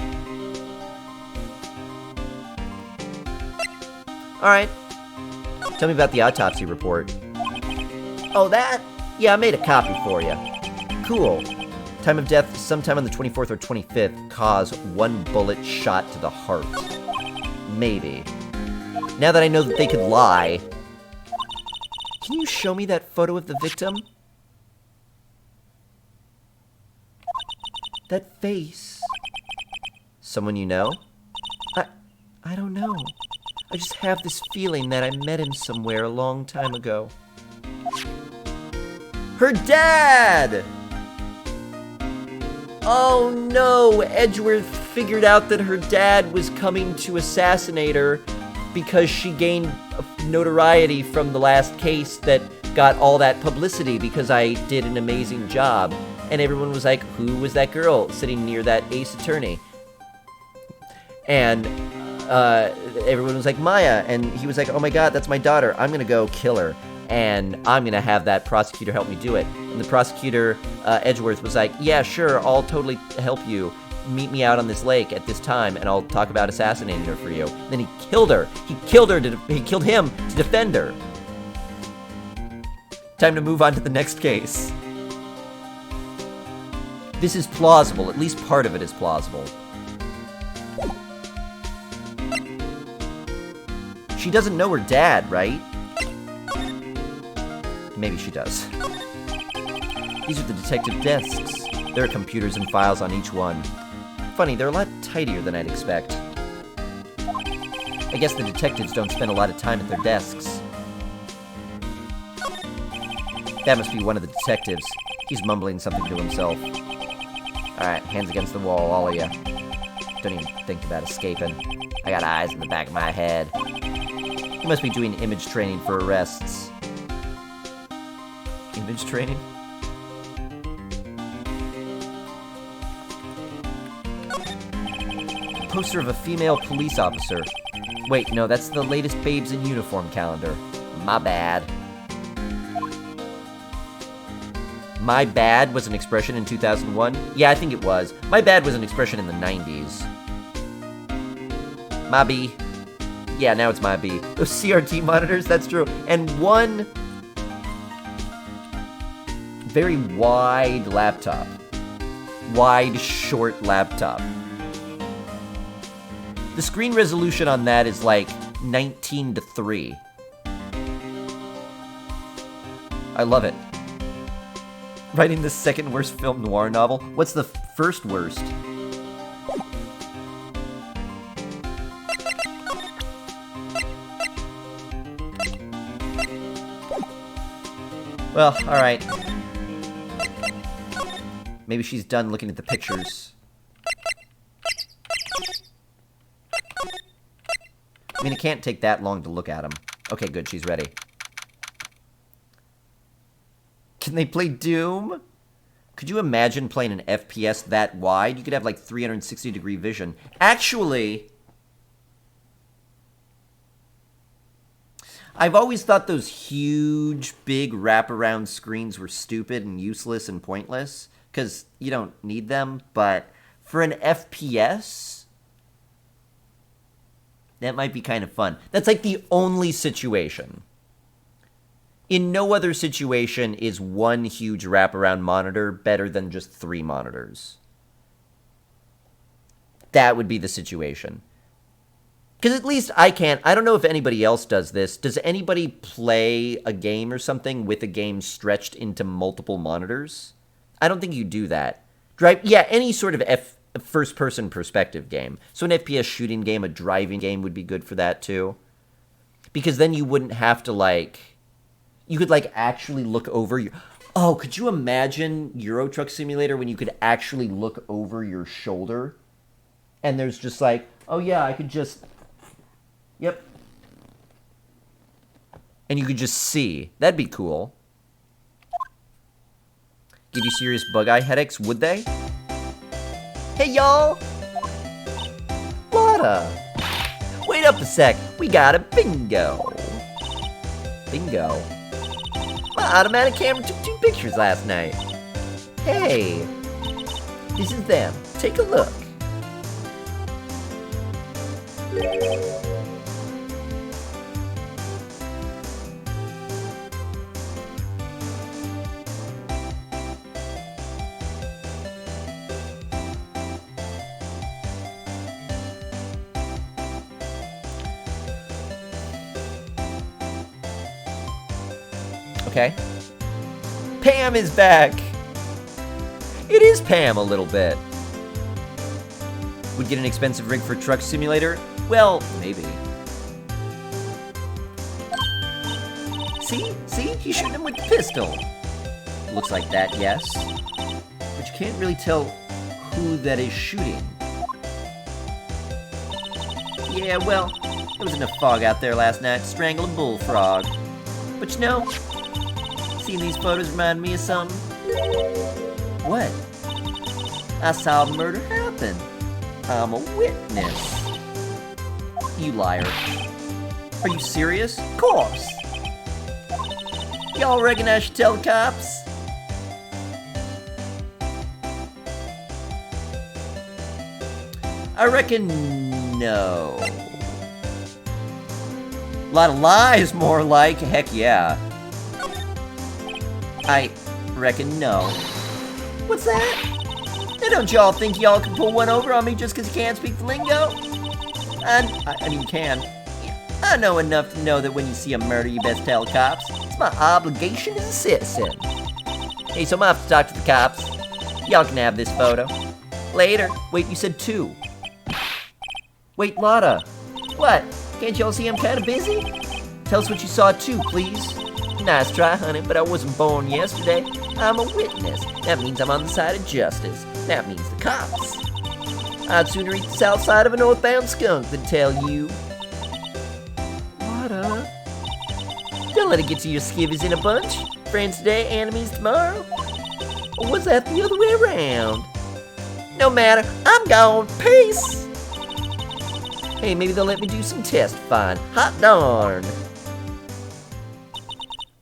Alright. Tell me about the autopsy report. Oh, that? Yeah, I made a copy for you. Cool. Time of death, sometime on the 24th or 25th, cause 1 bullet shot to the heart. Maybe. Now that I know that they could lie, can you show me that photo of the victim? That face. Someone you know? I don't know. I just have this feeling that I met him somewhere a long time ago. Her dad! Oh no, Edgeworth figured out that her dad was coming to assassinate her because she gained notoriety from the last case that got all that publicity because I did an amazing job. And everyone was like, who was that girl sitting near that ace attorney? And everyone was like, Maya. And he was like, oh my god, that's my daughter. I'm gonna go kill her. And I'm gonna have that prosecutor help me do it. And the prosecutor, Edgeworth, was like, yeah, sure, I'll totally help you. Meet me out on this lake at this time, and I'll talk about assassinating her for you. And then he killed her. He killed him to defend her. Time to move on to the next case. This is plausible. At least part of it is plausible. She doesn't know her dad, right? Maybe she does. These are the detective desks. There are computers and files on each one. Funny, they're a lot tidier than I'd expect. I guess the detectives don't spend a lot of time at their desks. That must be one of the detectives. He's mumbling something to himself. Alright, hands against the wall, all of you. Don't even think about escaping. I got eyes in the back of my head. He must be doing image training for arrests. Image training? A poster of a female police officer. Wait, no, that's the latest Babes in Uniform calendar. My bad. My bad was an expression in 2001? Yeah, I think it was. My bad was an expression in the 90s. My B. Yeah, now it's my B. Those CRT monitors, that's true. And one very wide laptop. Wide, short laptop. The screen resolution on that is like 19:3. I love it. Writing the second worst film noir novel? What's the first worst? Well, alright. Maybe she's done looking at the pictures. I mean, it can't take that long to look at them. Okay, good, she's ready. Can they play Doom? Could you imagine playing an FPS that wide? You could have like 360-degree vision. Actually, I've always thought those huge, big wraparound screens were stupid and useless and pointless, because you don't need them, but for an FPS, that might be kind of fun. That's like the only situation. In no other situation is one huge wraparound monitor better than just 3 monitors. That would be the situation. Because at least I can't. I don't know if anybody else does this. Does anybody play a game or something with a game stretched into multiple monitors? I don't think you do that. Yeah, any sort of first-person perspective game. So an FPS shooting game, a driving game would be good for that too. Because then you wouldn't have to like... You could like actually look over your... Oh, could you imagine Euro Truck Simulator when you could actually look over your shoulder? And there's just like, oh yeah, I could just... Yep. And you could just see. That'd be cool. Give you serious bug-eye headaches, would they? Hey, y'all! Lotta! Wait up a sec. We got a bingo. Bingo. My automatic camera took 2 pictures last night. Hey! This is them. Take a look. Okay. Pam is back! It is Pam a little bit. Would get an expensive rig for Truck Simulator? Well, maybe. See? He's shooting him with the pistol. Looks like that, yes. But you can't really tell who that is shooting. Yeah, well, there was enough fog out there last night to strangle a bullfrog. But you know, seeing these photos remind me of something. What? I saw a murder happen. I'm a witness. You liar. Are you serious? Of course. Y'all reckon I should tell the cops? I reckon no. A lot of lies, more like. Heck yeah. I reckon no. What's that? Now don't y'all think y'all can pull one over on me just because you can't speak the lingo? I mean, you can. I know enough to know that when you see a murder, you best tell the cops. It's my obligation as a citizen. Hey, so I'm gonna have to talk to the cops. Y'all can have this photo. Later. Wait, you said 2. Wait, Lotta. What? Can't y'all see I'm kind of busy? Tell us what you saw too, please. Nice try, honey, but I wasn't born yesterday. I'm a witness. That means I'm on the side of justice. That means the cops. I'd sooner eat the south side of a northbound skunk than tell you. Lotta. Don't let it get to your skivvies in a bunch. Friends today, enemies tomorrow. Or was that the other way around? No matter, I'm gone. Peace. Hey, maybe they'll let me do some test fine. Hot darn.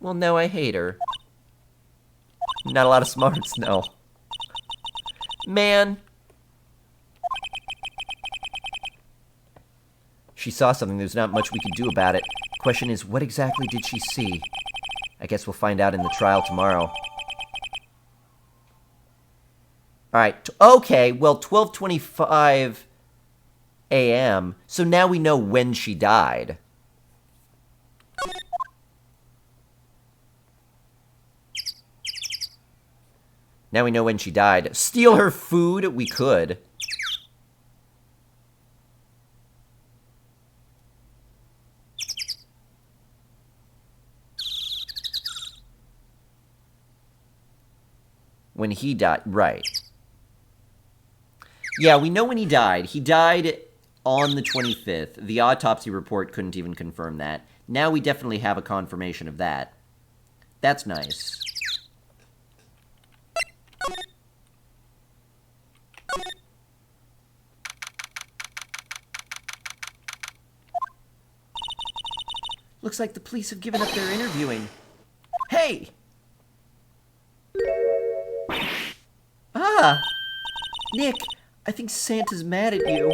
Well, no, I hate her. Not a lot of smarts, no. Man. She saw something. There's not much we can do about it. Question is, what exactly did she see? I guess we'll find out in the trial tomorrow. Alright, okay, well, 12:25 a.m. So now we know when she died. Now we know when she died. Steal her food? We could. When he died, right. Yeah, we know when he died. He died on the 25th. The autopsy report couldn't even confirm that. Now we definitely have a confirmation of that. That's nice. Looks like the police have given up their interviewing. Hey! Ah! Nick, I think Santa's mad at you.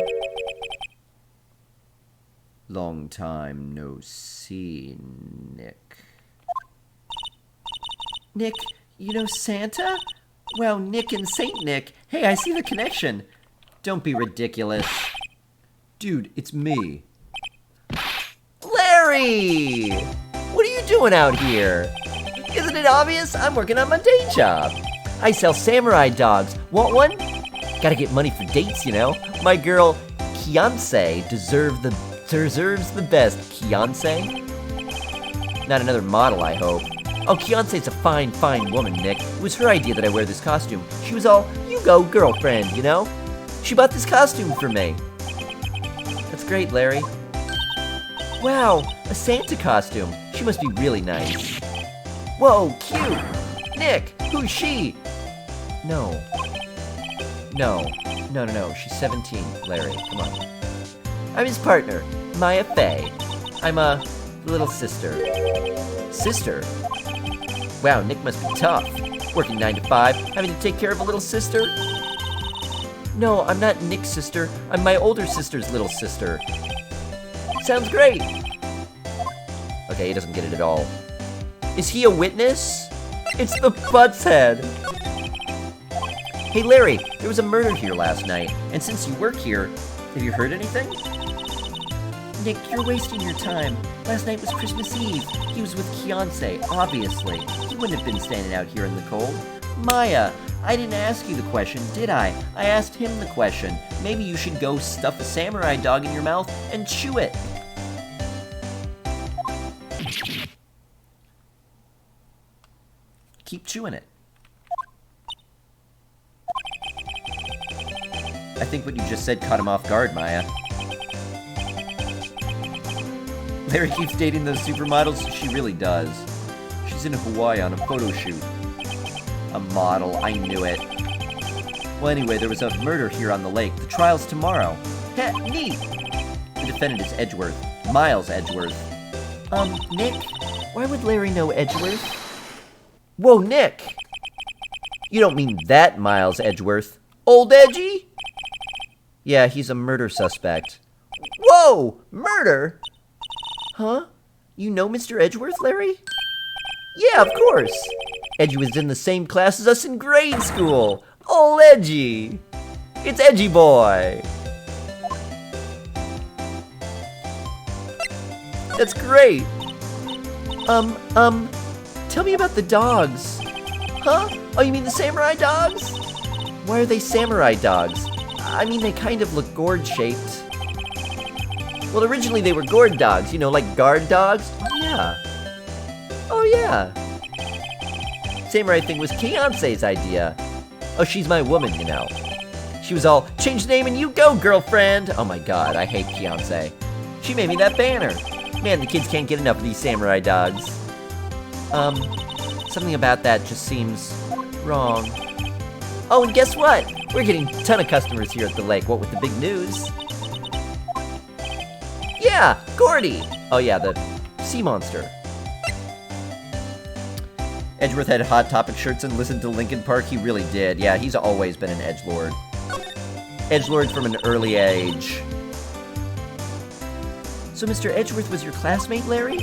Long time no see, Nick. Nick, you know Santa? Wow, Nick and Saint Nick. Hey, I see the connection. Don't be ridiculous. Dude, it's me. Larry! What are you doing out here? Isn't it obvious? I'm working on my day job. I sell samurai dogs. Want one? Gotta get money for dates, you know. My girl, Kianse, deserves the best. Kianse? Not another model, I hope. Oh, Kianse's a fine, fine woman, Nick. It was her idea that I wear this costume. She was all, you go, girlfriend, you know? She bought this costume for me. That's great, Larry. Wow, a Santa costume. She must be really nice. Whoa, cute. Nick, who's she? No. No. She's 17, Larry. Come on. I'm his partner, Maya Fey. I'm a little sister. Sister? Wow, Nick must be tough. Working 9 to 5, having to take care of a little sister? No, I'm not Nick's sister. I'm my older sister's little sister. Sounds great. Okay, he doesn't get it at all. Is he a witness? It's the Butts Head. Hey, Larry, there was a murder here last night, and since you work here, have you heard anything? Nick, you're wasting your time. Last night was Christmas Eve. He was with Kiance, obviously. He wouldn't have been standing out here in the cold. Maya, I didn't ask you the question, did I? I asked him the question. Maybe you should go stuff a samurai dog in your mouth and chew it. Keep chewing it. I think what you just said caught him off guard, Maya. Larry keeps dating those supermodels. She really does. She's in Hawaii on a photo shoot. A model, I knew it. Well, anyway, there was a murder here on the lake. The trial's tomorrow. Heh, neat! The defendant is Edgeworth. Miles Edgeworth. Nick? Why would Larry know Edgeworth? Whoa, Nick! You don't mean that Miles Edgeworth. Old Edgy? Yeah, he's a murder suspect. Whoa! Murder? Huh? You know Mr. Edgeworth, Larry? Yeah, of course. Edgy was in the same class as us in grade school. Old Edgy. It's Edgy Boy. That's great. Tell me about the dogs. Huh? Oh, you mean the samurai dogs? Why are they samurai dogs? I mean, they kind of look gourd-shaped. Well, originally they were gourd dogs, you know, like guard dogs. Oh, yeah. Oh, yeah. Samurai thing was Kiance's idea. Oh, she's my woman, you know. She was all, change the name and you go, girlfriend. Oh my god, I hate Kiance. She made me that banner. Man, the kids can't get enough of these samurai dogs. Something about that just seems wrong. Oh, and guess what? We're getting a ton of customers here at the lake, what with the big news. Yeah, Gordy! Oh yeah, the sea monster. Edgeworth had Hot Topic shirts and listened to Linkin Park. He really did. Yeah, he's always been an edgelord. Edgelord from an early age. So Mr. Edgeworth was your classmate, Larry?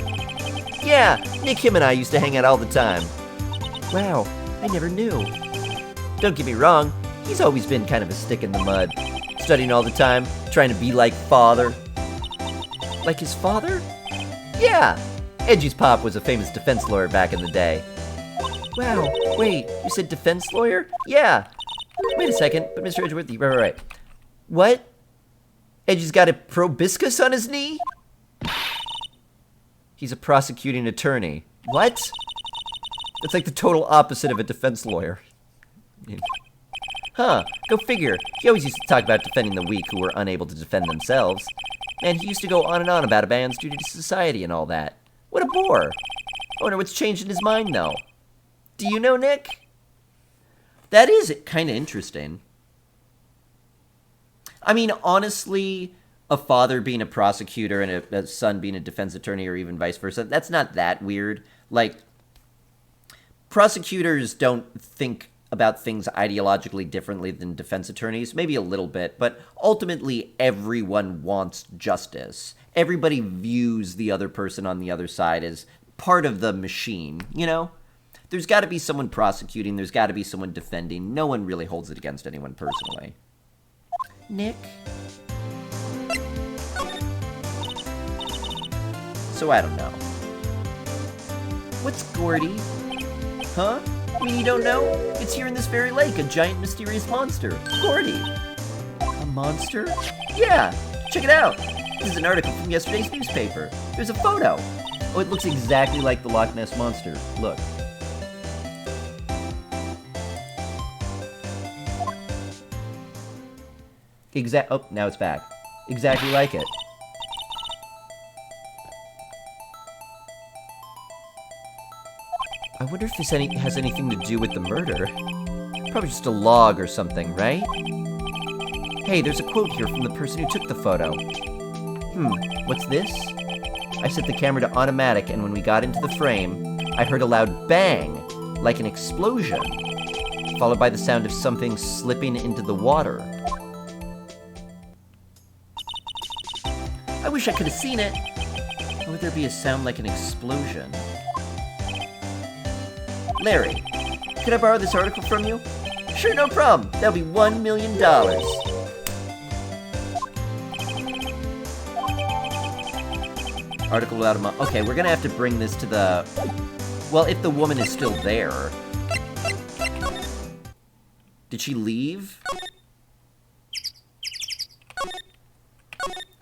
Yeah, Nick, him, and I used to hang out all the time. Wow, I never knew. Don't get me wrong, he's always been kind of a stick in the mud. Studying all the time, trying to be like father. Like his father? Yeah! Edgy's pop was a famous defense lawyer back in the day. Wow, wait, you said defense lawyer? Yeah! Wait a second, but Mr. Edgeworth, right. What? Edgy's got a proboscis on his knee? He's a prosecuting attorney. What? That's like the total opposite of a defense lawyer. Huh, go figure. He always used to talk about defending the weak who were unable to defend themselves. And he used to go on and on about a man's duty to society and all that. What a bore. I wonder what's changed in his mind, though. Do you know, Nick? That is kind of interesting. I mean, honestly, a father being a prosecutor and a son being a defense attorney or even vice versa, that's not that weird. Like, prosecutors don't think about things ideologically differently than defense attorneys, maybe a little bit, but ultimately everyone wants justice. Everybody views the other person on the other side as part of the machine, you know? There's got to be someone prosecuting, there's got to be someone defending. No one really holds it against anyone personally. Nick? So I don't know. What's Gordy? Huh? I mean, you don't know? It's here in this very lake, a giant mysterious monster. Gordy. A monster? Yeah, check it out. This is an article from yesterday's newspaper. There's a photo. Oh, it looks exactly like the Loch Ness Monster. Look. Oh, now it's back. Exactly like it. I wonder if this has anything to do with the murder. Probably just a log or something, right? Hey, there's a quote here from the person who took the photo. What's this? I set the camera to automatic, and when we got into the frame, I heard a loud bang, like an explosion, followed by the sound of something slipping into the water. I wish I could have seen it. Why would there be a sound like an explosion? Larry, could I borrow this article from you? Sure, no problem. That'll be $1 million. Article without a month. Okay, we're gonna have to bring this to the... Well, if the woman is still there. Did she leave?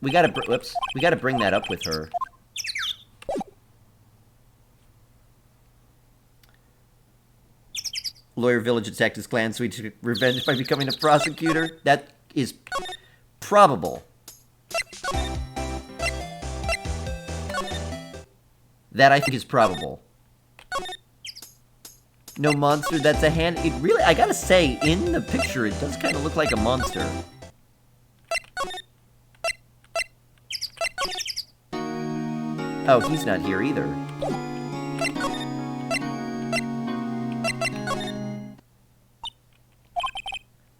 We gotta... Whoops. We gotta bring that up with her. Lawyer village attacked his clan, so he took revenge by becoming a prosecutor. That is probable. That I think is probable. No monster, that's a hand. It really, I gotta say, in the picture, it does kind of look like a monster. Oh, he's not here either.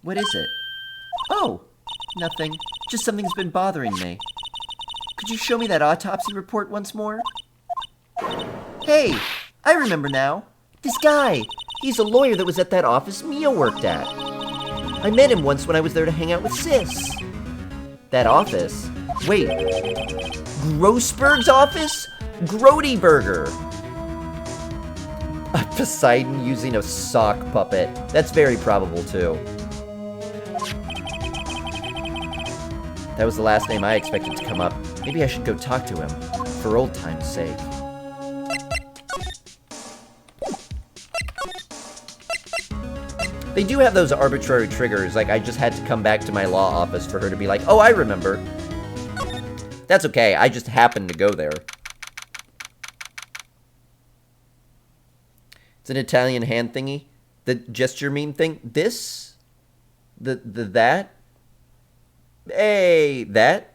What is it? Oh, nothing. Just something's been bothering me. Could you show me that autopsy report once more? Hey, I remember now. This guy. He's a lawyer that was at that office Mia worked at. I met him once when I was there to hang out with Sis. That office? Wait. Grossberg's office? Grody Burger. Poseidon using a sock puppet. That's very probable, too. That was the last name I expected to come up. Maybe I should go talk to him, for old time's sake. They do have those arbitrary triggers, like I just had to come back to my law office for her to be like, oh, I remember. That's okay, I just happened to go there. It's an Italian hand thingy. The gesture meme thing. This? That? Hey, that?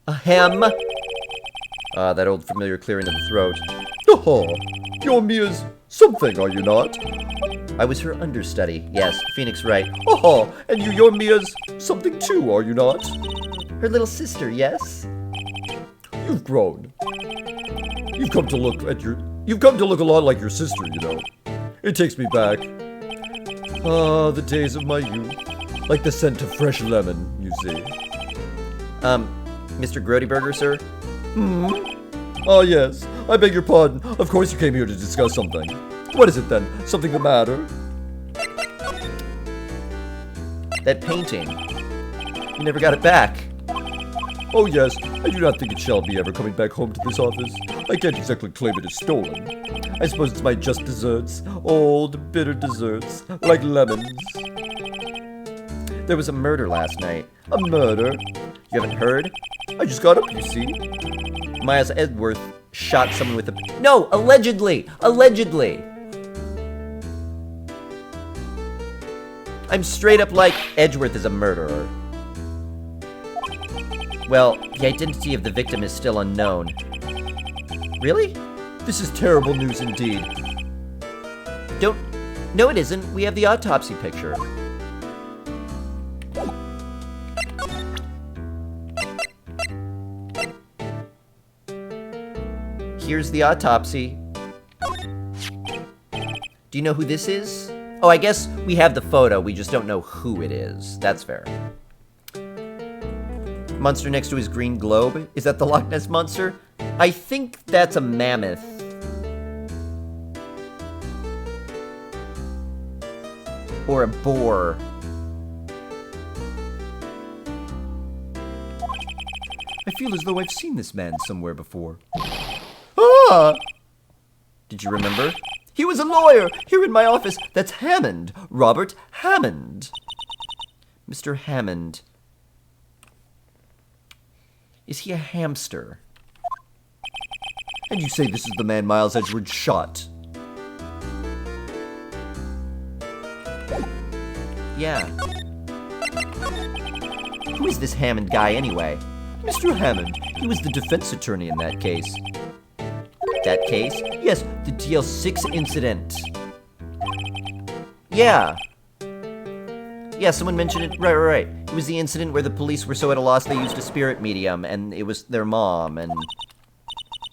A hem? Ah, that old familiar clearing of the throat. Oh, you're Mia's something, are you not? I was her understudy. Yes, Phoenix Wright. Oh, and you're Mia's something too, are you not? Her little sister, yes? You've grown. You've come to look a lot like your sister, you know. It takes me back. Ah, the days of my youth. Like the scent of fresh lemon, you see. Mr. Grody Burger, sir? Ah, yes. I beg your pardon. Of course you came here to discuss something. What is it, then? Something the matter? That painting. You never got it back. Oh, yes. I do not think it shall be ever coming back home to this office. I can't exactly claim it as stolen. I suppose it's my just desserts. Old, bitter desserts. Like lemons. There was a murder last night. A murder? You haven't heard? I just got up, you see. Miles Edgeworth shot someone with a... No! Allegedly! Allegedly! I'm straight up like, Edgeworth is a murderer. Well, the identity of the victim is still unknown. Really? This is terrible news indeed. No, it isn't. We have the autopsy picture. Here's the autopsy. Do you know who this is? Oh, I guess we have the photo. We just don't know who it is. That's fair. Monster next to his green globe? Is that the Loch Ness Monster? I think that's a mammoth. Or a boar. I feel as though I've seen this man somewhere before. Ah! Did you remember? He was a lawyer here in my office. That's Hammond. Robert Hammond. Mr. Hammond. Is he a hamster? And you say this is the man Miles Edgeworth shot? Yeah. Who is this Hammond guy anyway? Mr. Hammond. He was the defense attorney in that case. That case? Yes, the TL6 incident. Yeah. Yeah, someone mentioned it. Right. It was the incident where the police were so at a loss they used a spirit medium, and it was their mom, and...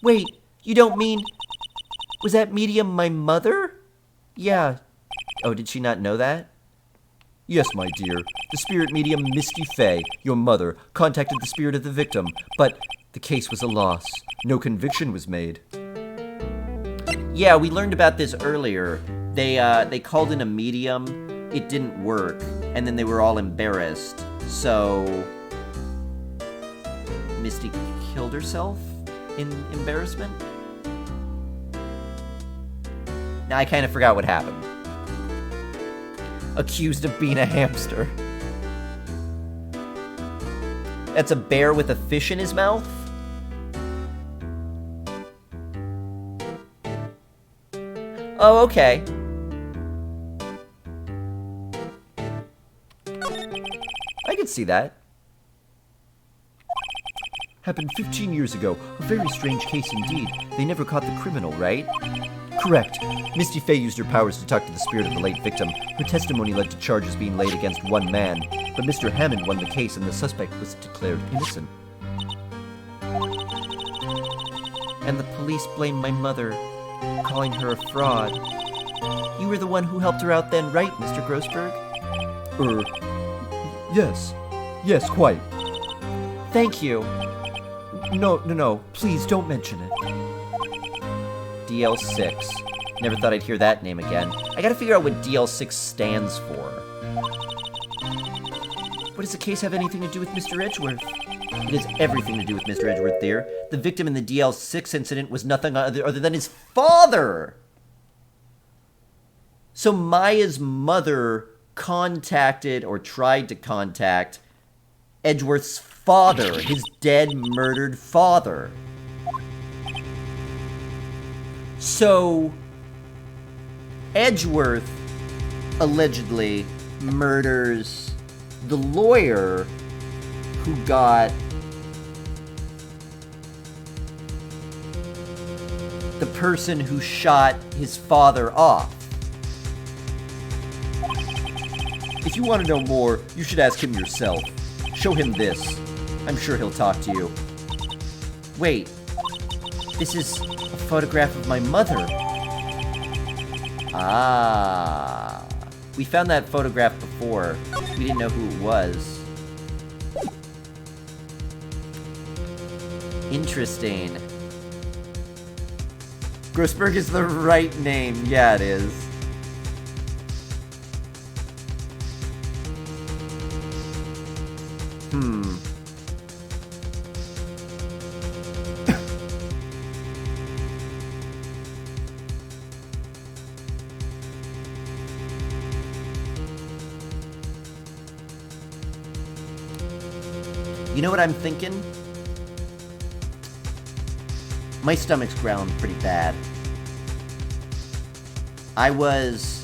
Wait, you don't mean... Was that medium my mother? Yeah. Oh, did she not know that? Yes, my dear. The spirit medium Misty Fey, your mother, contacted the spirit of the victim, but the case was a loss. No conviction was made. Yeah, we learned about this earlier. They called in a medium. It didn't work, and then they were all embarrassed. So Misty killed herself in embarrassment? Now I kind of forgot what happened. Accused of being a hamster. That's a bear with a fish in his mouth? Oh, okay. I could see that. Happened 15 years ago. A very strange case indeed. They never caught the criminal, right? Correct. Misty Fey used her powers to talk to the spirit of the late victim. Her testimony led to charges being laid against one man, but Mr. Hammond won the case and the suspect was declared innocent. And the police blamed my mother, calling her a fraud. You were the one who helped her out then, right, Mr. Grossberg? Yes. Yes, quite. Thank you. No, please don't mention it. DL6. Never thought I'd hear that name again. I gotta figure out what DL6 stands for. What does the case have anything to do with Mr. Edgeworth? It has everything to do with Mr. Edgeworth, dear. The victim in the DL6 incident was nothing other than his father! So Maya's mother contacted, or tried to contact, Edgeworth's father, his dead, murdered father. So, Edgeworth allegedly murders the lawyer who got the person who shot his father off. If you want to know more, you should ask him yourself. Show him this. I'm sure he'll talk to you. Wait, this is a photograph of my mother. Ah. We found that photograph before. We didn't know who it was. Interesting. Grossberg is the right name. Yeah, it is. You know what I'm thinking? My stomach's growling pretty bad. I was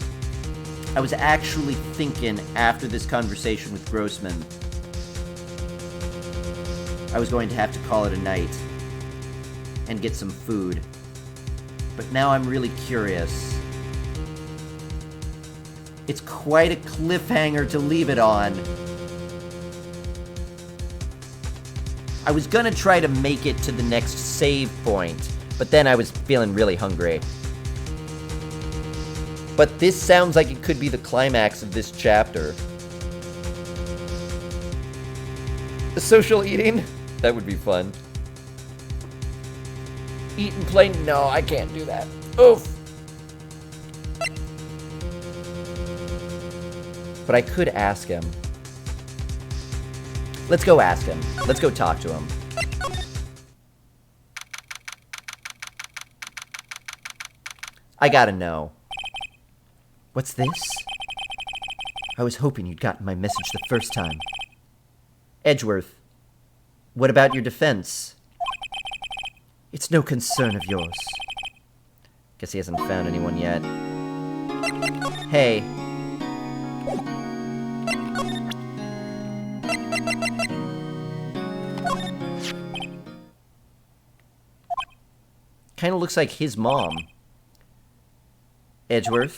actually thinking after this conversation with Grossman, I was going to have to call it a night and get some food. But now I'm really curious. It's quite a cliffhanger to leave it on. I was gonna try to make it to the next save point, but then I was feeling really hungry. But this sounds like it could be the climax of this chapter. Social eating? That would be fun. Eat and play? No, I can't do that. Oof! But I could ask him. Let's go ask him. Let's go talk to him. I gotta know. What's this? I was hoping you'd gotten my message the first time. Edgeworth, what about your defense? It's no concern of yours. Guess he hasn't found anyone yet. Hey. Kinda looks like his mom. Edgeworth?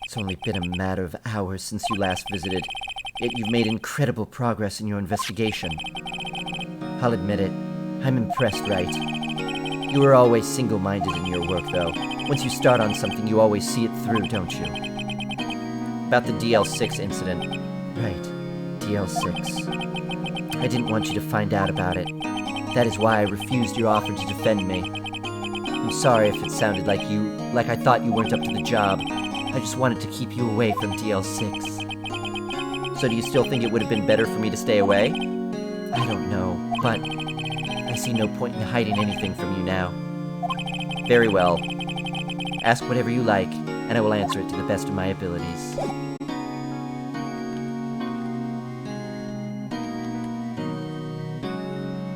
It's only been a matter of hours since you last visited, yet you've made incredible progress in your investigation. I'll admit it, I'm impressed, right? You are always single-minded in your work, though. Once you start on something, you always see it through, don't you? About the DL6 incident. Right, DL6. I didn't want you to find out about it. That is why I refused your offer to defend me. I'm sorry if it sounded like I thought you weren't up to the job. I just wanted to keep you away from DL6. So do you still think it would have been better for me to stay away? I don't know, but I see no point in hiding anything from you now. Very well. Ask whatever you like, and I will answer it to the best of my abilities.